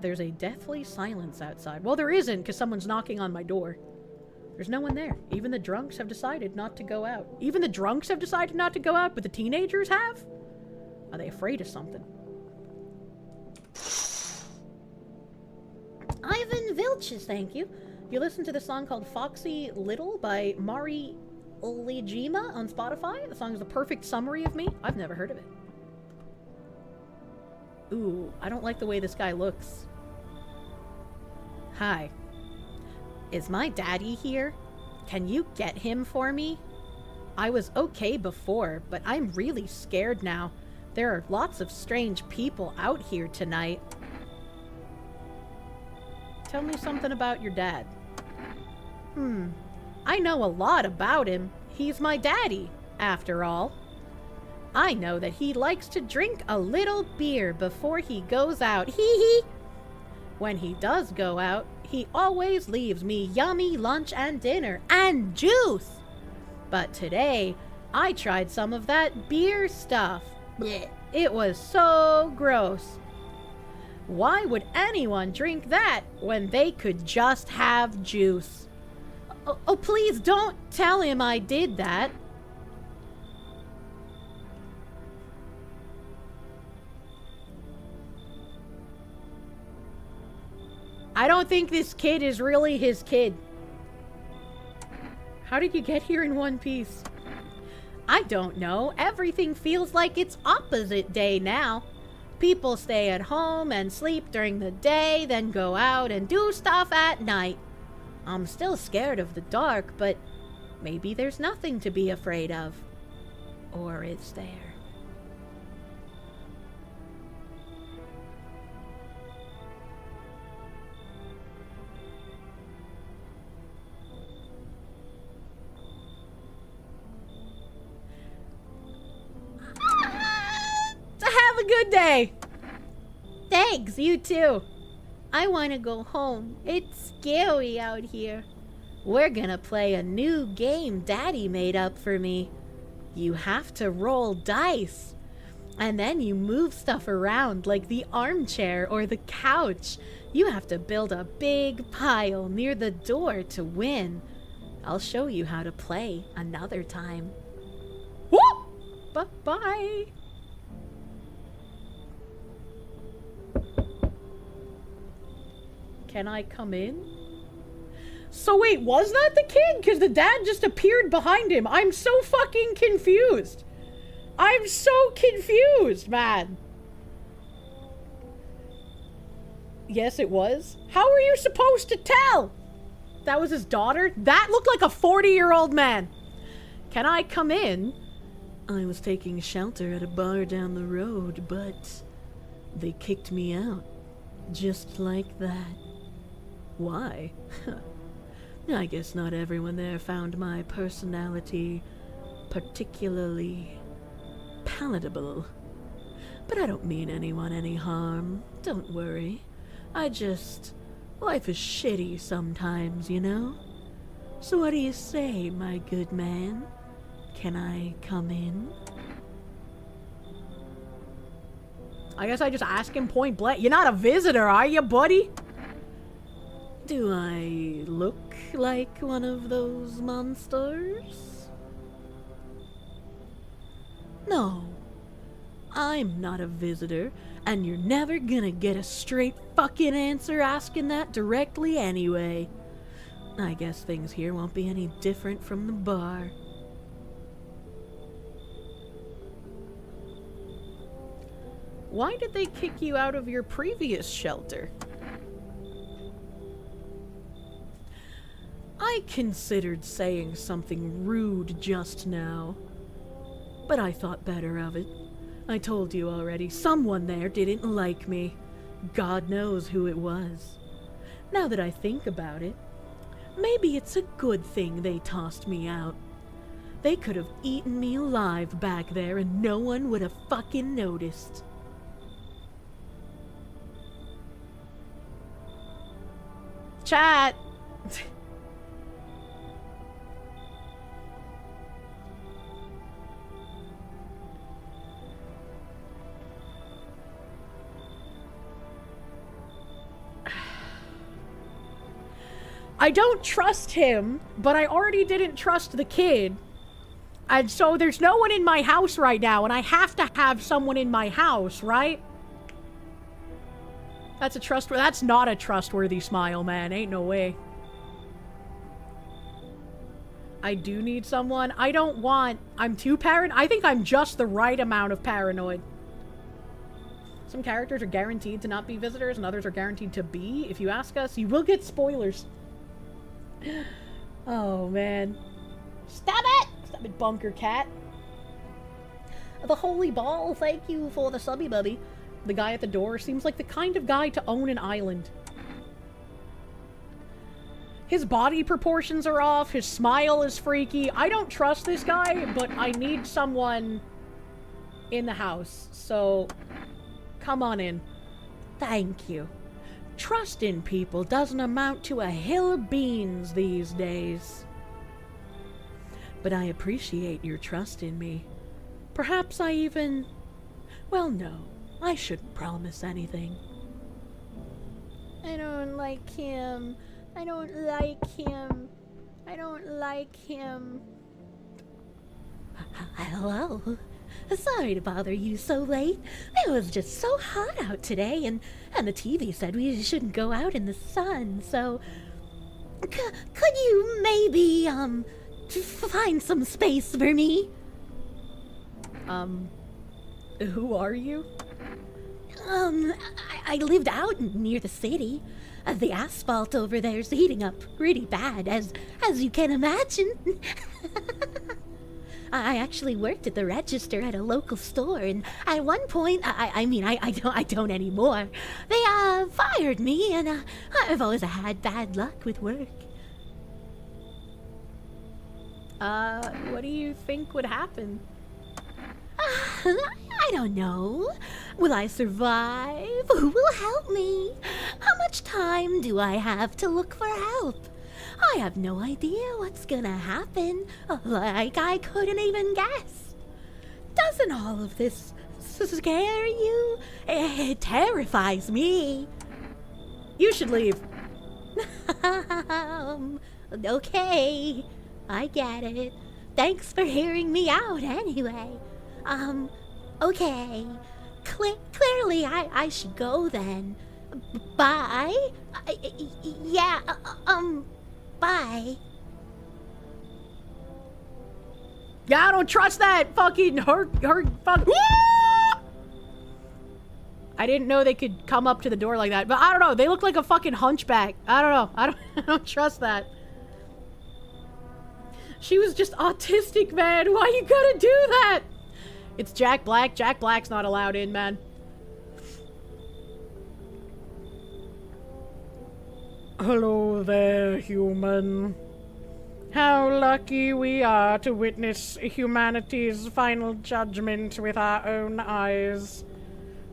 There's a deathly silence outside. Well, there isn't, because someone's knocking on my door. There's no one there. Even the drunks have decided not to go out. Even the drunks have decided not to go out, but the teenagers have? Are they afraid of something?
Ivan Vilches, thank you.
You listen to the song called Foxy Little by Mari Olijima on Spotify. The song is the perfect summary of me. I've never heard of it. Ooh, I don't like the way this guy looks. Hi. Is my daddy here? Can you get him for me? I was okay before, but I'm really scared now. There are lots of strange people out here tonight. Tell me something about your dad. I know a lot about him. He's my daddy, after all. I know that he likes to drink a little beer before he goes out. Hee hee. When he does go out, he always leaves me yummy lunch and dinner and juice. But today, I tried some of that beer stuff. Blech. It was so gross. Why would anyone drink that when they could just have juice? Oh, please don't tell him I did that. I don't think this kid is really his kid. How did you get here in one piece? I don't know. Everything feels like it's opposite day now. People stay at home and sleep during the day, then go out and do stuff at night. I'm still scared of the dark, but maybe there's nothing to be afraid of. Or is there? To have
a good day. Thanks, you too. I want to go home. It's scary out here. We're gonna play a new game Daddy made up for me. You have to roll dice. And then you move stuff around like the armchair or the couch. You have to build a big pile near the door to win. I'll show you how to play another time. Whoop! Bye-bye. Can I come in? So wait, was that the kid? Because the dad just appeared behind him. I'm so fucking confused. I'm so confused, man. Yes, it was. How are you supposed to tell? That was his daughter? That looked like a 40-year-old man. Can I come in? I was taking shelter at a bar down the road, but they kicked me out. Just like that. Why? I guess not everyone there found my personality particularly palatable. But I don't mean anyone any harm. Don't worry. Life is shitty sometimes, you know? So what do you say, my good man? Can I come in? I guess I just ask him point blank. You're not a visitor, are you, buddy? Do I look like one of those monsters? No. I'm not a visitor, and you're never gonna get a straight fucking answer asking that directly anyway. I guess things here won't be any different from the bar. Why did they kick you out of your previous shelter? I considered saying something rude just now, but I thought better of it. I told you already, someone there didn't like me. God knows who it was. Now that I think about it, maybe it's a good thing they tossed me out. They could have eaten me alive back there and no one would have fucking noticed. Chat! I don't trust him, but I already didn't trust the kid. And so there's no one in my house right now, and I have to have someone in my house, right? That's not a trustworthy smile, man. Ain't no way. I do need someone. I'm too paranoid. I think I'm just the right amount of paranoid. Some characters are guaranteed to not be visitors, and others are guaranteed to be. If you ask us, you will get spoilers. Oh, man. Stop it! Stop it, Bunker Cat. The Holy Ball, thank you for the subby bubby. The guy at the door seems like the kind of guy to own an island. His body proportions are off, his smile is freaky. I don't trust this guy, but I need someone in the house, so come on in. Thank you. Trust in people doesn't amount to a hill of beans these days. But I appreciate your trust in me. Perhaps I even... Well, no. I shouldn't promise anything. I don't like him. I don't like him. I don't like him. Hello. Sorry to bother you so late. It was just so hot out today, and the TV said we shouldn't go out in the sun, so... Could you maybe, find some space for me? Who are you? I lived out near the city. The asphalt over there's heating up pretty bad, as you can imagine. I actually worked at the register at a local store, and at one point, I don't anymore. They, fired me, and, I've always had bad luck with work. What do you think would happen? I don't know. Will I survive? Who will help me? How much time do I have to look for help? I have no idea what's gonna happen. Like I couldn't even guess. Doesn't all of this scare you? It terrifies me.
You should leave.
Okay, I get it. Thanks for hearing me out anyway. Okay. Clearly I should go then. Bye? Yeah, bye.
Yeah, I don't trust that fucking fuck. I didn't know they could come up to the door like that, but I don't know. They look like a fucking hunchback. I don't know. I don't trust that. She was just autistic, man. Why you gotta do that? It's Jack Black. Jack Black's not allowed in, man. Hello there, human. How lucky we are to witness humanity's final judgment with our own eyes.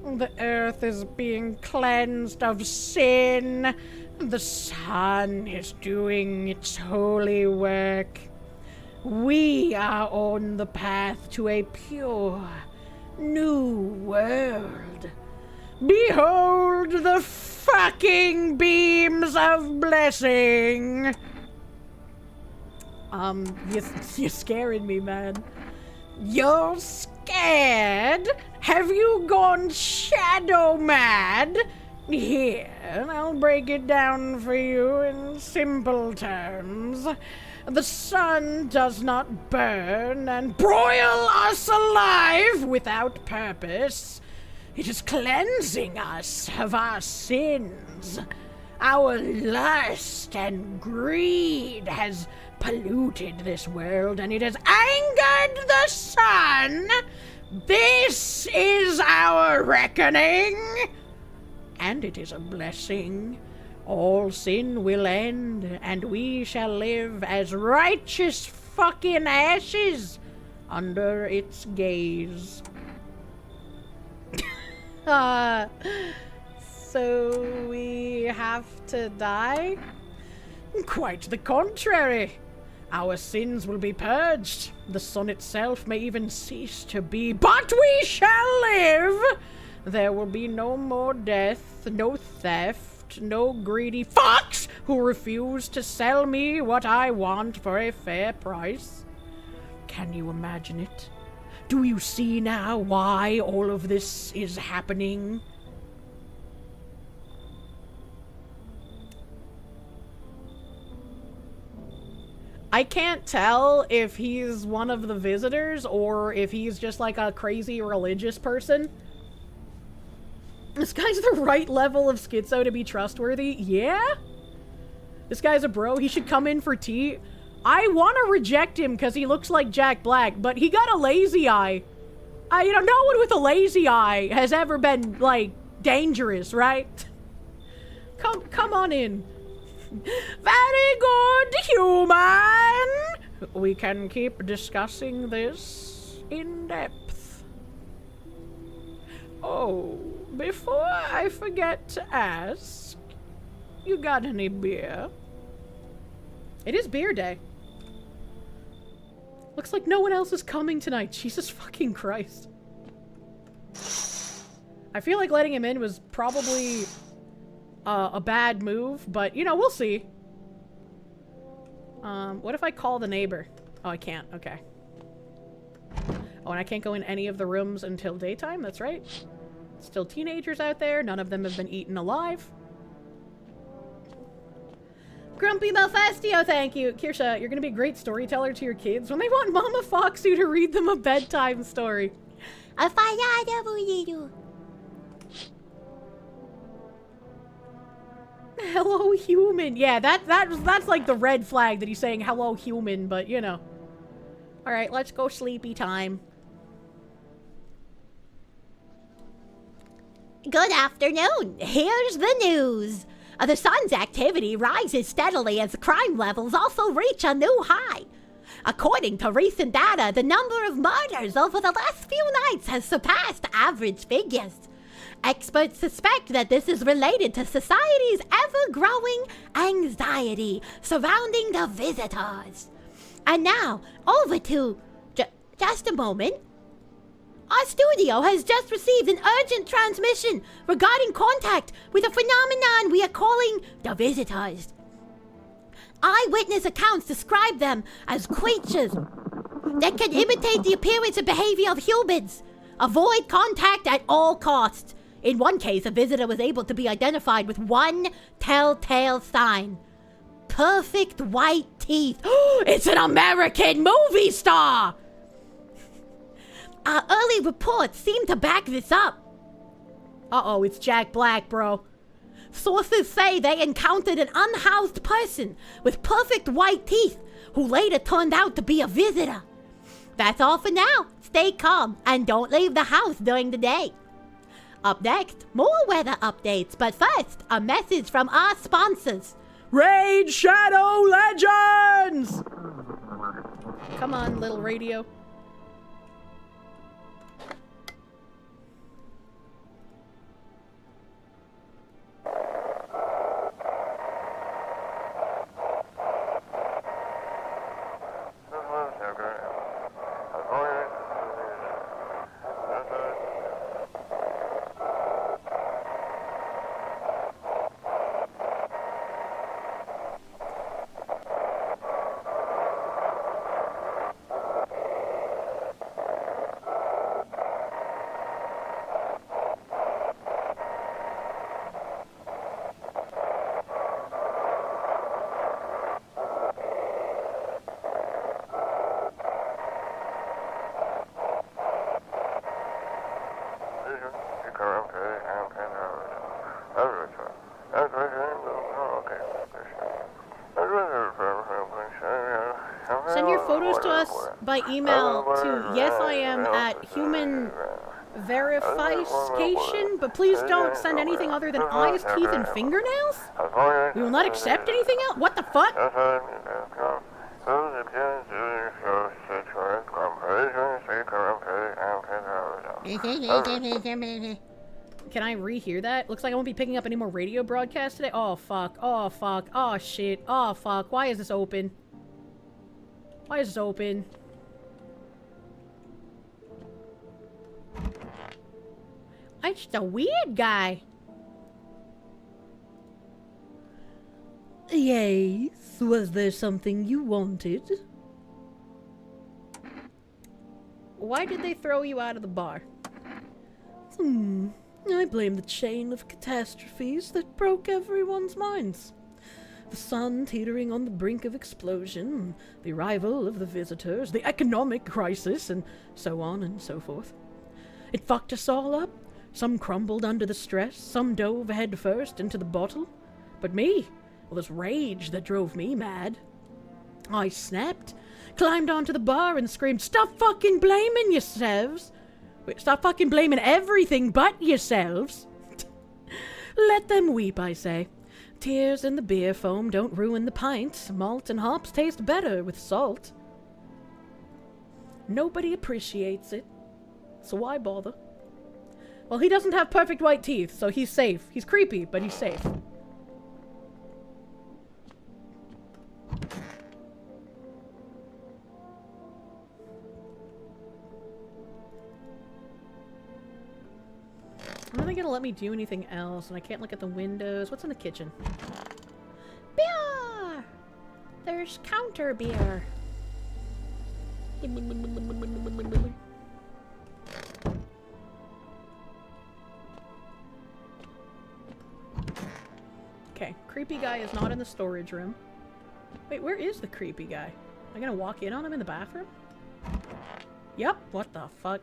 The earth is being cleansed of sin. The sun is doing its holy work. We are on the path to a pure, new world. Behold the fucking beams of blessing! You're scaring me, man. You're scared? Have you gone shadow mad? Here, I'll break it down for you in simple terms. The sun does not burn and broil us alive without purpose. It is cleansing us of our sins. Our lust and greed has polluted this world, and it has angered the sun. This is our reckoning, and it is a blessing. All sin will end, and we shall live as righteous fucking ashes under its gaze. So we have to die? Quite the contrary. Our sins will be purged. The sun itself may even cease to be, but we shall live! There will be no more death, no theft, no greedy fucks who refuse to sell me what I want for a fair price. Can you imagine it? Do you see now why all of this is happening? I can't tell if he's one of the visitors or if he's just like a crazy religious person. This guy's the right level of schizo to be trustworthy. Yeah? This guy's a bro. He should come in for tea. I want to reject him because he looks like Jack Black, but he got a lazy eye. You know, no one with a lazy eye has ever been, like, dangerous, right? Come on in. Very good, human! We can keep discussing this in depth. Oh, before I forget to ask, you got any beer? It is beer day. Looks like no one else is coming tonight. Jesus fucking Christ. I feel like letting him in was probably a bad move, but, you know, we'll see. What if I call the neighbor? Oh, I can't. Okay. Oh, and I can't go in any of the rooms until daytime? That's right. Still teenagers out there. None of them have been eaten alive. Grumpy Belfastio, thank you. Kirsche, you're gonna be a great storyteller to your kids when they want Mama Foxy to read them a bedtime story. Hello, human. Yeah, that's like the red flag that he's saying hello, human, but you know. Alright, let's go sleepy time.
Good afternoon. Here's the news. The sun's activity rises steadily as crime levels also reach a new high. According to recent data, the number of murders over the last few nights has surpassed average figures. Experts suspect that this is related to society's ever-growing anxiety surrounding the visitors. And now, over to... just a moment. Our studio has just received an urgent transmission regarding contact with a phenomenon we are calling the visitors. Eyewitness accounts describe them as creatures that can imitate the appearance and behavior of humans. Avoid contact at all costs. In one case, a visitor was able to be identified with one telltale sign. Perfect white teeth. It's an American movie star! Our early reports seem to back this up.
Uh-oh, it's Jack Black, bro.
Sources say they encountered an unhoused person with perfect white teeth who later turned out to be a visitor. That's all for now. Stay calm and don't leave the house during the day. Up next, more weather updates, but first, a message from our sponsors.
Raid Shadow Legends! Come on, little radio. Send your photos to us by email to yesiam@humanverification, but please don't send anything other than eyes, teeth, and fingernails? We will not accept anything else? What the fuck? Can I rehear that? Looks like I won't be picking up any more radio broadcasts today. Oh fuck, oh fuck, oh shit, oh fuck. Why is this open? Why is this open? I'm just a weird guy.
Yes, was there something you wanted?
Why did they throw you out of the bar?
I blame the chain of catastrophes that broke everyone's minds. The sun teetering on the brink of explosion, the arrival of the visitors, the economic crisis, and so on and so forth. It fucked us all up. Some crumbled under the stress, some dove head first into the bottle. But me, well, this rage that drove me mad. I snapped, climbed onto the bar and screamed, "Stop fucking blaming yourselves! Stop fucking blaming everything but yourselves!" Let them weep, I say. Tears in the beer foam don't ruin the pint. Malt and hops taste better with salt. Nobody appreciates it, so why bother?
Well, he doesn't have perfect white teeth, so he's safe. He's creepy, but he's safe. Are they gonna let me do anything else? And I can't look at the windows. What's in the kitchen?
Beer! There's counter beer.
Okay, creepy guy is not in the storage room. Wait, where is the creepy guy? Am I gonna walk in on him in the bathroom? Yep, what the fuck?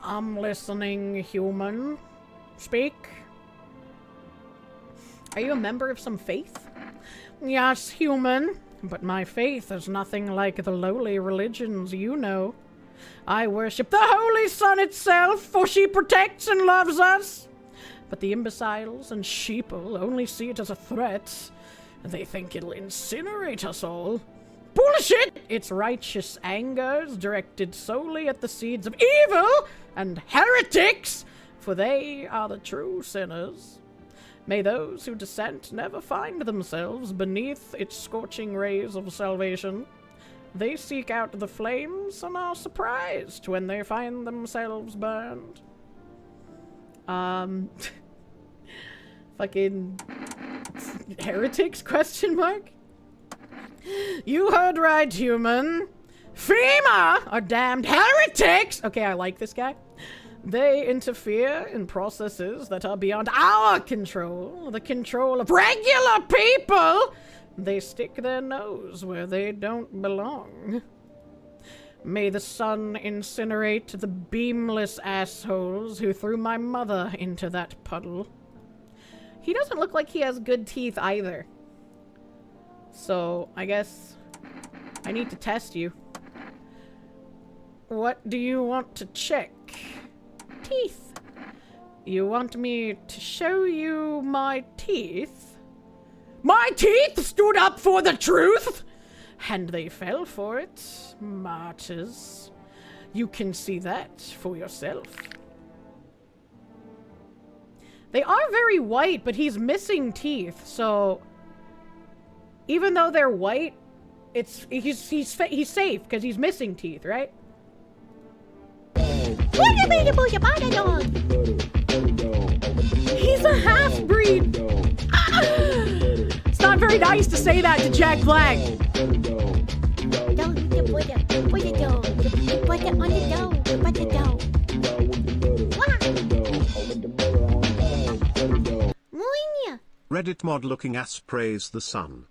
I'm listening, human. Speak. Are you a member of some faith?
Yes, human. But my faith is nothing like the lowly religions you know. I worship the Holy Sun itself, for she protects and loves us. But the imbeciles and sheeple only see it as a threat. They think it'll incinerate us all. Bullshit! Its righteous anger is directed solely at the seeds of evil and heretics, for they are the true sinners. May those who dissent never find themselves beneath its scorching rays of salvation. They seek out the flames and are surprised when they find themselves burned. Fucking heretics, question mark? You heard right, human. FEMA are damned heretics! Okay, I like this guy. They interfere in processes that are beyond our control, the control of regular people. They stick their nose where they don't belong. May the sun incinerate the beamless assholes who threw my mother into that puddle. He doesn't look like he has good teeth either. So, I guess I need to test you. What do you want to check? Teeth. You want me to show you my teeth? My teeth stood up for the truth! And they fell for it, martyrs. You can see that for yourself. They are very white, but he's missing teeth, so even though they're white, he's safe because he's missing teeth, right? He's a half-breed. It's not very nice to say that to Jack Black.
Reddit mod looking ass praise the sun.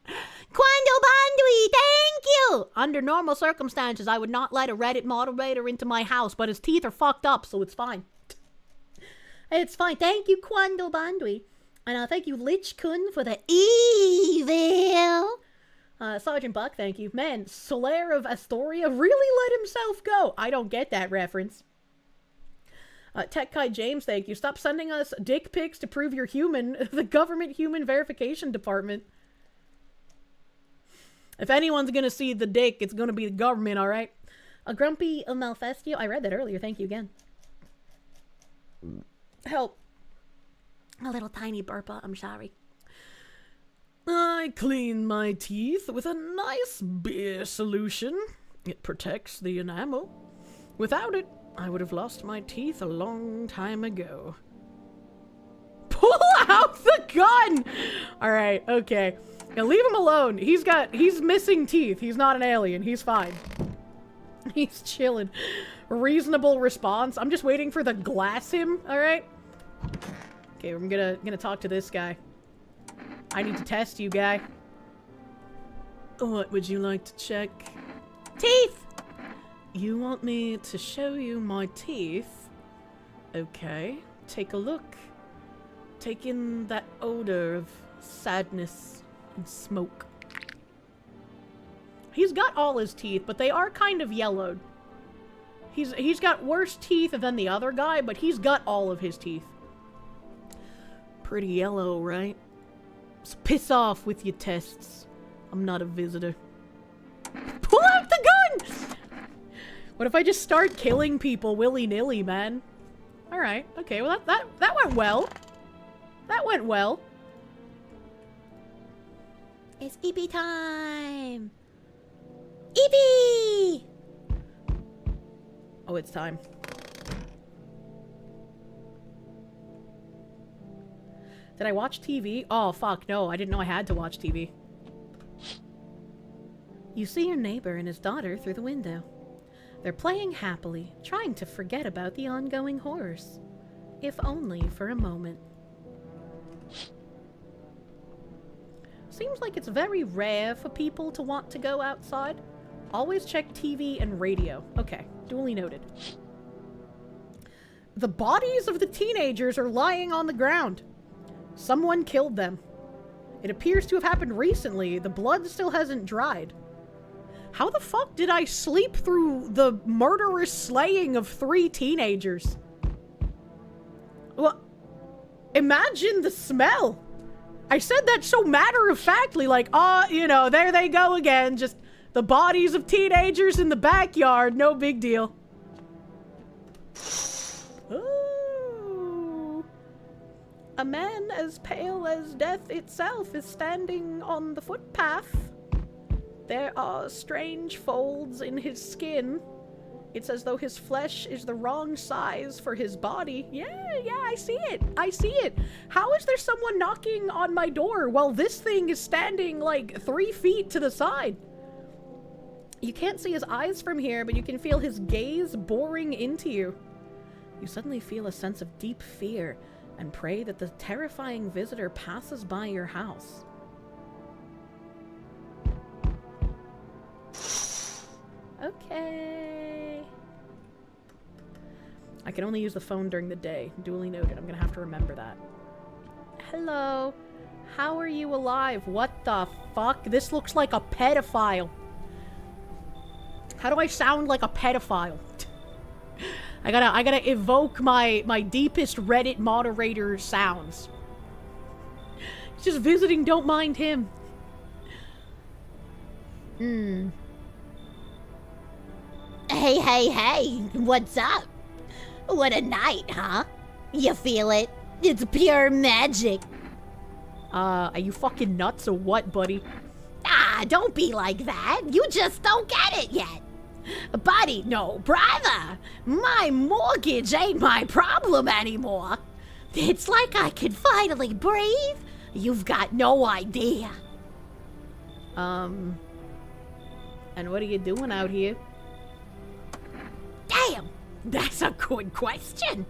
Quando Bandui, thank you! Under normal circumstances, I would not let a Reddit moderator into my house, but his teeth are fucked up, so it's fine. It's fine. Thank you, Quando Bandui. And thank you, Lich Kun, for the evil. Sergeant Buck, thank you. Man, Solaire of Astoria really let himself go. I don't get that reference. Tech Kai James, thank you. Stop sending us dick pics to prove you're human. The government human verification department. If anyone's gonna see the dick, it's gonna be the government, alright? A Grumpy Malfestio. I read that earlier. Thank you again. Help. A little tiny burpa. I'm sorry. I clean my teeth with a nice beer solution. It protects the enamel. Without it, I would have lost my teeth a long time ago. Pull out the gun! Alright, okay. Now leave him alone. He's missing teeth. He's not an alien. He's fine. He's chilling. Reasonable response. I'm just waiting for the glass him, alright? Okay, I'm gonna talk to this guy. I need to test you, guy. What would you like to check? Teeth! You want me to show you my teeth? Okay, take a look. Take in that odor of sadness and smoke. He's got all his teeth, but they are kind of yellowed. He's got worse teeth than the other guy, but he's got all of his teeth. Pretty yellow, right? So piss off with your tests. I'm not a visitor. Pull out the gun! What if I just start killing people willy-nilly, man? Alright, okay, well that went well. That went well. It's EP time! EP! Oh, it's time. Did I watch TV? Oh, fuck, no. I didn't know I had to watch TV. You see your neighbor and his daughter through the window. They're playing happily, trying to forget about the ongoing horrors. If only for a moment. Seems like it's very rare for people to want to go outside. Always check TV and radio. Okay, duly noted. The bodies of the teenagers are lying on the ground. Someone killed them. It appears to have happened recently. The blood still hasn't dried. How the fuck did I sleep through the murderous slaying of 3 teenagers? Well, imagine the smell. I said that so matter-of-factly, like, you know, there they go again, just The bodies of teenagers in the backyard, no big deal. Ooh. A man as pale as death itself is standing on the footpath. There are strange folds in his skin. It's as though his flesh is the wrong size for his body. Yeah, I see it. I see it. How is there someone knocking on my door while this thing is standing like 3 feet to the side? You can't see his eyes from here, but you can feel his gaze boring into you. You suddenly feel a sense of deep fear and pray that the terrifying visitor passes by your house. Okay. I can only use the phone during the day. Duly noted. I'm gonna have to remember that. Hello. How are you alive? What the fuck? This looks like a pedophile. How do I sound like a pedophile? I gotta evoke my deepest Reddit moderator sounds. He's just visiting, don't mind him.
Hey, what's up? What a night, huh? You feel it? It's pure magic.
Are you fucking nuts or what, buddy?
Ah, don't be like that. You just don't get it yet. Buddy, no, brother. My mortgage ain't my problem anymore. It's like I can finally breathe. You've got no idea.
And what are you doing out here?
Damn, that's a good question.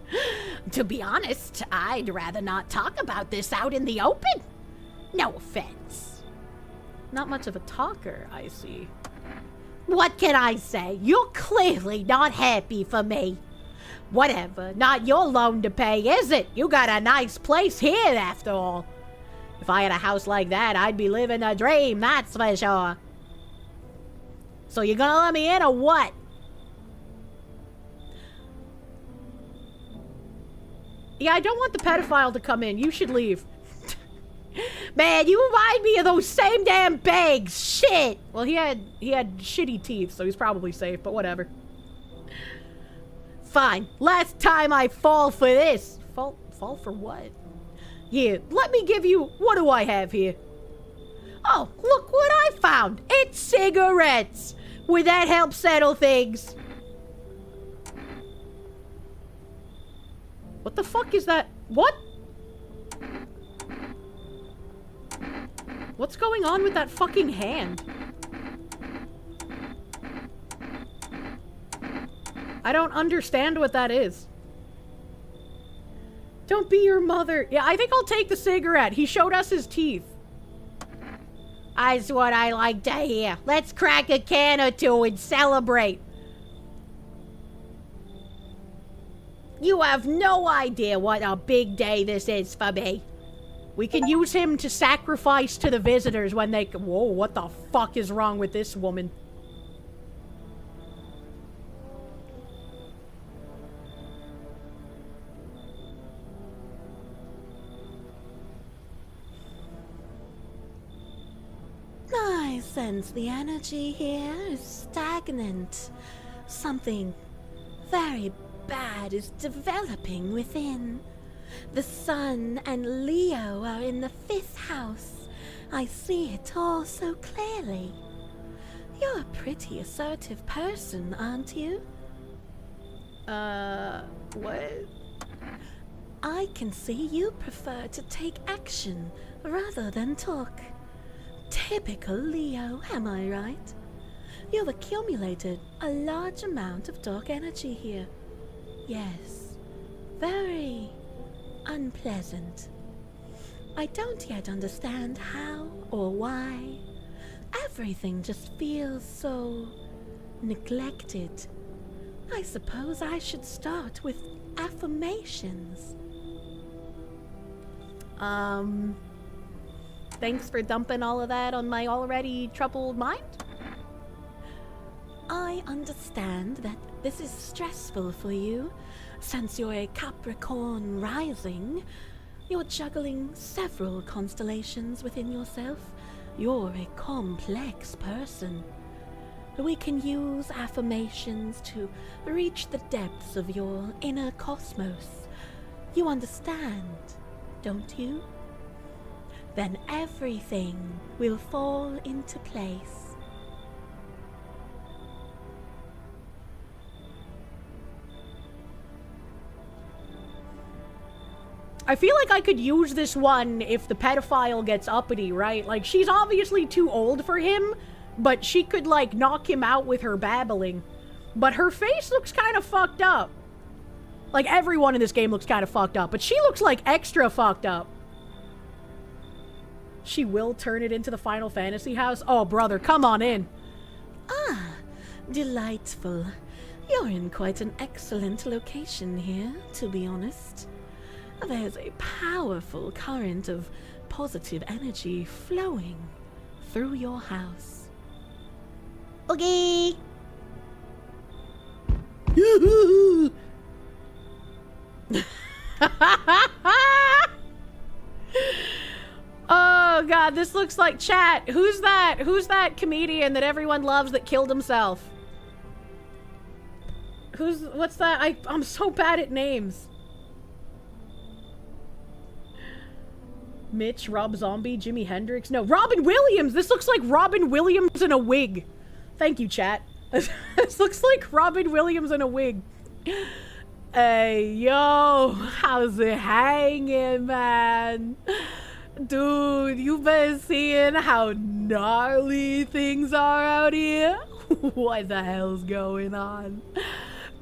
To be honest, I'd rather not talk about this out in the open. No offense.
Not much of a talker, I see.
What can I say? You're clearly not happy for me. Whatever, not your loan to pay, is it? You got a nice place here, after all.
If I had a house like that, I'd be living a dream, that's for sure.
So you're gonna let me in or what?
Yeah, I don't want the pedophile to come in. You should leave. Man, you remind me of those same damn bags. Shit. Well, he had shitty teeth, so he's probably safe, but whatever.
Fine. Last time I fall for this.
Fall for what? Here, let me give you... What do I have here?
Oh, look what I found. It's cigarettes. Would that help settle things?
What the fuck is that? What? What's going on with that fucking hand? I don't understand what that is. Don't be your mother. Yeah, I think I'll take the cigarette. He showed us his teeth.
That's what I like to hear. Let's crack a can or two and celebrate. You have no idea what a big day this is for me.
We can use him to sacrifice to the visitors when they... Whoa, what the fuck is wrong with this woman?
I sense the energy here is stagnant. Something very bad is developing within. The sun and Leo are in the 5th house. I see it all so clearly. You're a pretty assertive person, aren't you?
What?
I can see you prefer to take action rather than talk. Typical Leo, am I right? You've accumulated a large amount of dark energy here. Yes, very unpleasant. I don't yet understand how or why. Everything just feels so neglected. I suppose I should start with affirmations.
Thanks for dumping all of that on my already troubled mind.
I understand that this is stressful for you. Since you're a Capricorn rising, you're juggling several constellations within yourself. You're a complex person. We can use affirmations to reach the depths of your inner cosmos. You understand, don't you? Then everything will fall into place.
I feel like I could use this one if the pedophile gets uppity, right? Like, she's obviously too old for him, but she could, like, knock him out with her babbling. But her face looks kind of fucked up. Like, everyone in this game looks kind of fucked up, but she looks, like, extra fucked up. She will turn it into the Final Fantasy house? Oh, brother, come on in.
Ah, delightful. You're in quite an excellent location here, to be honest. There's a powerful current of positive energy flowing through your house.
Okay. Oh god, this looks like chat. Who's that? Who's that comedian that everyone loves that killed himself? What's that? I'm so bad at names. Mitch, Rob Zombie, Jimi Hendrix. No, Robin Williams! This looks like Robin Williams in a wig. Thank you, chat. This looks like Robin Williams in a wig. Hey, yo, how's it hanging, man? Dude, you been seeing how gnarly things are out here? What the hell's going on?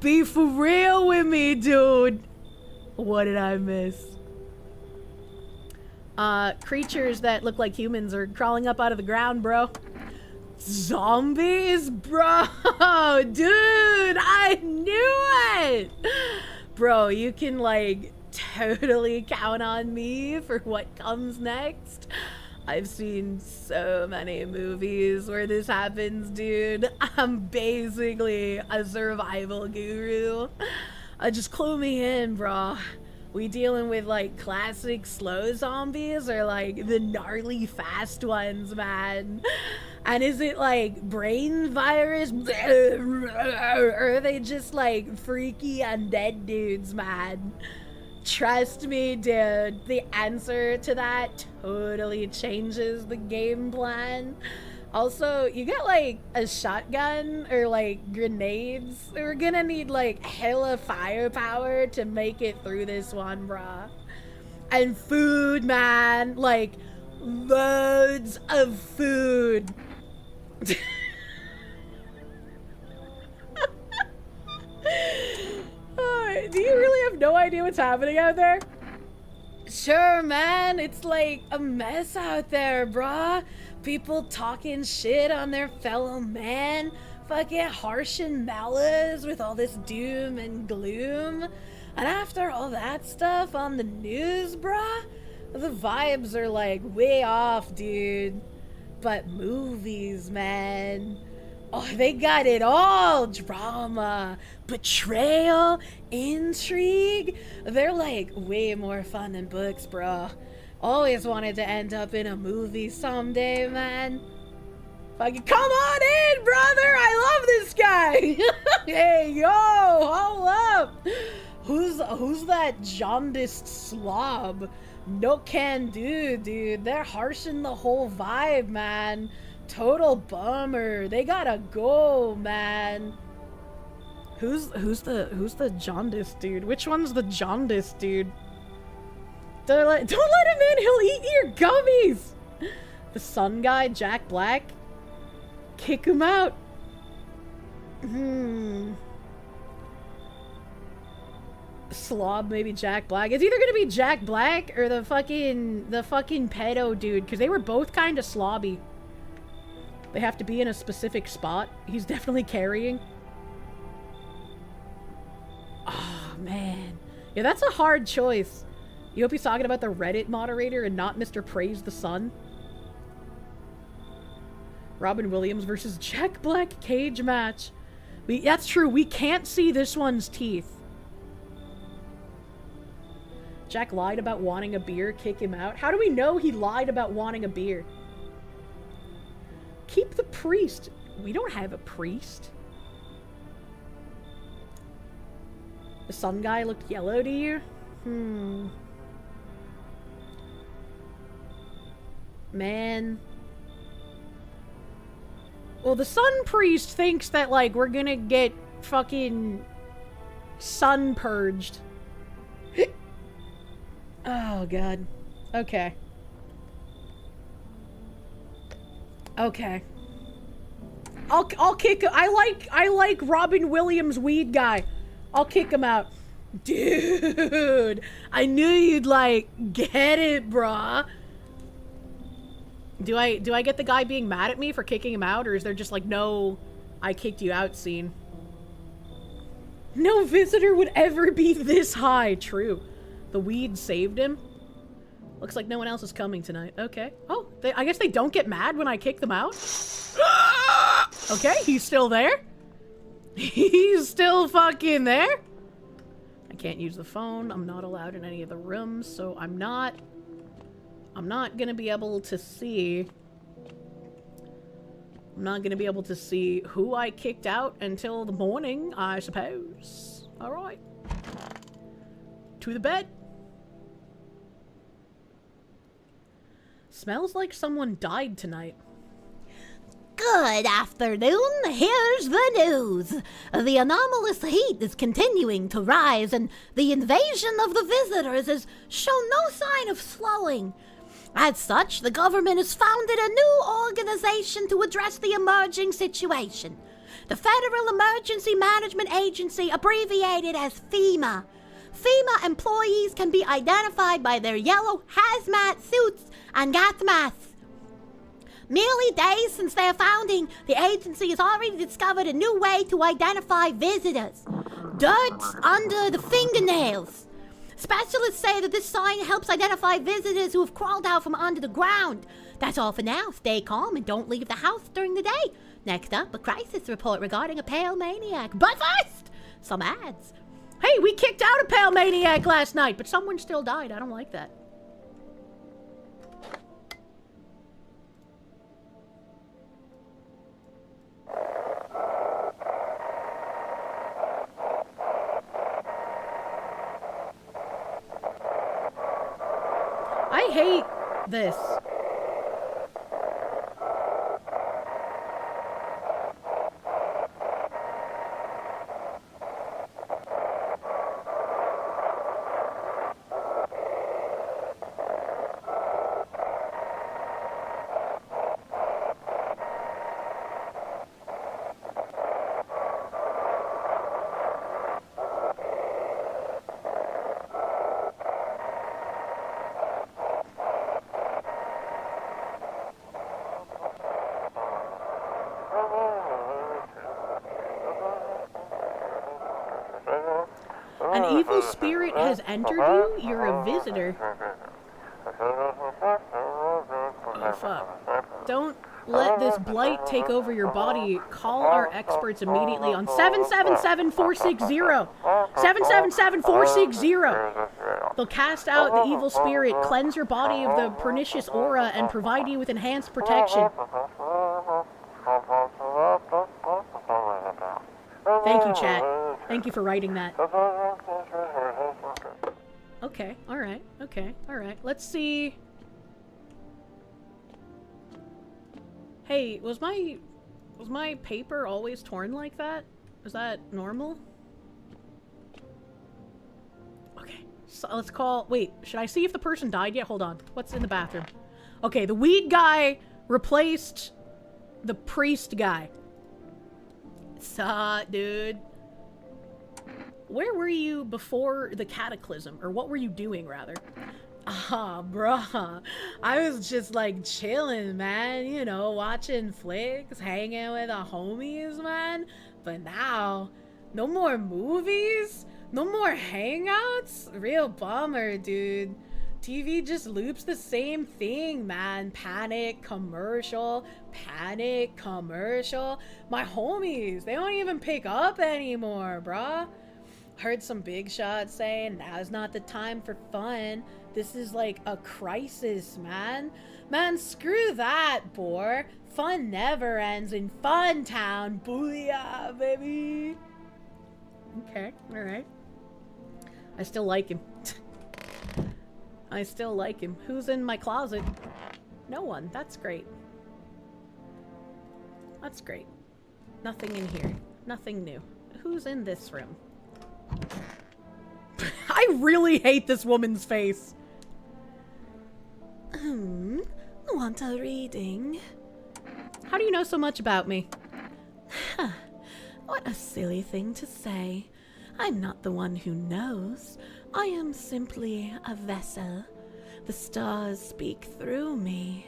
Be for real with me, dude. What did I miss? Creatures that look like humans are crawling up out of the ground, bro. Zombies? Bro, dude, I knew it! Bro, you can, like, totally count on me for what comes next. I've seen so many movies where this happens, dude. I'm basically a survival guru. Just clue me in, bro. We dealing with, like, classic slow zombies or, like, the gnarly fast ones, man? And is it, like, brain virus? Or are they just, like, freaky undead dudes, man? Trust me, dude. The answer to that totally changes the game plan. Also, you get, like, a shotgun or, like, grenades. We're gonna need, like, hella firepower to make it through this one, bruh. And food, man. Like, loads of food. Do you really have no idea what's happening out there? Sure, man. It's like a mess out there, bruh. People talking shit on their fellow man. Fucking harshing malice with all this doom and gloom. And after all that stuff on the news, bruh, the vibes are like way off, dude. But movies, man. Oh, they got it all. Drama, betrayal, intrigue. They're like way more fun than books, bro. Always wanted to end up in a movie someday, man. Fucking come on in, brother. I love this guy. Hey, yo, hold up. Who's that jaundiced slob? No can do, dude. They're harshing the whole vibe, man. Total bummer. They gotta go, man. Who's the jaundiced dude? Which one's the jaundiced dude? Don't let him in. He'll eat your gummies. The sun guy, Jack Black. Kick him out. Slob, maybe Jack Black. It's either gonna be Jack Black or the fucking pedo dude, because they were both kind of slobby. They have to be in a specific spot. He's definitely carrying. Oh, man. Yeah, that's a hard choice. You hope he's talking about the Reddit moderator and not Mr. Praise the Sun. Robin Williams versus Jack Black cage match. That's true. We can't see this one's teeth. Jack lied about wanting a beer. Kick him out. How do we know he lied about wanting a beer? Keep the priest. We don't have a priest. The sun guy looked yellow to you? Man. Well, the sun priest thinks that, like, we're gonna get fucking sun purged. Oh, God. Okay. Okay. I'll kick him. I like Robin Williams weed guy. I'll kick him out. Dude, I knew you'd like get it, brah. Do I get the guy being mad at me for kicking him out, or is there just like no I kicked you out scene? No visitor would ever be this high. True. The weed saved him. Looks like no one else is coming tonight. Okay. Oh, I guess they don't get mad when I kick them out? Okay, he's still there. He's still fucking there. I can't use the phone. I'm not allowed in any of the rooms, so I'm not gonna be able to see. I'm not gonna be able to see who I kicked out until the morning, I suppose. Alright. To the bed. Smells like someone died tonight.
Good afternoon. Here's the news. The anomalous heat is continuing to rise, and the invasion of the visitors has shown no sign of slowing. As such, the government has founded a new organization to address the emerging situation. The Federal Emergency Management Agency, abbreviated as FEMA. FEMA employees can be identified by their yellow hazmat suits and gas masks. Merely days since their founding, the agency has already discovered a new way to identify visitors. Dirt under the fingernails. Specialists say that this sign helps identify visitors who have crawled out from under the ground. That's all for now. Stay calm and don't leave the house during the day. Next up, a crisis report regarding a pale maniac. But first, some ads.
Hey, we kicked out a pale maniac last night, but someone still died. I don't like that. I hate this. An evil spirit has entered you? You're a visitor. Oh, fuck. Don't let this blight take over your body. Call our experts immediately on 777-460. 777-460. They'll cast out the evil spirit, cleanse your body of the pernicious aura, and provide you with enhanced protection. Thank you, chat. Thank you for writing that. Okay, alright, okay, alright. Let's see. Hey, was my paper always torn like that? Is that normal? Okay, so let's call... Wait, should I see if the person died yet? Hold on. What's in the bathroom? Okay, the weed replaced the priest guy. Sup, dude? Where were you before the cataclysm? Or what were you doing, rather? Ah, bruh. I was just, like, chilling, man. You know, watching flicks, hanging with the homies, man. But now, no more movies? No more hangouts? Real bummer, dude. TV just loops the same thing, man. Panic, commercial, panic, commercial. My homies, they don't even pick up anymore, bruh. Heard some big shots saying now's not the time for fun. This is like a crisis, man. Man, screw that, boy. Fun never ends in Fun Town. Booyah, baby. Okay, alright. I still like him. I still like him. Who's in my closet? No one. That's great. That's great. Nothing in here. Nothing new. Who's in this room? I really hate this woman's face.
Want a reading?
How do you know so much about me?
Huh. What a silly thing to say. I'm not the one who knows. I am simply a vessel. The stars speak through me.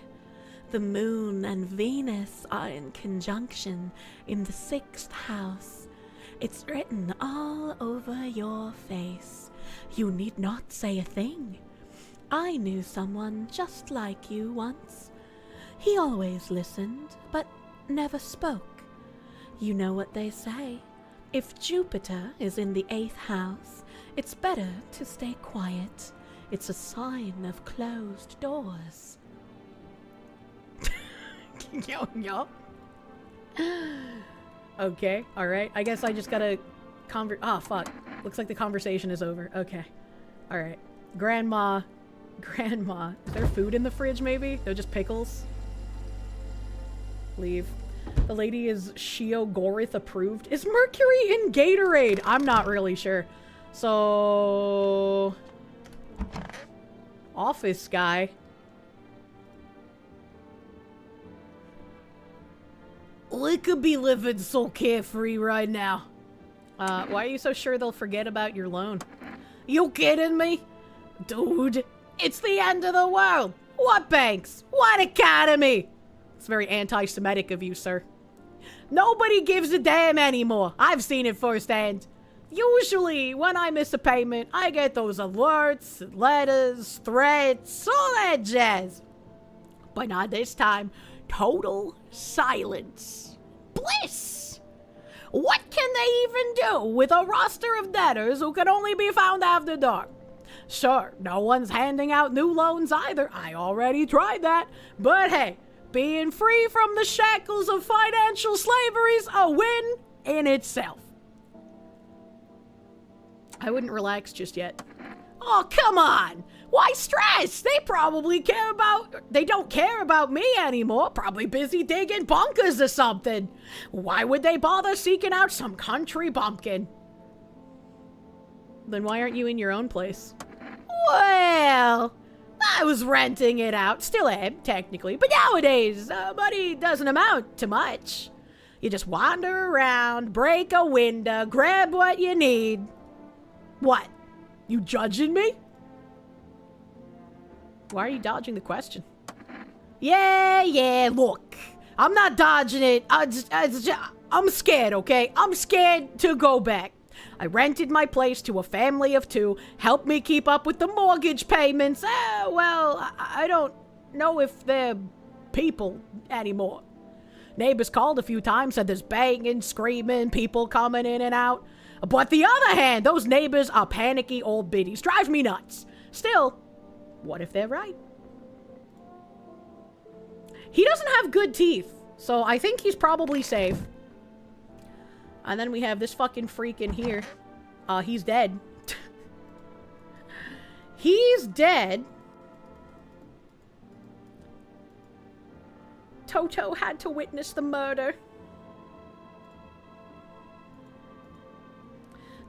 The moon and Venus are in conjunction in the 6th house. It's written all over your face. You need not say a thing. I knew someone just like you once. He always listened, but never spoke. You know what they say. If Jupiter is in the 8th house, it's better to stay quiet. It's a sign of closed doors.
Yo. Okay, alright. I guess I just gotta oh, fuck. Looks like the conversation is over. Okay. Alright. Grandma. Is there food in the fridge, maybe? They're just pickles? Leave. The lady is Shio Gorith approved. Is Mercury in Gatorade? I'm not really sure. So... Office guy. We could be living so carefree right now. Why are you so sure they'll forget about your loan? You kidding me? Dude, it's the end of the world. What banks? What academy? It's very anti-Semitic of you, sir. Nobody gives a damn anymore. I've seen it firsthand. Usually, when I miss a payment, I get those alerts, letters, threats, all that jazz. But not this time. Total silence. Bliss! What can they even do with a roster of debtors who can only be found after dark? Sure, no one's handing out new loans either. I already tried that. But hey, being free from the shackles of financial slavery's a win in itself. I wouldn't relax just yet. Oh, come on! Why stress? They don't care about me anymore. Probably busy digging bunkers or something. Why would they bother seeking out some country bumpkin? Then why aren't you in your own place? Well, I was renting it out. Still am, technically. But nowadays, money doesn't amount to much. You just wander around, break a window, grab what you need. What? You judging me? Why are you dodging the question? Yeah, look. I'm not dodging it. I'm scared, okay? I'm scared to go back. I rented my place to a family of 2, helped me keep up with the mortgage payments. Well, I don't know if they're people anymore. Neighbors called a few times, said there's banging, screaming, people coming in and out. But the other hand, those neighbors are panicky old biddies. Drives me nuts. Still, what if they're right? He doesn't have good teeth, so I think he's probably safe. And then we have this fucking freak in here. He's dead. He's dead. Toto had to witness the murder.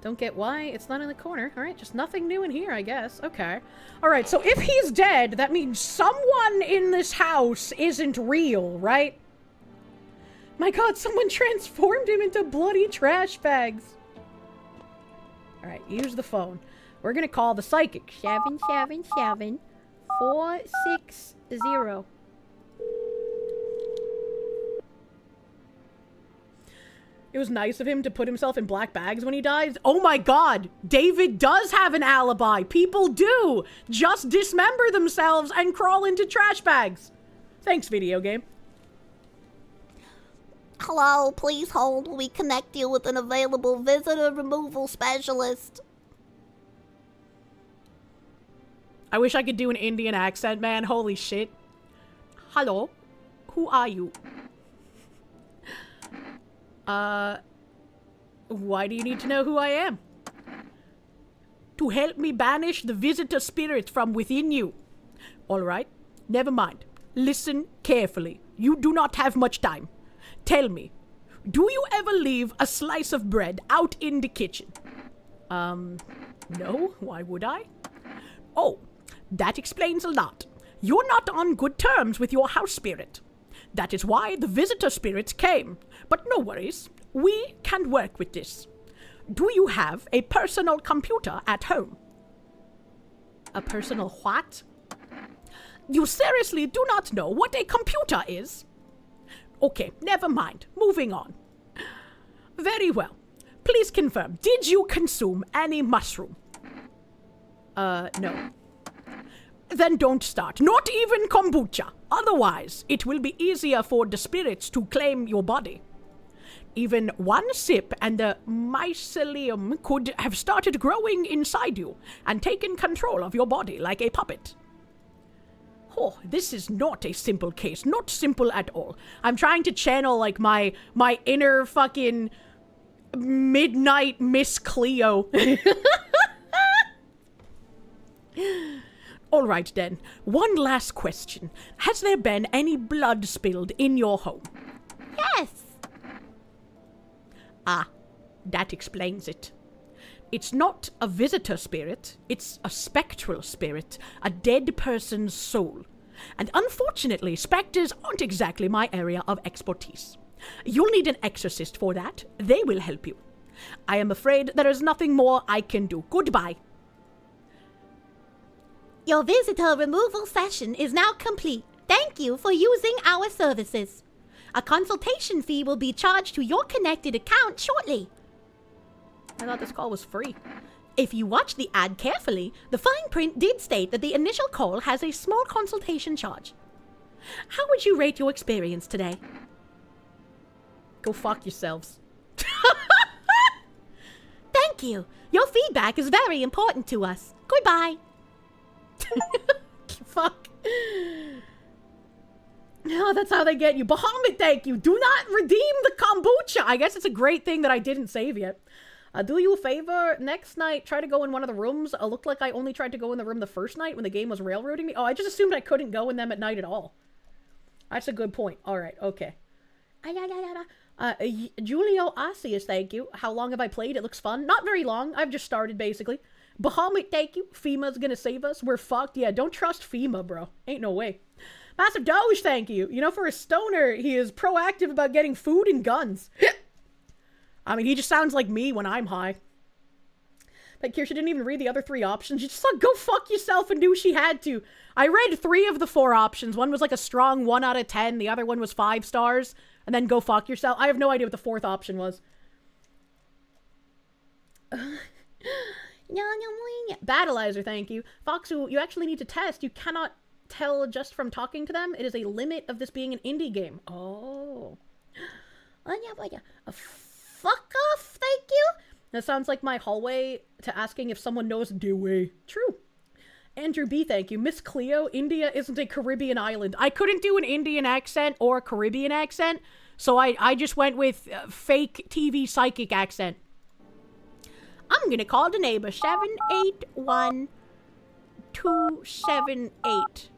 Don't get why it's not in the corner. Alright, just nothing new in here, I guess. Okay. Alright, so if he's dead, that means someone in this house isn't real, right? My god, someone transformed him into bloody trash bags. Alright, use the phone. We're gonna call the psychic. 777 460. It was nice of him to put himself in black bags when he died. Oh my god! David does have an alibi! People do just dismember themselves and crawl into trash bags! Thanks, video game.
Hello, please hold while we connect you with an available visitor removal specialist.
I wish I could do an Indian accent, man. Holy shit. Hello? Who are you? Why do you need to know who I am? To help me banish the visitor spirit from within you. Alright, never mind. Listen carefully. You do not have much time. Tell me, do you ever leave a slice of bread out in the kitchen? No, why would I? Oh, that explains a lot. You're not on good terms with your house spirit. That is why the visitor spirits came. But no worries, we can work with this. Do you have a personal computer at home? A personal what? You seriously do not know what a computer is? Okay, never mind. Moving on. Very well. Please confirm, did you consume any mushroom? No. Then don't start. Not even kombucha. Otherwise, it will be easier for the spirits to claim your body. Even one sip and the mycelium could have started growing inside you and taken control of your body like a puppet. Oh, this is not a simple case. Not simple at all. I'm trying to channel, like, my inner fucking midnight Miss Cleo. All right, then. One last question. Has there been any blood spilled in your home?
Yes.
Ah, that explains it. It's not a visitor spirit, it's a spectral spirit, a dead person's soul. And unfortunately, specters aren't exactly my area of expertise. You'll need an exorcist for that. They will help you. I am afraid there is nothing more I can do. Goodbye.
Your visitor removal session is now complete. Thank you for using our services. A consultation fee will be charged to your connected account shortly.
I thought this call was free.
If you watch the ad carefully, the fine print did state that the initial call has a small consultation charge. How would you rate your experience today?
Go fuck yourselves.
Thank you. Your feedback is very important to us. Goodbye.
Fuck. No, that's how they get you. Bahamut, thank you. Do not redeem the kombucha. I guess it's a great thing that I didn't save yet. Do you a favor. Next night, try to go in one of the rooms. It looked like I only tried to go in the room the first night when the game was railroading me. Oh, I just assumed I couldn't go in them at night at all. That's a good point. All right, okay. Julio Asius, thank you. How long have I played? It looks fun. Not very long. I've just started, basically. Bahamut, thank you. FEMA's gonna save us. We're fucked. Yeah, don't trust FEMA, bro. Ain't no way. Massive Doge, thank you. You know, for a stoner, he is proactive about getting food and guns. I mean, he just sounds like me when I'm high. But Kirsche didn't even read the other 3 options. She just thought, go fuck yourself and do she had to. I read 3 of the 4 options. One was like a strong 1 out of 10. The other one was 5 stars. And then go fuck yourself. I have no idea what the 4th option was. Battleizer, thank you. Foxu, you actually need to test. You cannot tell just from talking to them. It is a limit of this being an indie game. Oh. Fuck off, thank you. That sounds like my hallway to asking if someone knows Dewey. True. Andrew B, thank you. Miss Cleo, India isn't a Caribbean island. I couldn't do an Indian accent or a Caribbean accent, so I just went with fake TV psychic accent. I'm gonna call the neighbor. 781278.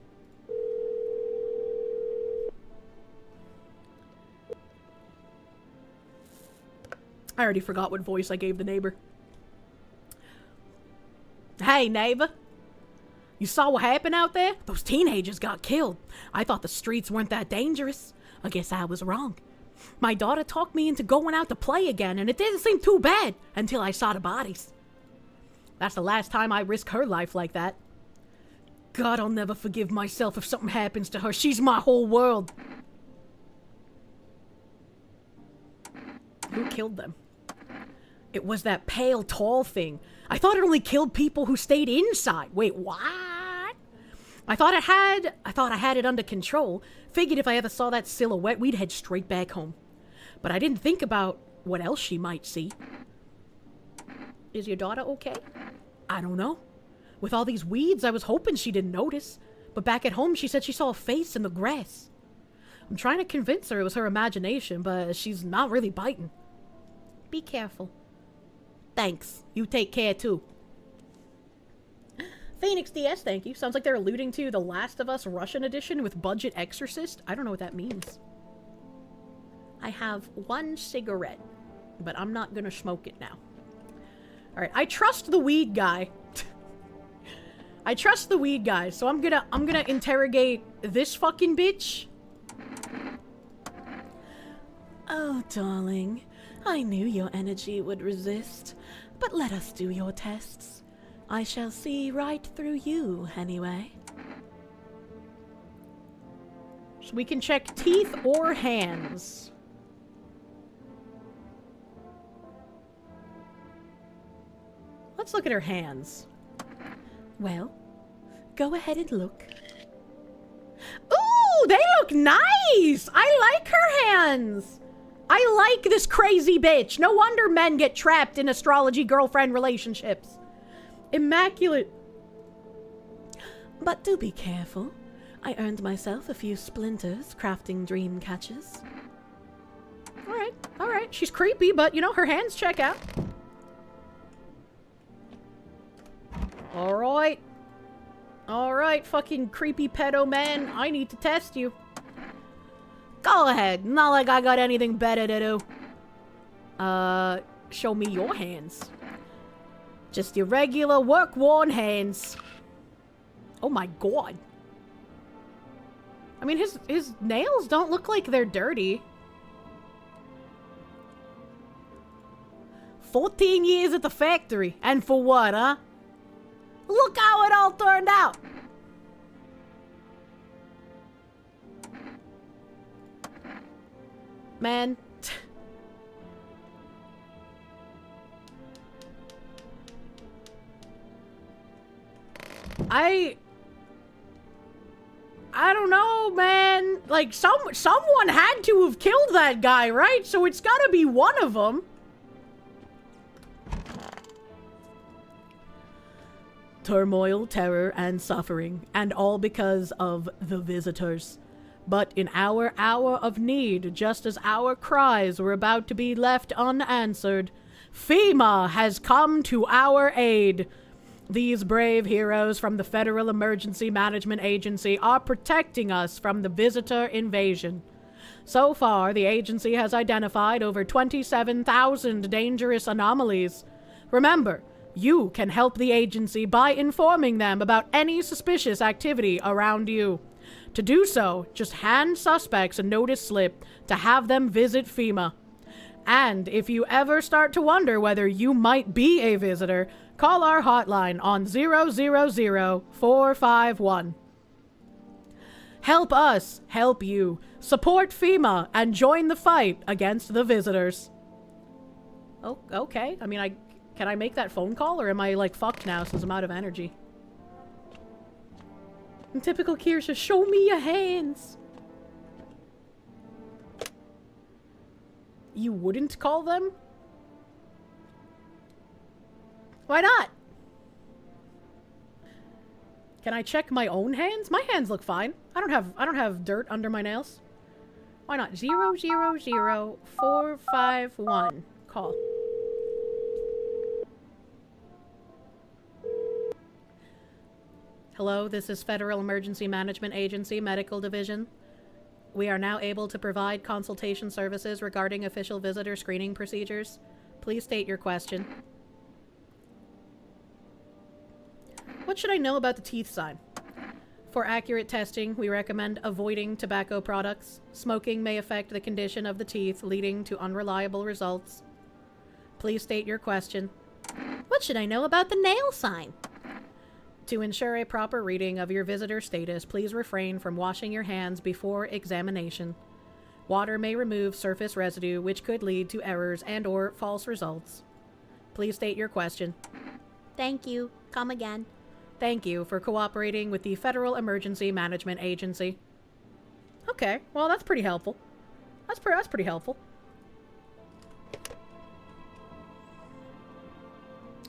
I already forgot what voice I gave the neighbor. Hey, neighbor. You saw what happened out there? Those teenagers got killed. I thought the streets weren't that dangerous. I guess I was wrong. My daughter talked me into going out to play again, and it didn't seem too bad until I saw the bodies. That's the last time I risk her life like that. God, I'll never forgive myself if something happens to her. She's my whole world. Who killed them? It was that pale, tall thing. I thought it only killed people who stayed inside. Wait, what? I thought I had it under control. Figured if I ever saw that silhouette, we'd head straight back home. But I didn't think about what else she might see.
Is your daughter okay?
I don't know. With all these weeds, I was hoping she didn't notice. But back at home, she said she saw a face in the grass. I'm trying to convince her it was her imagination, but she's not really biting.
Be careful.
Thanks. You take care, too.
Phoenix DS, thank you. Sounds like they're alluding to The Last of Us Russian edition with budget exorcist. I don't know what that means. I have one cigarette, but I'm not gonna smoke it now.
Alright, I trust the weed guy. I trust the weed guy, so I'm gonna interrogate this fucking bitch.
Oh, darling. I knew your energy would resist, but let us do your tests. I shall see right through you, anyway.
So we can check teeth or hands. Let's look at her hands.
Well, go ahead and look.
Ooh, they look nice! I like her hands! I like this crazy bitch. No wonder men get trapped in astrology girlfriend relationships. Immaculate.
But do be careful. I earned myself a few splinters crafting dream catches.
Alright. She's creepy, but, you know, her hands check out. Alright, fucking creepy pedo man. I need to test you. Go ahead. Not like I got anything better to do. Show me your hands. Just your regular work-worn hands. Oh my god. I mean, his nails don't look like they're dirty. 14 years at the factory. And for what, huh? Look how it all turned out. Man. I don't know, man. Like, someone had to have killed that guy, right? So it's gotta be one of them. Turmoil, terror, and suffering, and all because of the visitors. But in our hour of need, just as our cries were about to be left unanswered, FEMA has come to our aid. These brave heroes from the Federal Emergency Management Agency are protecting us from the visitor invasion. So far, the agency has identified over 27,000 dangerous anomalies. Remember, you can help the agency by informing them about any suspicious activity around you. To do so, just hand suspects a notice slip to have them visit FEMA. And if you ever start to wonder whether you might be a visitor, call our hotline on 000-451. Help us help you. Support FEMA and join the fight against the visitors. Oh, okay. I mean, can I make that phone call, or am I, like, fucked now since I'm out of energy? In typical Kirsche, show me your hands. You wouldn't call them? Why not? Can I check my own hands? My hands look fine. I don't have dirt under my nails. Why not? 000-451. Call. Hello, this is Federal Emergency Management Agency Medical Division. We are now able to provide consultation services regarding official visitor screening procedures. Please state your question. What should I know about the teeth sign? For accurate testing, we recommend avoiding tobacco products. Smoking may affect the condition of the teeth, leading to unreliable results. Please state your question.
What should I know about the nail sign?
To ensure a proper reading of your visitor status, please refrain from washing your hands before examination. Water may remove surface residue, which could lead to errors and/or false results. Please state your question.
Thank you. Come again.
Thank you for cooperating with the Federal Emergency Management Agency. Okay, well, that's pretty helpful. That's pretty helpful.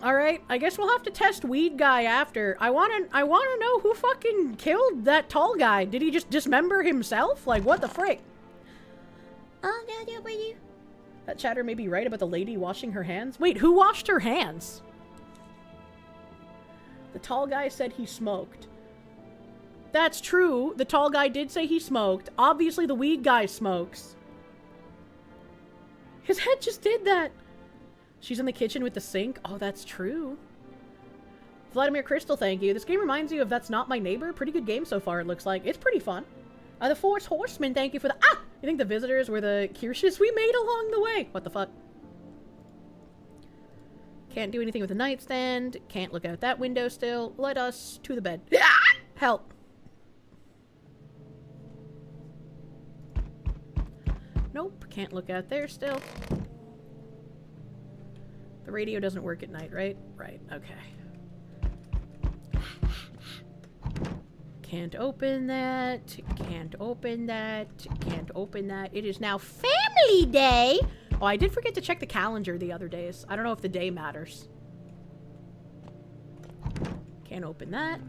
Alright, I guess we'll have to test Weed Guy after. I wanna know who fucking killed that tall guy. Did he just dismember himself? Like, what the frick? That chatter may be right about the lady washing her hands. Wait, who washed her hands? The tall guy said he smoked. That's true. The tall guy did say he smoked. Obviously, the weed guy smokes. His head just did that. She's in the kitchen with the sink. Oh, that's true. Vladimir Crystal, thank you. This game reminds you of That's Not My Neighbor. Pretty good game so far, it looks like. It's pretty fun. The Force Horsemen, thank you for the... Ah! You think the visitors were the Kirsches we made along the way? What the fuck? Can't do anything with the nightstand. Can't look out that window still. Let us to the bed. Ah! Help. Nope. Can't look out there still. The radio doesn't work at night, right? Right. Okay. Can't open that. Can't open that. Can't open that. It is now family day! Oh, I did forget to check the calendar the other days. I don't know if the day matters. Can't open that.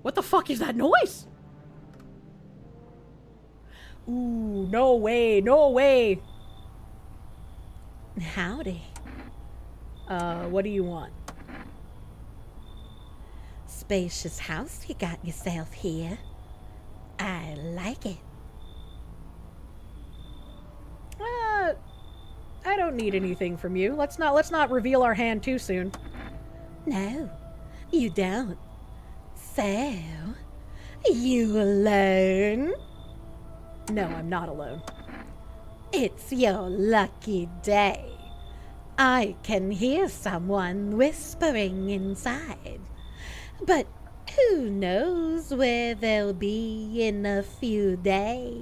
What the fuck is that noise? Ooh, no way, no way.
Howdy.
What do you want?
Spacious house you got yourself here. I like it.
I don't need anything from you. Let's not reveal our hand too soon.
No, you don't. So, you alone?
No, I'm not alone.
It's your lucky day. I can hear someone whispering inside. But who knows where they'll be in a few days?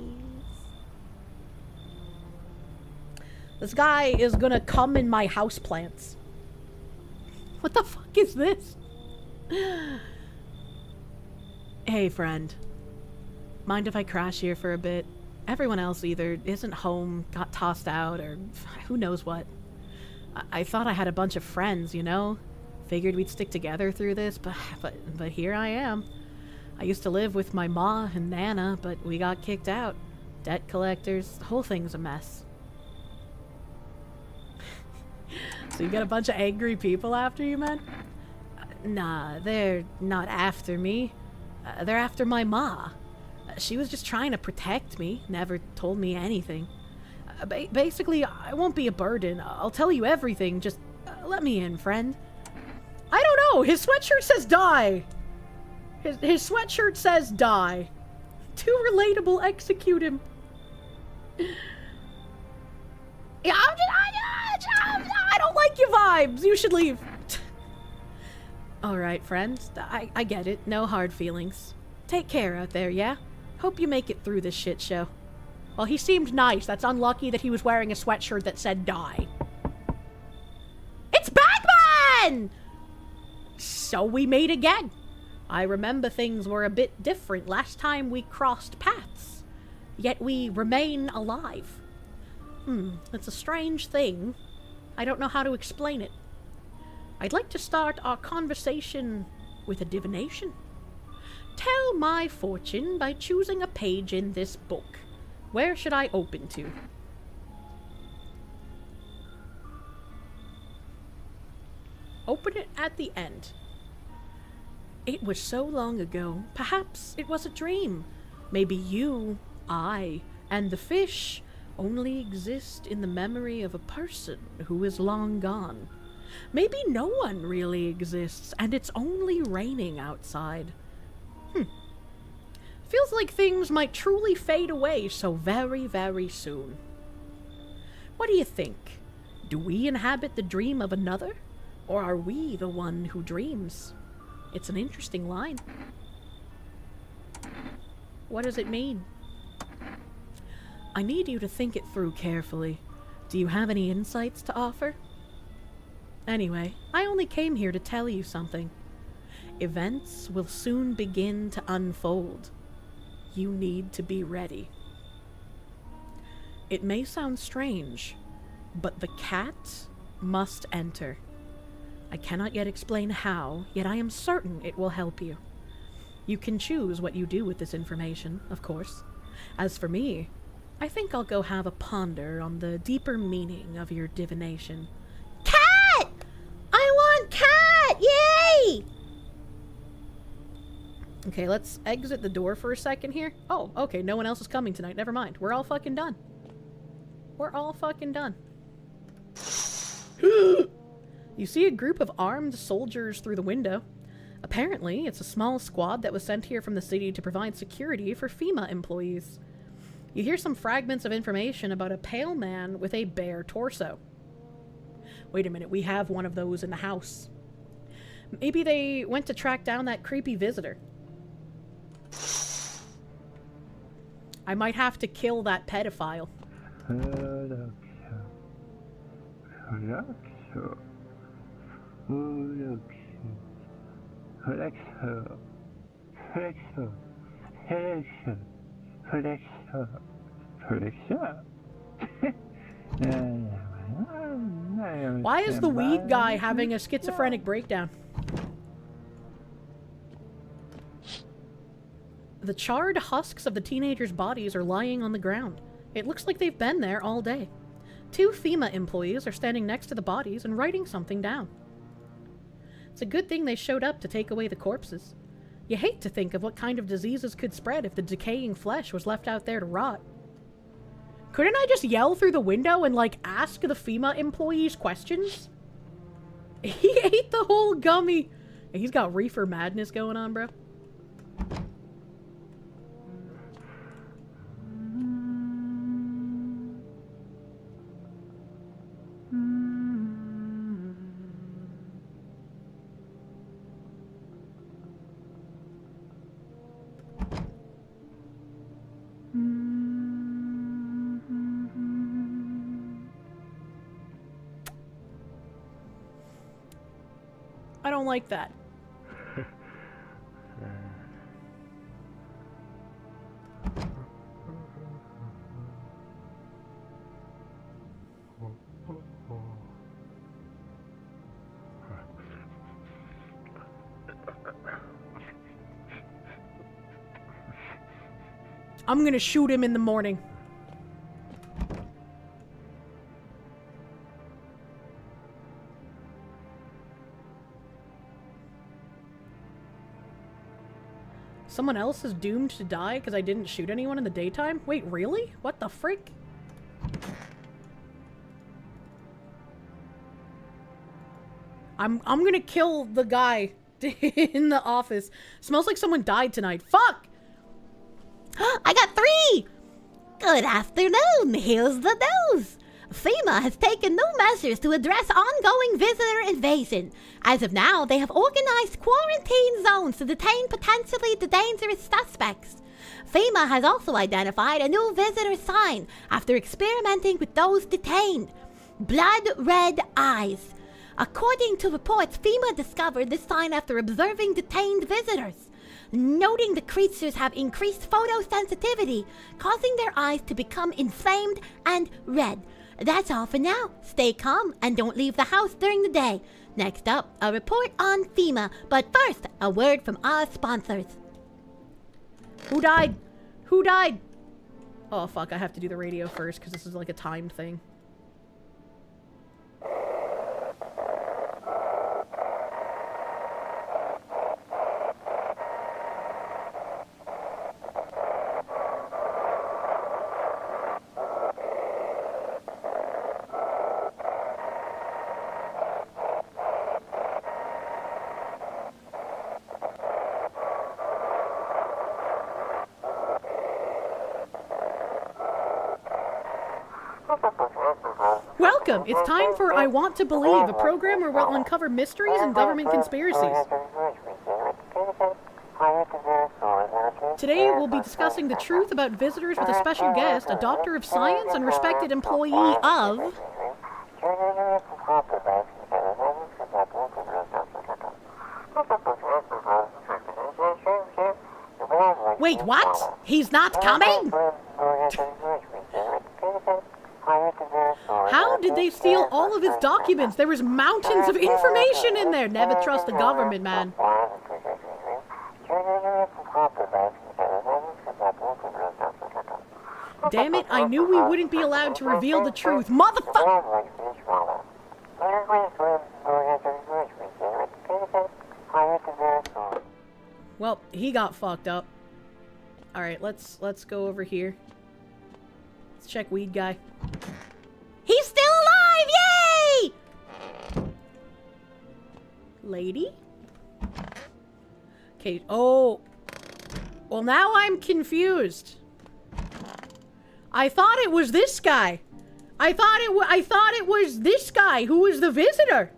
This guy is gonna come in my houseplants. What the fuck is this? Hey, friend. Mind if I crash here for a bit? Everyone else either isn't home, got tossed out, or who knows what. I thought I had a bunch of friends, you know? Figured we'd stick together through this, but here I am. I used to live with my ma and Nana, but we got kicked out. Debt collectors, the whole thing's a mess. So you got a bunch of angry people after you, man? Nah, they're not after me. They're after my ma. She was just trying to protect me, never told me anything. Basically, I won't be a burden. I'll tell you everything, just let me in, friend. I don't know, his sweatshirt says die. His sweatshirt says die. Too relatable, execute him. Yeah, I don't like your vibes. You should leave. Alright, friends. I get it. No hard feelings. Take care out there, yeah? Hope you make it through this shit show. Well, he seemed nice. That's unlucky that he was wearing a sweatshirt that said die. It's Batman! So we meet again. I remember things were a bit different last time we crossed paths. Yet we remain alive. It's a strange thing. I don't know how to explain it. I'd like to start our conversation with a divination. Tell my fortune by choosing a page in this book. Where should I open to? Open it at the end. It was so long ago. Perhaps it was a dream. Maybe you, I, and the fish only exist in the memory of a person who is long gone. Maybe no one really exists, and it's only raining outside. Feels like things might truly fade away so very, very soon. What do you think? Do we inhabit the dream of another? Or are we the one who dreams? It's an interesting line. What does it mean? I need you to think it through carefully. Do you have any insights to offer? Anyway, I only came here to tell you something. Events will soon begin to unfold. You need to be ready. It may sound strange, but the cat must enter. I cannot yet explain how, yet I am certain it will help you. You can choose what you do with this information, of course. As for me, I think I'll go have a ponder on the deeper meaning of your divination.
Cat! I want cat! Yay!
Okay, let's exit the door for a second here. Oh, okay, no one else is coming tonight. Never mind. We're all fucking done. We're all fucking done. You see a group of armed soldiers through the window. Apparently, it's a small squad that was sent here from the city to provide security for FEMA employees. You hear some fragments of information about a pale man with a bare torso. Wait a minute, we have one of those in the house. Maybe they went to track down that creepy visitor. I might have to kill that pedophile. Why is the weed guy having a schizophrenic breakdown? The charred husks of the teenagers' bodies are lying on the ground. It looks like they've been there all day. 2 FEMA employees are standing next to the bodies and writing something down. It's a good thing they showed up to take away the corpses. You hate to think of what kind of diseases could spread if the decaying flesh was left out there to rot. Couldn't I just yell through the window and, like, ask the FEMA employees questions? He ate the whole gummy. He's got reefer madness going on, bro. I don't like that. I'm gonna shoot him in the morning. Someone else is doomed to die because I didn't shoot anyone in the daytime? Wait, really? What the frick? I'm gonna kill the guy in the office. Smells like someone died tonight. Fuck!
I got 3! Good afternoon, here's the news. FEMA has taken new measures to address ongoing visitor invasion. As of now, they have organized quarantine zones to detain potentially dangerous suspects. FEMA has also identified a new visitor sign after experimenting with those detained. Blood red eyes. According to reports, FEMA discovered this sign after observing detained visitors, noting the creatures have increased photosensitivity, causing their eyes to become inflamed and red. That's all for now. Stay calm and don't leave the house during the day. Next up, a report on FEMA. But first, a word from our sponsors.
Who died? Who died? Oh, fuck. I have to do the radio first because this is like a timed thing. Welcome! It's time for I Want to Believe, a program where we'll uncover mysteries and government conspiracies. Today we'll be discussing the truth about visitors with a special guest, a doctor of science and respected employee of... Wait, what? He's not coming? How did they steal all of his documents? There was mountains of information in there. Never trust the government, man. Damn it, I knew we wouldn't be allowed to reveal the truth. Motherfucker! Well, he got fucked up. Alright, let's go over here. Let's check weed guy. He's still alive! Yay! Lady? Okay, oh. Well, now I'm confused. I thought it was this guy. I thought it was this guy who was the visitor.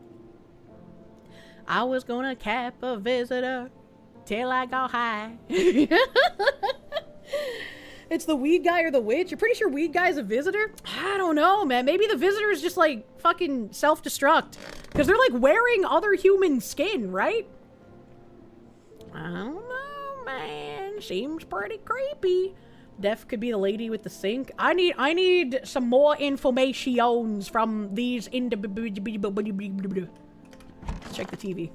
I was gonna cap a visitor till I got high. It's the weed guy or the witch. You're pretty sure weed guy's a visitor? I don't know, man. Maybe the visitor is just like fucking self-destruct. Because they're like wearing other human skin, right? I don't know, man. Seems pretty creepy. Def could be the lady with the sink. I need some more informations from these individuals. Let's check the TV.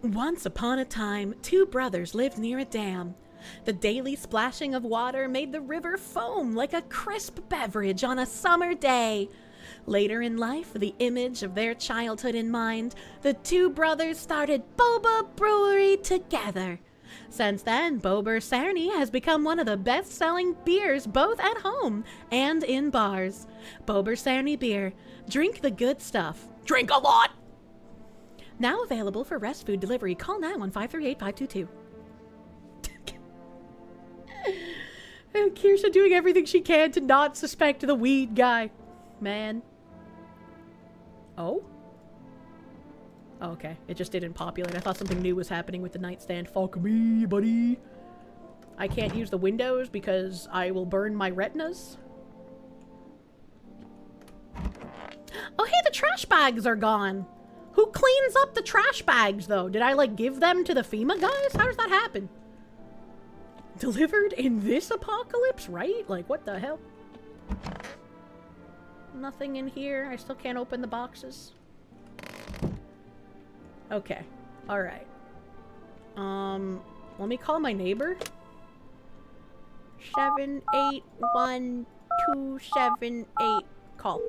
Once upon a time, two brothers lived near a dam. The daily splashing of water made the river foam like a crisp beverage on a summer day. Later in life, the image of their childhood in mind, the two brothers started Boba Brewery together. Since then, Bober Cerny has become one of the best-selling beers both at home and in bars. Bober Cerny beer. Drink the good stuff. Drink a lot! Now available for rest food delivery. Call now on 538-522.
And Kirsche doing everything she can to not suspect the weed guy. Man. Oh? Oh, okay. It just didn't populate. I thought something new was happening with the nightstand. Fuck me, buddy. I can't use the windows because I will burn my retinas.
Oh, hey, the trash bags are gone. Who cleans up the trash bags, though? Did I, like, give them to the FEMA guys? How does that happen?
Delivered in this apocalypse, right? Like, what the hell? Nothing in here. I still can't open the boxes. Okay. Alright. Let me call my neighbor. 781-278. Call.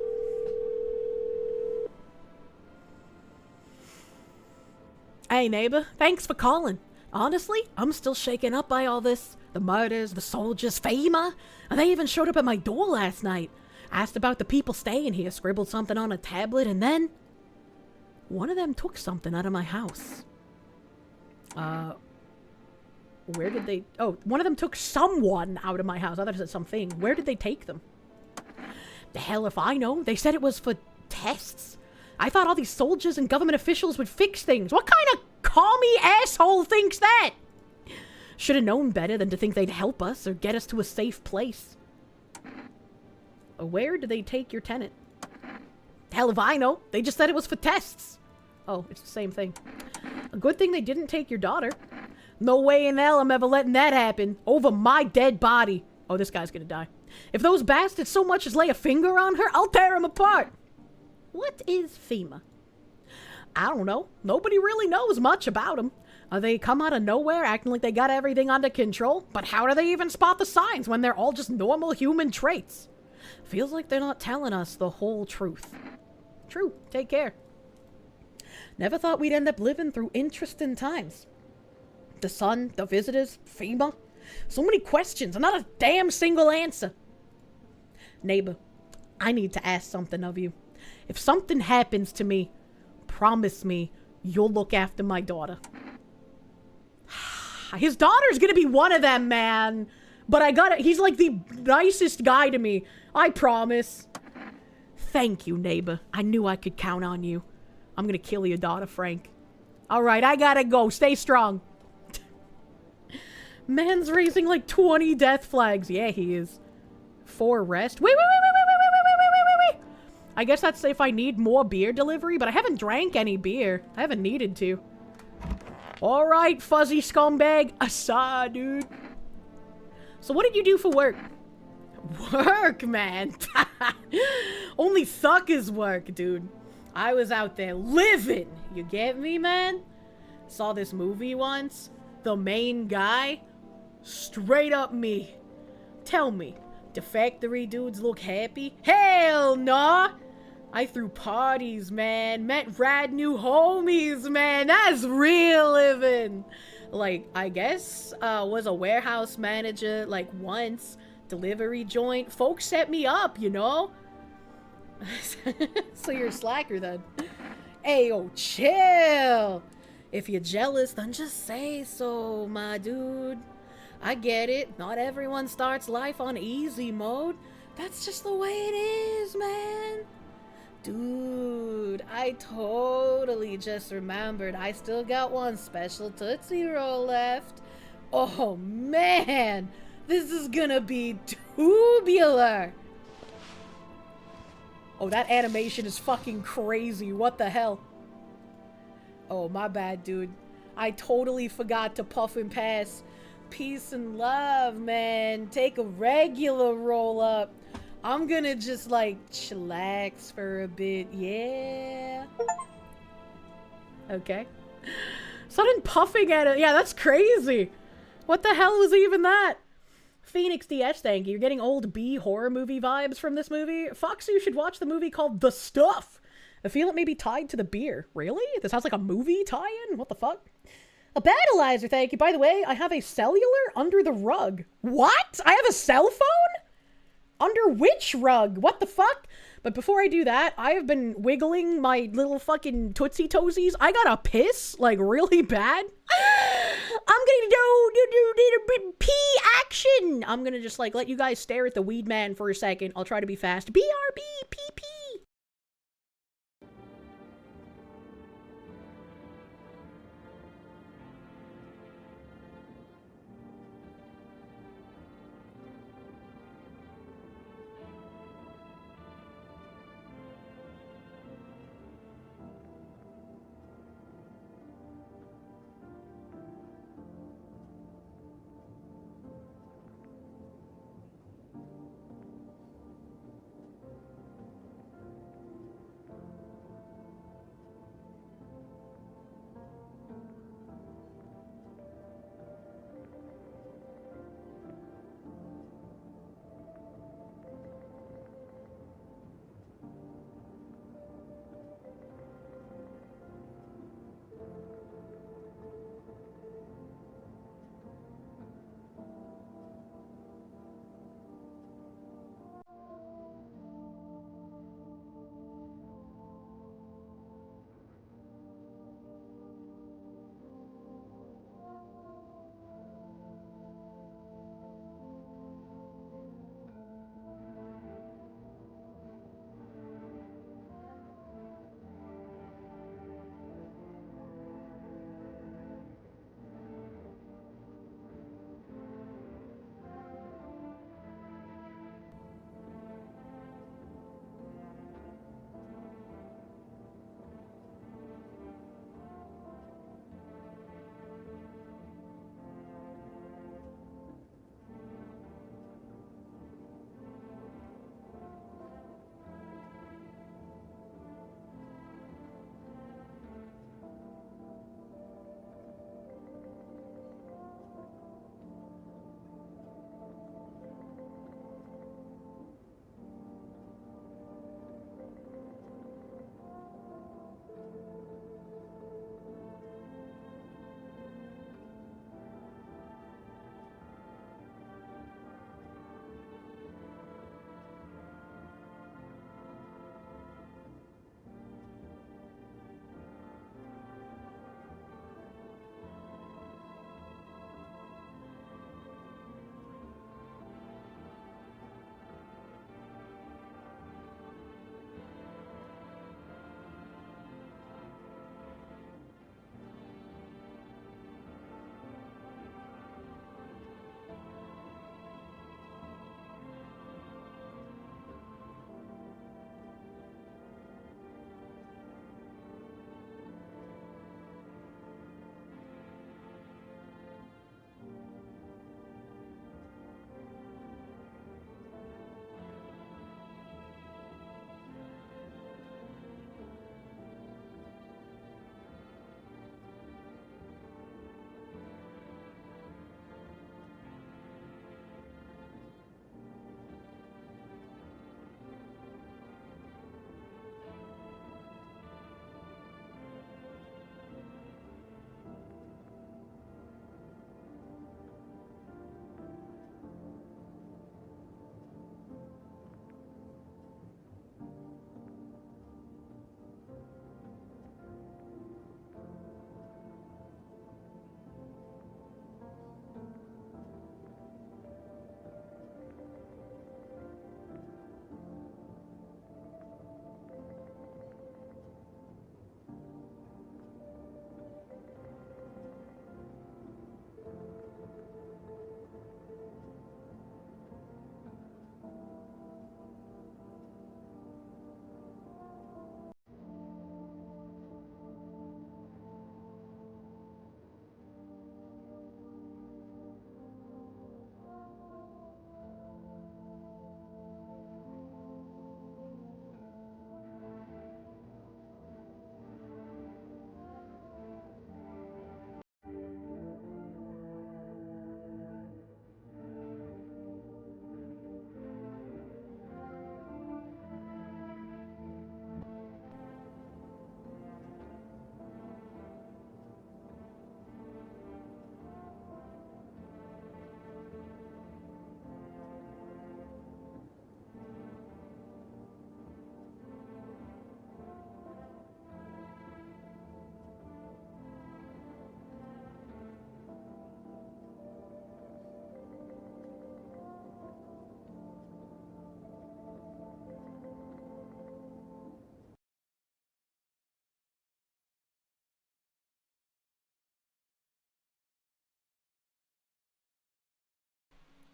Hey, neighbor. Thanks for calling. Honestly, I'm still shaken up by all this. The murders, the soldiers, FEMA. And they even showed up at my door last night. Asked about the people staying here, scribbled something on a tablet, and then... one of them took something out of my house.
Where did they... oh, one of them took someone out of my house. I thought it said something. Where did they take them?
The hell if I know. They said it was for tests. I thought all these soldiers and government officials would fix things. What kind of commie asshole thinks that? Should have known better than to think they'd help us or get us to a safe place.
Where did they take your tenant?
Hell if I know. They just said it was for tests.
Oh, it's the same thing. A good thing they didn't take your daughter. No way in hell I'm ever letting that happen. Over my dead body. Oh, this guy's gonna die. If those bastards so much as lay a finger on her, I'll tear them apart.
What is FEMA?
I don't know. Nobody really knows much about them. They come out of nowhere acting like they got everything under control. But how do they even spot the signs when they're all just normal human traits? Feels like they're not telling us the whole truth. True. Take care. Never thought we'd end up living through interesting times. The sun, the visitors, FEMA. So many questions and not a damn single answer. Neighbor, I need to ask something of you. If something happens to me, promise me you'll look after my daughter. His daughter's gonna be one of them, man. But he's like the nicest guy to me. I promise.
Thank you, neighbor. I knew I could count on you.
I'm gonna kill your daughter, Frank. Alright, I gotta go. Stay strong. Man's raising like 20 death flags. Yeah, he is. For rest. Wait. I guess that's if I need more beer delivery, but I haven't drank any beer. I haven't needed to. Alright, fuzzy scumbag. Asa, dude. So what did you do for work? Work, man. Only suckers work, dude. I was out there living. You get me, man? Saw this movie once. The main guy, straight up me. Tell me, the factory dudes look happy? Hell nah! I threw parties, man. Met rad new homies, man. That's real living. Like, I guess, was a warehouse manager, like, once. Delivery joint. Folks set me up, you know? So you're a slacker, then. Ayo, chill! If you're jealous, then just say so, my dude. I get it. Not everyone starts life on easy mode. That's just the way it is, man. Dude, I totally just remembered I still got one special Tootsie Roll left. Oh, man. This is gonna be tubular. Oh, that animation is fucking crazy. What the hell? Oh, my bad, dude. I totally forgot to puff and pass. Peace and love, man. Take a regular roll up. I'm gonna just, like, chillax for a bit. Yeah. Okay. Sudden puffing at it. Yeah, that's crazy. What the hell was even that? Phoenix DS, thank you. You're getting old B horror movie vibes from this movie. Fox, you should watch the movie called The Stuff. I feel it may be tied to the beer. Really? This sounds like a movie tie-in? What the fuck? A battleizer, thank you. By the way, I have a cellular under the rug. What? I have a cell phone? Under which rug? What the fuck? But before I do that, I have been wiggling my little fucking Tootsie Toesies. I gotta piss, like, really bad. I'm gonna do pee action. I'm gonna just, like, let you guys stare at the weed man for a second. I'll try to be fast. BRB, PP.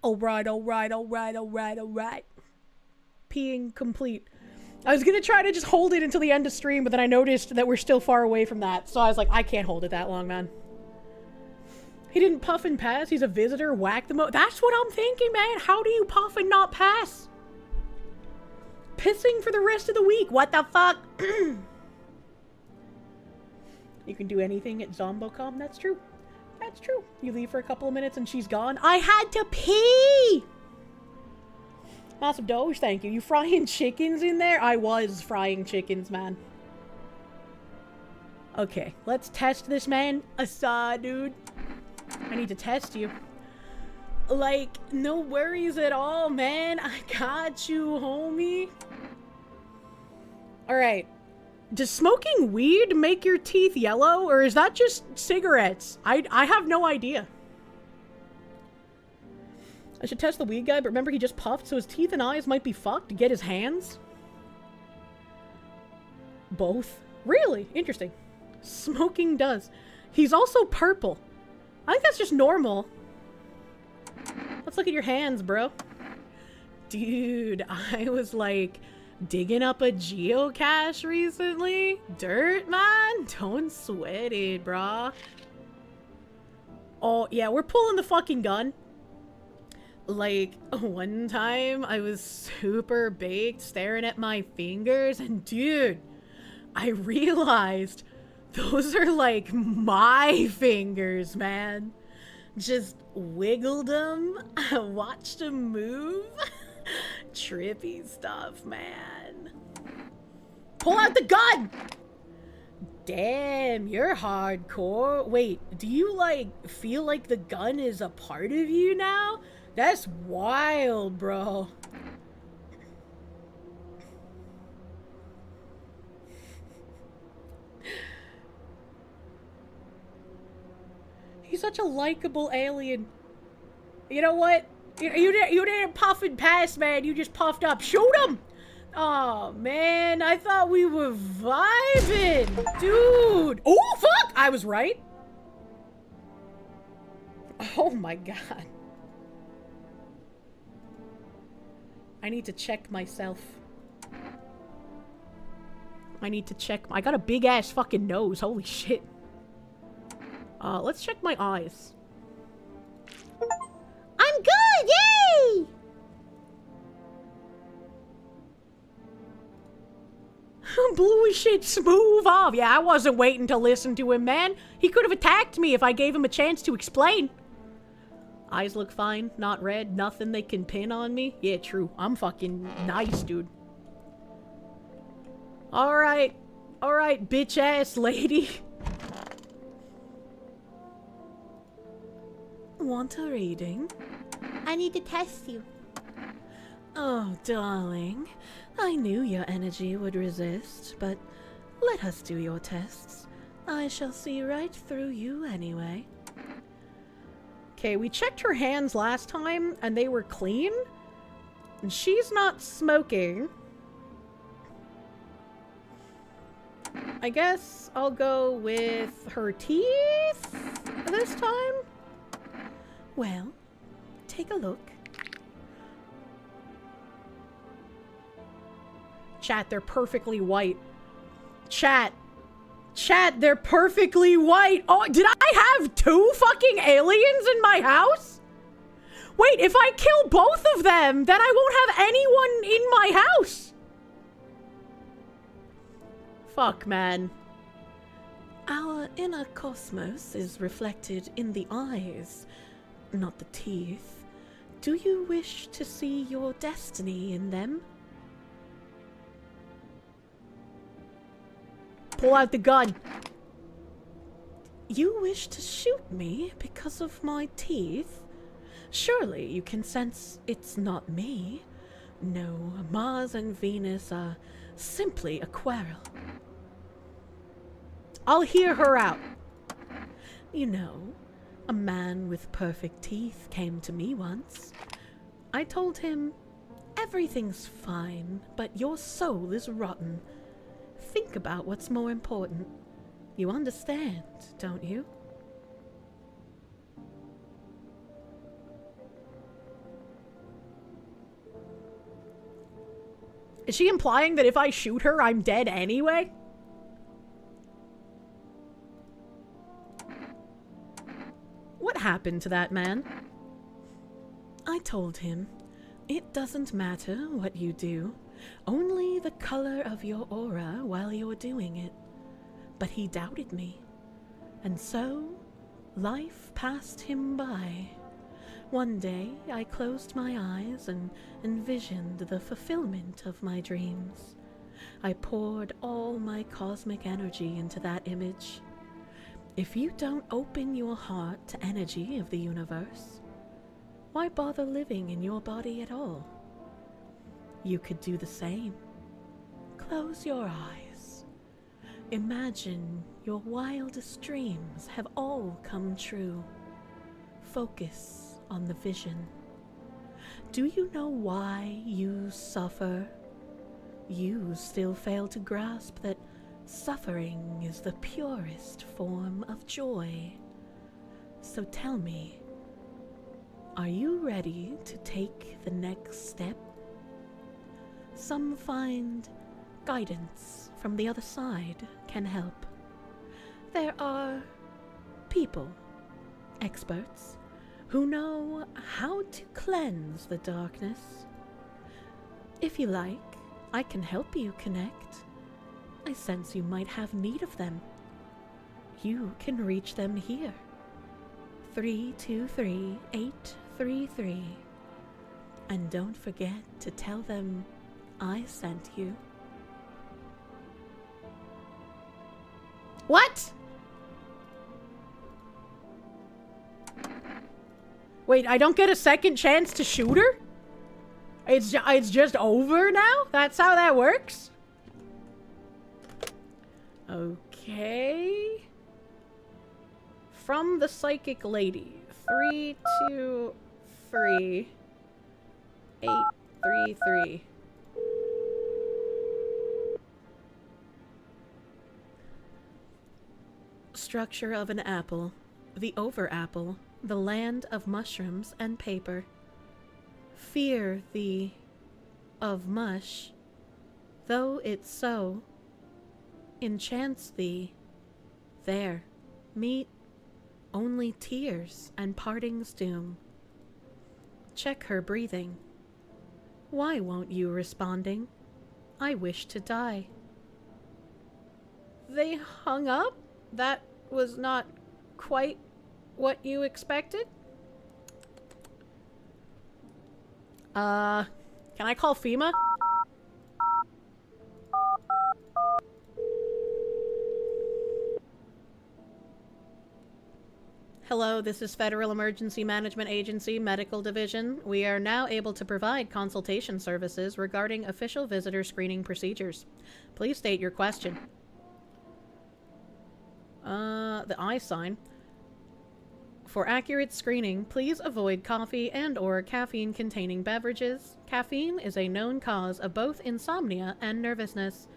Alright, alright, alright, alright, alright. Peeing complete. I was gonna try to just hold it until the end of stream, but then I noticed that we're still far away from that, so I was like, I can't hold it that long, man. He didn't puff and pass, he's a visitor, whack the That's what I'm thinking, man! How do you puff and not pass? Pissing for the rest of the week, what the fuck? You can do anything at Zombocom, that's true. That's true. You leave for a couple of minutes and she's gone. I had to pee! Massive Doge, thank you. You frying chickens in there? I was frying chickens, man. Okay, let's test this, man. Asa, dude. I need to test you. Like, no worries at all, man. I got you, homie. Alright. Does smoking weed make your teeth yellow, or is that just cigarettes? I have no idea. I should test the weed guy, but remember he just puffed, so his teeth and eyes might be fucked to get his hands? Both? Really? Interesting. Smoking does. He's also purple. I think that's just normal. Let's look at your hands, bro. Dude, I was like digging up a geocache recently. Dirt, man? Don't sweat it, brah. Oh, yeah, we're pulling the fucking gun. Like, one time I was super baked staring at my fingers, and dude, I realized those are like my fingers, man. Just wiggled them, watched them move. Trippy stuff, man. Pull out the gun! Damn, you're hardcore. Wait, do you like feel like the gun is a part of you now? That's wild, bro. He's such a likable alien. You know what? You didn't puff and pass, man. You just puffed up. Shoot him! Oh, man. I thought we were vibing. Dude. Oh, fuck! I was right. Oh, my God. I need to check myself. I need to check. I got a big ass fucking nose. Holy shit. Let's check my eyes. I'm good! Yay! Blue as shit, smooth off. Yeah, I wasn't waiting to listen to him, man. He could have attacked me if I gave him a chance to explain. Eyes look fine, not red, nothing they can pin on me. Yeah, true. I'm fucking nice, dude. Alright. Alright, bitch-ass lady.
Want a reading?
I need to test you.
Oh, darling. I knew your energy would resist, but let us do your tests. I shall see right through you anyway.
Okay, we checked her hands last time, and they were clean. And she's not smoking. I guess I'll go with her teeth this time.
Well, take a look.
Chat, they're perfectly white. Chat, they're perfectly white. Oh, did I have two fucking aliens in my house? Wait, if I kill both of them, then I won't have anyone in my house. Fuck, man.
Our inner cosmos is reflected in the eyes, not the teeth. Do you wish to see your destiny in them?
Pull out the gun.
You wish to shoot me because of my teeth? Surely you can sense it's not me. No, Mars and Venus are simply a quarrel.
I'll hear her out.
You know, a man with perfect teeth came to me once. I told him, everything's fine, but your soul is rotten. Think about what's more important. You understand, don't you?
Is she implying that if I shoot her, I'm dead anyway? What happened to that man?
I told him, it doesn't matter what you do, only the color of your aura while you're doing it. But he doubted me, and so life passed him by. One day I closed my eyes and envisioned the fulfillment of my dreams. I poured all my cosmic energy into that image. If you don't open your heart to energy of the universe, why bother living in your body at all? You could do the same. Close your eyes. Imagine your wildest dreams have all come true. Focus on the vision. Do you know why you suffer? You still fail to grasp that suffering is the purest form of joy. So tell me, are you ready to take the next step? Some find guidance from the other side can help. There are people, experts, who know how to cleanse the darkness. If you like, I can help you connect. I sense you might have need of them. You can reach them here. 323-833. And don't forget to tell them I sent you.
What? Wait, I don't get a second chance to shoot her? It's just over now? That's how that works? Okay. From the psychic lady. 323-833. Structure of an apple. The over apple. The land of mushrooms and paper. Fear thee of mush, though it's so. Enchants thee. There, meet only tears and parting's doom. Check her breathing. Why won't you responding? I wish to die. They hung up? That was not quite what you expected? Can I call FEMA? Hello, this is Federal Emergency Management Agency Medical Division. We are now able to provide consultation services regarding official visitor screening procedures. Please state your question. The I sign. For accurate screening, please avoid coffee and/or caffeine-containing beverages. Caffeine is a known cause of both insomnia and nervousness,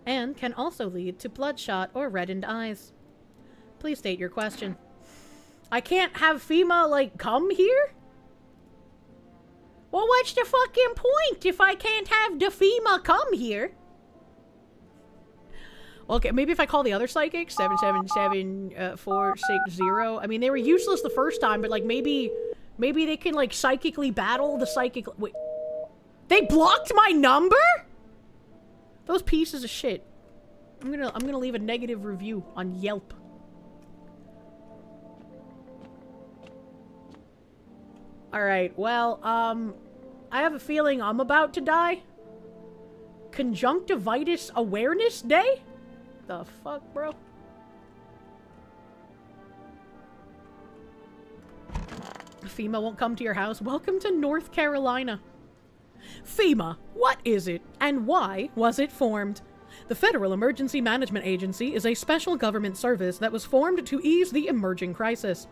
and can also lead to bloodshot or reddened eyes. Please state your question. I can't have FEMA, like, come here? Well, what's the fucking point if I can't have the FEMA come here? Okay, maybe if I call the other psychic, 777-460. I mean, they were useless the first time, but, like, maybe they can, like, psychically battle the psychic... Wait. They blocked my number? Those pieces of shit. I'm gonna leave a negative review on Yelp. Alright, well, I have a feeling I'm about to die. Conjunctivitis Awareness Day? The fuck, bro? FEMA won't come to your house. Welcome to North Carolina. FEMA, what is it, and why was it formed? The Federal Emergency Management Agency is a special government service that was formed to ease the emerging crisis.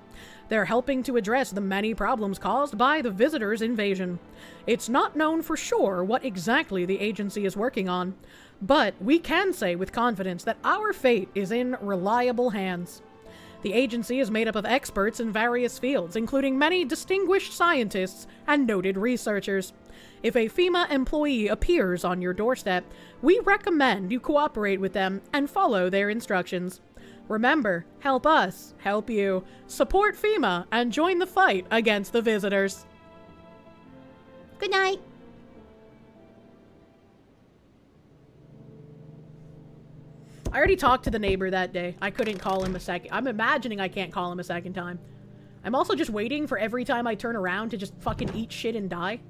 They're helping to address the many problems caused by the visitors' invasion. It's not known for sure what exactly the agency is working on, but we can say with confidence that our fate is in reliable hands. The agency is made up of experts in various fields, including many distinguished scientists and noted researchers. If a FEMA employee appears on your doorstep, we recommend you cooperate with them and follow their instructions. Remember, help us, help you. Support FEMA and join the fight against the visitors.
Good night.
I already talked to the neighbor that day. I couldn't call him a second. I'm imagining I can't call him a second time. I'm also just waiting for every time I turn around to just fucking eat shit and die.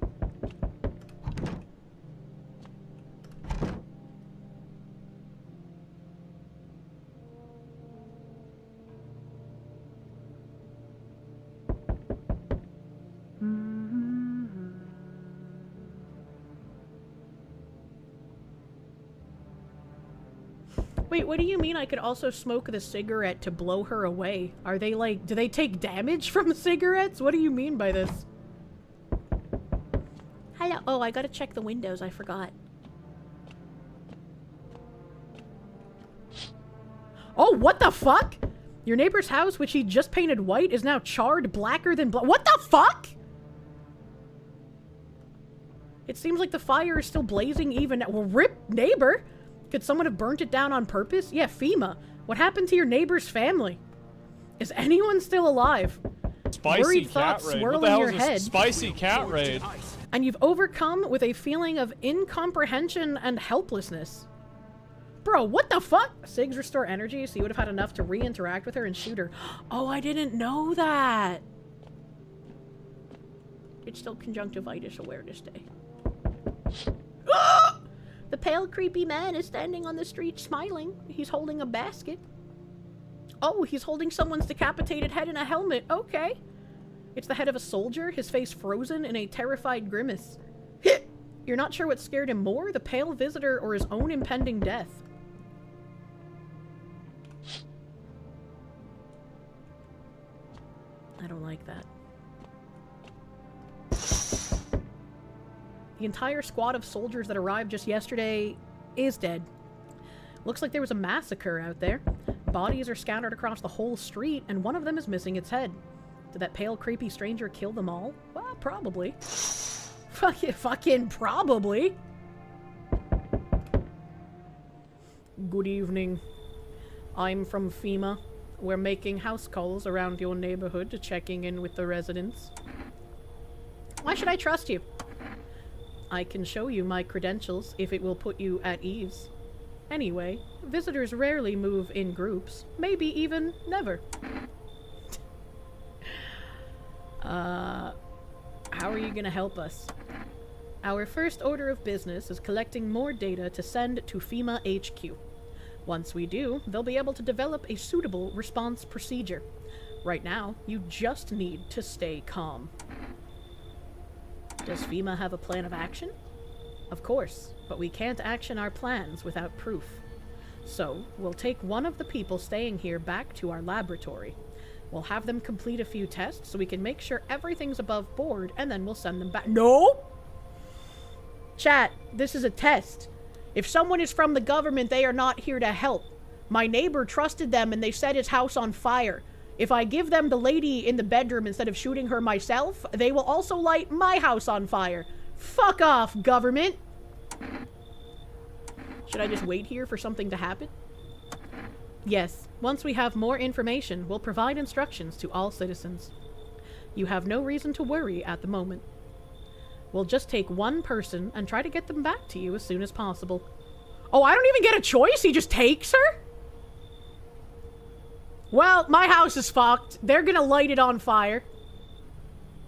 Wait, what do you mean I could also smoke the cigarette to blow her away? Are they like, do they take damage from the cigarettes? What do you mean by this?
Hello. Oh, I gotta check the windows. I forgot.
Oh, what the fuck? Your neighbor's house, which he just painted white, is now charred blacker than blood. What the fuck? It seems like the fire is still blazing even now. Well, rip neighbor. Could someone have burnt it down on purpose? Yeah, FEMA. What happened to your neighbor's family? Is anyone still alive?
Spicy
Worried
cat
thoughts
raid.
swirl
What the
in
hell
your
is a
head.
spicy cat raid?
And you've overcome with a feeling of incomprehension and helplessness. Bro, what the fuck? Sigs restore energy, so you would have had enough to re-interact with her and shoot her. Oh, I didn't know that.
It's still Conjunctivitis Awareness Day.
Ah!
The pale, creepy man is standing on the street smiling. He's holding a basket.
Oh, he's holding someone's decapitated head in a helmet. Okay. It's the head of a soldier, his face frozen in a terrified grimace. You're not sure what scared him more, the pale visitor or his own impending death. I don't like that. The entire squad of soldiers that arrived just yesterday is dead. Looks like there was a massacre out there. Bodies are scattered across the whole street, and one of them is missing its head. Did that pale, creepy stranger kill them all? Well, probably. Fucking probably. Good evening. I'm from FEMA. We're making house calls around your neighborhood, checking in with the residents. Why should I trust you? I can show you my credentials if it will put you at ease. Anyway, visitors rarely move in groups, maybe even never. How are you gonna help us? Our first order of business is collecting more data to send to FEMA HQ. Once we do, they'll be able to develop a suitable response procedure. Right now, you just need to stay calm. Does FEMA have a plan of action? Of course, but we can't action our plans without proof. So, we'll take one of the people staying here back to our laboratory. We'll have them complete a few tests so we can make sure everything's above board, and then we'll send them back. No! Chat, this is a test. If someone is from the government, they are not here to help. My neighbor trusted them and they set his house on fire. If I give them the lady in the bedroom instead of shooting her myself, they will also light my house on fire. Fuck off, government! Should I just wait here for something to happen? Yes, once we have more information, we'll provide instructions to all citizens. You have no reason to worry at the moment. We'll just take one person and try to get them back to you as soon as possible. Oh, I don't even get a choice? He just takes her? Well, my house is fucked. They're gonna light it on fire.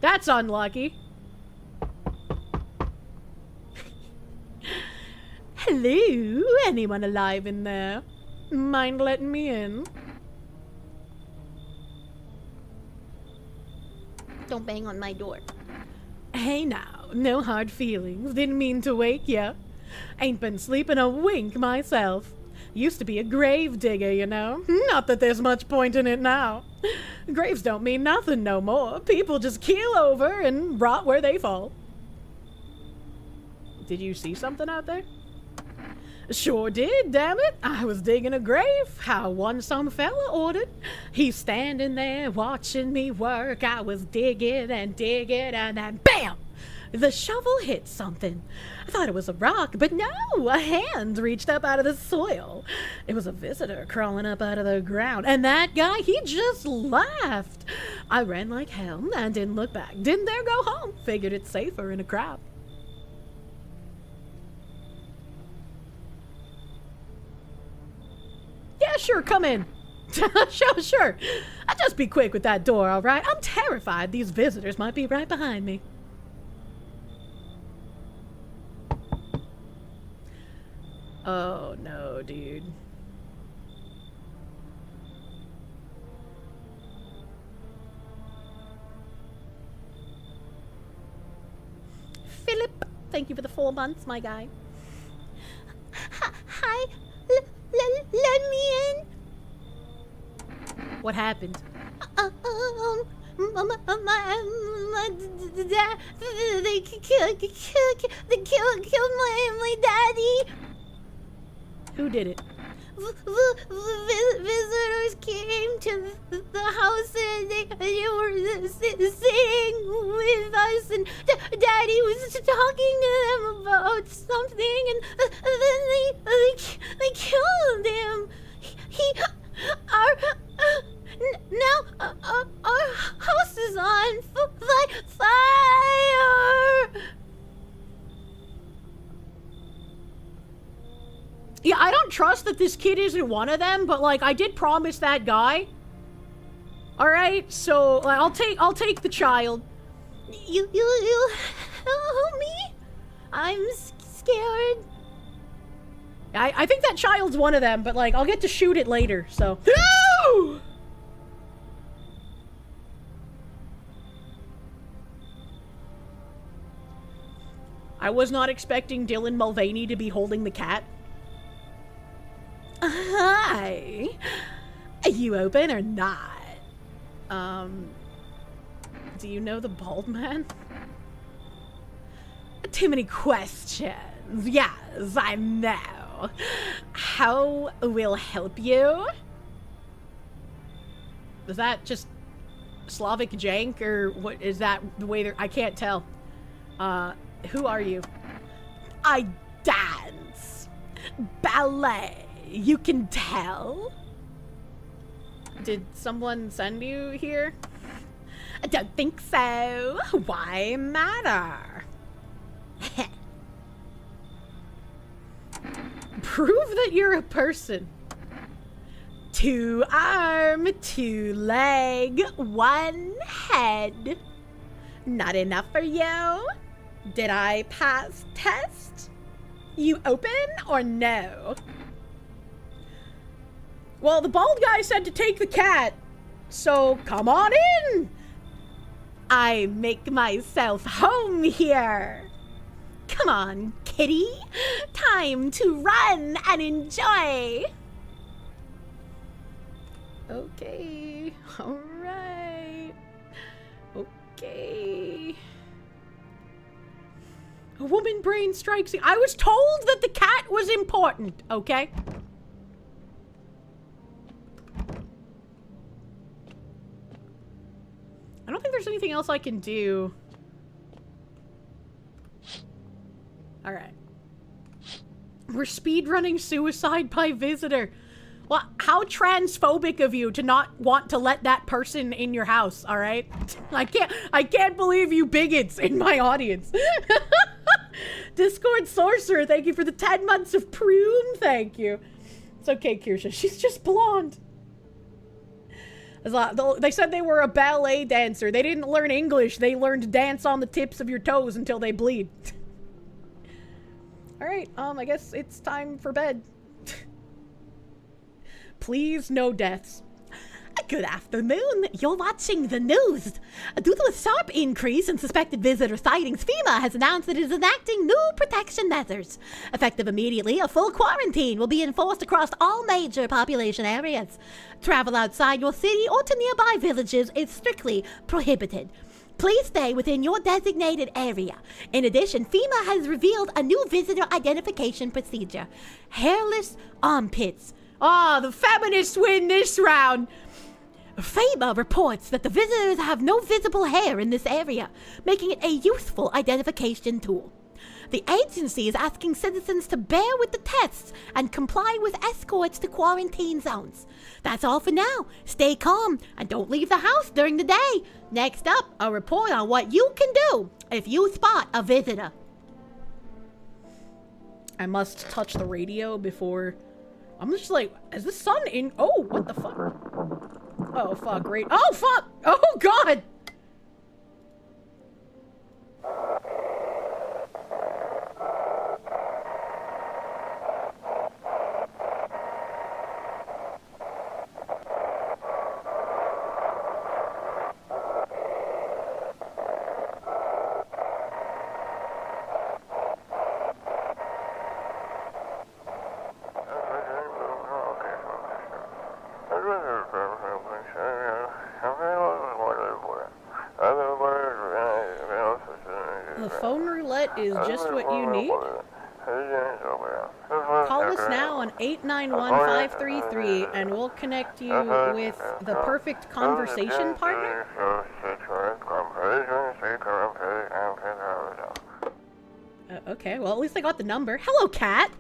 That's unlucky. Hello? Anyone alive in there? Mind letting me in?
Don't bang on my door.
Hey now, no hard feelings. Didn't mean to wake ya. Ain't been sleeping a wink myself. Used to be a grave digger, you know. Not that there's much point in it now. Graves don't mean nothing no more. People just keel over and rot where they fall. Did you see something out there? Sure did, damn it. I was digging a grave. How one some fella ordered. He's standing there watching me work. I was digging and then BAM! The shovel hit something. I thought it was a rock, but no, a hand reached up out of the soil. It was a visitor crawling up out of the ground, and that guy, he just laughed. I ran like hell and didn't look back. Didn't dare go home. Figured it's safer in a crowd. Yeah, sure, come in. Sure. I'll just be quick with that door, all right? I'm terrified these visitors might be right behind me. Oh, no, dude. Philip, thank you for the 4 months, my guy. Hi, let me in. What happened? They killed my daddy. Who did it? Visitors came to the house and they were sitting with us, and Daddy was talking to them about something, and then they killed him. Now our house is on fire. Yeah, I don't trust that this kid isn't one of them, but like I did promise that guy. All right, so I'll take the child. You help me? I'm scared. I think that child's one of them, but like I'll get to shoot it later. So no! I was not expecting Dylan Mulvaney to be holding the cat. Hi. Are you open or not? Do you know the bald man? Too many questions. Yes, I know. How will help you? Is that just Slavic jank, or what is that the way they're... I can't tell. Who are you? I dance. Ballet. You can tell? Did someone send you here? I don't think so. Why matter? Prove that you're a person. 2 arm, 2 leg, 1 head. Not enough for you? Did I pass test? You open or no? Well, the bald guy said to take the cat, so come on in. I make myself home here. Come on, kitty. Time to run and enjoy. Okay, all right. Okay. A woman brain strikes. I was told that the cat was important, okay? I don't think there's anything else I can do. All right. We're speedrunning suicide by visitor. Well, how transphobic of you to not want to let that person in your house, all right? I can't believe you bigots in my audience. Discord Sorcerer, thank you for the 10 months of prune, thank you. It's okay, Kirsche, she's just blonde. They said they were a ballet dancer. They didn't learn English. They learned to dance on the tips of your toes until they bleed. Alright, I guess it's time for bed. Please, no deaths. Good afternoon. You're watching the news. Due to a sharp increase in suspected visitor sightings, FEMA has announced that it is enacting new protection measures. Effective immediately, a full quarantine will be enforced across all major population areas. Travel outside your city or to nearby villages is strictly prohibited.
Please stay within your designated area. In addition, FEMA has revealed a new visitor identification procedure. Hairless armpits.
Ah, the feminists win this round.
FEMA reports that the visitors have no visible hair in this area, making it a useful identification tool. The agency is asking citizens to bear with the tests and comply with escorts to quarantine zones. That's all for now. Stay calm and don't leave the house during the day. Next up, a report on what you can do if you spot a visitor.
I must touch the radio before... I'm just like, is the sun in... Oh, what the fuck? Oh, fuck, great. Oh, fuck! Oh, God! The phone roulette is just what you need. Call us now on 891-533 and we'll connect you with the perfect conversation partner. Okay, well at least I got the number. Hello, cat.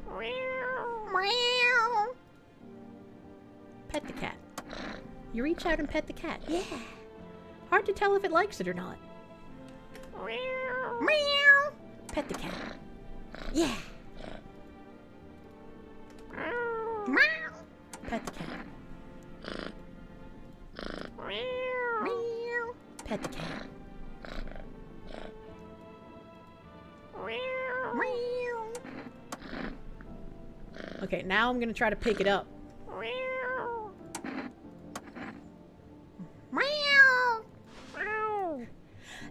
Pet the cat. You reach out and pet the cat. Yeah. Hard to tell if it likes it or not. Meow. Pet the cat. Yeah. Meow. Pet the cat. Meow. Pet the cat. Meow. Okay, now I'm gonna try to pick it up.
Meow.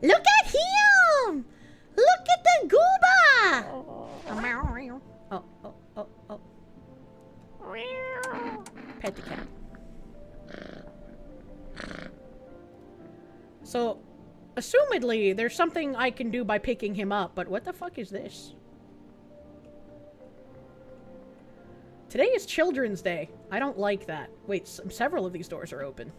Look at him! Look at the gooba!
Oh. Pet the cat. So, assumedly, there's something I can do by picking him up, but what the fuck is this? Today is Children's Day. I don't like that. Wait, several of these doors are open.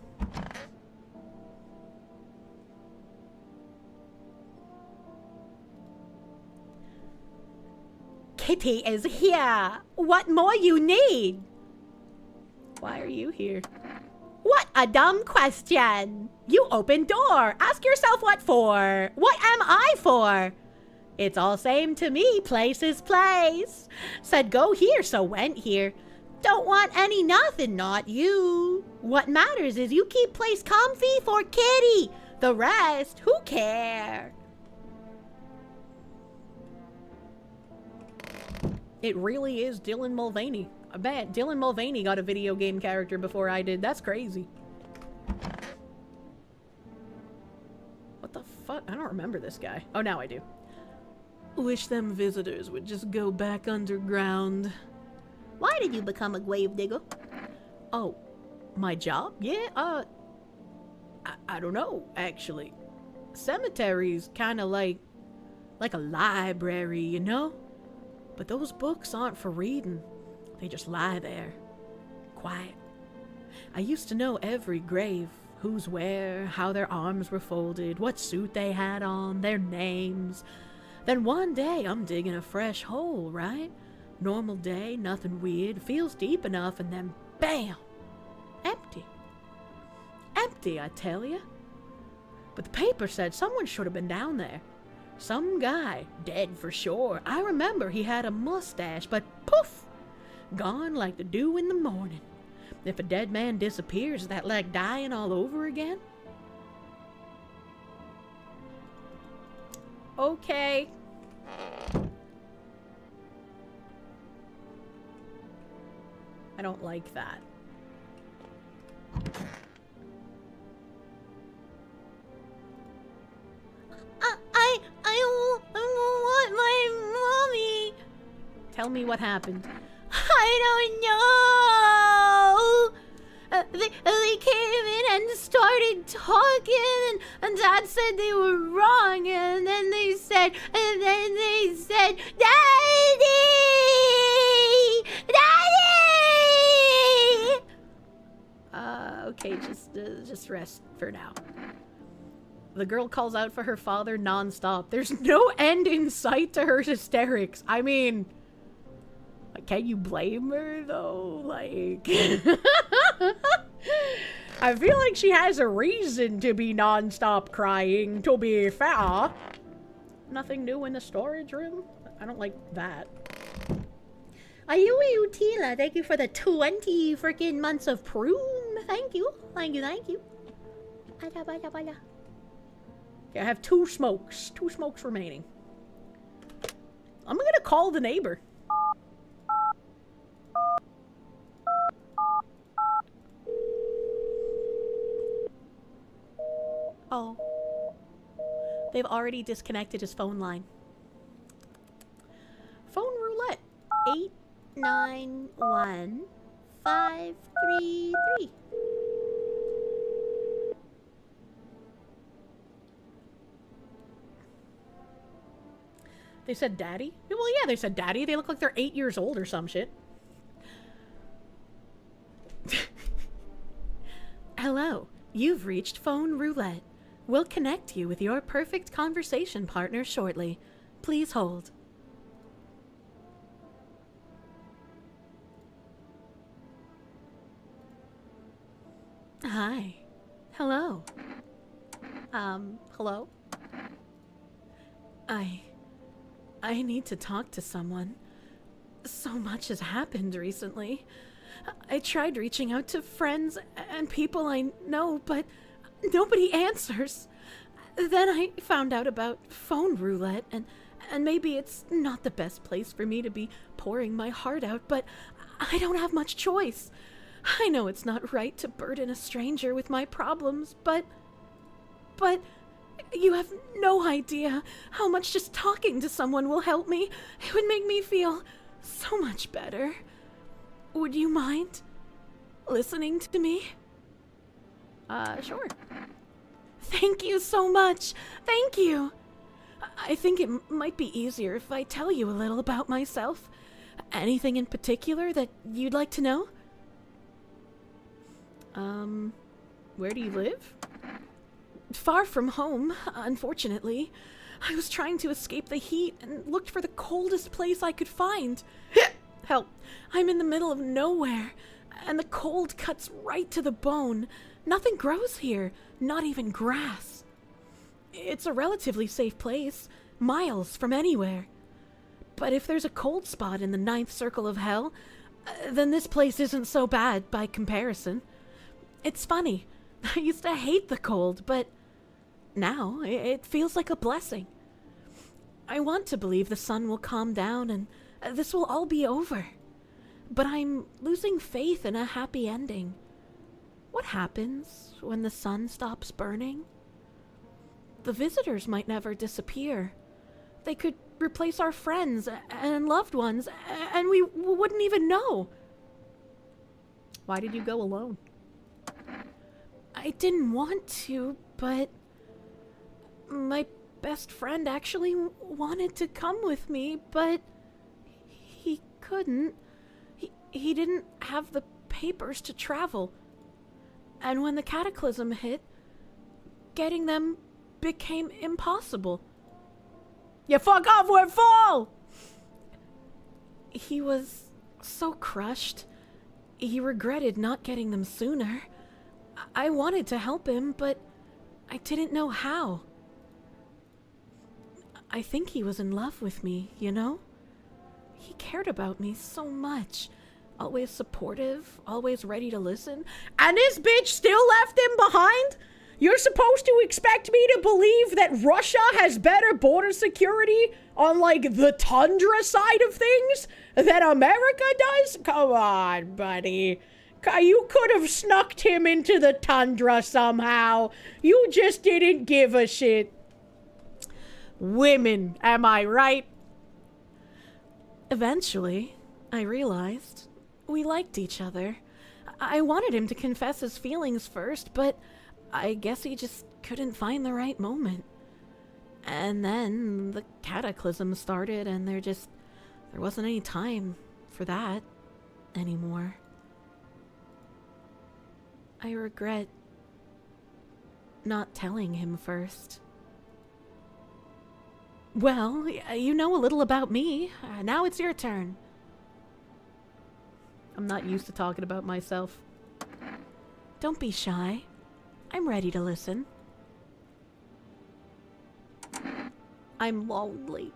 Kitty is here. What more you need?
Why are you here?
What a dumb question. You open door. Ask yourself what for. What am I for?
It's all same to me. Place is place. Said go here, so went here.
Don't want any nothing, not you. What matters is you keep place comfy for Kitty. The rest, who care?
It really is Dylan Mulvaney. I bet Dylan Mulvaney got a video game character before I did. That's crazy. What the fuck? I don't remember this guy. Oh, now I do. Wish them visitors would just go back underground.
Why did you become a grave digger?
Oh, my job? Yeah, I don't know, actually. Cemetery's kind of like a library, you know? But those books aren't for reading. They just lie there. Quiet. I used to know every grave. Who's where, how their arms were folded, what suit they had on, their names. Then one day, I'm digging a fresh hole, right? Normal day, nothing weird, feels deep enough, and then bam! Empty. Empty, I tell ya. But the paper said someone should have been down there. Some guy, dead for sure. I remember he had a mustache, but poof! Gone like the dew in the morning. If a dead man disappears, is that like dying all over again? Okay. I don't like that.
I want my mommy.
Tell me what happened.
I don't know. They came in and started
started talking, and Dad said they were wrong, and then they said, Daddy! Daddy! Okay, just rest for now. The girl calls out for her father nonstop. There's no end in sight to her hysterics. I mean, can you blame her, though? Like... I feel like she has a reason to be non-stop crying, to be fair. Nothing new in the storage room? I don't like that. Ayui Utila, thank you for the 20 freaking months of Prune. Thank you. Thank you, thank you. Okay, I have 2 smokes. 2 smokes remaining. I'm gonna call the neighbor. Oh. They've already disconnected his phone line. Phone roulette. 891533. They said daddy? Well, yeah, they said daddy. They look like they're 8 years old or some shit. Hello. You've reached Phone Roulette. We'll connect you with your perfect conversation partner shortly. Please hold. Hi. Hello. Hello? I need to talk to someone. So much has happened recently. I tried reaching out to friends and people I know, but nobody answers. Then I found out about Phone Roulette, and maybe it's not the best place for me to be pouring my heart out, but I don't have much choice. I know it's not right to burden a stranger with my problems, but you have no idea how much just talking to someone will help me. It would make me feel so much better. Would you mind listening to me? Sure. Thank you so much. Thank you. I think it might be easier if I tell you a little about myself. Anything in particular that you'd like to know? Where do you live? Far from home, unfortunately. I was trying to escape the heat and looked for the coldest place I could find. Help. I'm in the middle of nowhere, and the cold cuts right to the bone. Nothing grows here, not even grass. It's a relatively safe place, miles from anywhere. But if there's a cold spot in the 9th circle of hell, then this place isn't so bad by comparison. It's funny. I used to hate the cold, but now it feels like a blessing. I want to believe the sun will calm down and this will all be over. But I'm losing faith in a happy ending. What happens when the sun stops burning? The visitors might never disappear. They could replace our friends and loved ones, and we wouldn't even know. Why did you go alone? I didn't want to, but my best friend actually wanted to come with me, but he couldn't. He didn't have the papers to travel. And when the cataclysm hit, getting them became impossible. You fuck off or fall! He was so crushed. He regretted not getting them sooner. I wanted to help him, but I didn't know how. I think he was in love with me, you know? He cared about me so much. Always supportive, always ready to listen. And this bitch still left him behind? You're supposed to expect me to believe that Russia has better border security on, like, the tundra side of things than America does? Come on, buddy. You could have snuck him into the tundra somehow. You just didn't give a shit. Women, am I right? Eventually, I realized we liked each other. I wanted him to confess his feelings first, but
I guess he just couldn't find the right moment. And then the cataclysm started, and there wasn't any time for that anymore. I regret not telling him first. Well, you know a little about me. Now it's your turn.
I'm not used to talking about myself.
Don't be shy. I'm ready to listen.
I'm lonely.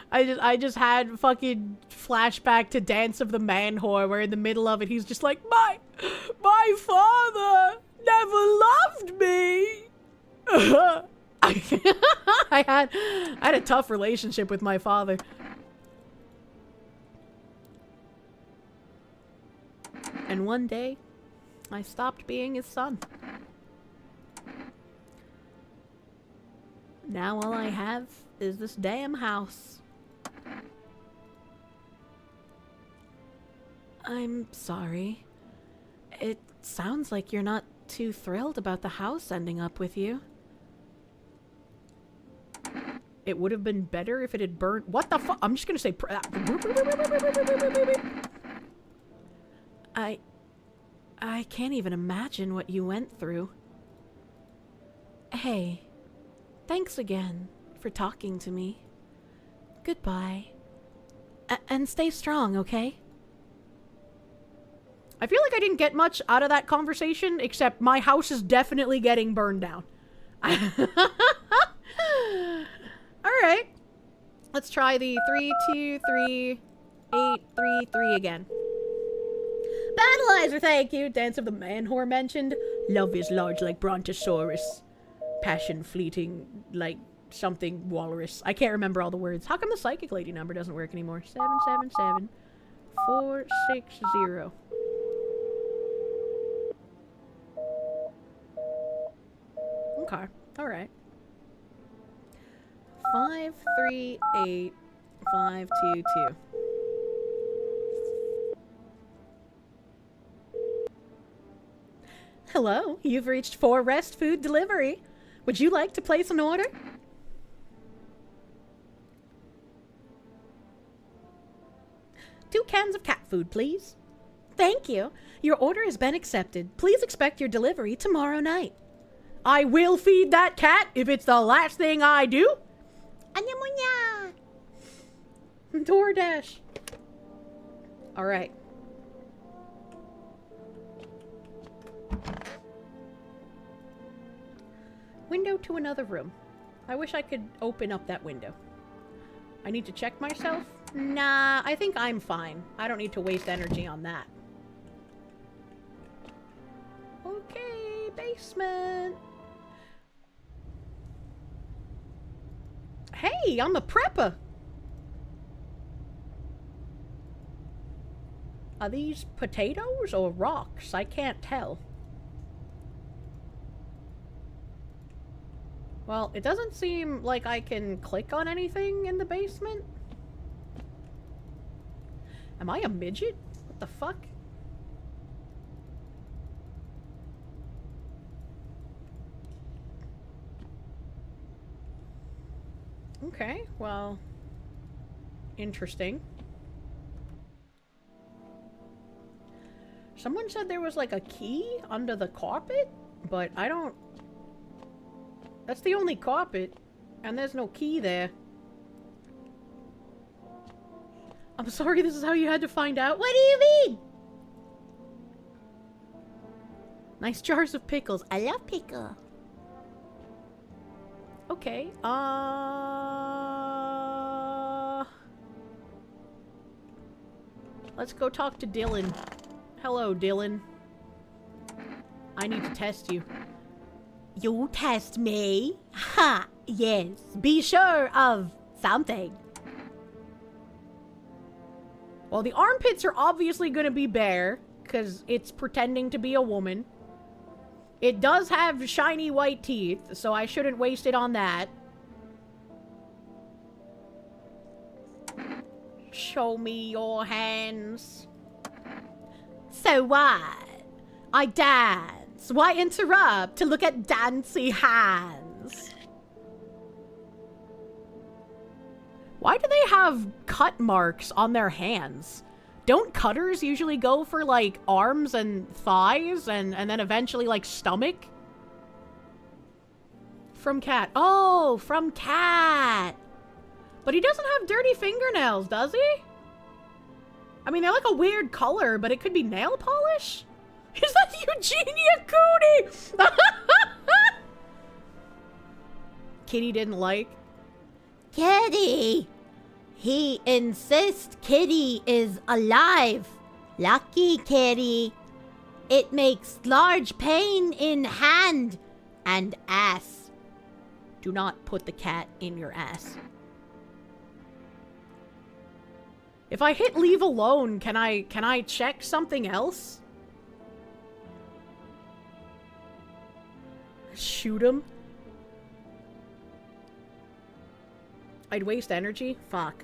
I just had fucking flashback to Dance of the Man Whore, where in the middle of it he's just like, my father never loved me. I had a tough relationship with my father. And one day, I stopped being his son. Now all I have is this damn house.
I'm sorry. It sounds like you're not too thrilled about the house ending up with you.
It would have been better if it had burnt. What the fuck? I'm just gonna say.
I can't even imagine what you went through. Hey, thanks again for talking to me. Goodbye. And stay strong, okay?
I feel like I didn't get much out of that conversation, except my house is definitely getting burned down. Alright. Let's try the 3, 2, 3, 8, 3, 3 again. Battleizer, thank you. Dance of the Man Whore mentioned. Love is large like Brontosaurus. Passion fleeting like something walrus. I can't remember all the words. How come the psychic lady number doesn't work anymore? 777 460. Okay. Alright. 5, 3, 8, 5, 2, 2. Hello, you've reached 4 Rest Food Delivery. Would you like to place an order? Two cans of cat food, please. Thank you. Your order has been accepted. Please expect your delivery tomorrow night. I will feed that cat if it's the last thing I do. DoorDash. Alright. Window to another room. I wish I could open up that window. I need to check myself? Nah, I think I'm fine. I don't need to waste energy on that. Okay, basement. Hey, I'm a prepper. Are these potatoes or rocks? I can't tell. Well, it doesn't seem like I can click on anything in the basement. Am I a midget? What the fuck? Okay, well, interesting. Someone said there was like a key under the carpet, but I don't... That's the only carpet, and there's no key there. I'm sorry, this is how you had to find out? What do you mean? Nice jars of pickles. I love pickle. Okay, let's go talk to Dylan. Hello, Dylan. I need to test you. You test me? Ha! Yes. Be sure of something. Well, the armpits are obviously going to be bare, because it's pretending to be a woman. It does have shiny white teeth, so I shouldn't waste it on that. Show me your hands. So what? I dance. Why interrupt to look at dancy hands? Why do they have cut marks on their hands? Don't cutters usually go for, like, arms and thighs and then eventually, like, stomach? From cat. Oh, from cat. But he doesn't have dirty fingernails, does he? I mean, they're like a weird color, but it could be nail polish? Is that Eugenia Cooney? Kitty didn't like.
Kitty! He insists Kitty is alive. Lucky Kitty. It makes large pain in hand and ass.
Do not put the cat in your ass. If I hit leave alone, can I check something else? Shoot him? I'd waste energy? Fuck.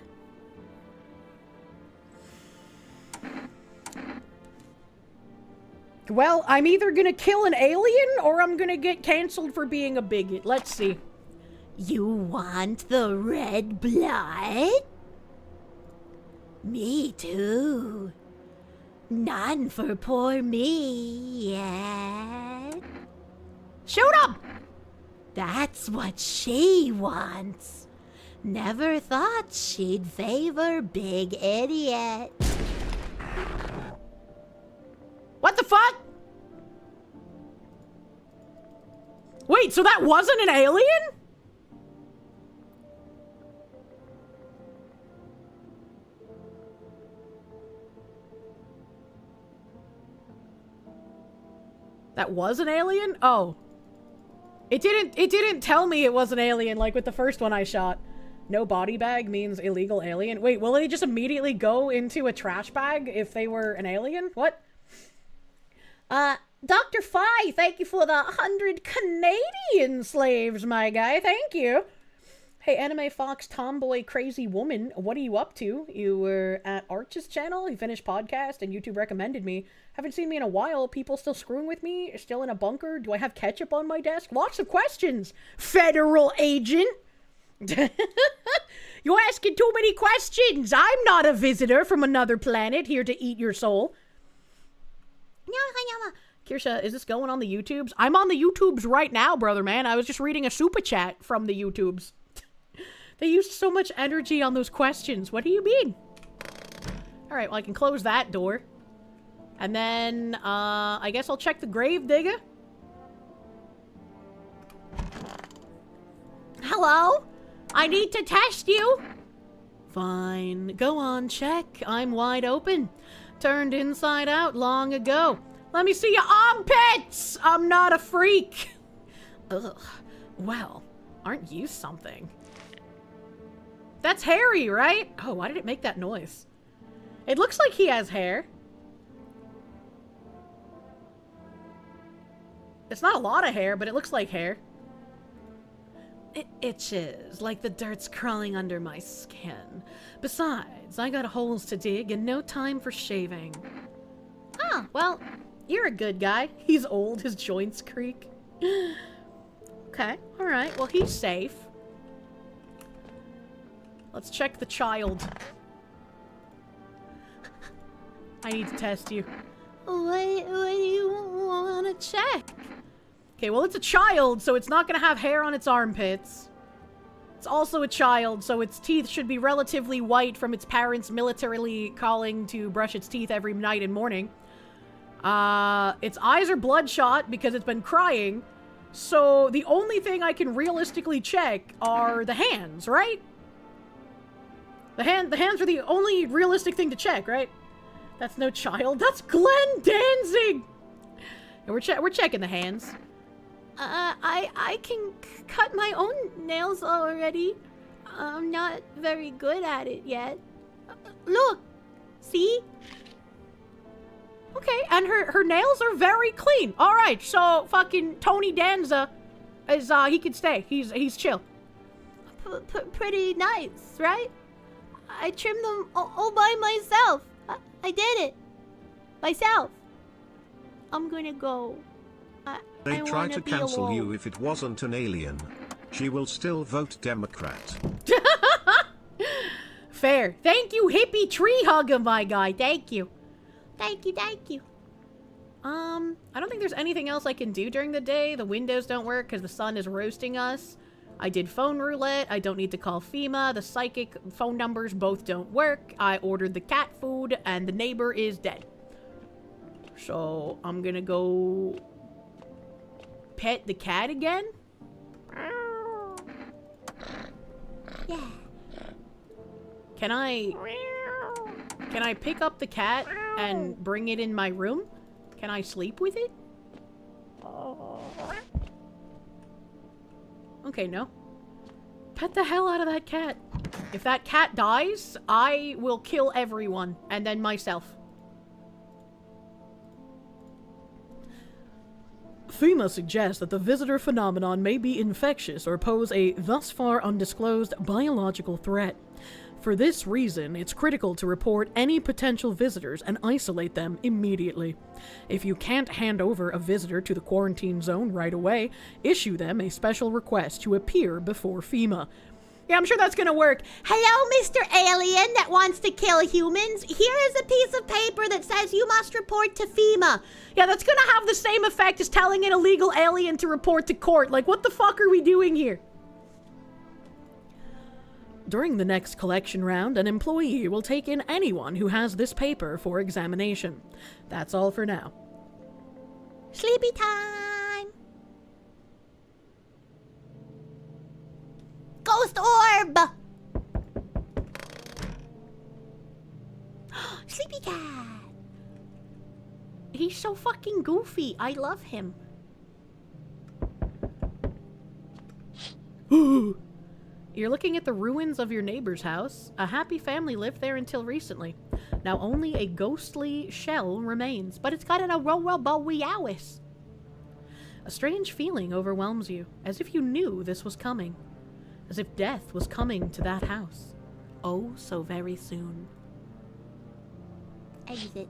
Well, I'm either gonna kill an alien or I'm gonna get canceled for being a bigot. Let's see.
You want the red blood? Me too. None for poor me yet.
Shoot him!
That's what she wants. Never thought she'd favor big idiot.
What the fuck? Wait, so that wasn't an alien? That was an alien? Oh. It didn't tell me it was an alien like with the first one I shot. No body bag means illegal alien. Wait, will they just immediately go into a trash bag if they were an alien? What? Dr. Phi, thank you for the 100 Canadian slaves, my guy. Thank you. Hey, Anime Fox Tomboy Crazy Woman, what are you up to? You were at Arch's channel, you finished podcast, and YouTube recommended me. Haven't seen me in a while. People still screwing with me? Still in a bunker? Do I have ketchup on my desk? Lots of questions, federal agent. You're asking too many questions. I'm not a visitor from another planet here to eat your soul. Kirsche, is this going on the YouTubes? I'm on the YouTubes right now, brother man. I was just reading a super chat from the YouTubes. They used so much energy on those questions. What do you mean? Alright, well I can close that door. And then, I guess I'll check the grave digger. Hello? I need to test you. Fine. Go on, check. I'm wide open. Turned inside out long ago. Let me see your armpits! I'm not a freak. Ugh. Well, aren't you something? That's Harry, right? Oh, why did it make that noise? It looks like he has hair. It's not a lot of hair, but it looks like hair. It itches, like the dirt's crawling under my skin. Besides, I got holes to dig and no time for shaving. Ah, well, you're a good guy. He's old, his joints creak. Okay, alright, well he's safe. Let's check the child. I need to test you.
What do you want to check?
Okay, well it's a child, so it's not gonna have hair on its armpits. It's also a child, so its teeth should be relatively white from its parents militarily calling to brush its teeth every night and morning. Its eyes are bloodshot because it's been crying. So the only thing I can realistically check are the hands, right? The hands are the only realistic thing to check, right? That's no child. That's Glenn Danzig! And we're checking the hands.
I can cut my own nails already. I'm not very good at it yet. Look! See?
Okay, and her nails are very clean. Alright, so fucking Tony Danza is, he can stay. He's chill.
Pretty nice, right?
I trimmed them all by myself. I did it. Myself. I'm gonna go.
They
I
try
wanna
to
be
cancel
alone.
you if it wasn't an alien. She will still vote Democrat.
Fair. Thank you, hippie tree hugger, my guy. Thank you. Thank you, thank you. I don't think there's anything else I can do during the day. The windows don't work because the sun is roasting us. I did phone roulette. I don't need to call FEMA. The psychic phone numbers both don't work. I ordered the cat food and the neighbor is dead. So I'm gonna go pet the cat again.
Yeah.
Can I pick up the cat and bring it in my room? Can I sleep with it? Okay, no. Pet the hell out of that cat. If that cat dies, I will kill everyone, and then myself. FEMA suggests that the visitor phenomenon may be infectious or pose a thus far undisclosed biological threat. For this reason, it's critical to report any potential visitors and isolate them immediately. If you can't hand over a visitor to the quarantine zone right away, issue them a special request to appear before FEMA. Yeah, I'm sure that's gonna work.
Hello, Mr. Alien that wants to kill humans. Here is a piece of paper that says you must report to FEMA.
Yeah, that's gonna have the same effect as telling an illegal alien to report to court. Like, what the fuck are we doing here? During the next collection round, an employee will take in anyone who has this paper for examination. That's all for now.
Sleepy time. Ghost orb. Sleepy cat.
He's so fucking goofy. I love him. You're looking at the ruins of your neighbor's house. A happy family lived there until recently. Now only a ghostly shell remains, but it's got an aurora borealis. A strange feeling overwhelms you, as if you knew this was coming. As if death was coming to that house. Oh, so very soon.
Exit.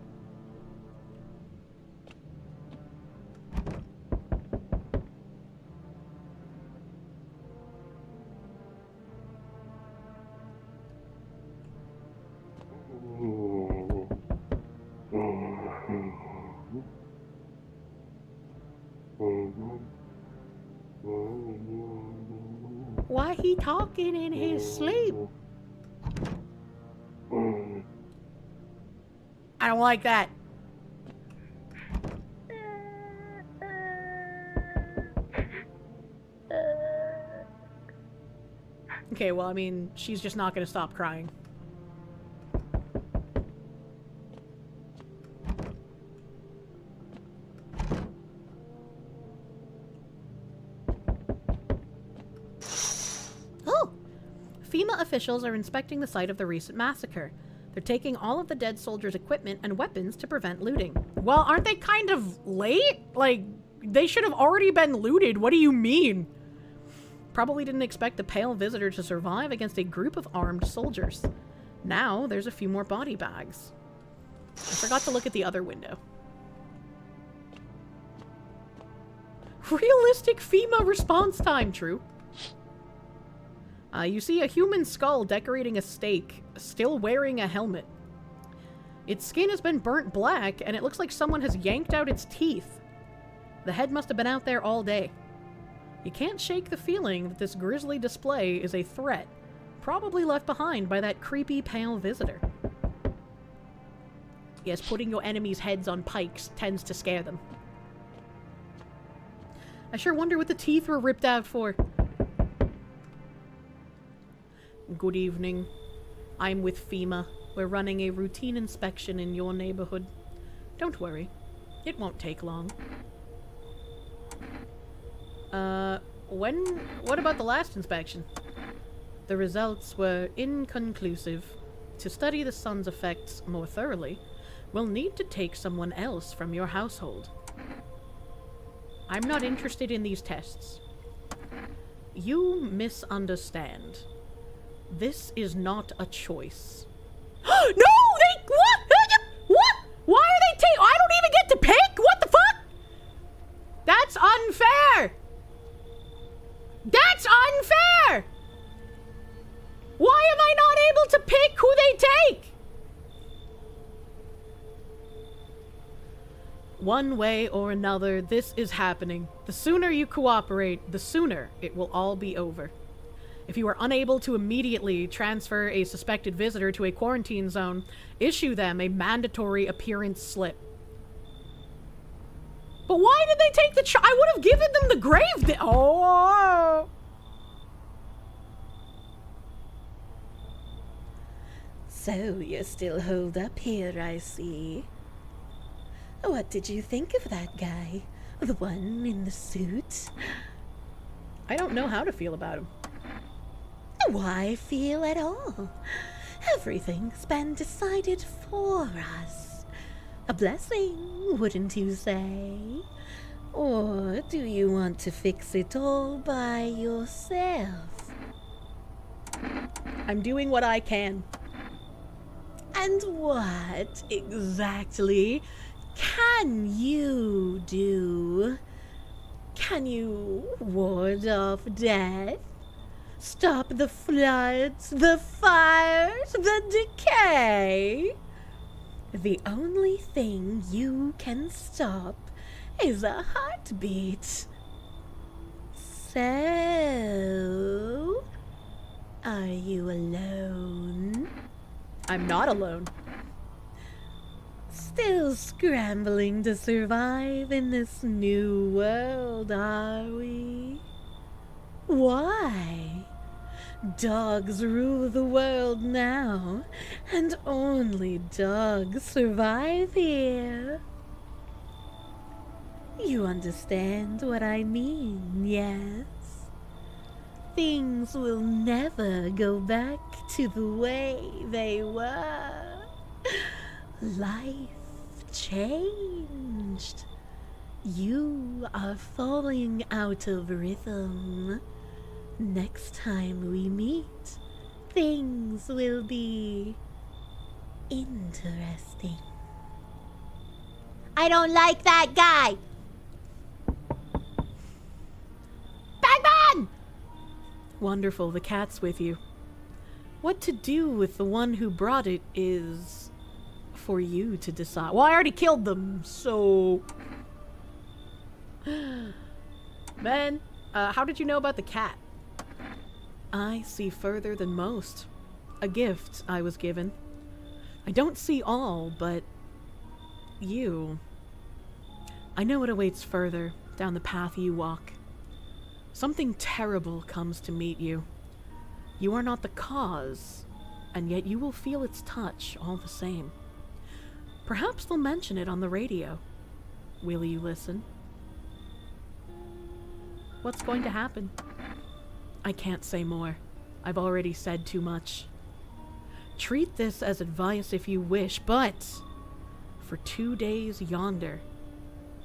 Why he talking in his sleep? I don't like that. Okay, well, I mean, she's just not gonna stop crying. FEMA officials are inspecting the site of the recent massacre. They're taking all of the dead soldiers' equipment and weapons to prevent looting. Well, aren't they kind of late? Like, they should have already been looted. What do you mean? Probably didn't expect the pale visitor to survive against a group of armed soldiers. Now, there's a few more body bags. I forgot to look at the other window. Realistic FEMA response time, true. You see a human skull decorating a stake, still wearing a helmet. Its skin has been burnt black, and it looks like someone has yanked out its teeth. The head must have been out there all day. You can't shake the feeling that this grisly display is a threat, probably left behind by that creepy pale visitor. Yes, putting your enemies' heads on pikes tends to scare them. I sure wonder what the teeth were ripped out for. Good evening. I'm with FEMA. We're running a routine inspection in your neighborhood. Don't worry. It won't take long. What about the last inspection? The results were inconclusive. To study the sun's effects more thoroughly, we'll need to take someone else from your household. I'm not interested in these tests. You misunderstand. This is not a choice. No! They... What? What? Why are they taking... I don't even get to pick? What the fuck? That's unfair! That's unfair! Why am I not able to pick who they take? One way or another, this is happening. The sooner you cooperate, the sooner it will all be over. If you are unable to immediately transfer a suspected visitor to a quarantine zone, issue them a mandatory appearance slip. But why did they take the I would have given them the grave oh!
So you're still holed up here, I see. What did you think of that guy? The one in the suit?
I don't know how to feel about him.
Why feel at all? Everything's been decided for us. A blessing, wouldn't you say? Or do you want to fix it all by yourself?
I'm doing what I can.
And what exactly can you do? Can you ward off death? Stop the floods, the fires, the decay? The only thing you can stop is a heartbeat. So, are you alone?
I'm not alone.
Still scrambling to survive in this new world, are we? Why? Dogs rule the world now, and only dogs survive here. You understand what I mean, yes? Things will never go back to the way they were. Life changed. You are falling out of rhythm. Next time we meet, things will be interesting.
I don't like that guy! Bagman! Wonderful, the cat's with you. What to do with the one who brought it is for you to decide. Well, I already killed them, so... Man, how did you know about the cat? I see further than most. A gift I was given. I don't see all, but you. I know what awaits further down the path you walk. Something terrible comes to meet you. You are not the cause, and yet you will feel its touch all the same. Perhaps they'll mention it on the radio. Will you listen? What's going to happen? I can't say more. I've already said too much. Treat this as advice if you wish, but for 2 days yonder,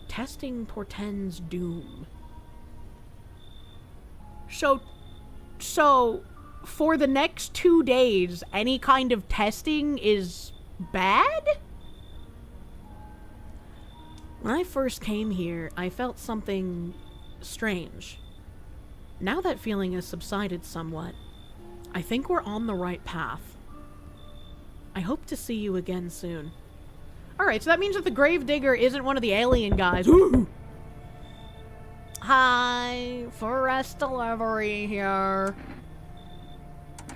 testing portends doom. So for the next 2 days, any kind of testing is bad? When I first came here, I felt something strange. Now that feeling has subsided somewhat, I think we're on the right path. I hope to see you again soon. Alright, so that means that the Gravedigger isn't one of the alien guys. Ooh. Hi, Forest Delivery here.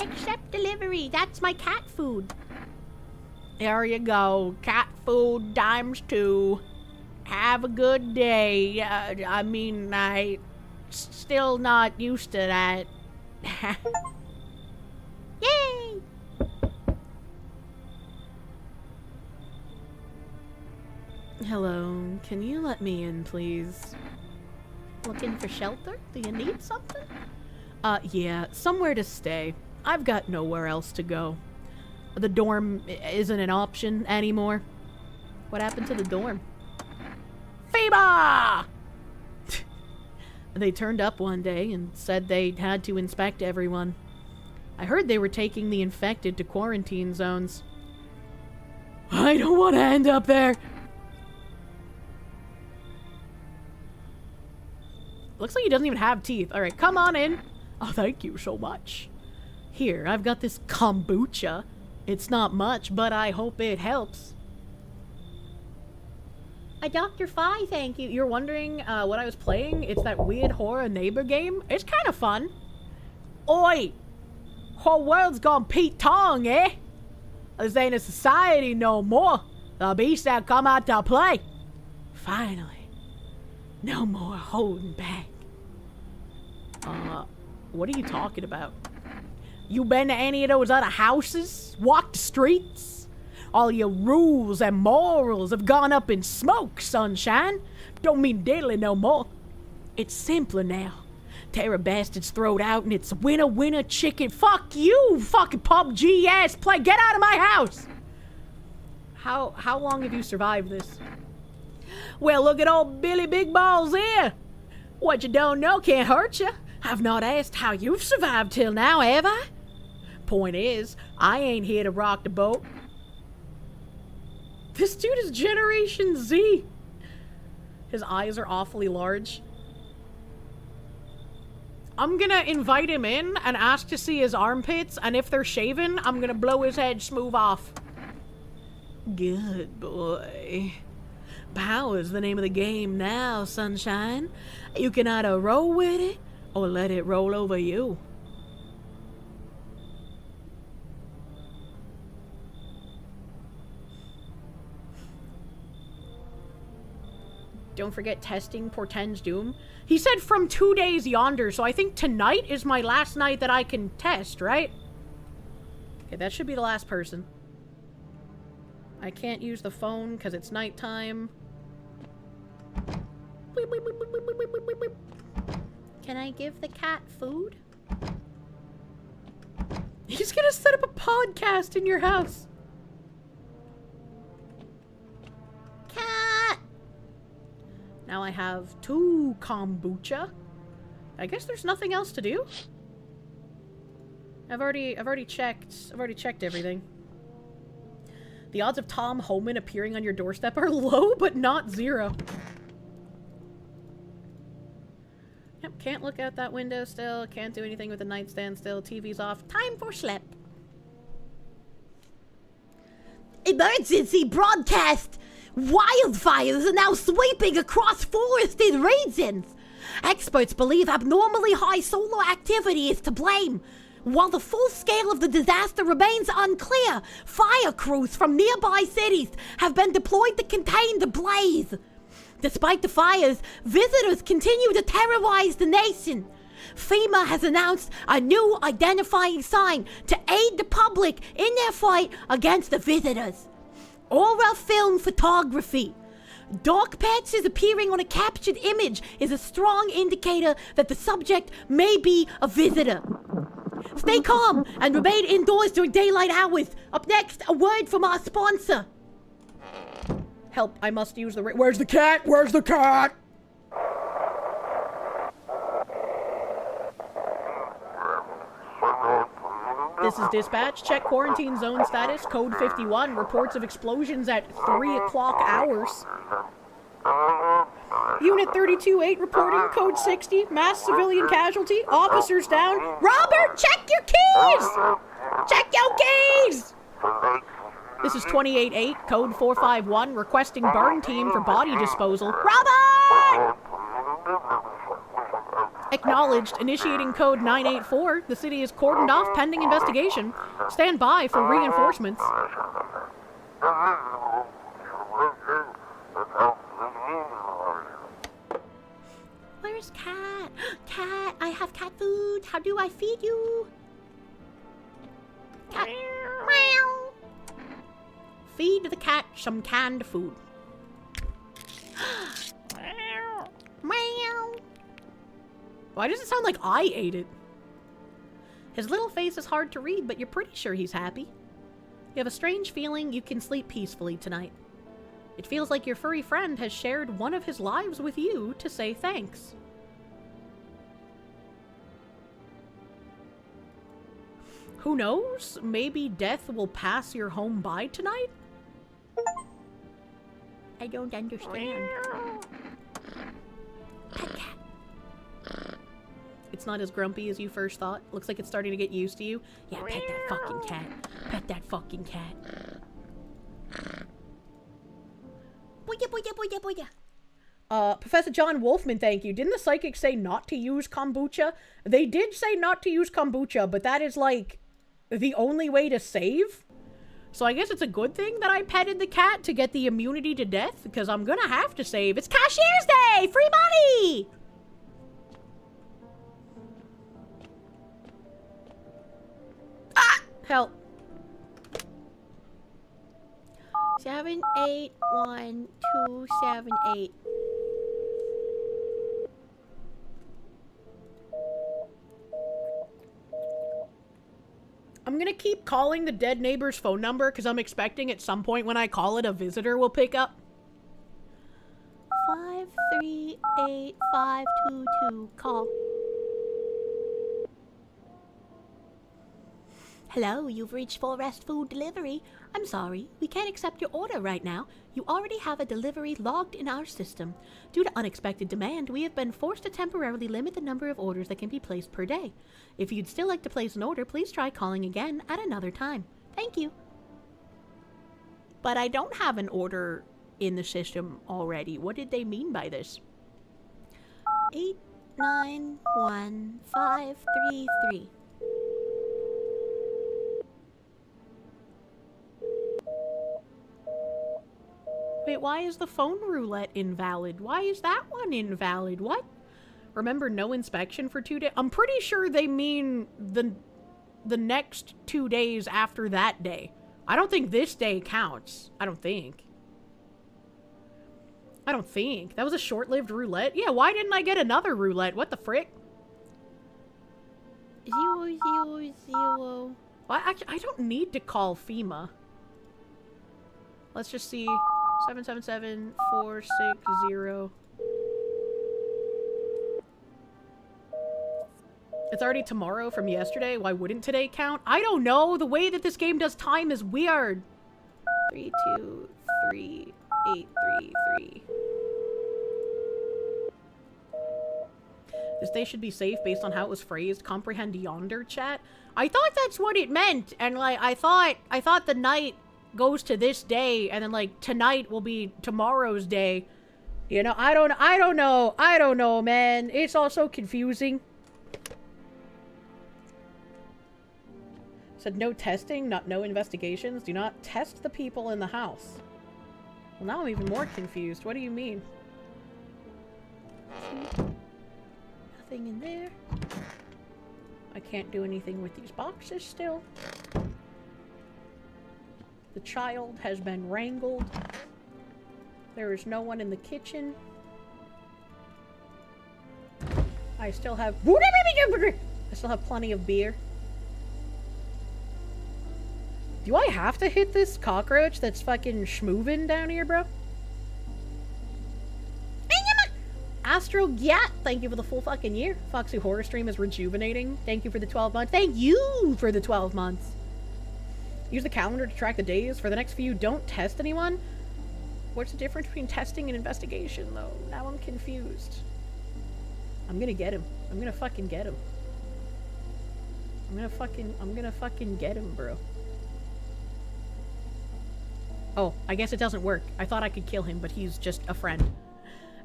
Accept delivery, that's my cat food. There you go, cat food ×2. Have a good day. I mean, I still not used to that. Yay! Hello, can you let me in, please? Looking for shelter? Do you need something? Yeah, somewhere to stay. I've got nowhere else to go. The dorm isn't an option anymore. What happened to the dorm? FEMA! They turned up one day and said they had to inspect everyone. I heard they were taking the infected to quarantine zones. I don't want to end up there. Looks like he doesn't even have teeth. Alright, come on in. Oh, thank you so much. Here, I've got this kombucha. It's not much, but I hope it helps. A Dr. Fi, thank you. You're wondering what I was playing? It's that weird horror neighbor game. It's kind of fun. Oi! Whole world's gone Pete Tong, eh? This ain't a society no more. The beast that come out to play. Finally. No more holding back. What are you talking about? You been to any of those other houses? Walked the streets? All your rules and morals have gone up in smoke, sunshine. Don't mean diddly no more. It's simpler now. Tear a bastard's throat out and it's winner, winner, chicken. Fuck you, fucking PUBG ass play. Get out of my house. How long have you survived this? Well, look at old Billy Big Balls here. What you don't know can't hurt you. I've not asked how you've survived till now, have I? Point is, I ain't here to rock the boat. This dude is Generation Z. His eyes are awfully large. I'm gonna invite him in and ask to see his armpits, and if they're shaven, I'm gonna blow his head smooth off. Good boy. Power's the name of the game now, sunshine. You can either roll with it, or let it roll over you. Don't forget testing portends doom. He said from 2 days yonder, so I think tonight is my last night that I can test, right? Okay, that should be the last person. I can't use the phone because it's nighttime. Can I give the cat food? He's gonna set up a podcast in your house. Cat! Now I have 2 kombucha. I guess there's nothing else to do. I've already checked everything. The odds of Tom Homan appearing on your doorstep are low, but not 0. Yep, can't look out that window still. Can't do anything with the nightstand still. TV's off. Time for sleep.
Emergency broadcast! Wildfires are now sweeping across forested regions. Experts believe abnormally high solar activity is to blame. While the full scale of the disaster remains unclear, fire crews from nearby cities have been deployed to contain the blaze. Despite the fires, visitors continue to terrorize the nation. FEMA has announced a new identifying sign to aid the public in their fight against the visitors. Aura film photography. Dark patches appearing on a captured image is a strong indicator that the subject may be a visitor. Stay calm and remain indoors during daylight hours. Up next, a word from our sponsor.
Help, I must use the... Where's the cat? Where's the cat? This is dispatch. Check quarantine zone status. Code 51. Reports of explosions at 3 o'clock hours. Unit 32-8 reporting. Code 60. Mass civilian casualty. Officers down. Robert, check your keys! Check your keys! This is 28-8, code 451, requesting burn team for body disposal. Robert! Acknowledged, initiating code 984. The city is cordoned off pending investigation. Stand by for reinforcements.
Where's Cat? Cat, I have cat food. How do I feed you? Cat. Meow.
Feed the cat some canned food. Meow. Why does it sound like I ate it? His little face is hard to read, but you're pretty sure he's happy. You have a strange feeling you can sleep peacefully tonight. It feels like your furry friend has shared one of his lives with you to say thanks. Who knows? Maybe death will pass your home by tonight? I don't understand. It's not as grumpy as you first thought. Looks like it's starting to get used to you. Yeah, pet that fucking cat. Pet that fucking cat. Booyah, booyah, booyah, booyah. Professor John Wolfman, thank you. Didn't the psychic say not to use kombucha? They did say not to use kombucha, but that is like the only way to save. So I guess it's a good thing that I petted the cat to get the immunity to death, because I'm gonna have to save. It's Cashier's Day! Free money! Ah! Help. 781-278. I'm gonna keep calling the dead neighbor's phone number because I'm expecting at some point when I call it, a visitor will pick up. 538522. Call.
Hello, you've reached Forest Food Delivery. I'm sorry, we can't accept your order right now. You already have a delivery logged in our system. Due to unexpected demand, we have been forced to temporarily limit the number of orders that can be placed per day. If you'd still like to place an order, please try calling again at another time. Thank you.
But I don't have an order in the system already. What did they mean by this?
891533.
Wait, why is the phone roulette invalid? Why is that one invalid? What? Remember, no inspection for 2 days? I'm pretty sure they mean the next 2 days after that day. I don't think this day counts. I don't think. That was a short-lived roulette? Yeah, why didn't I get another roulette? What the frick?
000.
Well, I don't need to call FEMA. Let's just see. 777460. It's already tomorrow from yesterday. Why wouldn't today count? I don't know. The way that this game does time is weird. 323833. This day should be safe based on how it was phrased. Comprehend yonder, chat. I thought that's what it meant, and like I thought the night goes to this day, and then like tonight will be tomorrow's day. You know, I don't know, man. It's all so confusing. Said no testing, no investigations. Do not test the people in the house. Well, now I'm even more confused. What do you mean?
Nothing in there.
I can't do anything with these boxes still. The child has been wrangled. There is no one in the kitchen. I still have plenty of beer. Do I have to hit this cockroach that's fucking schmoovin' down here, bro? Astro Gyat, thank you for the full fucking year. Foxy Horror Stream is rejuvenating. Thank you for the 12 months. Thank you for the 12 months. Use the calendar to track the days. For the next few, don't test anyone. What's the difference between testing and investigation, though? Now I'm confused. I'm gonna get him. I'm gonna fucking get him. I'm gonna fucking get him, bro. Oh, I guess it doesn't work. I thought I could kill him, but he's just a friend.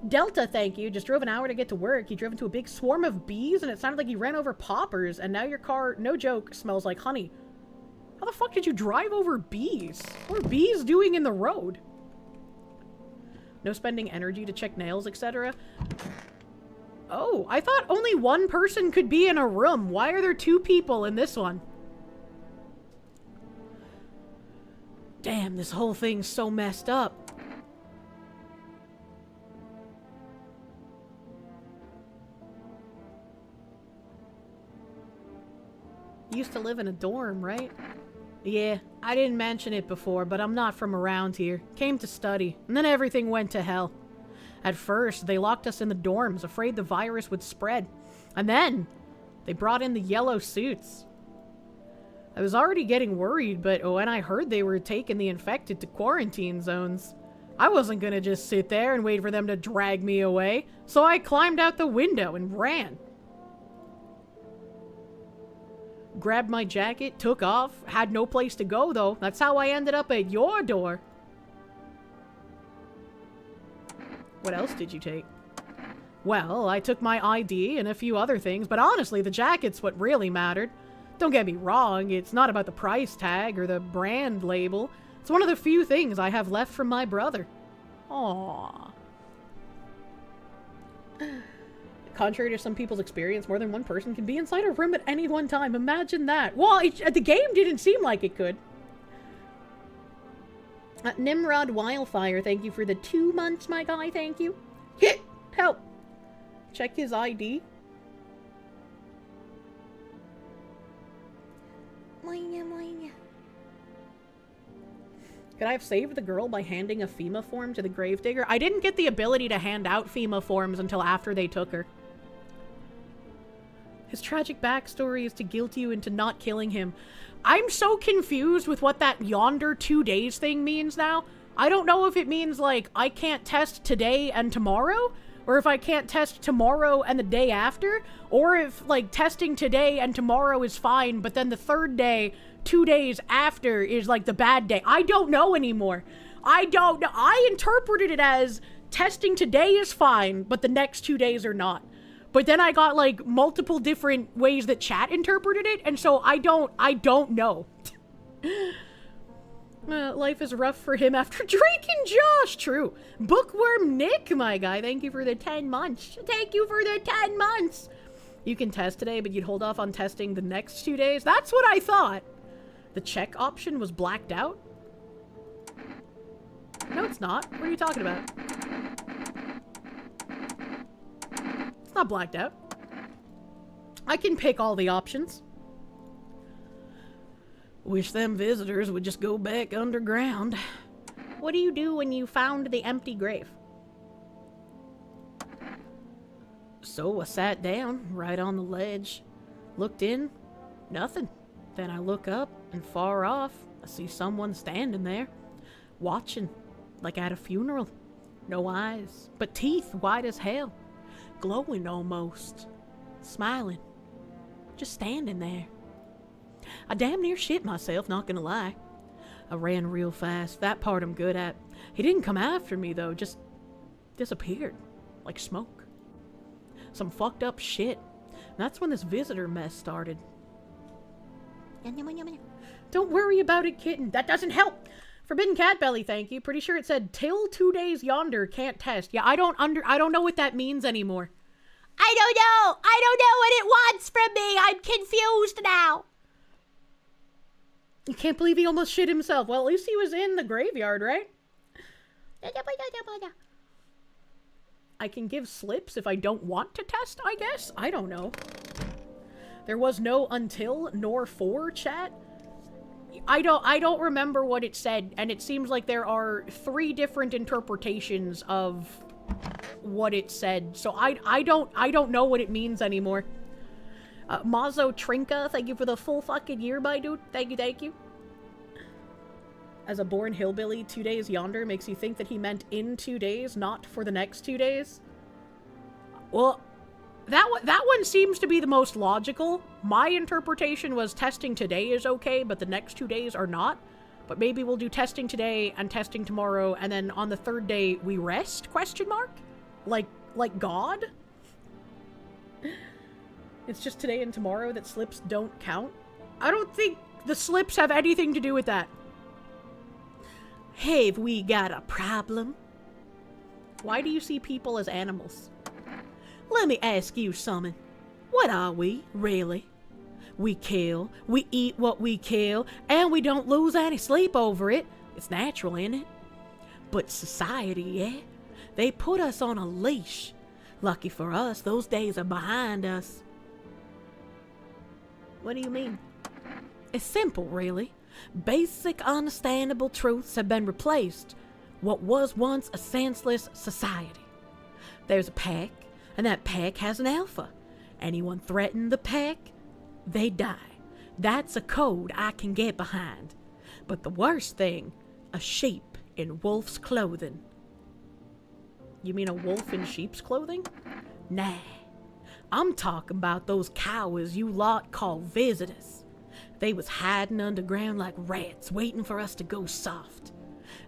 Delta, thank you. Just drove an hour to get to work. He drove into a big swarm of bees, and it sounded like he ran over poppers, and now your car, no joke, smells like honey. How the fuck did you drive over bees? What are bees doing in the road? No spending energy to check nails, etc. Oh, I thought only one person could be in a room. Why are there 2 people in this one? Damn, this whole thing's so messed up. Used to live in a dorm, right? Yeah, I didn't mention it before, but I'm not from around here. Came to study, and then everything went to hell. At first, they locked us in the dorms, afraid the virus would spread. And then, they brought in the yellow suits. I was already getting worried, but when I heard they were taking the infected to quarantine zones, I wasn't gonna just sit there and wait for them to drag me away, so I climbed out the window and ran. Grabbed my jacket, took off, had no place to go though. That's how I ended up at your door. What else did you take? Well, I took my ID and a few other things, but honestly, the jacket's what really mattered. Don't get me wrong, it's not about the price tag or the brand label. It's one of the few things I have left from my brother. Aww. Contrary to some people's experience, more than one person can be inside a room at any one time. Imagine that. Well, the game didn't seem like it could. Nimrod Wildfire, thank you for the 2 months, my guy. Thank you. Hit! Help! Check his ID. Could I have saved the girl by handing a FEMA form to the gravedigger? I didn't get the ability to hand out FEMA forms until after they took her. His tragic backstory is to guilt you into not killing him. I'm so confused with what that yonder 2 days thing means now. I don't know if it means, like, I can't test today and tomorrow, or if I can't test tomorrow and the day after, or if, like, testing today and tomorrow is fine, but then the third day, 2 days after, is, like, the bad day. I don't know anymore. I don't know. I interpreted it as testing today is fine, but the next 2 days are not. But then I got, like, multiple different ways that chat interpreted it, and so I don't know. Life is rough for him after Drake and Josh. True. Bookworm Nick, my guy. Thank you for the 10 months. Thank you for the 10 months. You can test today, but you'd hold off on testing the next 2 days. That's what I thought. The check option was blacked out? No, it's not. What are you talking about? It's not blacked out. I can pick all the options. Wish them visitors would just go back underground. What do you do when you found the empty grave? So I sat down right on the ledge, looked in, nothing. Then I look up, and far off, I see someone standing there, watching, like at a funeral. No eyes, but teeth white as hell, glowing almost, smiling, just standing there. I damn near shit myself, not gonna lie. I ran real fast, that part I'm good at. He didn't come after me though, just disappeared, like smoke. Some fucked up shit. And that's when this visitor mess started. Don't worry about it, kitten. That doesn't help. Forbidden Cat Belly, thank you. Pretty sure it said till 2 days yonder can't test. Yeah, I don't know what that means anymore. I don't know. I don't know what it wants from me. I'm confused now. You can't believe he almost shit himself. Well, at least he was in the graveyard, right? I can give slips if I don't want to test, I guess? I don't know. There was no until nor for chat. I don't remember what it said, and it seems like there are 3 different interpretations of what it said. So I don't know what it means anymore. Mazo Trinka, thank you for the full fucking year, my dude. Thank you. As a born hillbilly, 2 days yonder makes you think that he meant in 2 days, not for the next 2 days. Well, that one seems to be the most logical. My interpretation was testing today is okay, but the next 2 days are not. But maybe we'll do testing today and testing tomorrow, and then on the third day we rest? Question mark? Like God? It's just today and tomorrow that slips don't count? I don't think the slips have anything to do with that. Have we got a problem? Why do you see people as animals? Let me ask you something. What are we, really? We kill, we eat what we kill, and we don't lose any sleep over it. It's natural, isn't it? But society, yeah? They put us on a leash. Lucky for us, those days are behind us. What do you mean? It's simple, really. Basic, understandable truths have been replaced. What was once a senseless society. There's a pack, and that pack has an alpha. Anyone threaten the pack, they die. That's a code I can get behind. But the worst thing, a sheep in wolf's clothing. You mean a wolf in sheep's clothing? Nah. I'm talking about those cowards you lot call visitors. They was hiding underground like rats, waiting for us to go soft.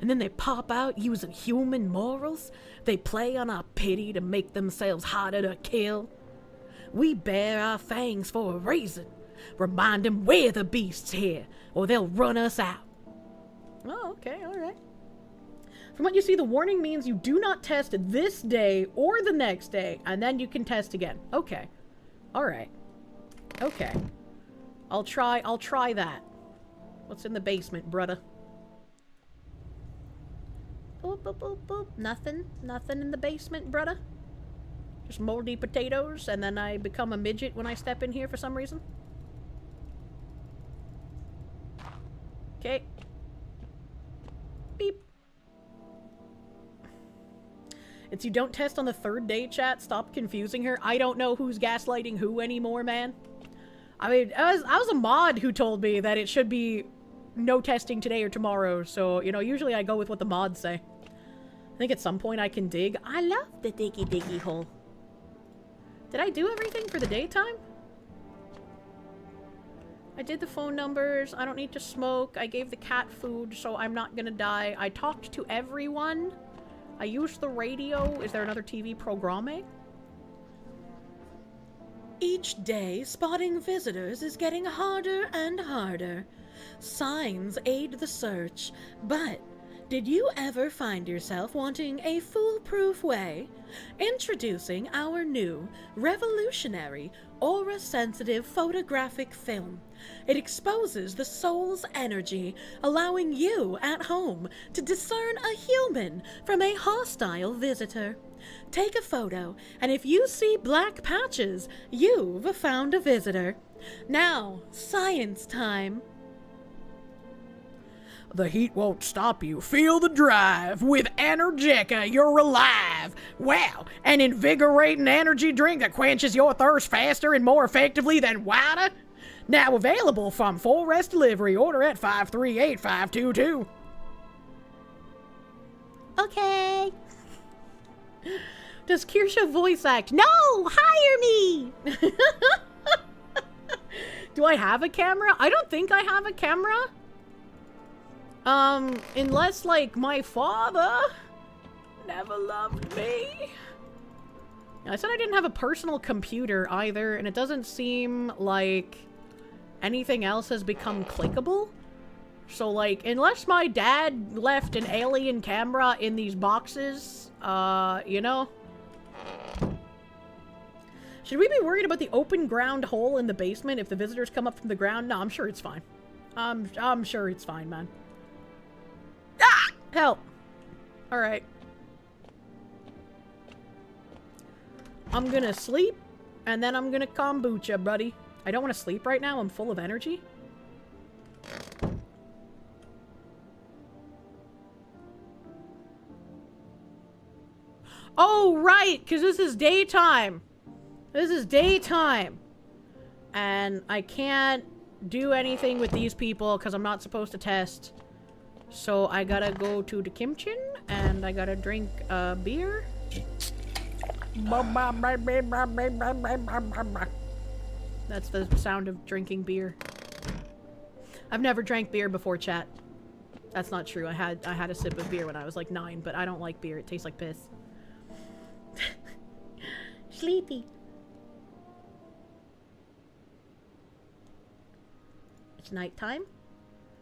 And then they pop out using human morals. They play on our pity to make themselves harder to kill. We bare our fangs for a reason. Remind them we're the beasts here, or they'll run us out.
Oh, okay, alright. From what you see, the warning means you do not test this day or the next day, and then you can test again. Okay. Alright. Okay. I'll try that. What's in the basement, brudda? Boop, boop, boop, boop. Nothing in the basement, brudda? Just moldy potatoes, and then I become a midget when I step in here for some reason? Okay. Beep. It's you don't test on the third day, chat. Stop confusing her. I don't know who's gaslighting who anymore, man. I mean, I was a mod who told me that it should be no testing today or tomorrow, so, you know, usually I go with what the mods say. I think at some point I can dig. I love the diggy hole. Did I do everything for the daytime? I did the phone numbers. I don't need to smoke. I gave the cat food, so I'm not gonna die. I talked to everyone. I used the radio. Is there another TV programming?
Each day, spotting visitors is getting harder and harder. Signs aid the search, but did you ever find yourself wanting a foolproof way? Introducing our new, revolutionary, aura-sensitive photographic film. It exposes the soul's energy, allowing you at home to discern a human from a hostile visitor. Take a photo, and if you see black patches, you've found a visitor. Now, science time.
The heat won't stop you. Feel the drive. With Energeca, you're alive. Wow, an invigorating energy drink that quenches your thirst faster and more effectively than water? Now available from Full Rest Delivery. Order at 538-522.
Okay. Does Kirsche voice act? No! Hire me! Do I have a camera? I don't think I have a camera. Unless, like, my father never loved me. I said I didn't have a personal computer either, and it doesn't seem like anything else has become clickable. So, like, unless my dad left an alien camera in these boxes, you know? Should we be worried about the open ground hole in the basement if the visitors come up from the ground? No, I'm sure it's fine. I'm sure it's fine, man. Ah! Help! Alright. I'm gonna sleep, and then I'm gonna kombucha, buddy. I don't want to sleep right now. I'm full of energy. Oh, right! Because this is daytime. This is daytime. And I can't do anything with these people because I'm not supposed to test. So I gotta go to the kitchen and I gotta drink beer. That's the sound of drinking beer. I've never drank beer before, chat. That's not true. I had a sip of beer when I was like 9, but I don't like beer. It tastes like piss. Sleepy. It's nighttime.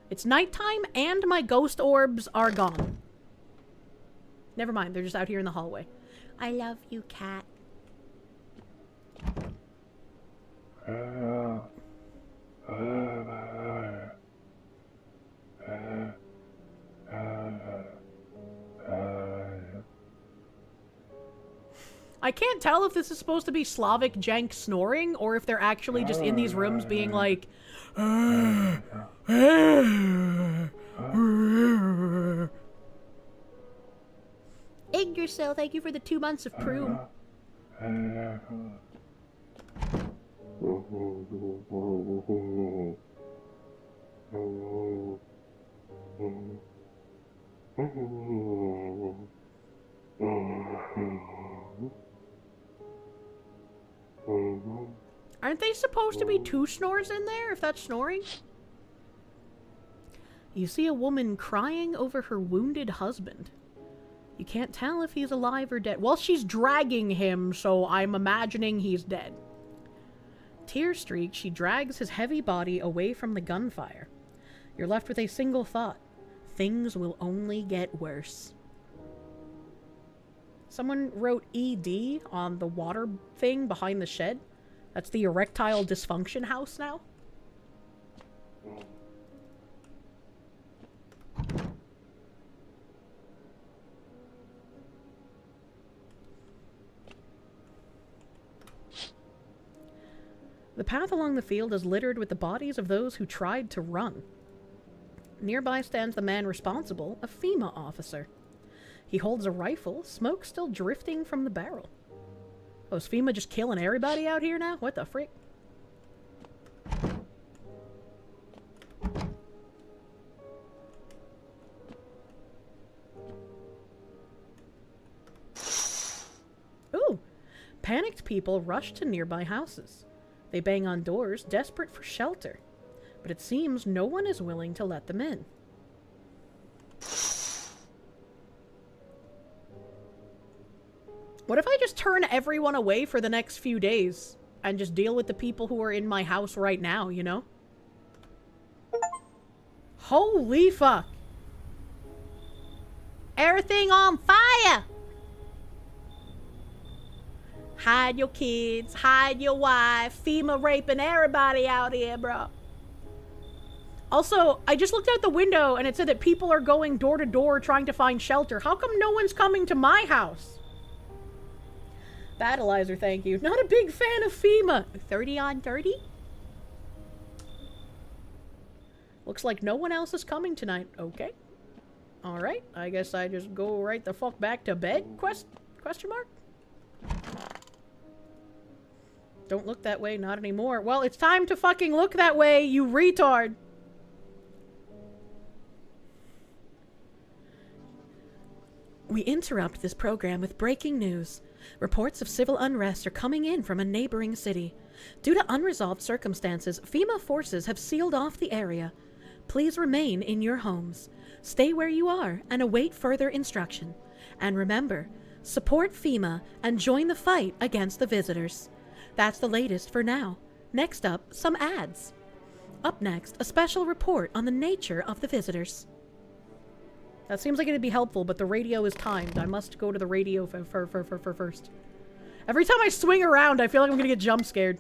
It's nighttime and my ghost orbs are gone. Never mind, they're just out here in the hallway. I love you, cat. I can't tell if this is supposed to be Slavic jank snoring or if they're actually just in these rooms being like... Yggdrasil, thank you for the 2 months of Prune.
Aren't they supposed to be two snores in there, if that's snoring? You see a woman crying over her wounded husband. You can't tell if he's alive or dead. Well, she's dragging him, so I'm imagining he's dead. Tear-streaked, she drags his heavy body away from the gunfire. You're left with a single thought. Things will only get worse. Someone wrote ED on the water thing behind the shed. That's the erectile dysfunction house now. The path along the field is littered with the bodies of those who tried to run. Nearby stands the man responsible, a FEMA officer. He holds a rifle, smoke still drifting from the barrel. Oh, is FEMA just killing everybody out here now? What the frick? Ooh! Panicked people rush to nearby houses. They bang on doors, desperate for shelter. But it seems no one is willing to let them in. What if I just turn everyone away for the next few days and just deal with the people who are in my house right now, you know? Holy fuck. Everything on fire! Hide your kids, hide your wife, FEMA raping everybody out here, bro. Also, I just looked out the window and it said that people are going door to door trying to find shelter. How come no one's coming to my house? Battleizer, thank you. Not a big fan of FEMA. 30 on 30? Looks like no one else is coming tonight. Okay. Alright, I guess I just go right the fuck back to bed? Question mark? Don't look that way, not anymore. Well, it's time to fucking look that way, you retard. We interrupt this program with breaking news. Reports of civil unrest are coming in from a neighboring city. Due to unresolved circumstances, FEMA forces have sealed off the area. Please remain in your homes. Stay where you are and await further instruction. And remember, support FEMA and join the fight against the visitors. That's the latest for now. Next up, some ads. Up next, a special report on the nature of the visitors. That seems like it'd be helpful, but the radio is timed. I must go to the radio first. Every time I swing around, I feel like I'm gonna get jump scared.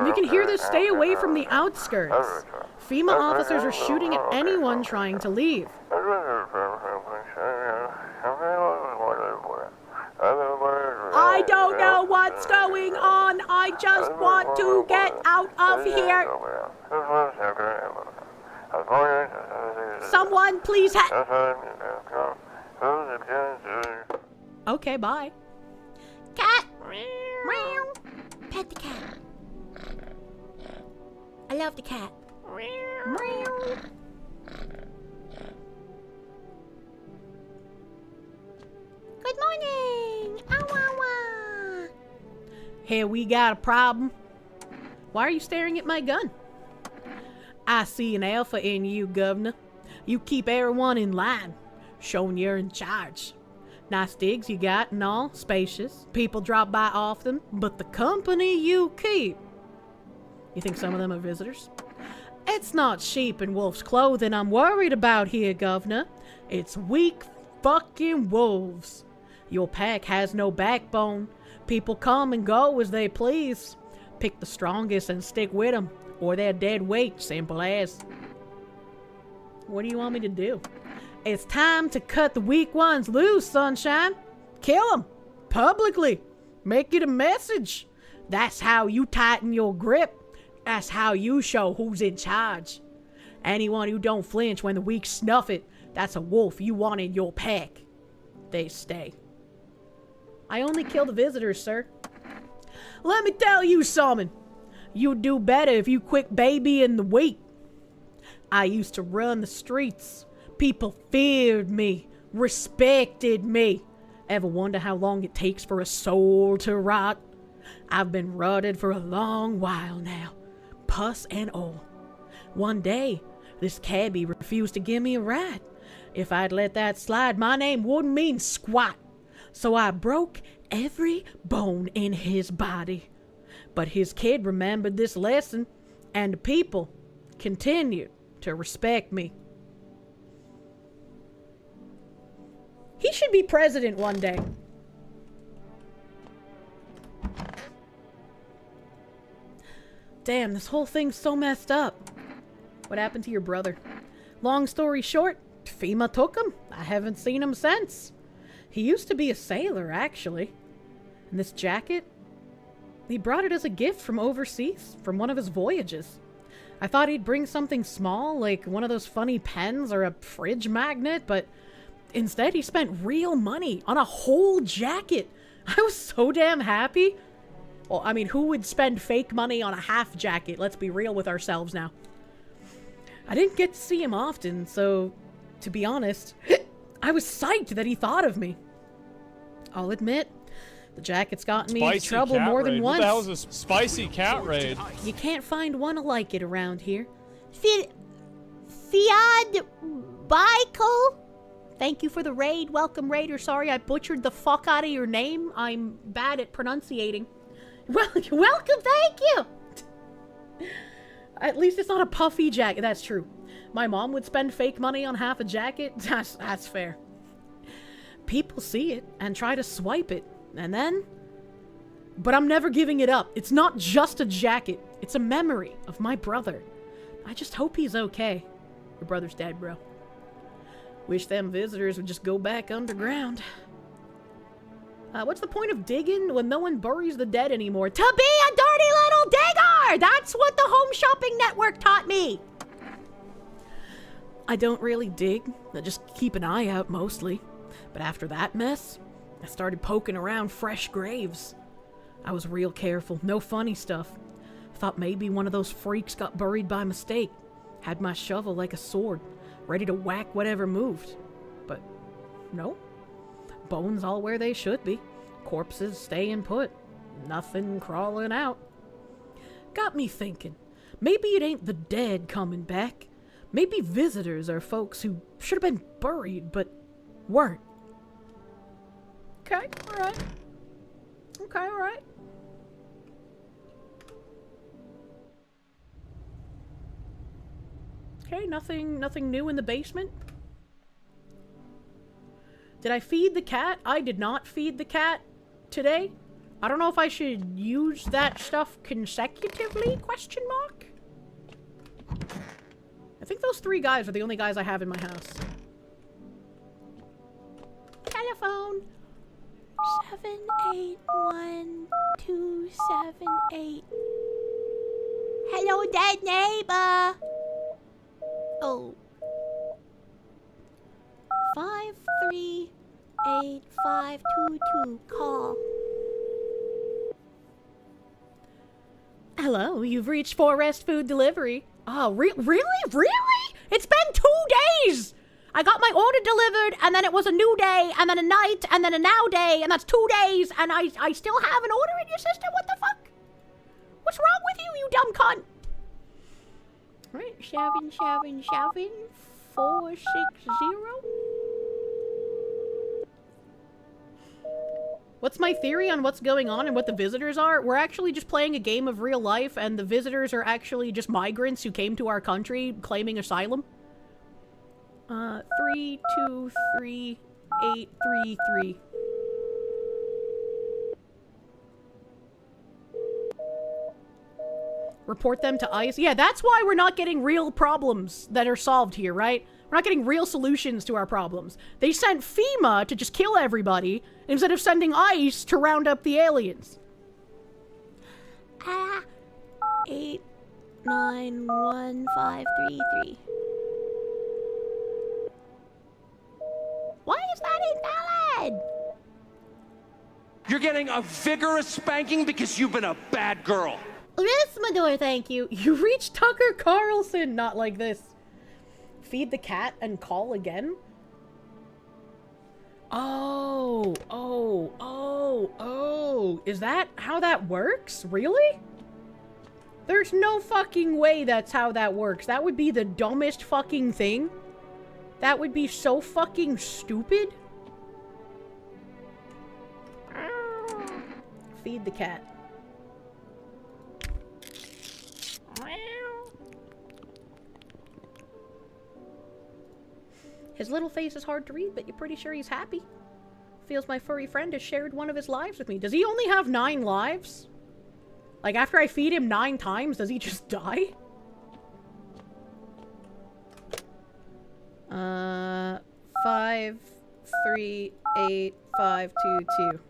You can hear this, stay away from the outskirts. FEMA officers are shooting at anyone trying to leave. I don't know what's going on. I just want to get out of here. Someone please Okay, bye. Cat. Pet the cat. I love the cat. Good morning. Ow. Hey, we got a problem. Why are you staring at my gun? I see an alpha in you, Governor. You keep everyone in line, showing you're in charge. Nice digs you got and all, spacious. People drop by often, but the company you keep. You think some of them are visitors? It's not sheep in wolf's clothing I'm worried about here, Governor. It's weak fucking wolves. Your pack has no backbone. People come and go as they please. Pick the strongest and stick with them, or they're dead weight, simple as. What do you want me to do? It's time to cut the weak ones loose, sunshine. Kill them. Publicly. Make it a message. That's how you tighten your grip. That's how you show who's in charge. Anyone who don't flinch when the weak snuff it, that's a wolf you want in your pack. They stay. I only kill the visitors, sir. Let me tell you something. You'd do better if you quit babying the weak. I used to run the streets. People feared me, respected me. Ever wonder how long it takes for a soul to rot? I've been rotted for a long while now, pus and all. One day, this cabbie refused to give me a ride. If I'd let that slide, my name wouldn't mean squat. So I broke every bone in his body. But his kid remembered this lesson, and the people continued to respect me. He should be president one day. Damn, this whole thing's so messed up. What happened to your brother? Long story short, FEMA took him. I haven't seen him since. He used to be a sailor, actually. And this jacket? He brought it as a gift from overseas, from one of his voyages. I thought he'd bring something small, like one of those funny pens or a fridge magnet, but instead he spent real money on a whole jacket. I was so damn happy. Well, I mean, who would spend fake money on a half jacket? Let's be real with ourselves now. I didn't get to see him often, so, to be honest, I was psyched that he thought of me. I'll admit, the jacket's gotten me into trouble more than once.
What the hell is a spicy cat raid?
You can't find one like it around here.
Fiad Baiko? Thank you for the raid. Welcome, raider. Sorry I butchered the fuck out of your name. I'm bad at pronunciating. Well, welcome, thank you!
At least it's not a puffy jacket. That's true. My mom would spend fake money on half a jacket. That's fair. People see it and try to swipe it. And then... But I'm never giving it up. It's not just a jacket. It's a memory of my brother. I just hope he's okay. Your brother's dead, bro. Wish them visitors would just go back underground. What's the point of digging when no one buries the dead anymore? To be a dirty little digger! That's what the Home Shopping Network taught me! I don't really dig. I just keep an eye out mostly. But after that mess, I started poking around fresh graves. I was real careful. No funny stuff. Thought maybe one of those freaks got buried by mistake. Had my shovel like a sword, ready to whack whatever moved. But no. Bones all where they should be. Corpses staying put. Nothing crawling out. Got me thinking. Maybe it ain't the dead coming back. Maybe visitors are folks who should have been buried, but weren't. Okay, alright. Okay, alright. Okay, nothing new in the basement. Did I feed the cat? I did not feed the cat today. I don't know if I should use that stuff consecutively, question mark? I think those 3 guys are the only guys I have in my house.
Telephone. 781-278. Hello, dead neighbor. Oh. 538522. Call.
Hello, you've reached Forest Food Delivery. Oh, really? It's been 2 days! I got my order delivered, and then it was a new day, and then a night, and then a now day, and that's 2 days, and I still have an order in your system? What the fuck? What's wrong with you, you dumb cunt?
Right, 777-460.
What's my theory on what's going on and what the visitors are? We're actually just playing a game of real life, and the visitors are actually just migrants who came to our country claiming asylum. 323833. Report them to ICE. Yeah, that's why we're not getting real problems that are solved here, right? We're not getting real solutions to our problems. They sent FEMA to just kill everybody instead of sending ICE to round up the aliens.
891533.
Why is that invalid?
You're getting a vigorous spanking because you've been a bad girl.
Rismador, thank you. You reached Tucker Carlson. Not like this. Feed the cat and call again? Oh. Is that how that works? Really? There's no fucking way that's how that works. That would be the dumbest fucking thing. That would be so fucking stupid. Feed the cat. His little face is hard to read, but you're pretty sure he's happy. Feels my furry friend has shared one of his lives with me. Does he only have 9 lives? Like, after I feed him 9 times, does he just die? 5, 3, 8, 5, 2, 2.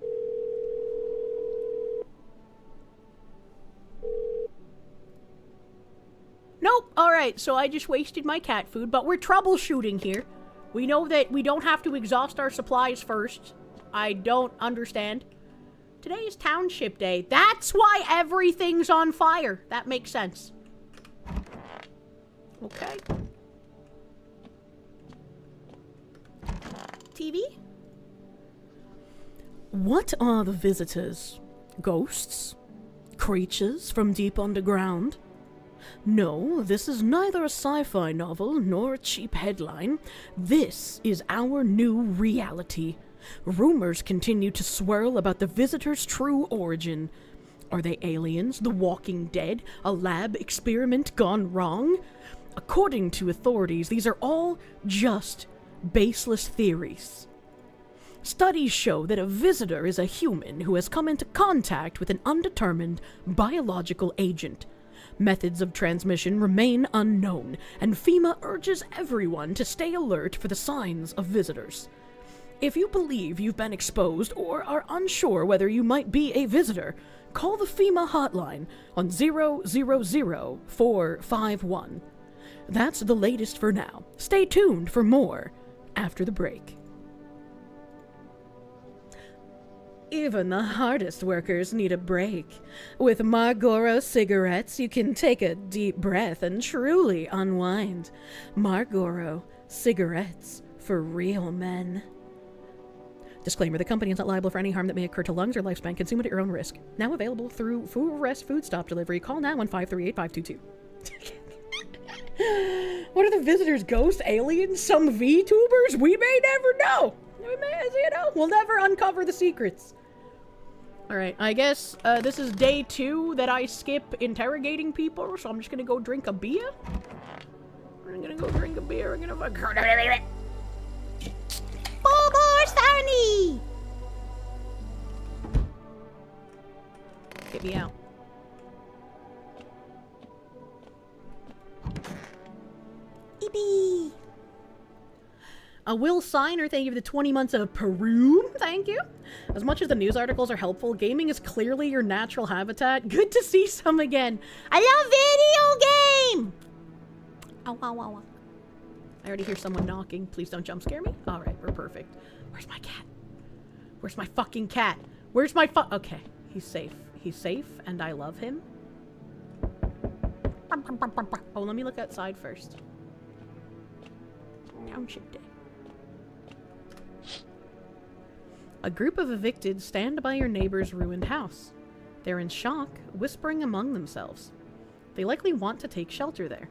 Nope. Alright, so I just wasted my cat food, but we're troubleshooting here. We know that we don't have to exhaust our supplies first. I don't understand. Today is Township Day. That's why everything's on fire. That makes sense. Okay. TV?
What are the visitors? Ghosts? Creatures from deep underground? No, this is neither a sci-fi novel nor a cheap headline. This is our new reality. Rumors continue to swirl about the visitors' true origin. Are they aliens, the Walking Dead, a lab experiment gone wrong? According to authorities, these are all just baseless theories. Studies show that a visitor is a human who has come into contact with an undetermined biological agent. Methods of transmission remain unknown, and FEMA urges everyone to stay alert for the signs of visitors. If you believe you've been exposed or are unsure whether you might be a visitor, call the FEMA hotline on 000-451. That's the latest for now. Stay tuned for more after the break. Even the hardest workers need a break. With Marlboro cigarettes, you can take a deep breath and truly unwind. Marlboro cigarettes for real men. Disclaimer, the company is not liable for any harm that may occur to lungs or lifespan. Consume at your own risk. Now available through Food Rest Food Stop Delivery. Call now on 538-522. What are the visitors? Ghosts? Aliens? Some VTubers? We may never know. We'll never uncover the secrets. Alright, I guess this is day 2 that I skip interrogating people, so I'm just gonna go drink a beer. We're gonna go drink a beer. We're gonna fuck. Sunny! Get me out. Eepee! Will Signer, thank you for the 20 months of Peru. Thank you. As much as the news articles are helpful, gaming is clearly your natural habitat. Good to see some again. I love video game! Ow, ow, ow, ow. I already hear someone knocking. Please don't jump scare me. Alright, we're perfect. Where's my cat? Where's my fucking cat? Where's my okay, he's safe. He's safe, and I love him. Oh, let me look outside first. Township Day. A group of evicted stand by your neighbor's ruined house. They're in shock, whispering among themselves. They likely want to take shelter there.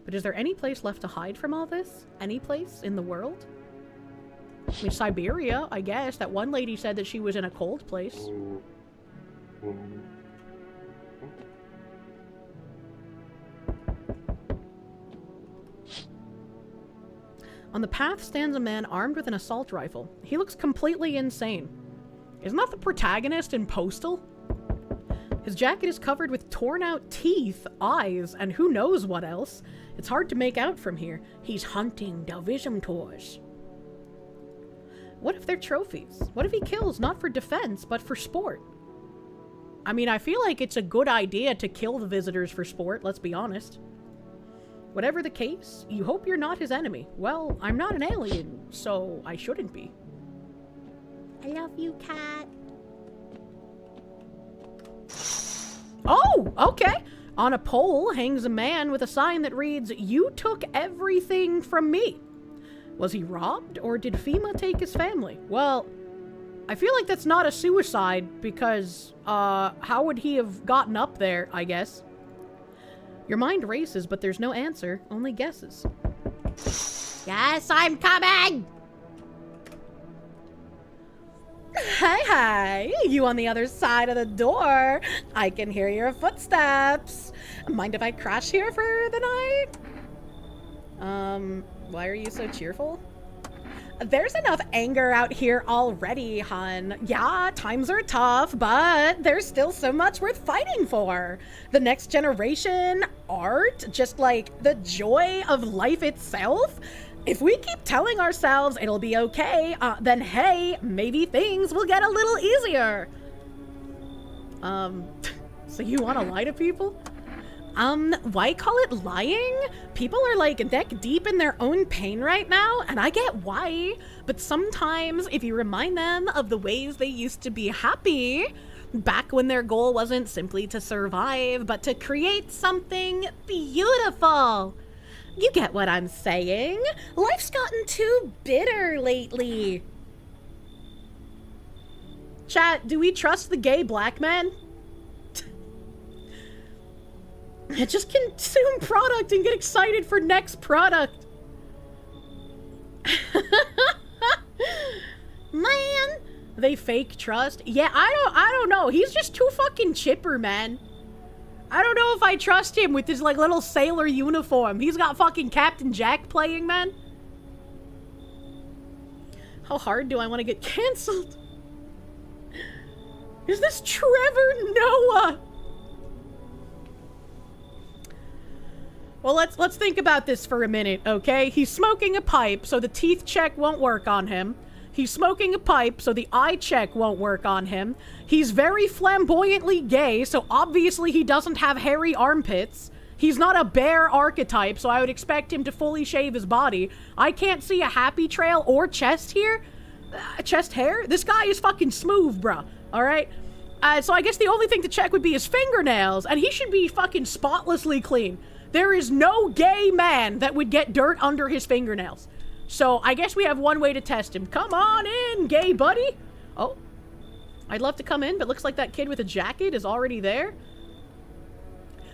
But is there any place left to hide from all this? Any place in the world? I mean, Siberia, I guess. That one lady said that she was in a cold place. On the path stands a man armed with an assault rifle. He looks completely insane. Isn't that the protagonist in Postal? His jacket is covered with torn out teeth, eyes, and who knows what else. It's hard to make out from here. He's hunting Delvision tours. What if they're trophies? What if he kills not for defense, but for sport?
I mean, I feel like it's a good idea to kill the visitors for sport, let's be honest. Whatever the case, you hope you're not his enemy. Well, I'm not an alien, so I shouldn't be.
I love you, cat.
Oh, okay. On a pole hangs a man with a sign that reads, "You took everything from me." Was he robbed, or did FEMA take his family? Well, I feel like that's not a suicide, because, how would he have gotten up there, I guess? Your mind races, but there's no answer, only guesses.
Yes, I'm coming!
Hey, you on the other side of the door. I can hear your footsteps. Mind if I crash here for the night? Why are you so cheerful? There's enough anger out here already, hun. Yeah, times are tough, but there's still so much worth fighting for. The next generation, art, just like the joy of life itself. If we keep telling ourselves it'll be okay, then hey, maybe things will get a little easier. So you want to lie to people? Why call it lying? People are like neck deep in their own pain right now, and I get why. But sometimes if you remind them of the ways they used to be happy, back when their goal wasn't simply to survive, but to create something beautiful. You get what I'm saying? Life's gotten too bitter lately. Chat, do we trust the gay black man? Just consume product and get excited for next product. Man, they fake trust. Yeah, I don't know. He's just too fucking chipper, man. I don't know if I trust him with his like little sailor uniform. He's got fucking Captain Jack playing, man. How hard do I want to get canceled? Is this Trevor Noah? Well, let's think about this for a minute, okay? He's smoking a pipe, so the teeth check won't work on him. He's smoking a pipe, so the eye check won't work on him. He's very flamboyantly gay, so obviously he doesn't have hairy armpits. He's not a bear archetype, so I would expect him to fully shave his body. I can't see a happy trail or chest here. Chest hair? This guy is fucking smooth, bruh. Alright? So I guess the only thing to check would be his fingernails, and he should be fucking spotlessly clean. There is no gay man that would get dirt under his fingernails. So I guess we have one way to test him. Come on in, gay buddy. Oh, I'd love to come in, but looks like that kid with a jacket is already there.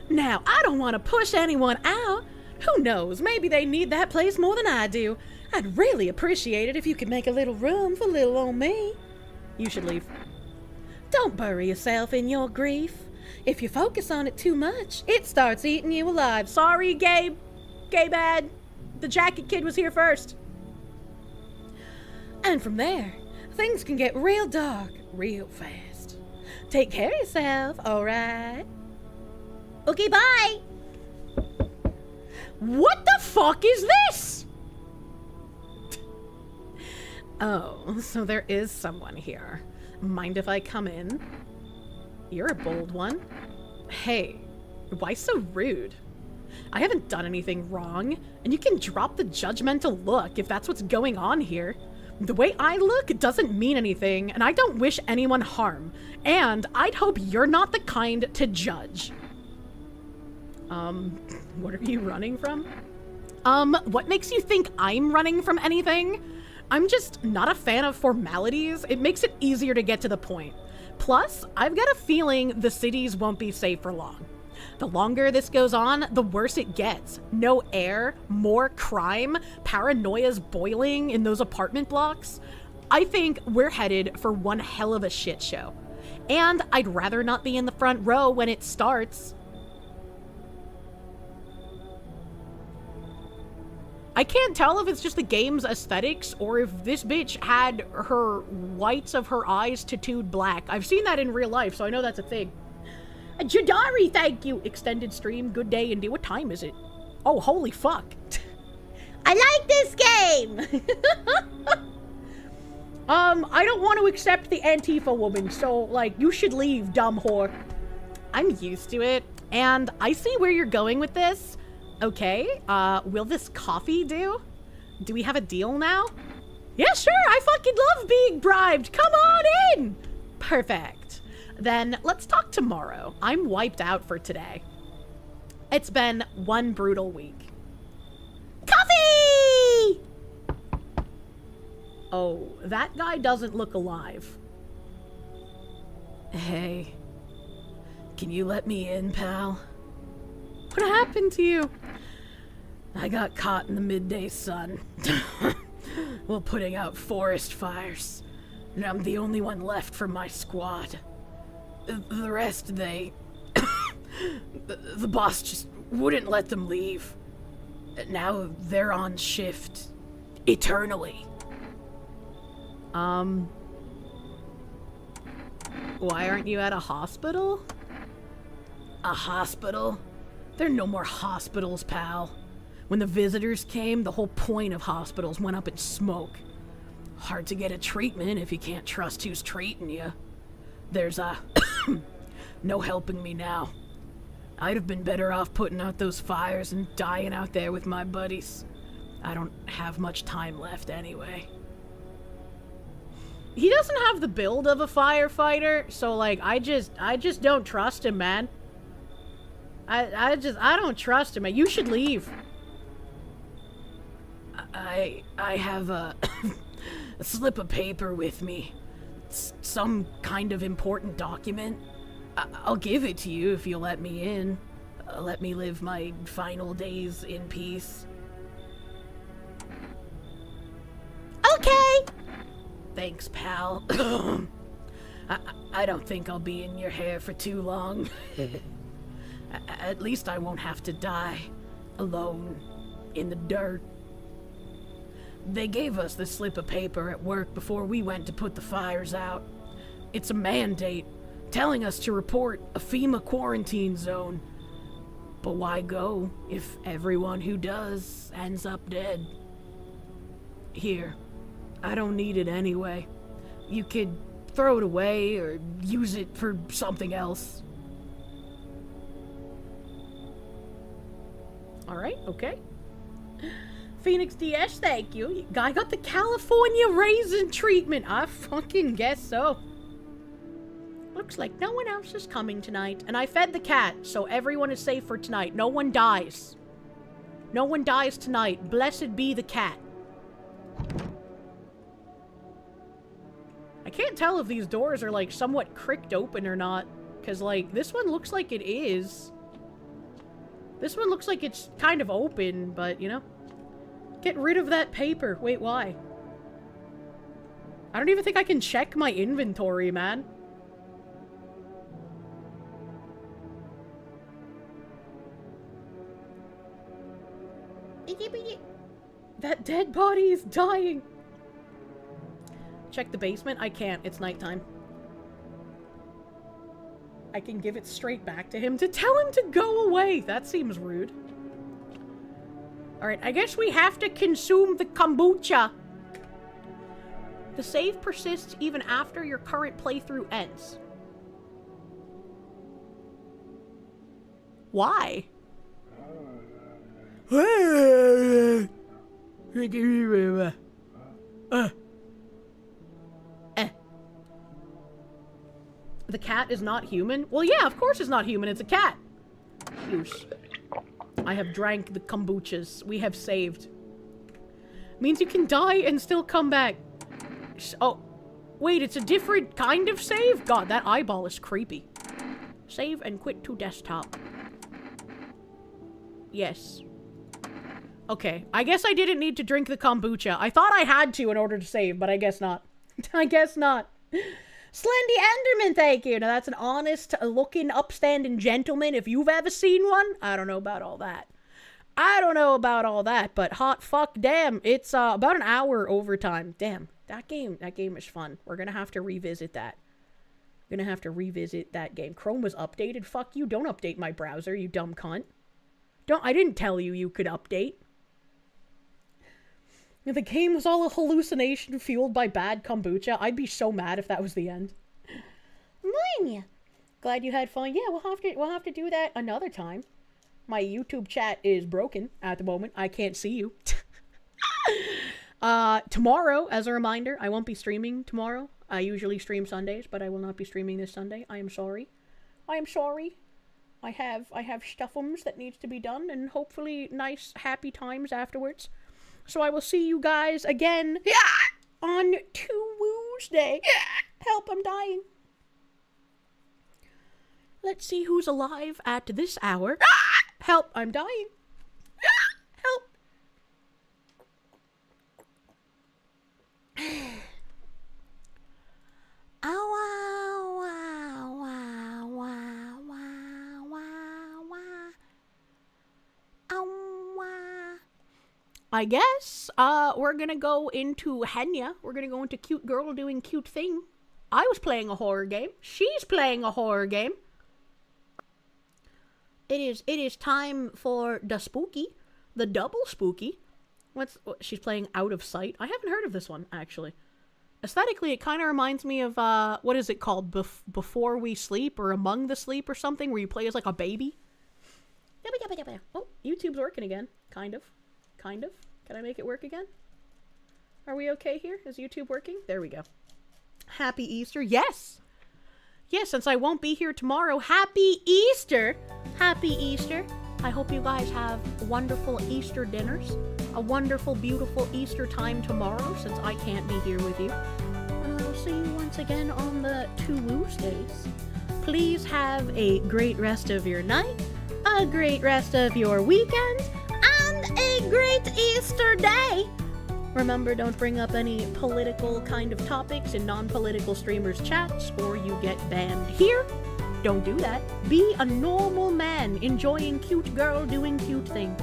Now, I don't want to push anyone out. Who knows, maybe they need that place more than I do. I'd really appreciate it if you could make a little room for little old me. You should leave. Don't bury yourself in your grief. If you focus on it too much, it starts eating you alive. Sorry, gay bad. The jacket kid was here first. And from there, things can get real dark real fast. Take care of yourself, alright? Okay, bye! What the fuck is this? Oh, so there is someone here. Mind if I come in? You're a bold one. Hey, why so rude? I haven't done anything wrong, and you can drop the judgmental look if that's what's going on here. The way I look doesn't mean anything, and I don't wish anyone harm. And I'd hope you're not the kind to judge. What are you running from? What makes you think I'm running from anything? I'm just not a fan of formalities. It makes it easier to get to the point. Plus, I've got a feeling the cities won't be safe for long. The longer this goes on, the worse it gets. No air, more crime, paranoia's boiling in those apartment blocks. I think we're headed for one hell of a shit show. And I'd rather not be in the front row when it starts. I can't tell if it's just the game's aesthetics or if this bitch had her whites of her eyes tattooed black. I've seen that in real life, so I know that's a thing. Jadari, thank you. Extended stream, good day indeed. What time is it? Oh, holy fuck.
I like this game!
I don't want to accept the Antifa woman, so, like, you should leave, dumb whore. I'm used to it, and I see where you're going with this. Okay, will this coffee do? Do we have a deal now? Yeah, sure, I fucking love being bribed. Come on in! Perfect. Then let's talk tomorrow. I'm wiped out for today. It's been one brutal week. Coffee! Oh, that guy doesn't look alive. Hey, can you let me in, pal? What happened to you? I got caught in the midday sun while putting out forest fires, and I'm the only one left from my squad. The rest, they... the boss just wouldn't let them leave. Now they're on shift eternally. Why aren't you at a hospital? A hospital? There are no more hospitals, pal. When the visitors came, the whole point of hospitals went up in smoke. Hard to get a treatment if you can't trust who's treating you. There's no helping me now. I'd have been better off putting out those fires and dying out there with my buddies. I don't have much time left anyway. He doesn't have the build of a firefighter, so like I just don't trust him, man. I don't trust him, man. You should leave. I have a a slip of paper with me. It's some kind of important document. I'll give it to you if you'll let me in. Let me live my final days in peace. Okay! Thanks, pal. I don't think I'll be in your hair for too long. At least I won't have to die alone in the dirt. They gave us this slip of paper at work before we went to put the fires out. It's a mandate telling us to report a FEMA quarantine zone. But why go if everyone who does ends up dead? Here, I don't need it anyway. You could throw it away or use it for something else. Alright, okay. Phoenix DS, thank you. Guy got the California raisin treatment. I fucking guess so. Looks like no one else is coming tonight. And I fed the cat, so everyone is safe for tonight. No one dies. No one dies tonight. Blessed be the cat. I can't tell if these doors are, like, somewhat cricked open or not. Because, like, this one looks like it is. This one looks like it's kind of open, but, you know. Get rid of that paper. Wait, why? I don't even think I can check my inventory, man. That dead body is dying. Check the basement. I can't. It's nighttime. I can give it straight back to him to tell him to go away. That seems rude. Alright, I guess we have to consume the kombucha. The save persists even after your current playthrough ends. Why? The cat is not human? Well, yeah, of course it's not human. It's a cat. Loose. I have drank the kombuchas. We have saved. Means you can die and still come back. Oh, wait, it's a different kind of save? God, that eyeball is creepy. Save and quit to desktop. Yes. Okay, I guess I didn't need to drink the kombucha. I thought I had to in order to save, but I guess not. I guess not. Slendy Enderman, thank you. Now that's an honest looking, upstanding gentleman. If you've ever seen one, I don't know about all that. I don't know about all that, but hot fuck damn. It's about an hour overtime. Damn, that game is fun. We're gonna have to revisit that. We're gonna have to revisit that game. Chrome was updated. Fuck you. Don't update my browser, you dumb cunt. I didn't tell you you could update. If the game was all a hallucination fueled by bad kombucha, I'd be so mad if that was the end. Mine. Glad you had fun. Yeah, we'll have to do that another time. My YouTube chat is broken at the moment. I can't see you. Tomorrow, as a reminder, I won't be streaming tomorrow. I usually stream Sundays, but I will not be streaming this Sunday. I am sorry. I am sorry. I have stuffums that needs to be done, and hopefully nice, happy times afterwards. So I will see you guys again on Tuesday. Help, I'm dying. Let's see who's alive at this hour. Help, I'm dying. Help. I guess, we're gonna go into Henya. We're gonna go into cute girl doing cute thing. I was playing a horror game. She's playing a horror game. It is time for the spooky. The double spooky. She's playing Out of Sight. I haven't heard of this one, actually. Aesthetically, it kind of reminds me of, what is it called? Before We Sleep or Among the Sleep or something, where you play as like a baby. Oh, YouTube's working again. Kind of. Can I make it work again? Are we okay here? Is YouTube working? There we go. Happy Easter. Yes! Yes, since I won't be here tomorrow, Happy Easter! Happy Easter. I hope you guys have wonderful Easter dinners. A wonderful, beautiful Easter time tomorrow, since I can't be here with you. And I'll see you once again on the Tuesdays. Please have a great rest of your night, a great rest of your weekend, and a great Easter day! Remember, don't bring up any political kind of topics in non-political streamers' chats, or you get banned here. Don't do that. Be a normal man, enjoying cute girl doing cute thing.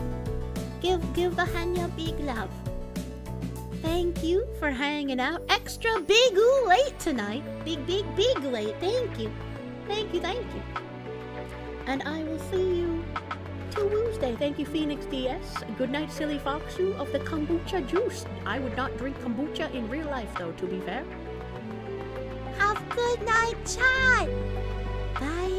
Give the Hanya big love. Thank you for hanging out. Extra big late tonight. Big late. Thank you. Thank you. And I will see you Tuesday. Thank you, Phoenix DS. Good night, Silly Foxu of the kombucha juice. I would not drink kombucha in real life, though, to be fair. Have a good night, chat. Bye.